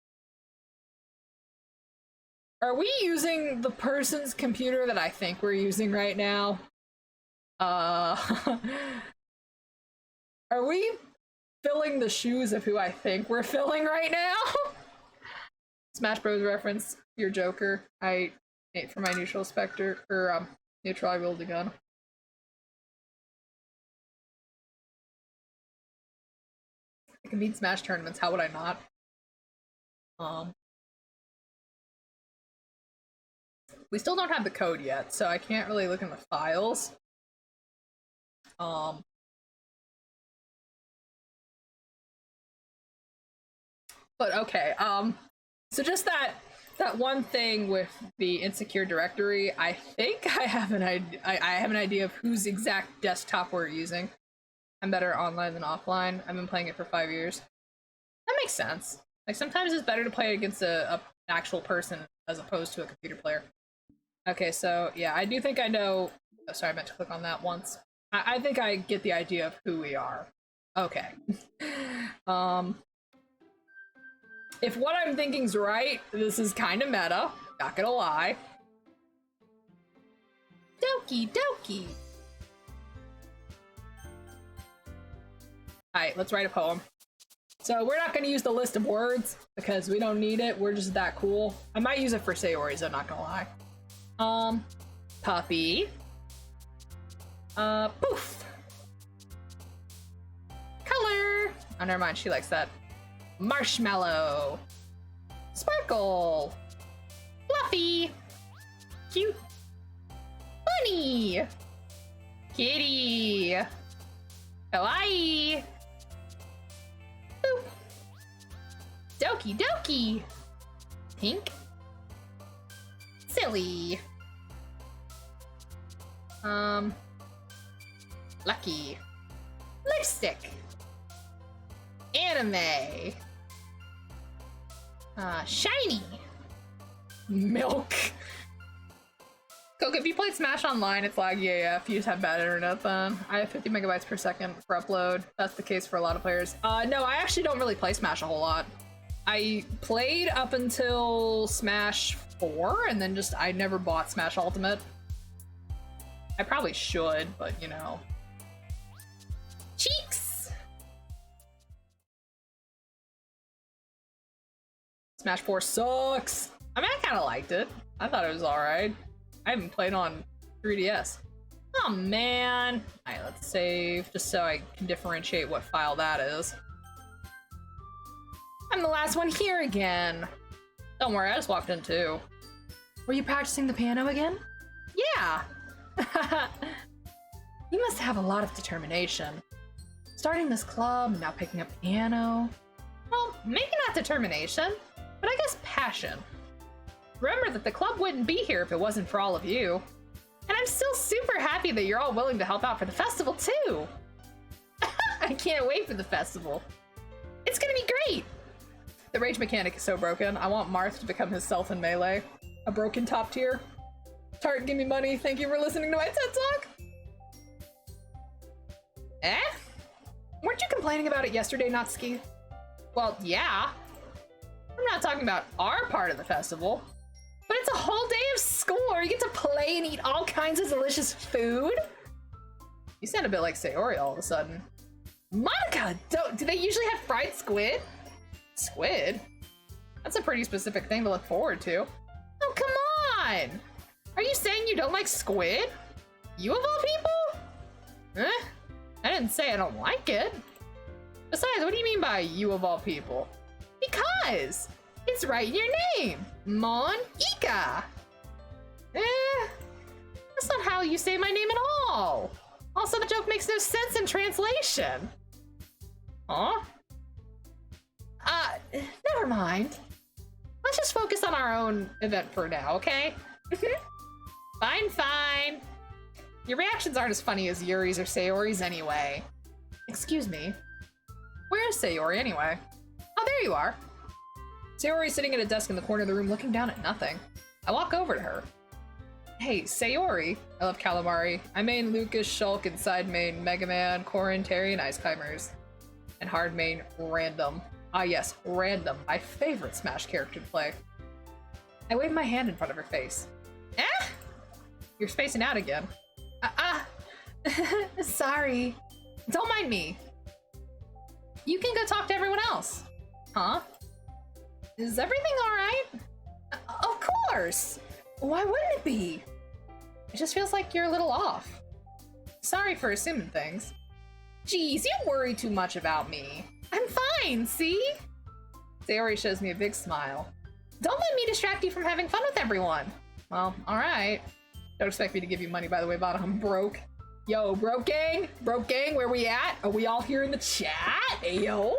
Are we using the person's computer that I think we're using right now? Are we filling the shoes of who I think we're filling right now? Smash Bros reference, your Joker. I ate for my neutral specter, or neutral I rolled a gun. I can beat Smash tournaments, how would I not? We still don't have the code yet, so I can't really look in the files. But okay, so just that one thing with the insecure directory, I think I have an idea of whose exact desktop we're using. I'm better online than offline. I've been playing it for 5 years. That makes sense. Like, sometimes it's better to play against an actual person as opposed to a computer player. Okay, so yeah, I do think I know. Oh, sorry, I meant to click on that once. I think I get the idea of who we are. Okay. If what I'm thinking's right, this is kind of meta. Not gonna lie. Doki doki. Alright, let's write a poem. So we're not gonna use the list of words because we don't need it. We're just that cool. I might use it for Sayori's, I'm not gonna lie. Puppy. Poof. Color. Oh, never mind, she likes that. Marshmallow. Sparkle. Fluffy. Cute. Bunny. Kitty. Kawaii. Boop. Doki doki. Pink. Silly. Lucky. Lipstick. Anime. Shiny. Milk. Coke, if you played Smash Online, it's laggy AF. You just have bad internet then. I have 50 megabytes per second for upload. That's the case for a lot of players. No, I actually don't really play Smash a whole lot. I played up until Smash 4, and then just I never bought Smash Ultimate. I probably should, but you know. Cheeks! Smash 4 sucks! I mean, I kind of liked it. I thought it was alright. I haven't played on 3DS. Oh man! Alright, let's save, just so I can differentiate what file that is. I'm the last one here again! Don't worry, I just walked in too. Were you practicing the piano again? Yeah! You must have a lot of determination. Starting this club, now picking up piano. Well, maybe not determination, but I guess passion. Remember that the club wouldn't be here if it wasn't for all of you. And I'm still super happy that you're all willing to help out for the festival too. I can't wait for the festival. It's gonna be great. The rage mechanic is so broken. I want Marth to become himself in Melee. A broken top tier. Tart, give me money. Thank you for listening to my TED Talk. Eh? Weren't you complaining about it yesterday, Natsuki? Well, yeah. I'm not talking about our part of the festival. But it's a whole day of school where you get to play and eat all kinds of delicious food. You sound a bit like Sayori all of a sudden. Monica, do they usually have fried squid? Squid? That's a pretty specific thing to look forward to. Oh, come on! Are you saying you don't like squid? You of all people? Eh? I didn't say I don't like it. Besides, what do you mean by you of all people? Because it's right in your name, Mon Ika. That's not how you say my name at all. Also, the joke makes no sense in translation. Huh? Never mind. Let's just focus on our own event for now, okay? Fine, fine. Your reactions aren't as funny as Yuri's or Sayori's anyway. Excuse me. Where is Sayori anyway? Oh, there you are. Sayori's sitting at a desk in the corner of the room looking down at nothing. I walk over to her. Hey, Sayori. I love Calamari. I main Lucas, Shulk, and side main Mega Man, Corrin, Terry, and Ice Climbers. And hard main Random. Ah yes, Random, my favorite Smash character to play. I wave my hand in front of her face. Eh? You're spacing out again. Sorry. Don't mind me. You can go talk to everyone else. Huh? Is everything alright? Of course! Why wouldn't it be? It just feels like you're a little off. Sorry for assuming things. Geez, you worry too much about me. I'm fine, see? Sayori shows me a big smile. Don't let me distract you from having fun with everyone. Well, alright. Don't expect me to give you money, by the way, Bada. I'm broke. Yo, broke gang? Broke gang, where we at? Are we all here in the chat? Ayo?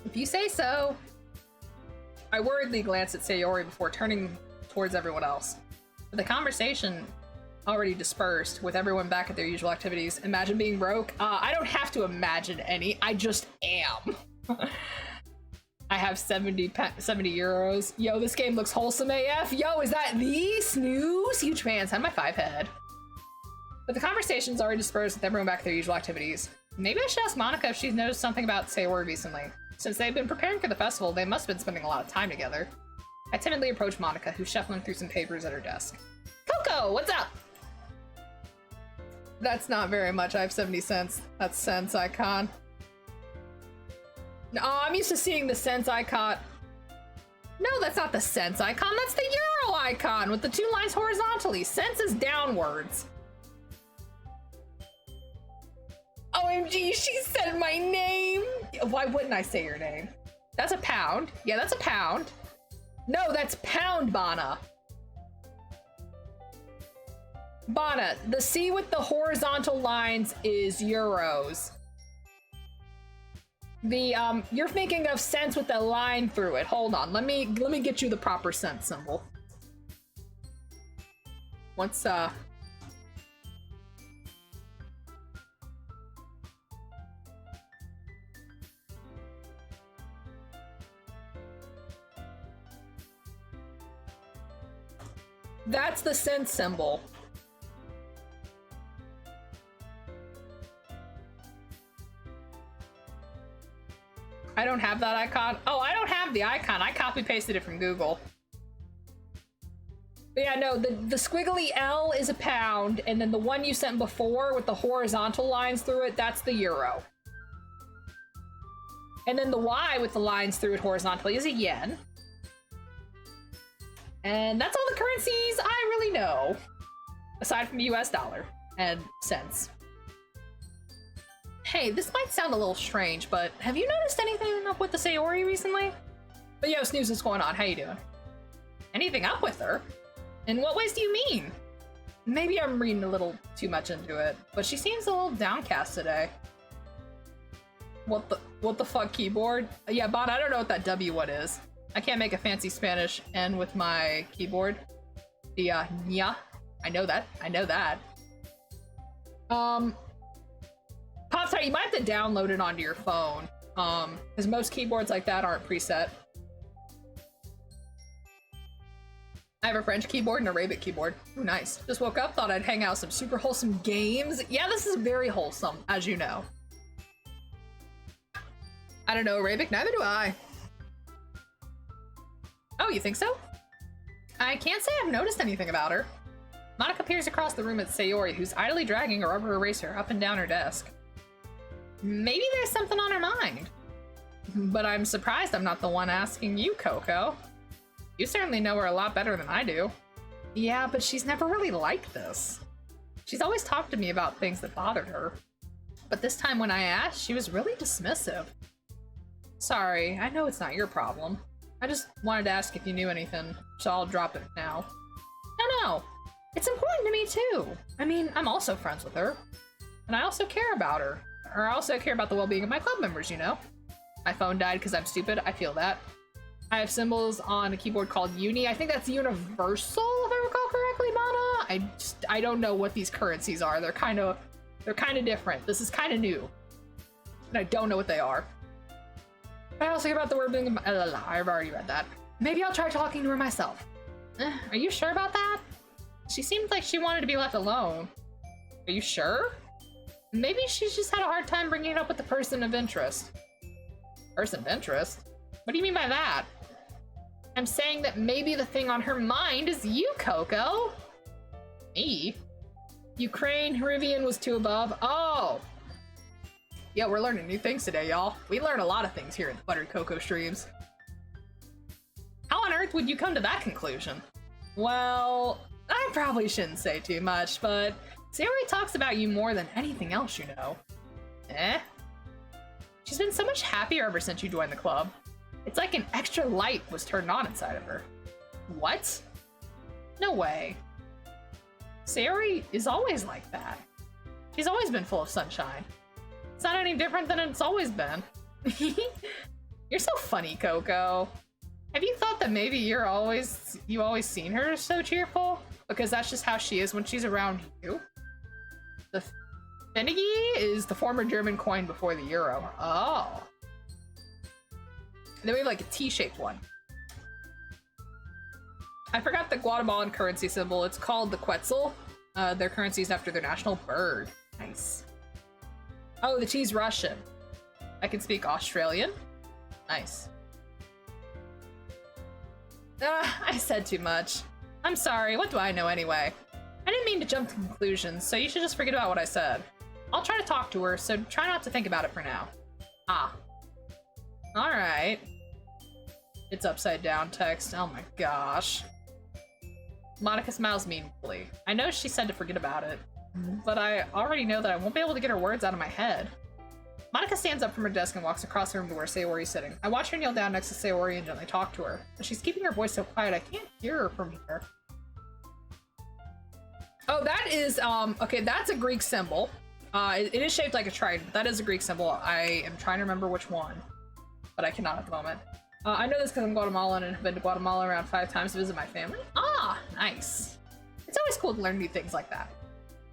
If you say so. I worriedly glance at Sayori before turning towards everyone else. But the conversation already dispersed, with everyone back at their usual activities. Imagine being broke? I don't have to imagine any, I just am. I have 70 euros. Yo, this game looks wholesome AF. Yo, is that the snooze? Huge fans, had my 5 head. But the conversation's already dispersed with everyone back at their usual activities. Maybe I should ask Monica if she's noticed something about Sayori recently. Since they've been preparing for the festival, they must have been spending a lot of time together. I timidly approach Monica, who's shuffling through some papers at her desk. Coco, what's up? That's not very much. I have 70 cents. That's cents icon. No, I'm used to seeing the cents icon. No, that's not the cents icon. That's the euro icon with the 2 lines horizontally. Cents is downwards. OMG, she said my name. Why wouldn't I say your name? That's a pound. Yeah, that's a pound. No, that's pound, Bana. Bana, the C with the horizontal lines is euros. The you're thinking of cents with a line through it. Hold on, let me get you the proper cent symbol. What's That's the sense symbol. I don't have that icon. Oh, I don't have the icon. I copy pasted it from Google. But yeah, no, the squiggly L is a pound, and then the one you sent before with the horizontal lines through it, that's the euro. And then the Y with the lines through it horizontally is a yen. And that's all the currencies I really know, aside from the US dollar and cents. Hey, this might sound a little strange, but have you noticed anything up with the Sayori recently? But yo, Snooze, what's going on? How you doing? Anything up with her? In what ways do you mean? Maybe I'm reading a little too much into it, but she seems a little downcast today. What the fuck, keyboard? Yeah, Bot, I don't know what that W one is. I can't make a fancy Spanish N with my keyboard. The nya. I know that. Pop-Tart, you might have to download it onto your phone. Because most keyboards like that aren't preset. I have a French keyboard and a Arabic keyboard. Ooh, nice. Just woke up, thought I'd hang out with some super wholesome games. Yeah, this is very wholesome, as you know. I don't know Arabic, neither do I. Oh, you think so? I can't say I've noticed anything about her. Monica peers across the room at Sayori, who's idly dragging a rubber eraser up and down her desk. Maybe there's something on her mind. But I'm surprised I'm not the one asking you, Coco. You certainly know her a lot better than I do. Yeah, but she's never really liked this. She's always talked to me about things that bothered her. But this time when I asked, she was really dismissive. Sorry, I know it's not your problem. I just wanted to ask if you knew anything, so I'll drop it now. No. It's important to me too. I mean, I'm also friends with her. And I also care about her. Or I also care about the well-being of my club members, you know? My phone died because I'm stupid, I feel that. I have symbols on a keyboard called Uni. I think that's universal, if I recall correctly, Mana. I don't know what these currencies are. They're kind of different. This is kind of new. And I don't know what they are. I also care about the word being... I've already read that. Maybe I'll try talking to her myself. Are you sure about that? She seemed like she wanted to be left alone. Are you sure? Maybe she's just had a hard time bringing it up with the person of interest. Person of interest? What do you mean by that? I'm saying that maybe the thing on her mind is you, Coco. Me? Ukraine, Harivian was two above. Oh! Yeah, we're learning new things today, y'all. We learn a lot of things here in the Buttered Cocoa streams. How on earth would you come to that conclusion? Well, I probably shouldn't say too much, but Sayori talks about you more than anything else, you know. She's been so much happier ever since you joined the club. It's like an extra light was turned on inside of her. What? No way. Sayori is always like that. She's always been full of sunshine. It's not any different than it's always been. You're so funny, Coco. Have you thought that maybe you always seen her so cheerful? Because that's just how she is when she's around you. The Pfennige is the former German coin before the euro. Oh. And then we have like a T-shaped one. I forgot the Guatemalan currency symbol. It's called the Quetzal. Their currency is after their national bird. Nice. Oh, the T's Russian. I can speak Australian. Nice. I said too much. I'm sorry, what do I know anyway? I didn't mean to jump to conclusions, so you should just forget about what I said. I'll try to talk to her, so try not to think about it for now. Ah. Alright. It's upside down text. Oh my gosh. Monica smiles meaningfully. I know she said to forget about it, but I already know that I won't be able to get her words out of my head. Monica stands up from her desk and walks across the room to where Sayori is sitting. I watch her kneel down next to Sayori and gently talk to her, but she's keeping her voice so quiet I can't hear her from here. Oh, that is, okay, that's a Greek symbol. It is shaped like a trident, but that is a Greek symbol. I am trying to remember which one, but I cannot at the moment. I know this because I'm Guatemalan and have been to Guatemala around 5 times to visit my family. Ah, nice. It's always cool to learn new things like that.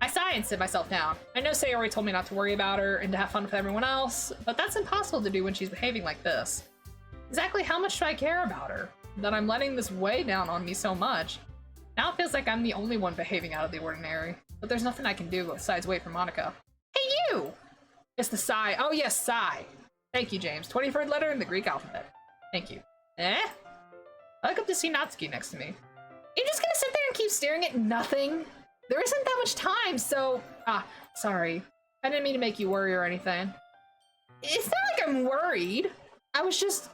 I sigh and sit myself down. I know Sayori told me not to worry about her and to have fun with everyone else, but that's impossible to do when she's behaving like this. Exactly how much do I care about her? That I'm letting this weigh down on me so much? Now it feels like I'm the only one behaving out of the ordinary. But there's nothing I can do besides wait for Monica. Hey, you! It's the Psi. Oh, yes, Psi. Thank you, James. 23rd letter in the Greek alphabet. Thank you. I look up to see Natsuki next to me. You're just gonna sit there and keep staring at nothing? There isn't that much time, so... sorry. I didn't mean to make you worry or anything. It's not like I'm worried. I was just...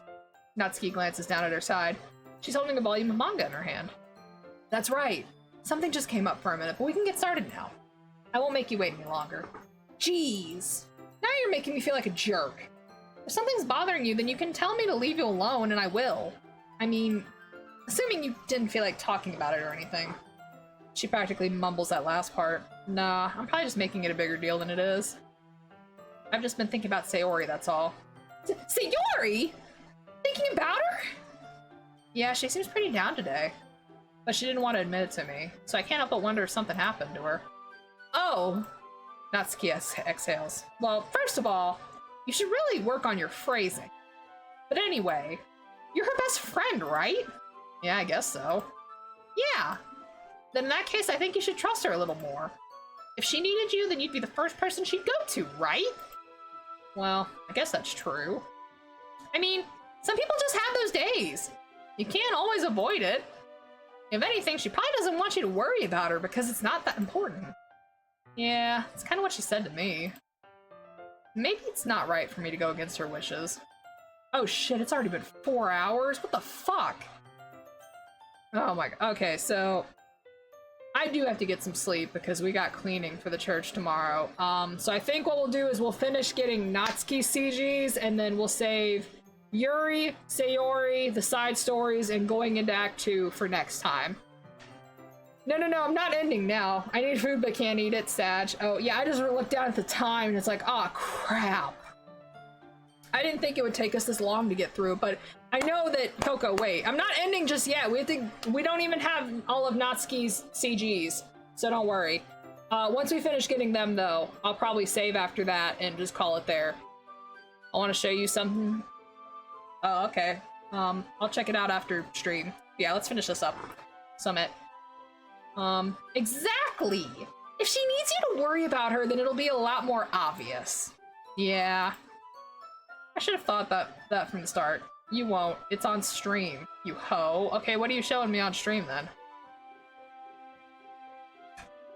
Natsuki glances down at her side. She's holding a volume of manga in her hand. That's right. Something just came up for a minute, but we can get started now. I won't make you wait any longer. Jeez. Now you're making me feel like a jerk. If something's bothering you, then you can tell me to leave you alone, and I will. I mean, assuming you didn't feel like talking about it or anything. She practically mumbles that last part. Nah, I'm probably just making it a bigger deal than it is. I've just been thinking about Sayori, that's all. Sayori? Thinking about her? Yeah, she seems pretty down today. But she didn't want to admit it to me, so I can't help but wonder if something happened to her. Oh! Natsuki exhales. Well, first of all, you should really work on your phrasing. But anyway, you're her best friend, right? Yeah, I guess so. Yeah. Then in that case, I think you should trust her a little more. If she needed you, then you'd be the first person she'd go to, right? Well, I guess that's true. I mean, some people just have those days. You can't always avoid it. If anything, she probably doesn't want you to worry about her because it's not that important. Yeah, it's kind of what she said to me. Maybe it's not right for me to go against her wishes. Oh shit, it's already been 4 hours? What the fuck? Oh my god. Okay, so I do have to get some sleep because we got cleaning for the church tomorrow. So I think what we'll do is we'll finish getting Natsuki CGs and then we'll save Yuri, Sayori, the side stories, and going into Act 2 for next time. No, I'm not ending now. I need food but can't eat it, Sag. Oh, yeah, I just looked down at the time and it's like, oh, crap. I didn't think it would take us this long to get through, but I know that, Coco, wait, I'm not ending just yet. We don't even have all of Natsuki's CGs, so don't worry. Once we finish getting them, though, I'll probably save after that and just call it there. I want to show you something. Oh, okay. I'll check it out after stream. Yeah, let's finish this up. Summit. Exactly! If she needs you to worry about her, then it'll be a lot more obvious. Yeah. I should have thought that from the start. You won't. It's on stream, you hoe. Okay, what are you showing me on stream, then?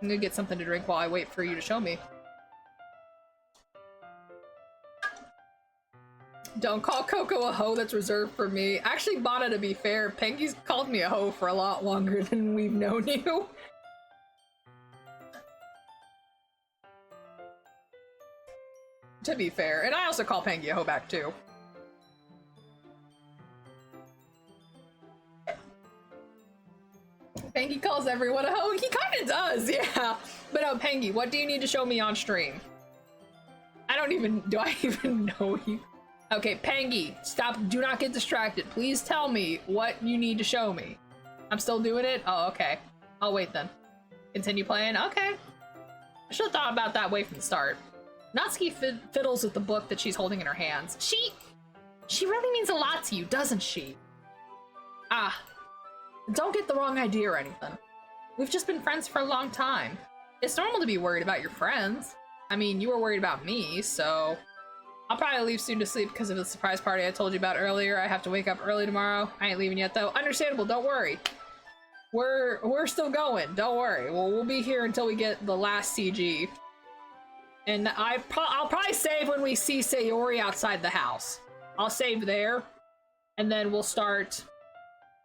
I'm gonna get something to drink while I wait for you to show me. Don't call Coco a hoe, that's reserved for me. Actually, Bana, to be fair, Pengy's called me a hoe for a lot longer than we've known you. To be fair, and I also call Pengy a hoe back too. Pengy calls everyone a hoe. He kinda does, yeah. But no, Pengy, what do you need to show me on stream? Do I even know you? Okay, Pengy, stop, do not get distracted. Please tell me what you need to show me. I'm still doing it? Oh, okay. I'll wait then. Continue playing? Okay. I should have thought about that way from the start. Natsuki fiddles with the book that she's holding in her hands. She really means a lot to you, doesn't she? Ah, don't get the wrong idea or anything. We've just been friends for a long time. It's normal to be worried about your friends. I mean, you were worried about me, so... I'll probably leave soon to sleep because of the surprise party I told you about earlier. I have to wake up early tomorrow. I ain't leaving yet, though. Understandable, don't worry. We're still going, don't worry. We'll be here until we get the last CG. And I'll probably save when we see Sayori outside the house. I'll save there, and then we'll start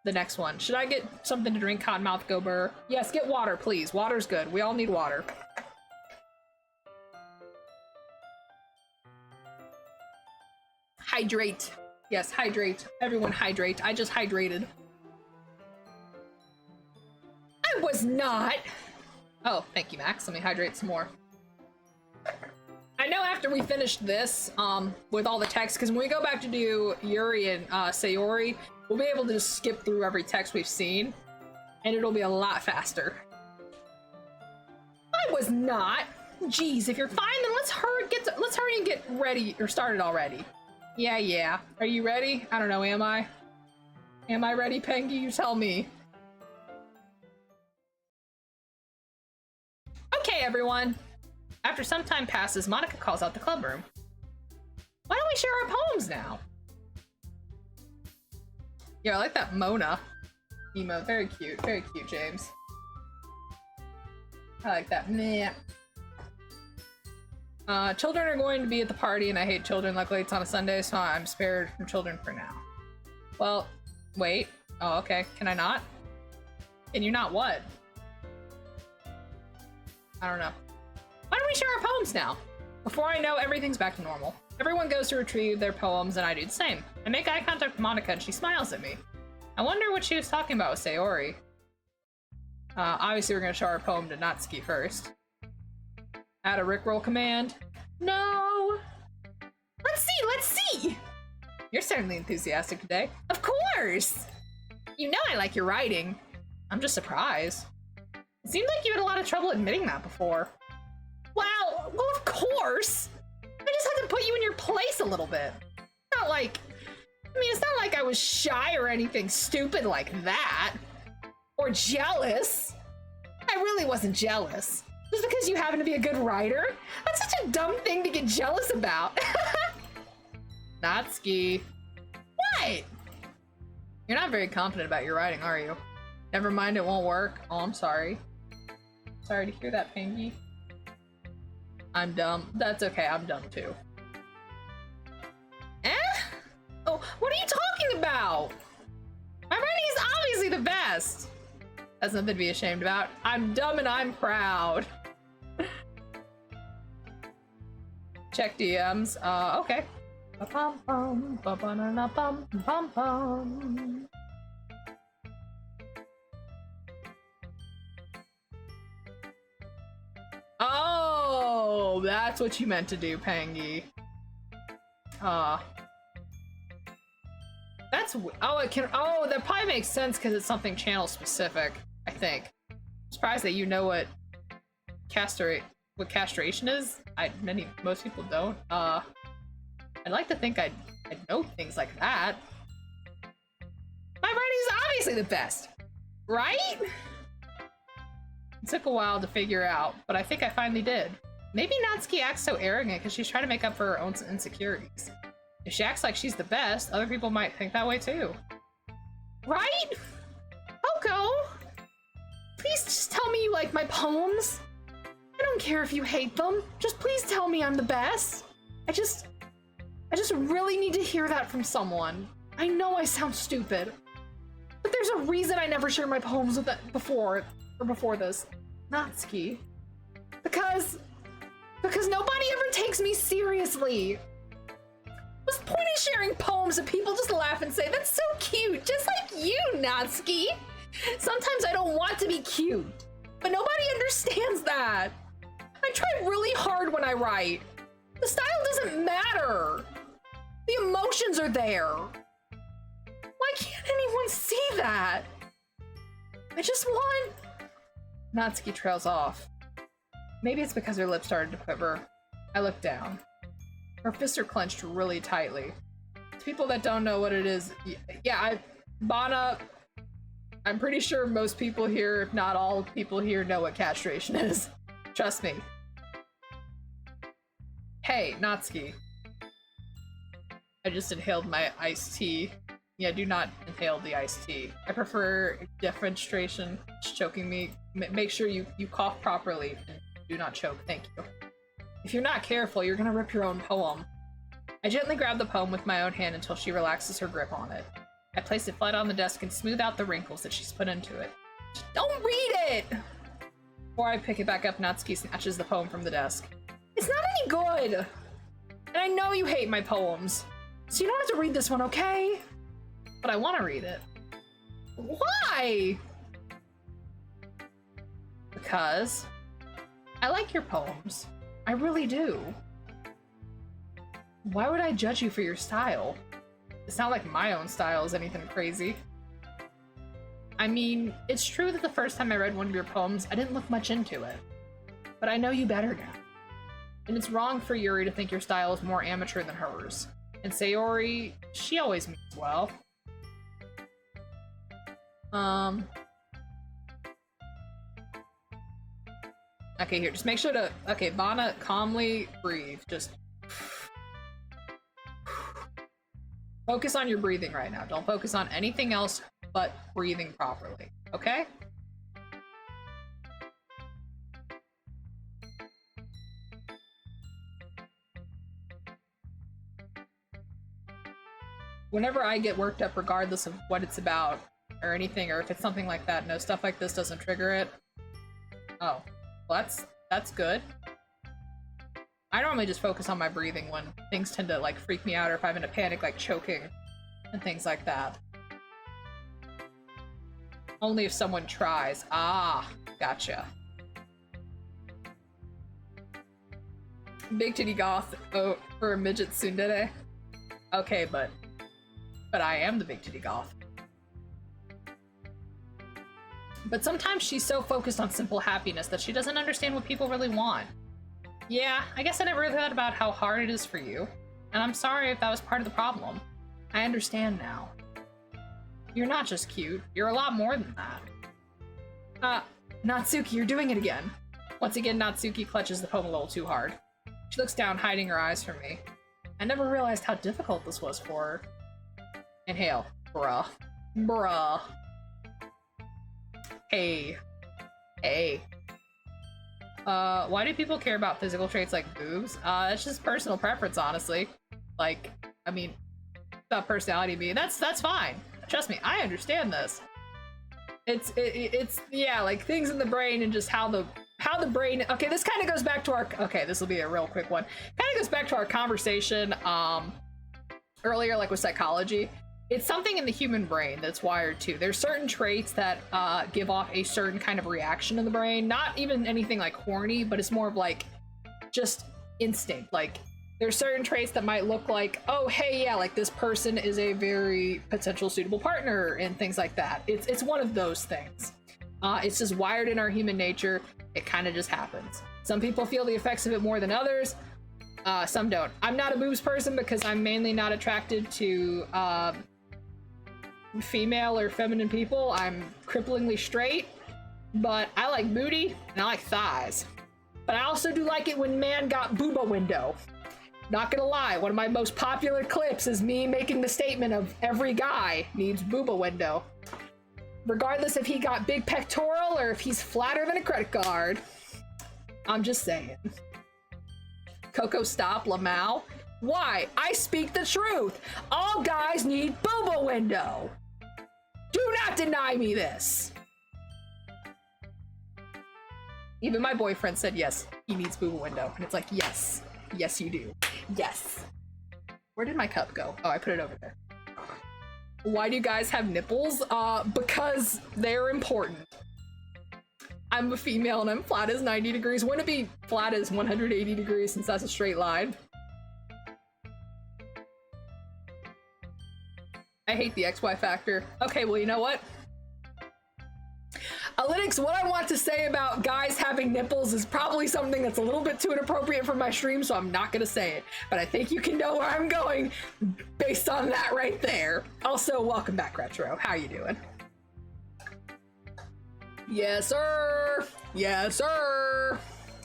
the next one. Should I get something to drink? Cottonmouth Go Burr? Yes, get water, please. Water's good. We all need water. Hydrate. Yes, hydrate. Everyone hydrate. I just hydrated. I was not! Oh, thank you, Max. Let me hydrate some more. I know after we finish this, with all the text, because when we go back to do Yuri and Sayori, we'll be able to just skip through every text we've seen, and it'll be a lot faster. I was not! Jeez, if you're fine, then let's hurry and get ready, or started already. Yeah. Are you ready? I don't know, am I? Am I ready, Pengy? You tell me. everyone. After some time passes, Monica calls out the club room. Why don't we share our poems now? Yeah, I like that Mona emote. Very cute, James. I like that. Meh. Children are going to be at the party, and I hate children. Luckily, it's on a Sunday, so I'm spared from children for now. Well, wait. Oh, okay. Can I not? Can you not what? I don't know. Why don't we share our poems now? Before I know, everything's back to normal. Everyone goes to retrieve their poems, and I do the same. I make eye contact with Monica, and she smiles at me. I wonder what she was talking about with Sayori. Obviously, we're gonna show our poem to Natsuki first. Add a Rickroll command. No! Let's see! You're certainly enthusiastic today. Of course! You know I like your writing. I'm just surprised. It seemed like you had a lot of trouble admitting that before. Well, of course! I just had to put you in your place a little bit. It's not like I was shy or anything stupid like that. Or jealous. I really wasn't jealous. Just because you happen to be a good writer? That's such a dumb thing to get jealous about. Natsuki. What? You're not very confident about your writing, are you? Never mind, it won't work. Oh, I'm sorry. Sorry to hear that, Pinky. I'm dumb. That's okay, I'm dumb too. Oh, what are you talking about? My writing is obviously the best. That's nothing to be ashamed about. I'm dumb and I'm proud. Check DMs. Okay. Ba-bum-bum, ba-ba-na-na-bum, bum-bum. Oh, that's what you meant to do, Pangy. That probably makes sense because it's something channel specific, I think. I'm surprised that you know what castration is. Most people don't. I'd like to think I'd know things like that. My writing's obviously the best, right? It took a while to figure out, but I think I finally did. Maybe Natsuki acts so arrogant because she's trying to make up for her own insecurities. If she acts like she's the best, other people might think that way too. Right? Oko! Please just tell me you like my poems. I don't care if you hate them. Just please tell me I'm the best. I just really need to hear that from someone. I know I sound stupid, but there's a reason I never shared my poems with that before this. Natsuki. Because nobody ever takes me seriously. What's the point of sharing poems that people just laugh and say, that's so cute, just like you, Natsuki? Sometimes I don't want to be cute, but nobody understands that. I try really hard when I write. The style doesn't matter. The emotions are there. Why can't anyone see that? I just want... Natsuki trails off. Maybe it's because her lips started to quiver. I looked down. Her fists are clenched really tightly. To people that don't know what it is, Bana, I'm pretty sure most people here, if not all people here, know what castration is. Trust me. Hey, Natsuki. I just inhaled my iced tea. Yeah, do not inhale the iced tea. I prefer defenestration. It's choking me. Make sure you cough properly and do not choke. Thank you. If you're not careful, you're gonna rip your own poem. I gently grab the poem with my own hand until she relaxes her grip on it. I place it flat on the desk and smooth out the wrinkles that she's put into it. Don't read it! Before I pick it back up, Natsuki snatches the poem from the desk. It's not any good! And I know you hate my poems, so you don't have to read this one, okay? But I want to read it. Why? Because I like your poems. I really do. Why would I judge you for your style? It's not like my own style is anything crazy. I mean, it's true that the first time I read one of your poems, I didn't look much into it. But I know you better now. And it's wrong for Yuri to think your style is more amateur than hers. And Sayori, she always means well. Okay, here, just make sure to... Okay, Vana, calmly breathe. Just... Focus on your breathing right now. Don't focus on anything else but breathing properly, okay? Whenever I get worked up, regardless of what it's about, or anything, or if it's something like that, no, stuff like this doesn't trigger it. Oh, well, that's good. I normally just focus on my breathing when things tend to, like, freak me out, or if I'm in a panic, like choking, and things like that. Only if someone tries. Ah, gotcha. Big titty goth for a midget tsundere. Okay, but I am the big titty goth. But sometimes she's so focused on simple happiness that she doesn't understand what people really want. Yeah, I guess I never really thought about how hard it is for you. And I'm sorry if that was part of the problem. I understand now. You're not just cute, you're a lot more than that. Natsuki, you're doing it again. Once again, Natsuki clutches the poem a little too hard. She looks down, hiding her eyes from me. I never realized how difficult this was for her. Inhale. Bruh. Bruh. Hey. Hey. Why do people care about physical traits like boobs? It's just personal preference, honestly. Like, I mean, about personality being, that's fine. Trust me, I understand this. It's yeah, like things in the brain and just how the brain, okay, this kind of goes back to our, okay, this will be a real quick one. Kind of goes back to our conversation, earlier, like with psychology. It's something in the human brain that's wired too. There's certain traits that give off a certain kind of reaction in the brain. Not even anything like horny, but it's more of like just instinct. Like there's certain traits that might look like, oh, hey, yeah, like this person is a very potential suitable partner and things like that. It's one of those things. It's just wired in our human nature. It kind of just happens. Some people feel the effects of it more than others. Some don't. I'm not a boobs person because I'm mainly not attracted to female or feminine people. I'm cripplingly straight, but I like booty and I like thighs. But I also do like it when man got booba window. Not gonna lie, one of my most popular clips is me making the statement of every guy needs booba window. Regardless if he got big pectoral or if he's flatter than a credit card. I'm just saying. Coco, stop, Lamau. Why? I speak the truth. All guys need booba window. Do not deny me this. Even my boyfriend said yes, he needs booba window. And it's like, yes. Yes, you do. Yes. Where did my cup go? Oh, I put it over there. Why do guys have nipples? Because they're important. I'm a female and I'm flat as 90 degrees. Wouldn't it be flat as 180 degrees since that's a straight line? I hate the XY factor. Okay, well, you know what? Alytics, what I want to say about guys having nipples is probably something that's a little bit too inappropriate for my stream, so I'm not gonna say it. But I think you can know where I'm going based on that right there. Also, welcome back, Retro. How you doing? Yes, sir. Yes, sir.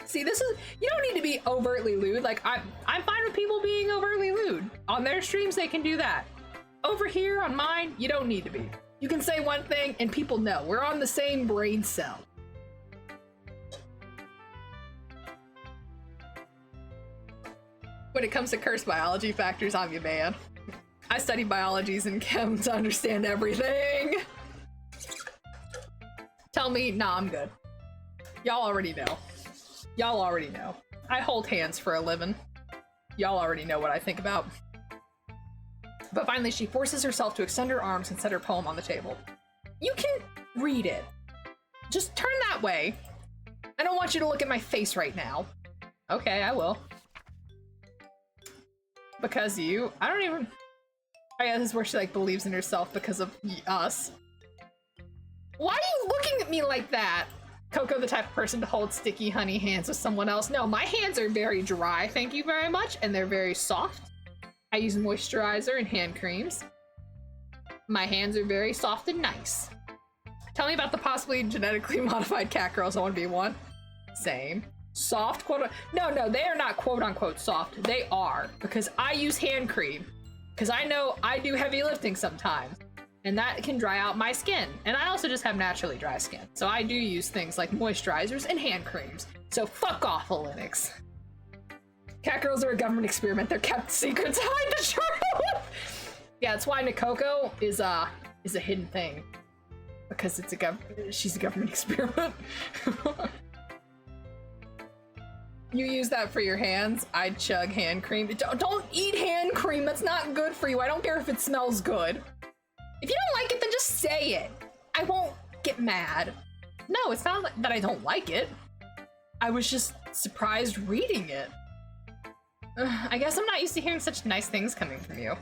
See, this is, you don't need to be overtly lewd. Like, I'm fine with people being overtly lewd. On their streams, they can do that. Over here on mine, you don't need to be. You can say one thing and people know. We're on the same brain cell. When it comes to curse biology factors, I'm your man. I study biologies and chem to understand everything. Tell me, nah, I'm good. Y'all already know. Y'all already know. I hold hands for a living. Y'all already know what I think about. But finally, she forces herself to extend her arms and set her poem on the table. You can read it. Just turn that way. I don't want you to look at my face right now. Okay, I will. Because you, I don't even, I guess this is where she like believes in herself because of us. Why are you looking at me like that? Coco, the type of person to hold sticky honey hands with someone else. No, my hands are very dry, thank you very much, and they're very soft. I use moisturizer and hand creams. My hands are very soft and nice. Tell me about the possibly genetically modified cat girls. I want to be one. Same. Soft, quote. No, they are not quote unquote soft. They are, because I use hand cream. Because I know I do heavy lifting sometimes, and that can dry out my skin. And I also just have naturally dry skin. So I do use things like moisturizers and hand creams. So fuck off, Linux. Cat girls are a government experiment. They're kept secrets behind the truth. Yeah, that's why Nikoko is a hidden thing. Because she's a government experiment. You use that for your hands. I chug hand cream. Don't eat hand cream. That's not good for you. I don't care if it smells good. If you don't like it, then just say it. I won't get mad. No, it's not that I don't like it. I was just surprised reading it. I guess I'm not used to hearing such nice things coming from you.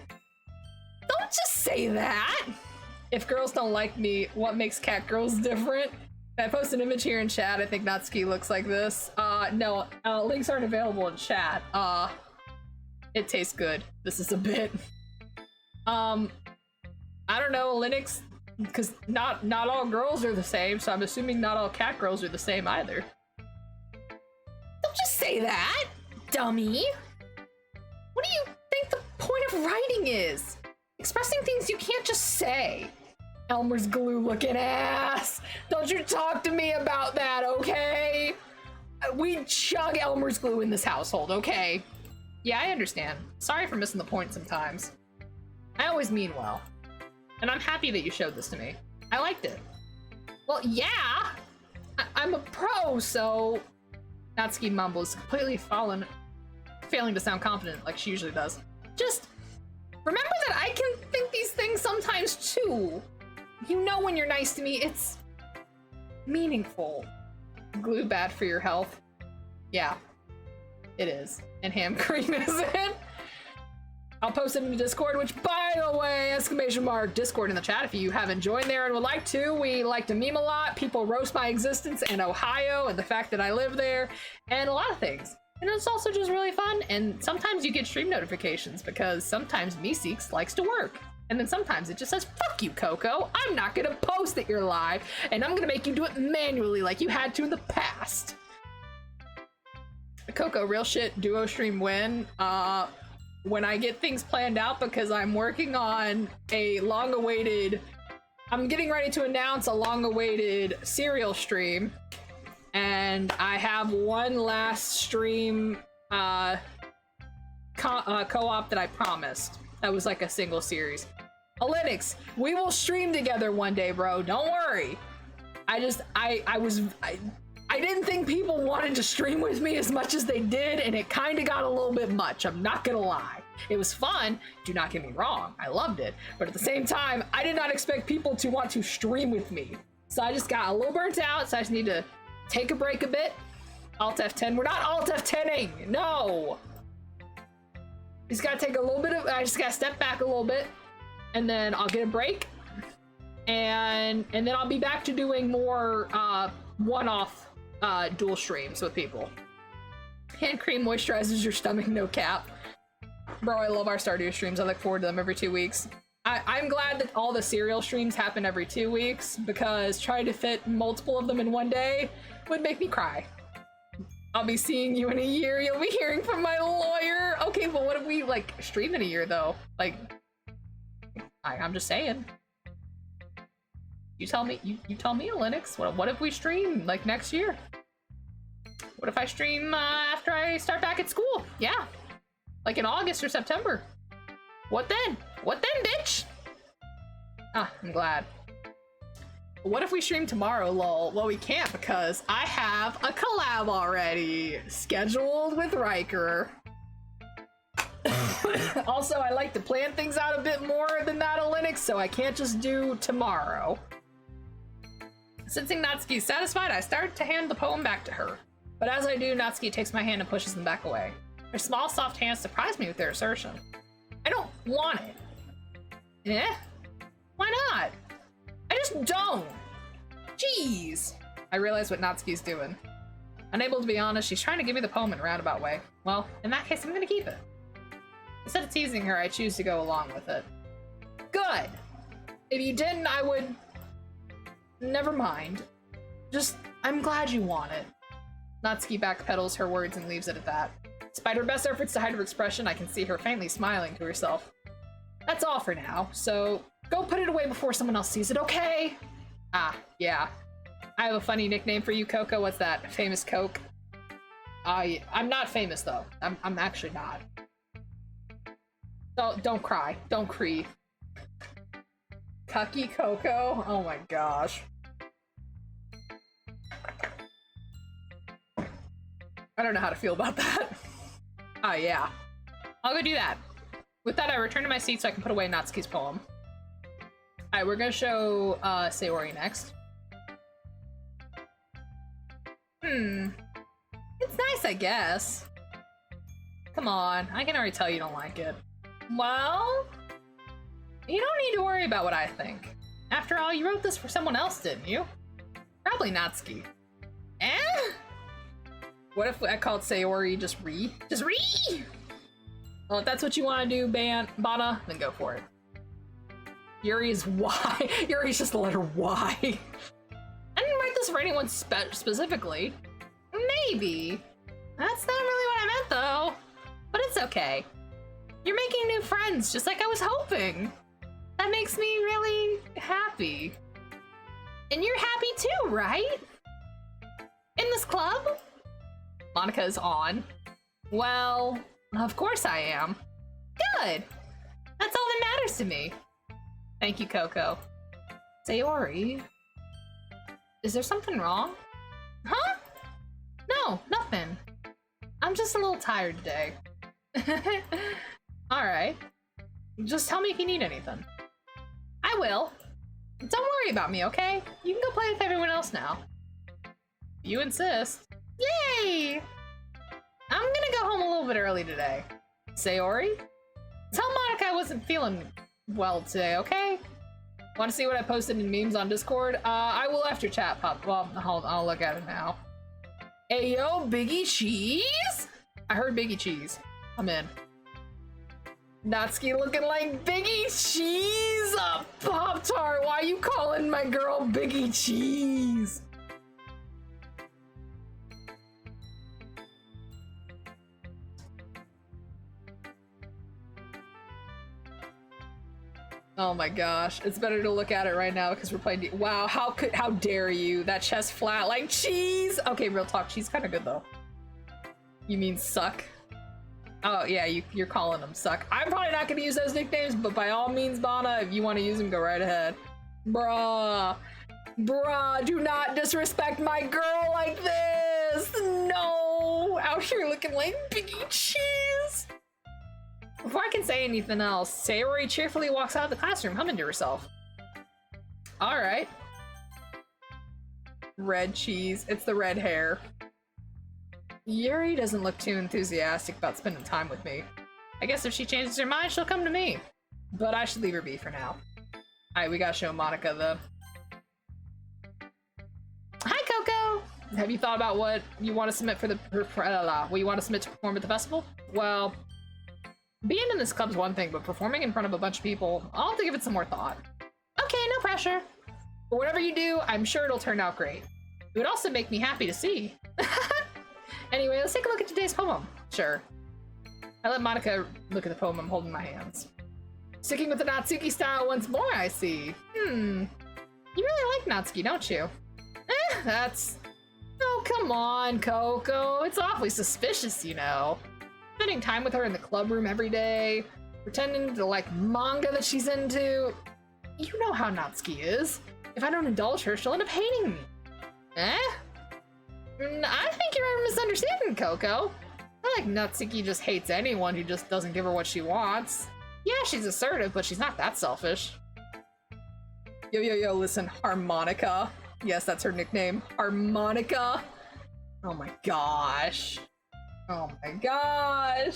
Don't just say that. If girls don't like me, what makes cat girls different? I post an image here in chat. I think Natsuki looks like this. No, links aren't available in chat. It tastes good. This is a bit. I don't know, Linux, because not all girls are the same, so I'm assuming not all cat girls are the same either. Don't just say that, dummy. What do you think the point of writing is? Expressing things you can't just say. Elmer's glue looking ass. Don't you talk to me about that, okay? We chug Elmer's glue in this household, okay? Yeah, I understand. Sorry for missing the point sometimes. I always mean well. And I'm happy that you showed this to me. I liked it. Well, yeah! I'm a pro, so... Natsuki mumbles, completely failing to sound confident like she usually does. Just remember that I can think these things sometimes too. You know when you're nice to me, it's meaningful. Glue bad for your health. Yeah, it is. And ham cream isn't. I'll post it in the Discord, which, by the way, ! Discord in the chat if you haven't joined there and would like to. We like to meme a lot. People roast my existence in Ohio and the fact that I live there, and a lot of things. And it's also just really fun, and sometimes you get stream notifications because sometimes Meeseeks likes to work. And then sometimes it just says, fuck you, Coco. I'm not gonna post that you're live, and I'm gonna make you do it manually like you had to in the past. Coco, real shit, duo stream win. When I get things planned out, because I'm working on a long-awaited... I'm getting ready to announce a long-awaited serial stream. And I have one last stream co-op that I promised. That was like a single series. Linux, we will stream together one day, bro. Don't worry. I didn't think people wanted to stream with me as much as they did, and it kind of got a little bit much. I'm not gonna lie. It was fun. Do not get me wrong. I loved it. But at the same time, I did not expect people to want to stream with me. So I just got a little burnt out, so I just need to take a break a bit. Alt F10. We're not Alt F10ing. No. Just gotta take a little bit of, I just gotta step back a little bit, and then I'll get a break, and then I'll be back to doing more one-off dual streams with people. Hand cream moisturizes your stomach, no cap. Bro, I love our Stardew streams. I look forward to them every 2 weeks. I'm glad that all the serial streams happen every 2 weeks, because trying to fit multiple of them in one day would make me cry. I'll be seeing you in a year. You'll be hearing from my lawyer. Okay, well, what if we, like, stream in a year, though? Like, I'm just saying. You tell me, you tell me, Linux. What if we stream, like, next year? What if I stream after I start back at school? Yeah. Like in August or September. What then? What then, bitch? Ah, I'm glad. What if we stream tomorrow, lol? Well, we can't because I have a collab already scheduled with Riker. Also, I like to plan things out a bit more than that on Linux, so I can't just do tomorrow. Sensing Natsuki is satisfied, I start to hand the poem back to her. But as I do, Natsuki takes my hand and pushes them back away. Her small, soft hands surprise me with their assertion. I don't want it. Eh? Why not? I just don't. Jeez. I realize what Natsuki's doing. Unable to be honest, she's trying to give me the poem in a roundabout way. Well, in that case, I'm gonna keep it. Instead of teasing her, I choose to go along with it. Good. If you didn't, I would... Never mind. Just, I'm glad you want it. Natsuki backpedals her words and leaves it at that. Despite her best efforts to hide her expression, I can see her faintly smiling to herself. That's all for now, so go put it away before someone else sees it, okay? Ah, yeah. I have a funny nickname for you, Coco. What's that? Famous Coke? I'm not famous, though. I'm actually not. Don't cry. Don't cry. Cucky Coco? Oh my gosh. I don't know how to feel about that. Oh yeah. I'll go do that. With that, I return to my seat so I can put away Natsuki's poem. Alright, we're gonna show Sayori next. It's nice, I guess. Come on, I can already tell you don't like it. Well, you don't need to worry about what I think. After all, you wrote this for someone else, didn't you? Probably Natsuki. Eh? What if I called Sayori just Ri? Just Ri! Well, if that's what you want to do, Bana, then go for it. Yuri is Y. Yuri's just the letter Y. I didn't write this for anyone specifically. Maybe. That's not really what I meant, though. But it's okay. You're making new friends, just like I was hoping. That makes me really happy. And you're happy too, right? In this club? Monika is on. Well, of course I am. Good. That's all that matters to me. Thank you, Coco. Sayori, is there something wrong? Huh? No, nothing. I'm just a little tired today. Alright. Just tell me if you need anything. I will. Don't worry about me, okay? You can go play with everyone else now. You insist. Yay! I'm gonna go home a little bit early today. Sayori? Tell Monika I wasn't feeling well today, okay? Want to see what I posted in memes on Discord? I will after chat pop. Well, hold on, I'll look at it now. Hey yo, Biggie Cheese? I heard Biggie Cheese. I'm in. Natsuki looking like Biggie Cheese! A Pop-Tart! Why you calling my girl Biggie Cheese? Oh my gosh, it's better to look at it right now because we're playing wow, how dare you? That chest flat like cheese! Okay, real talk, cheese kinda good though. You mean suck? Oh yeah, you're calling them suck. I'm probably not gonna use those nicknames, but by all means, Bana, if you want to use them, go right ahead. Bruh. Bruh, do not disrespect my girl like this! No! Out here looking like Biggie Cheese! Before I can say anything else, Sayori cheerfully walks out of the classroom, humming to herself. Alright. Red cheese. It's the red hair. Yuri doesn't look too enthusiastic about spending time with me. I guess if she changes her mind, she'll come to me. But I should leave her be for now. Alright, we gotta show Monika the... Hi, Coco! Have you thought about what you want to submit for the... what you want to submit to perform at the festival? Well... being in this club's one thing, but performing in front of a bunch of people, I'll have to give it some more thought. Okay, no pressure. But whatever you do, I'm sure it'll turn out great. It would also make me happy to see. Anyway, let's take a look at today's poem. Sure. I let Monika look at the poem I'm holding in my hands. Sticking with the Natsuki style once more, I see. You really like Natsuki, don't you? That's... Oh, come on, Coco. It's awfully suspicious, you know. Spending time with her in the club room every day, pretending to like manga that she's into. You know how Natsuki is. If I don't indulge her, she'll end up hating me. Eh? I think you're misunderstanding, Coco. I like Natsuki just hates anyone who just doesn't give her what she wants. Yeah, she's assertive, but she's not that selfish. Yo, listen, Harmonica. Yes, that's her nickname. Harmonica. Oh my gosh. Oh my gosh!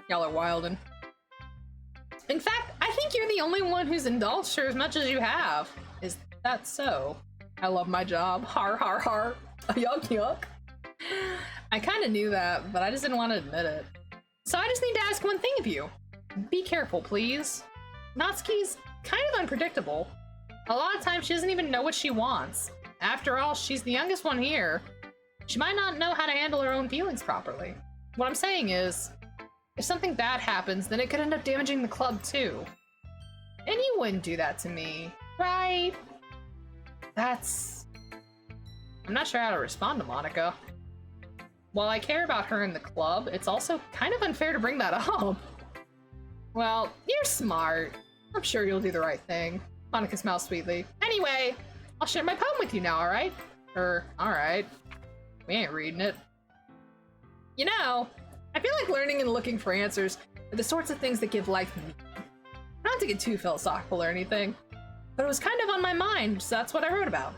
Y'all are wildin'. In fact, I think you're the only one who's indulged her as much as you have. Is that so? I love my job. Har har har. Yuck yuck. I kinda knew that, but I just didn't want to admit it. So I just need to ask one thing of you. Be careful, please. Natsuki's kind of unpredictable. A lot of times she doesn't even know what she wants. After all, she's the youngest one here. She might not know how to handle her own feelings properly. What I'm saying is, if something bad happens, then it could end up damaging the club too. And you wouldn't do that to me, right? I'm not sure how to respond to Monica. While I care about her and the club, it's also kind of unfair to bring that up. Well, you're smart. I'm sure you'll do the right thing. Monica smiles sweetly. Anyway, I'll share my poem with you now, alright? Alright. We ain't reading it. You know, I feel like learning and looking for answers are the sorts of things that give life meaning. Not to get too philosophical or anything, but it was kind of on my mind, so that's what I wrote about.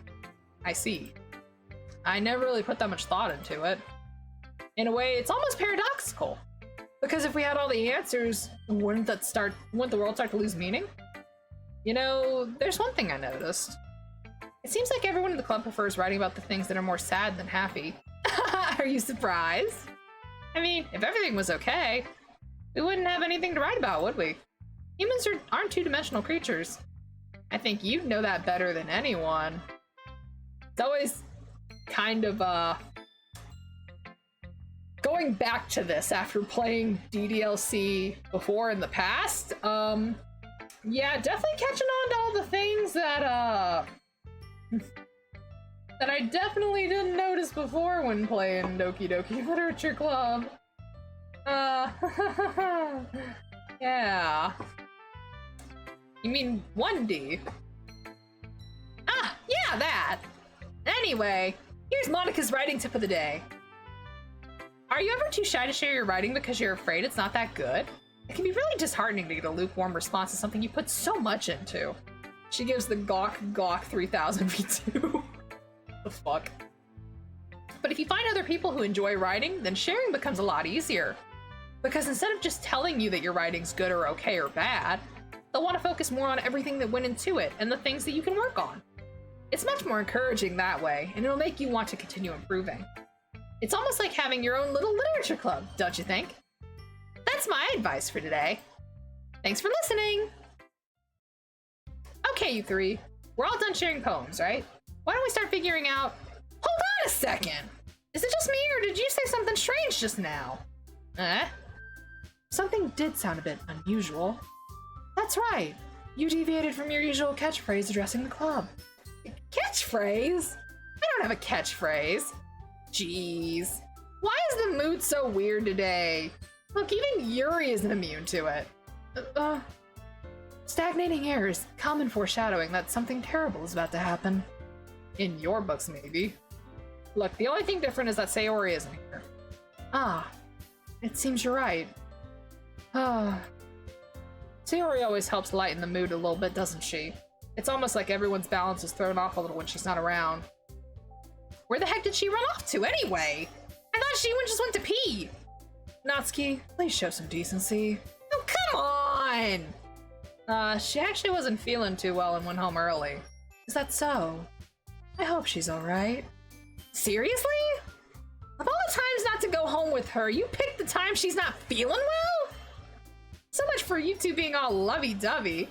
I see. I never really put that much thought into it. In a way, it's almost paradoxical. Because if we had all the answers, wouldn't the world start to lose meaning? You know, there's one thing I noticed. It seems like everyone in the club prefers writing about the things that are more sad than happy. Are you surprised? I mean, if everything was okay, we wouldn't have anything to write about, would we? Humans aren't two-dimensional creatures. I think you'd know that better than anyone. It's always kind of, going back to this after playing DDLC before in the past, yeah, definitely catching on to all the things that, that I definitely didn't notice before when playing Doki Doki Literature Club. Yeah. You mean 1D? Ah, yeah, that! Anyway, here's Monica's writing tip of the day. Are you ever too shy to share your writing because you're afraid it's not that good? It can be really disheartening to get a lukewarm response to something you put so much into. She gives the Gawk 3000 V2. The fuck? But if you find other people who enjoy writing, then sharing becomes a lot easier. Because instead of just telling you that your writing's good or okay or bad, they'll want to focus more on everything that went into it and the things that you can work on. It's much more encouraging that way, and it'll make you want to continue improving. It's almost like having your own little literature club, don't you think? That's my advice for today. Thanks for listening! Okay, you three. We're all done sharing poems, right? Why don't we start figuring out... Hold on a second! Is it just me, or did you say something strange just now? Something did sound a bit unusual. That's right. You deviated from your usual catchphrase addressing the club. Catchphrase? I don't have a catchphrase. Jeez. Why is the mood so weird today? Look, even Yuri isn't immune to it. Stagnating air is common foreshadowing that something terrible is about to happen. In your books, maybe. Look, the only thing different is that Sayori isn't here. Ah, it seems you're right. Sayori always helps lighten the mood a little bit, doesn't she? It's almost like everyone's balance is thrown off a little when she's not around. Where the heck did she run off to anyway? I thought she just went to pee. Natsuki, please show some decency. Oh, come on! She actually wasn't feeling too well and went home early. Is that so? I hope she's alright. Seriously? Of all the times not to go home with her, you picked the time she's not feeling well? So much for you two being all lovey-dovey.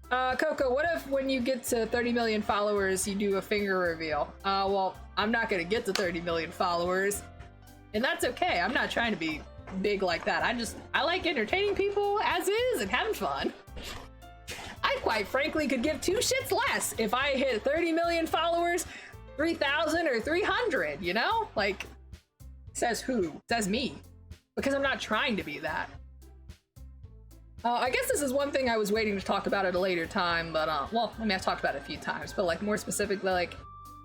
Coco, what if when you get to 30 million followers, you do a finger reveal? Well, I'm not gonna get to 30 million followers. And that's okay, I'm not trying to be big like that. I like entertaining people as is and having fun. I quite frankly could give two shits less if I hit 30 million followers, 3,000 or 300, you know? Like, says who? Says me. Because I'm not trying to be that. I guess this is one thing I was waiting to talk about at a later time, but, well, I mean, I've talked about it a few times, but, like, more specifically, like,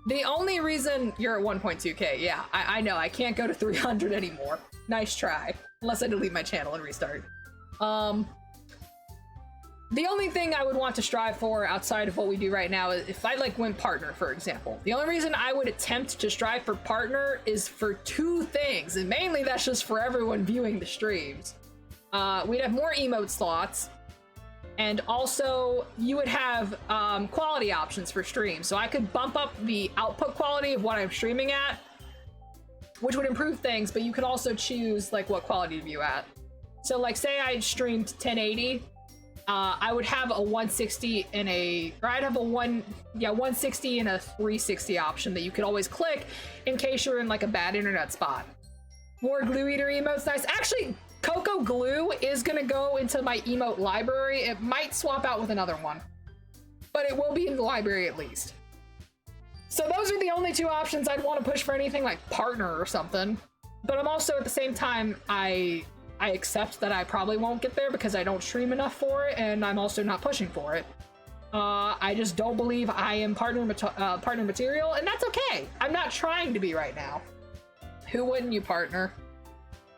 the only reason you're at 1.2k, yeah, I know, I can't go to 300 anymore. Nice try. Unless I delete my channel and restart. The only thing I would want to strive for outside of what we do right now is if I, like, win partner, for example. The only reason I would attempt to strive for partner is for two things, and mainly that's just for everyone viewing the streams. We'd have more emote slots, and also you would have quality options for streams. So I could bump up the output quality of what I'm streaming at, which would improve things, but you could also choose like what quality to view at. So like say I streamed 1080, I would have a 160 and I'd have a 160 and a 360 option that you could always click in case you're in like a bad internet spot. More glue eater emotes, nice. Actually, Coco Glue is gonna go into my emote library. It might swap out with another one, but it will be in the library at least. So those are the only two options I'd want to push for anything like partner or something. But I'm also at the same time, I accept that I probably won't get there because I don't stream enough for it, and I'm also not pushing for it. I just don't believe I am partner material, and that's okay. I'm not trying to be right now. Who wouldn't you partner?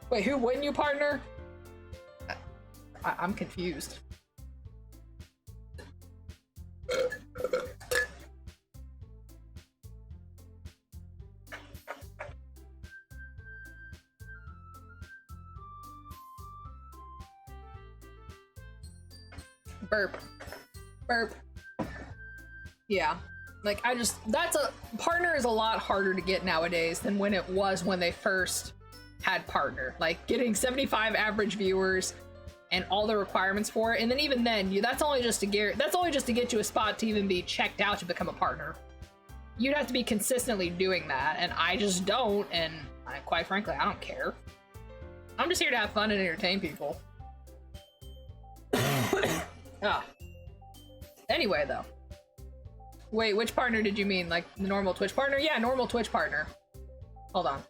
Wait, who wouldn't you partner? I'm confused. Burp. Burp. Yeah. Like, partner is a lot harder to get nowadays than when it was when they first had partner. Like, getting 75 average viewers and all the requirements for it, and then even then, that's only just to get you a spot to even be checked out to become a partner. You'd have to be consistently doing that, and I just don't, and quite frankly, I don't care. I'm just here to have fun and entertain people. Anyway, though. Wait, which partner did you mean? Like, the normal Twitch partner? Yeah, normal Twitch partner. Hold on.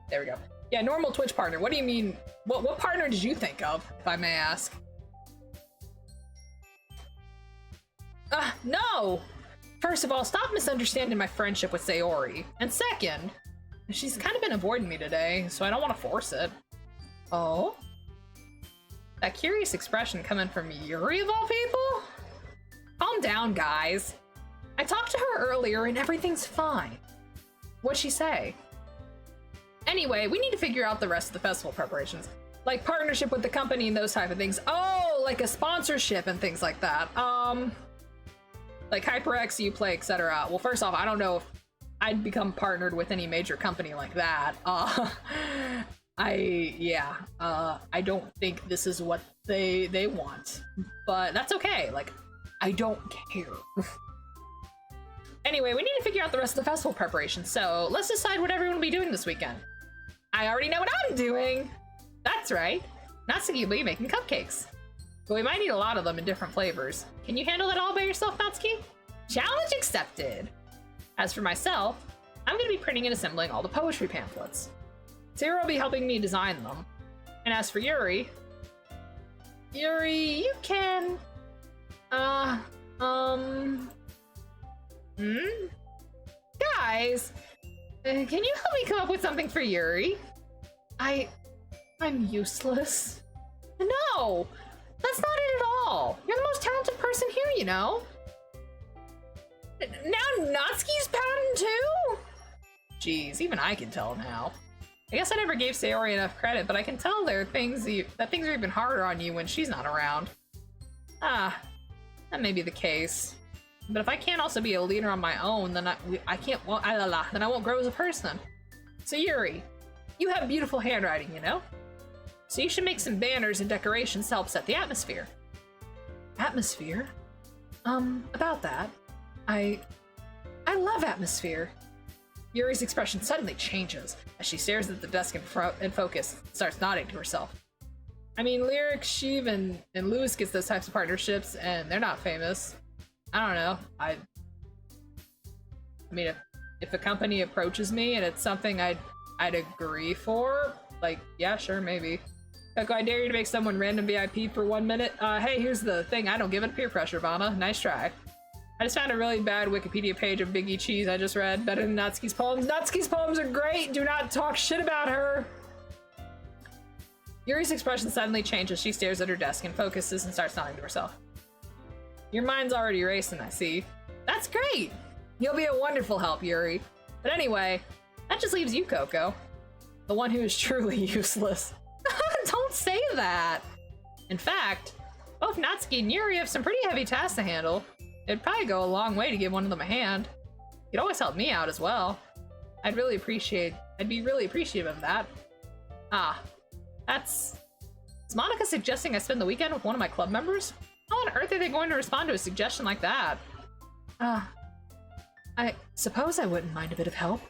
There we go. Yeah, normal Twitch partner. What do you mean? What partner did you think of, if I may ask? No! First of all, stop misunderstanding my friendship with Sayori. And second, she's kind of been avoiding me today, so I don't want to force it. Oh? That curious expression coming from Yuri of all people? Calm down, guys. I talked to her earlier and everything's fine. What'd she say? Anyway, we need to figure out the rest of the festival preparations. Like partnership with the company and those type of things. Oh, like a sponsorship and things like that. Like HyperX, Uplay, etc. Well, first off, I don't know if I'd become partnered with any major company like that. I don't think this is what they want, but that's okay. Like, I don't care. Anyway, we need to figure out the rest of the festival preparation, so let's decide what everyone will be doing this weekend. I already know what I'm doing! That's right. Natsuki will be making cupcakes. But we might need a lot of them in different flavors. Can you handle that all by yourself, Natsuki? Challenge accepted! As for myself, I'm going to be printing and assembling all the poetry pamphlets. Sarah will be helping me design them. And as for Yuri, you can... Guys, can you help me come up with something for Yuri? I'm useless. No, that's not it at all. You're the most talented person here, you know. Now Natsuki's pouting too? Jeez, even I can tell now. I guess I never gave Sayori enough credit, but I can tell there are things that things are even harder on you when she's not around. That may be the case. But if I can't also be a leader on my own, then then I won't grow as a person. So Yuri, you have beautiful handwriting, you know? So you should make some banners and decorations to help set the atmosphere. Atmosphere? About that, I love atmosphere. Yuri's expression suddenly changes as she stares at the desk in focus and starts nodding to herself. I mean, Lyric, Sheev, and Lewis gets those types of partnerships, and they're not famous. I don't know. I mean, if a company approaches me and it's something I'd agree for, like, yeah, sure, maybe. Coco, I dare you to make someone random VIP for 1 minute. Hey, here's the thing. I don't give it peer pressure, Vana. Nice try. I just found a really bad Wikipedia page of Biggie Cheese I just read. Better than Natsuki's poems. Natsuki's poems are great. Do not talk shit about her. Yuri's expression suddenly changes. She stares at her desk and focuses and starts nodding to herself. Your mind's already racing, I see. That's great! You'll be a wonderful help, Yuri. But anyway, that just leaves you, Coco. The one who is truly useless. Don't say that! In fact, both Natsuki and Yuri have some pretty heavy tasks to handle. It'd probably go a long way to give one of them a hand. You'd always help me out as well. I'd be really appreciative of that. That's Is Monica suggesting I spend the weekend with one of my club members? How on earth are they going to respond to a suggestion like that? I suppose I wouldn't mind a bit of help.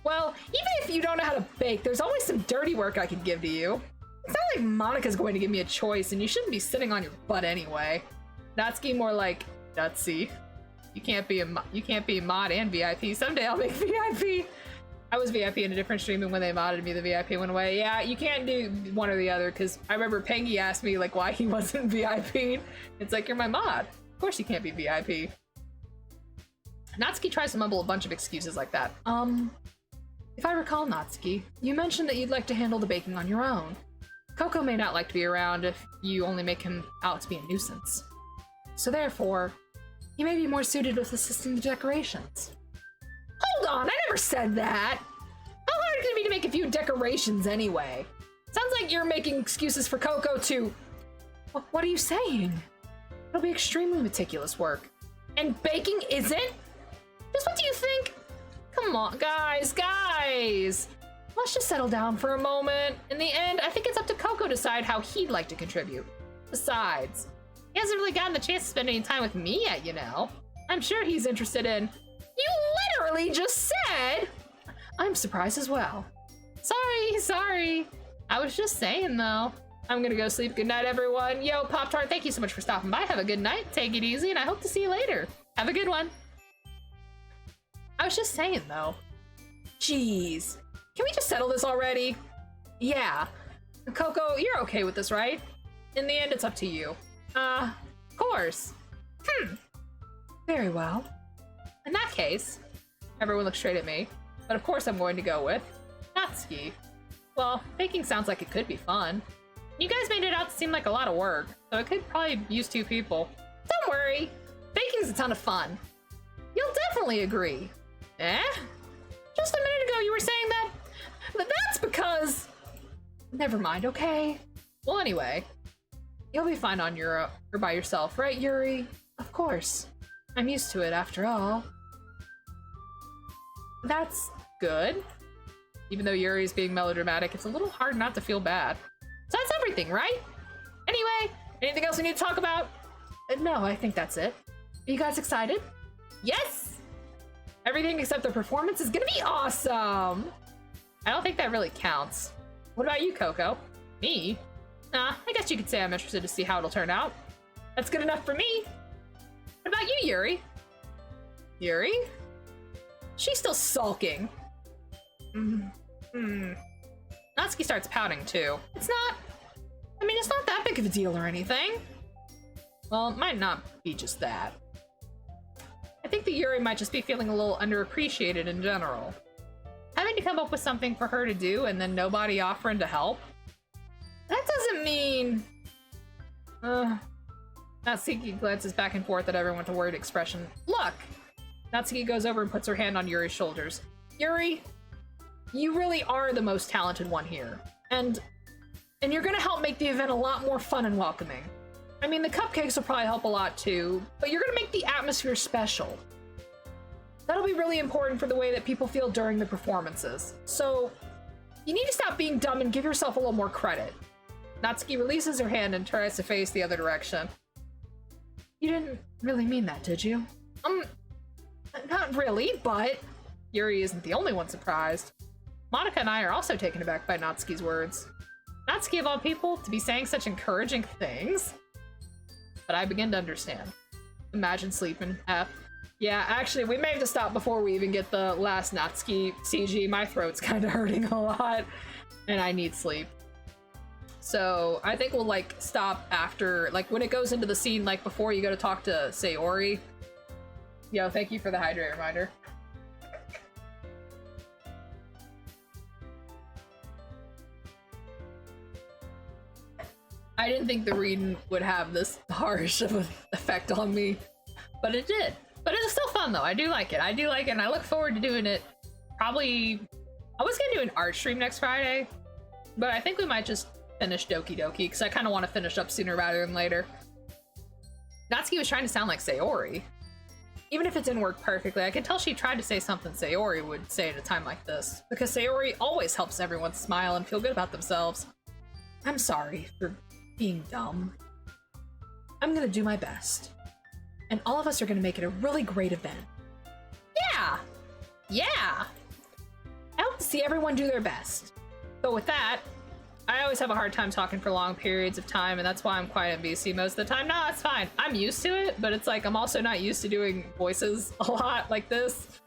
Well, even if you don't know how to bake, there's always some dirty work I could give to you. It's not like Monica's going to give me a choice, and you shouldn't be sitting on your butt anyway. Natsuki more like Dutsy. You can't be mod and VIP. Someday I'll make VIP. I was VIP in a different stream, and when they modded me, the VIP went away. Yeah, you can't do one or the other, because I remember Pengy asked me like why he wasn't VIP. It's like, you're my mod. Of course you can't be VIP. Natsuki tries to mumble a bunch of excuses like that. If I recall, Natsuki, you mentioned that you'd like to handle the baking on your own. Coco may not like to be around if you only make him out to be a nuisance. So therefore, you may be more suited with assisting the decorations. Hold on, I never said that! How hard can it be to make a few decorations anyway? Sounds like you're making excuses for Coco to... What are you saying? It'll be extremely meticulous work. And baking isn't? Just what do you think? Come on, guys! Let's just settle down for a moment. In the end, I think it's up to Coco to decide how he'd like to contribute. Besides, he hasn't really gotten the chance to spend any time with me yet, you know. I'm sure he's interested in... You literally just said... I'm surprised as well. Sorry. I was just saying, though. I'm gonna go sleep. Good night, everyone. Yo, Pop-Tart, thank you so much for stopping by. Have a good night. Take it easy, and I hope to see you later. Have a good one. I was just saying, though. Jeez. Can we just settle this already? Yeah. Coco, you're okay with this, right? In the end, it's up to you. Of course. Very well. In that case, everyone looks straight at me, but of course I'm going to go with Natsuki. Well, baking sounds like it could be fun. You guys made it out to seem like a lot of work, so it could probably use 2 people. Don't worry, baking's a ton of fun. You'll definitely agree. Just a minute ago you were saying that? That's because... Never mind, okay? Well, anyway, you'll be fine on your or by yourself, right, Yuri? Of course. I'm used to it, after all. That's good. Even though Yuri's being melodramatic, it's a little hard not to feel bad. So that's everything, right? Anyway, anything else we need to talk about? No, I think that's it. Are you guys excited? Yes! Everything except the performance is gonna be awesome! I don't think that really counts. What about you, Coco? Me? Nah, I guess you could say I'm interested to see how it'll turn out. That's good enough for me. What about you, Yuri? Yuri? She's still sulking. Natsuki starts pouting too. It's not that big of a deal or anything. Well, it might not be just that. I think that Yuri might just be feeling a little underappreciated in general. Having to come up with something for her to do and then nobody offering to help? That doesn't mean... Natsuki glances back and forth at everyone with a worried expression. Look! Natsuki goes over and puts her hand on Yuri's shoulders. Yuri, you really are the most talented one here. And you're gonna help make the event a lot more fun and welcoming. I mean, the cupcakes will probably help a lot too, but you're gonna make the atmosphere special. That'll be really important for the way that people feel during the performances. So, you need to stop being dumb and give yourself a little more credit. Natsuki releases her hand and tries to face the other direction. You didn't really mean that, did you? Not really, but... Yuri isn't the only one surprised. Monica and I are also taken aback by Natsuki's words. Natsuki of all people to be saying such encouraging things? But I begin to understand. Imagine sleeping. Yeah, actually, we may have to stop before we even get the last Natsuki CG. My throat's kind of hurting a lot, and I need sleep. So I think we'll like stop after, like when it goes into the scene, like before you go to talk to Sayori. Yo, thank you for the hydrate reminder. I didn't think the reading would have this harsh of an effect on me, but it did. But it was still fun though. I do like it. And I look forward to doing it. Probably, I was gonna do an art stream next Friday, but I think we might just finish Doki Doki because I kind of want to finish up sooner rather than later. Natsuki was trying to sound like Sayori. Even if it didn't work perfectly, I could tell she tried to say something Sayori would say at a time like this, because Sayori always helps everyone smile and feel good about themselves. I'm sorry for being dumb. I'm gonna do my best. And all of us are gonna make it a really great event. Yeah! Yeah! I hope to see everyone do their best. But with that, I always have a hard time talking for long periods of time, and that's why I'm quiet in VC most of the time. No, it's fine. I'm used to it, but it's like I'm also not used to doing voices a lot like this.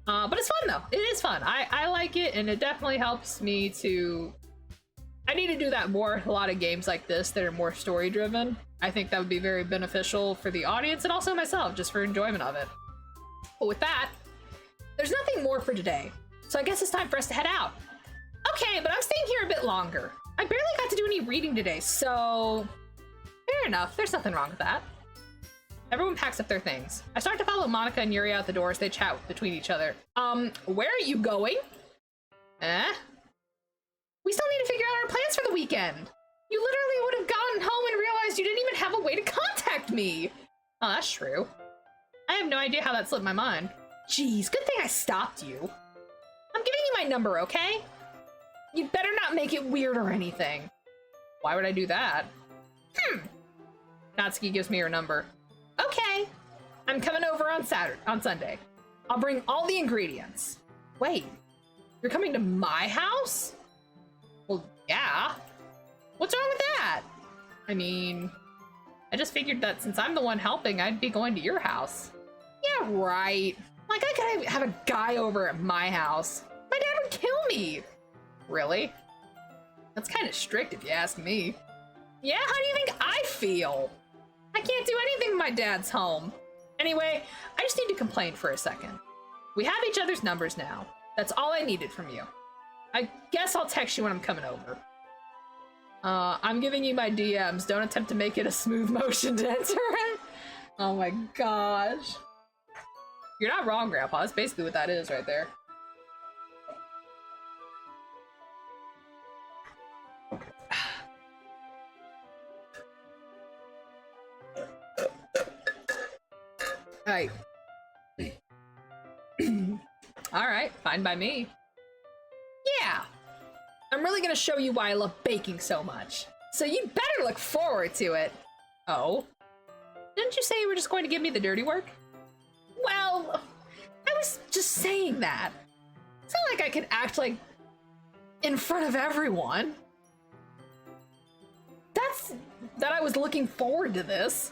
But it's fun though. It is fun. I like it, and it definitely helps me to... I need to do that more with a lot of games like this that are more story driven. I think that would be very beneficial for the audience and also myself, just for enjoyment of it. But with that, there's nothing more for today. So I guess it's time for us to head out. Okay, but I'm staying here a bit longer. I barely got to do any reading today, so fair enough. There's nothing wrong with that. Everyone packs up their things. I start to follow Monica and Yuri out the door as they chat between each other. Where are you going? We still need to figure out our plans for the weekend. You literally would have gotten home and realized you didn't even have a way to contact me. Oh, that's true. I have no idea how that slipped my mind. Jeez, good thing I stopped you. I'm giving you my number, okay? You'd better not make it weird or anything. Why would I do that? Natsuki gives me her number. Okay. I'm coming over on Sunday. I'll bring all the ingredients. Wait, you're coming to my house? Well, yeah. What's wrong with that? I mean, I just figured that since I'm the one helping, I'd be going to your house. Yeah, right. Like, I could have a guy over at my house. My dad would kill me. Really? That's kind of strict if you ask me. Yeah, how do you think I feel? I can't do anything when my dad's home. Anyway, I just need to complain for a second. We have each other's numbers now. That's all I needed from you. I guess I'll text you when I'm coming over. I'm giving you my DMs. Don't attempt to make it a smooth motion to enter it. Oh my gosh. You're not wrong, Grandpa. That's basically what that is right there. Alright. Alright, fine by me. Yeah! I'm really gonna show you why I love baking so much. So you'd better look forward to it. Oh? Didn't you say you were just going to give me the dirty work? Well, I was just saying that. It's not like I can act like in front of everyone. That's that I was looking forward to this.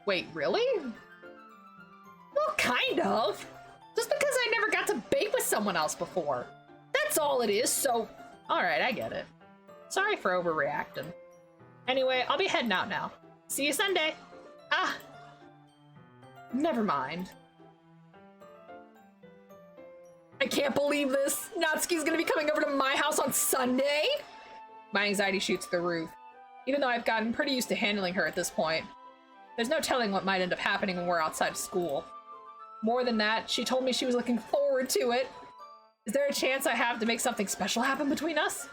Wait, really? Well, kind of. Just because I never got to bake with someone else before. That's all it is, so... Alright, I get it. Sorry for overreacting. Anyway, I'll be heading out now. See you Sunday. Ah! Never mind. I can't believe this. Natsuki's gonna be coming over to my house on Sunday? My anxiety shoots through the roof. Even though I've gotten pretty used to handling her at this point. There's no telling what might end up happening when we're outside of school. More than that, she told me she was looking forward to it. Is there a chance I have to make something special happen between us?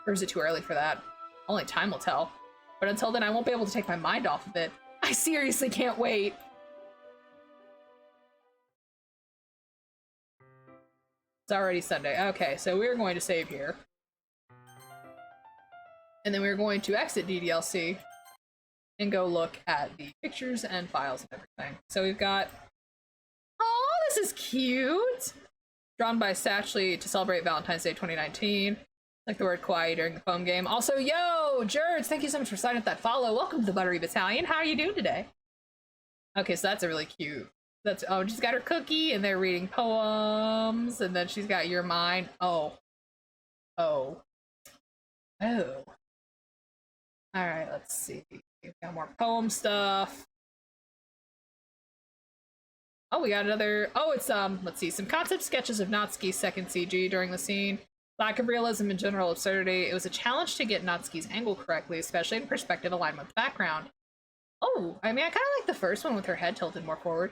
Or is it too early for that? Only time will tell. But until then, I won't be able to take my mind off of it. I seriously can't wait. It's already Sunday. Okay, so we're going to save here. And then we're going to exit DDLC and go look at the pictures and files and everything. So we've got... Oh, this is cute! Drawn by Satchley to celebrate Valentine's Day 2019. Like the word kawaii during the phone game. Also, yo, Jerds, thank you so much for signing up that follow. Welcome to the Buttery Battalion. How are you doing today? Okay, so that's a really cute. That's she's got her cookie and they're reading poems, and then she's got your mind. Oh. Alright, let's see. We've got more poem stuff. Oh, we got another. Oh, it's let's see, some concept sketches of Natsuki's second CG during the scene. Lack of realism and general absurdity. It was a challenge to get Natsuki's angle correctly, especially in perspective alignment with background. Oh, I mean, I kind of like the first one with her head tilted more forward.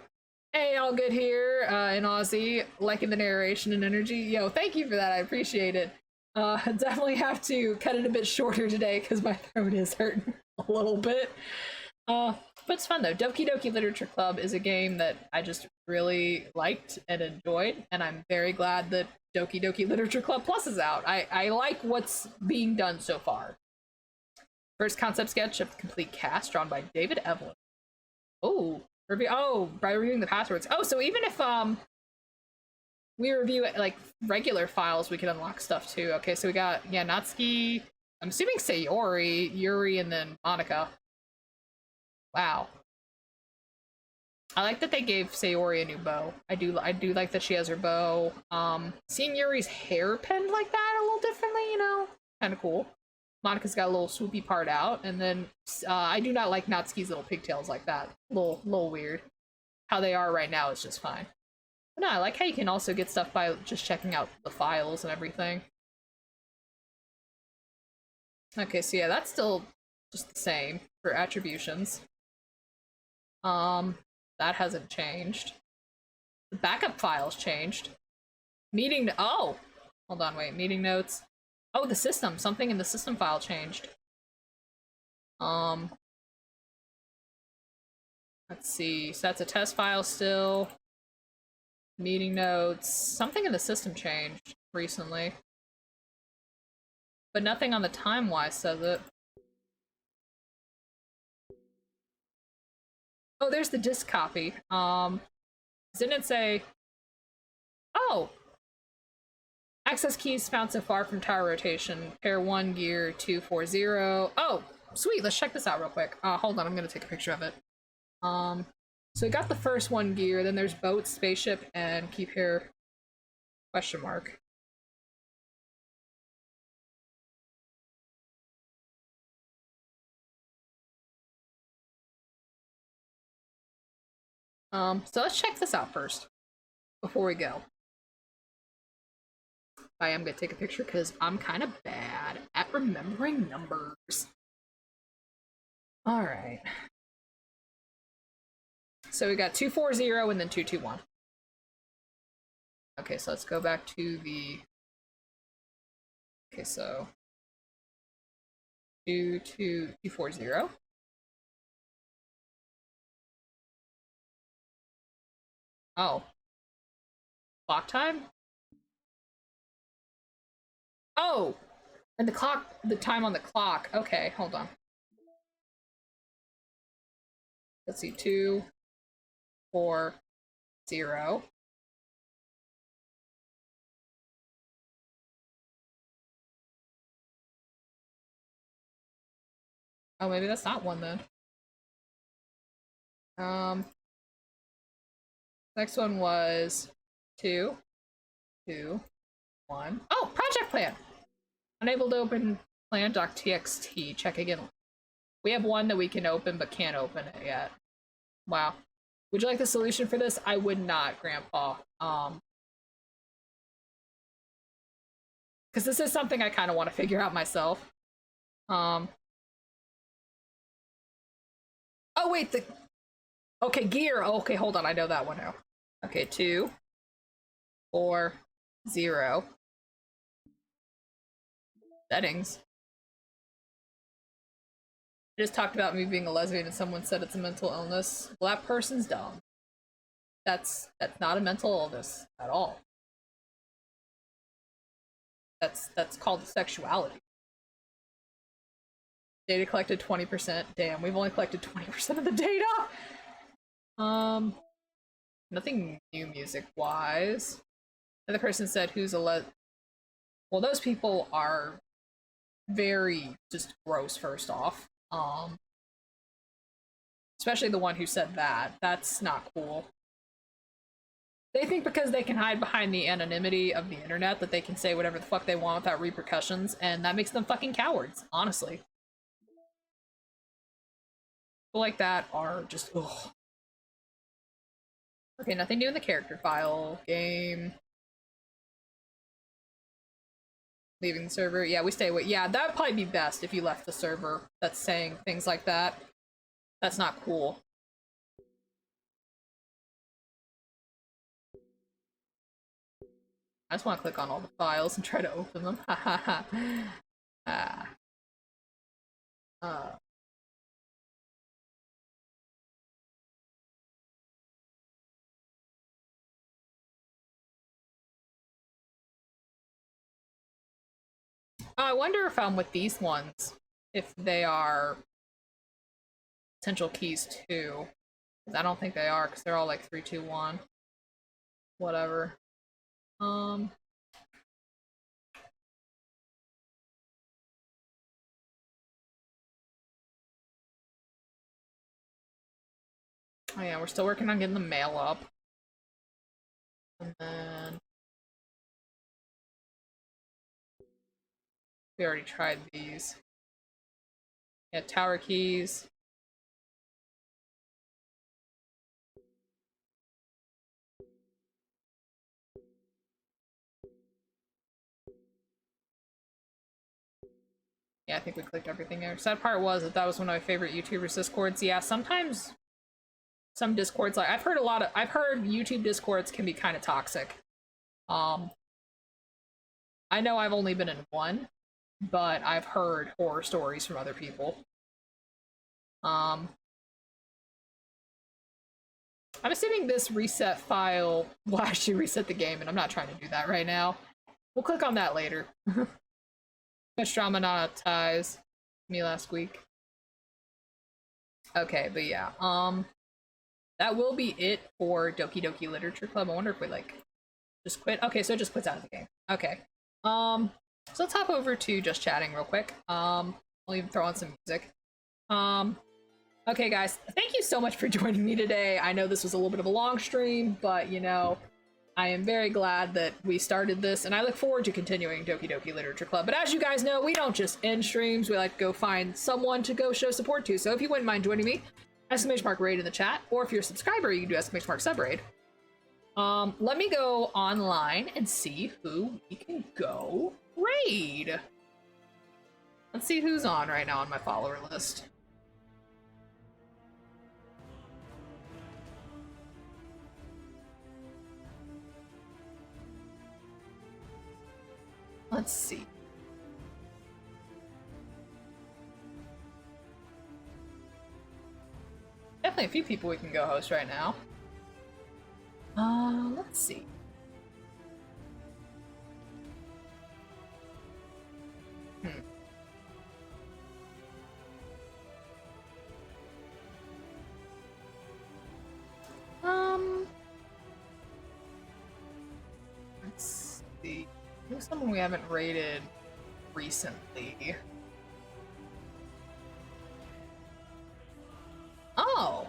Hey, all good here in Aussie, liking the narration and energy. Yo, thank you for that. I appreciate it. Definitely have to cut it a bit shorter today because my throat is hurting a little bit. But But it's fun though. Doki Doki Literature Club is a game that I just really liked and enjoyed, and I'm very glad that Doki Doki Literature Club Plus is out. I like what's being done so far. First concept sketch of the complete cast drawn by David Evelyn. Oh, by reviewing the passwords. Oh, so even if we review like regular files, we can unlock stuff too. Okay, so we got Natsuki, I'm assuming Sayori, Yuri, and then Monica. Wow. I like that they gave Sayori a new bow. I do like that she has her bow. Seeing Yuri's hair pinned like that a little differently, you know, kind of cool. Monica's got a little swoopy part out, and then I do not like Natsuki's little pigtails like that. Little weird. How they are right now is just fine. But no, I like how you can also get stuff by just checking out the files and everything. Okay, so yeah, that's still just the same for attributions. That hasn't changed. The backup files changed. Oh! Hold on, wait, meeting notes. Oh, the system. Something in the system file changed. Let's see. So that's a test file still. Meeting notes. Something in the system changed recently. But nothing on the time-wise says it. Oh, there's the disk copy. Didn't it say... Oh! Access keys found so far from tower rotation. Pair 1, gear 240. Oh, sweet, let's check this out real quick. Hold on, I'm gonna take a picture of it. So we got the first 1 gear, then there's boat, spaceship, and keep here, question mark. So let's check this out first, before we go. I am gonna take a picture because I'm kind of bad at remembering numbers. Alright. So we got 240 and then 221. Okay, so let's go back to the... Okay, so... 240. Oh. Clock time? Oh! And the time on the clock. Okay, hold on. Let's see, 2, 4, 0. Oh, maybe that's not one then. Next one was 2, 2, 1. Oh, project plan! Unable to open plan.txt. Check again. We have one that we can open, but can't open it yet. Wow. Would you like the solution for this? I would not, Grandpa. Because this is something I kind of want to figure out myself. Oh, wait, okay, gear. Okay, hold on. I know that one now. Okay, 2, 4, 0. Settings. I just talked about me being a lesbian and someone said it's a mental illness. Well, that person's dumb. That's not a mental illness at all. That's called sexuality. Data collected 20%. Damn, we've only collected 20% of the data. Nothing new music wise. Another person said who's a well, those people are very just gross, first off. Especially the one who said that. That's not cool. They think because they can hide behind the anonymity of the internet that they can say whatever the fuck they want without repercussions, and that makes them fucking cowards, honestly. People like that are just, ugh. Okay, nothing new in the character file. Game. Leaving the server. Yeah, we stay away. Yeah, that would probably be best if you left the server that's saying things like that. That's not cool. I just want to click on all the files and try to open them. Ha ha ha. I wonder if I'm with these ones, if they are potential keys too. I don't think they are, because they're all like 3, 2, 1. Whatever. Oh yeah, we're still working on getting the mail up. And then we already tried these. Yeah, tower keys. Yeah, I think we clicked everything there. Sad part was that was one of my favorite YouTubers' Discords. Yeah, sometimes some Discords, like I've heard YouTube Discords can be kind of toxic. I know I've only been in one, but I've heard horror stories from other people. I'm assuming this reset file will actually reset the game, and I'm not trying to do that right now. We'll click on that later. Much drama monetized me last week. Okay, but yeah, that will be it for Doki Doki Literature Club. I wonder if we like just quit. Okay, so it just quits out of the game. Okay. So let's hop over to just chatting real quick. I'll even throw on some music. Okay, guys, thank you so much for joining me today. I know this was a little bit of a long stream, but you know, I am very glad that we started this, and I look forward to continuing Doki Doki Literature Club. But as you guys know, we don't just end streams, we like to go find someone to go show support to. So if you wouldn't mind joining me, !raid in the chat, or if you're a subscriber, you can do !subraid. Let me go online and see who we can go raid. Let's see who's on right now on my follower list. Let's see. Definitely a few people we can go host right now. Let's see. Let's see. Who's someone we haven't raided recently? Oh!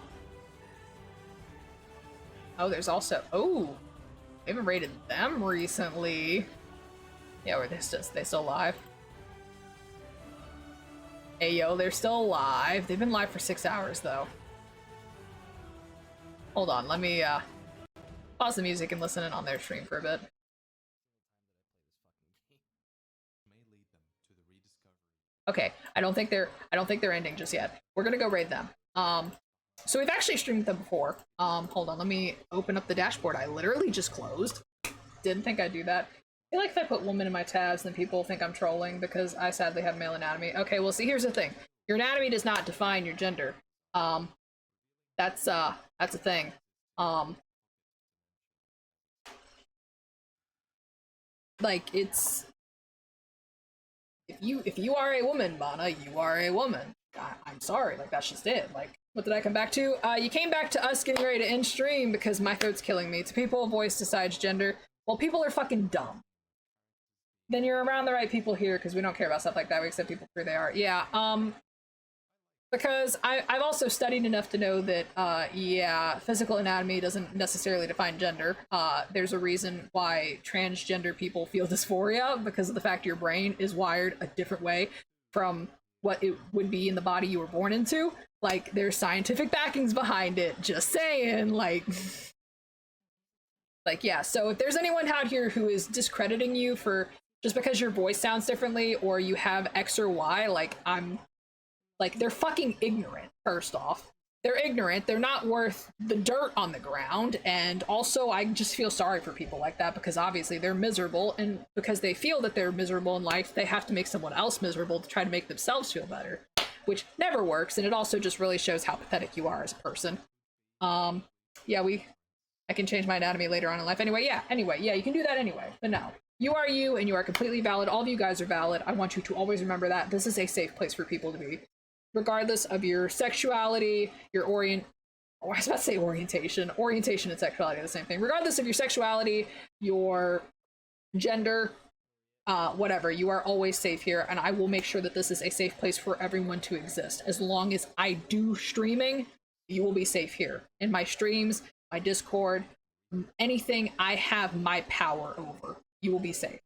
Oh, there's also... Oh! We haven't raided them recently. Yeah, were they still alive? Hey, yo, they're still alive. They've been live for 6 hours, though. Hold on, let me, pause the music and listen in on their stream for a bit. Okay, I don't think they're ending just yet. We're gonna go raid them. So we've actually streamed them before. Hold on, let me open up the dashboard I literally just closed. Didn't think I'd do that. I feel like if I put woman in my tabs, then people think I'm trolling because I sadly have male anatomy. Okay, well, see, here's the thing. Your anatomy does not define your gender. That's a thing. Like, it's... If you are a woman, Mana, you are a woman. I'm sorry, like, that's just it. Like, what did I come back to? You came back to us getting ready to end stream because my throat's killing me. To people, voice decides gender. Well, people are fucking dumb. Then you're around the right people here because we don't care about stuff like that. We accept people for who they are. Yeah, because I've also studied enough to know that, yeah, physical anatomy doesn't necessarily define gender. There's a reason why transgender people feel dysphoria because of the fact your brain is wired a different way from what it would be in the body you were born into. Like, there's scientific backings behind it, just saying, like... Like, yeah, so if there's anyone out here who is discrediting you for just because your voice sounds differently or you have X or Y, like, like, they're fucking ignorant, first off. They're ignorant, they're not worth the dirt on the ground, and also I just feel sorry for people like that because obviously they're miserable, and because they feel that they're miserable in life, they have to make someone else miserable to try to make themselves feel better, which never works, and it also just really shows how pathetic you are as a person. Yeah, I can change my anatomy later on in life. Yeah, you can do that anyway, but no. You are you, and you are completely valid. All of you guys are valid. I want you to always remember that. This is a safe place for people to be. Regardless of your sexuality, your I was about to say orientation. Orientation and sexuality are the same thing. Regardless of your sexuality, your gender, whatever, you are always safe here, and I will make sure that this is a safe place for everyone to exist. As long as I do streaming, you will be safe here. In my streams, my Discord, anything I have my power over, you will be safe.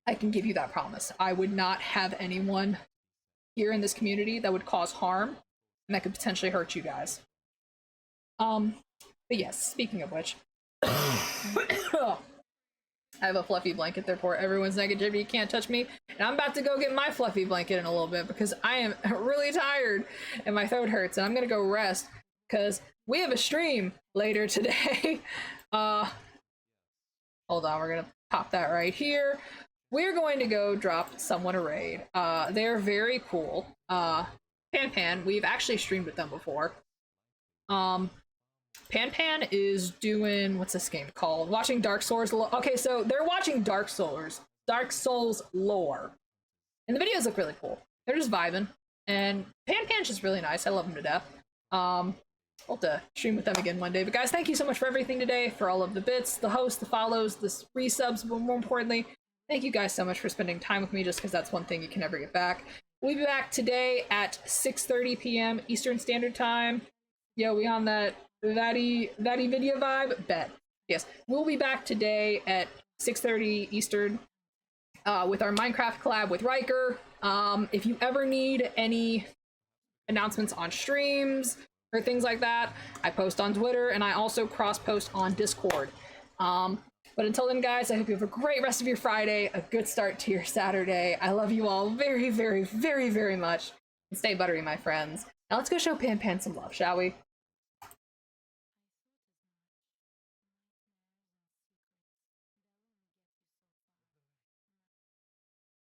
I can give you that promise. I would not have anyone here in this community that would cause harm and that could potentially hurt you guys. But yes, speaking of which, I have a fluffy blanket, therefore everyone's negativity can't touch me. And I'm about to go get my fluffy blanket in a little bit because I am really tired and my throat hurts, and I'm gonna go rest because we have a stream later today. Hold on, we're gonna pop that right here. We're going to go drop someone a raid. They're very cool. Pan, we've actually streamed with them before. Pan is doing, what's this game called? Watching Dark Souls. Okay, so they're watching Dark Souls lore. And the videos look really cool. They're just vibing. And Pan's just really nice. I love him to death. I'll have to stream with them again one day. But guys, thank you so much for everything today, for all of the bits, the hosts, the follows, the resubs, but more importantly, thank you guys so much for spending time with me, just because that's one thing you can never get back. We'll be back today at 6:30 p.m. Eastern Standard Time. Yo, we on that video vibe? Bet. Yes, we'll be back today at 6:30 Eastern with our Minecraft collab with Riker. If you ever need any announcements on streams or things like that, I post on Twitter, and I also cross-post on Discord. But until then, guys, I hope you have a great rest of your Friday, a good start to your Saturday. I love you all very, very, very, very much. And stay buttery, my friends. Now let's go show Pan some love, shall we?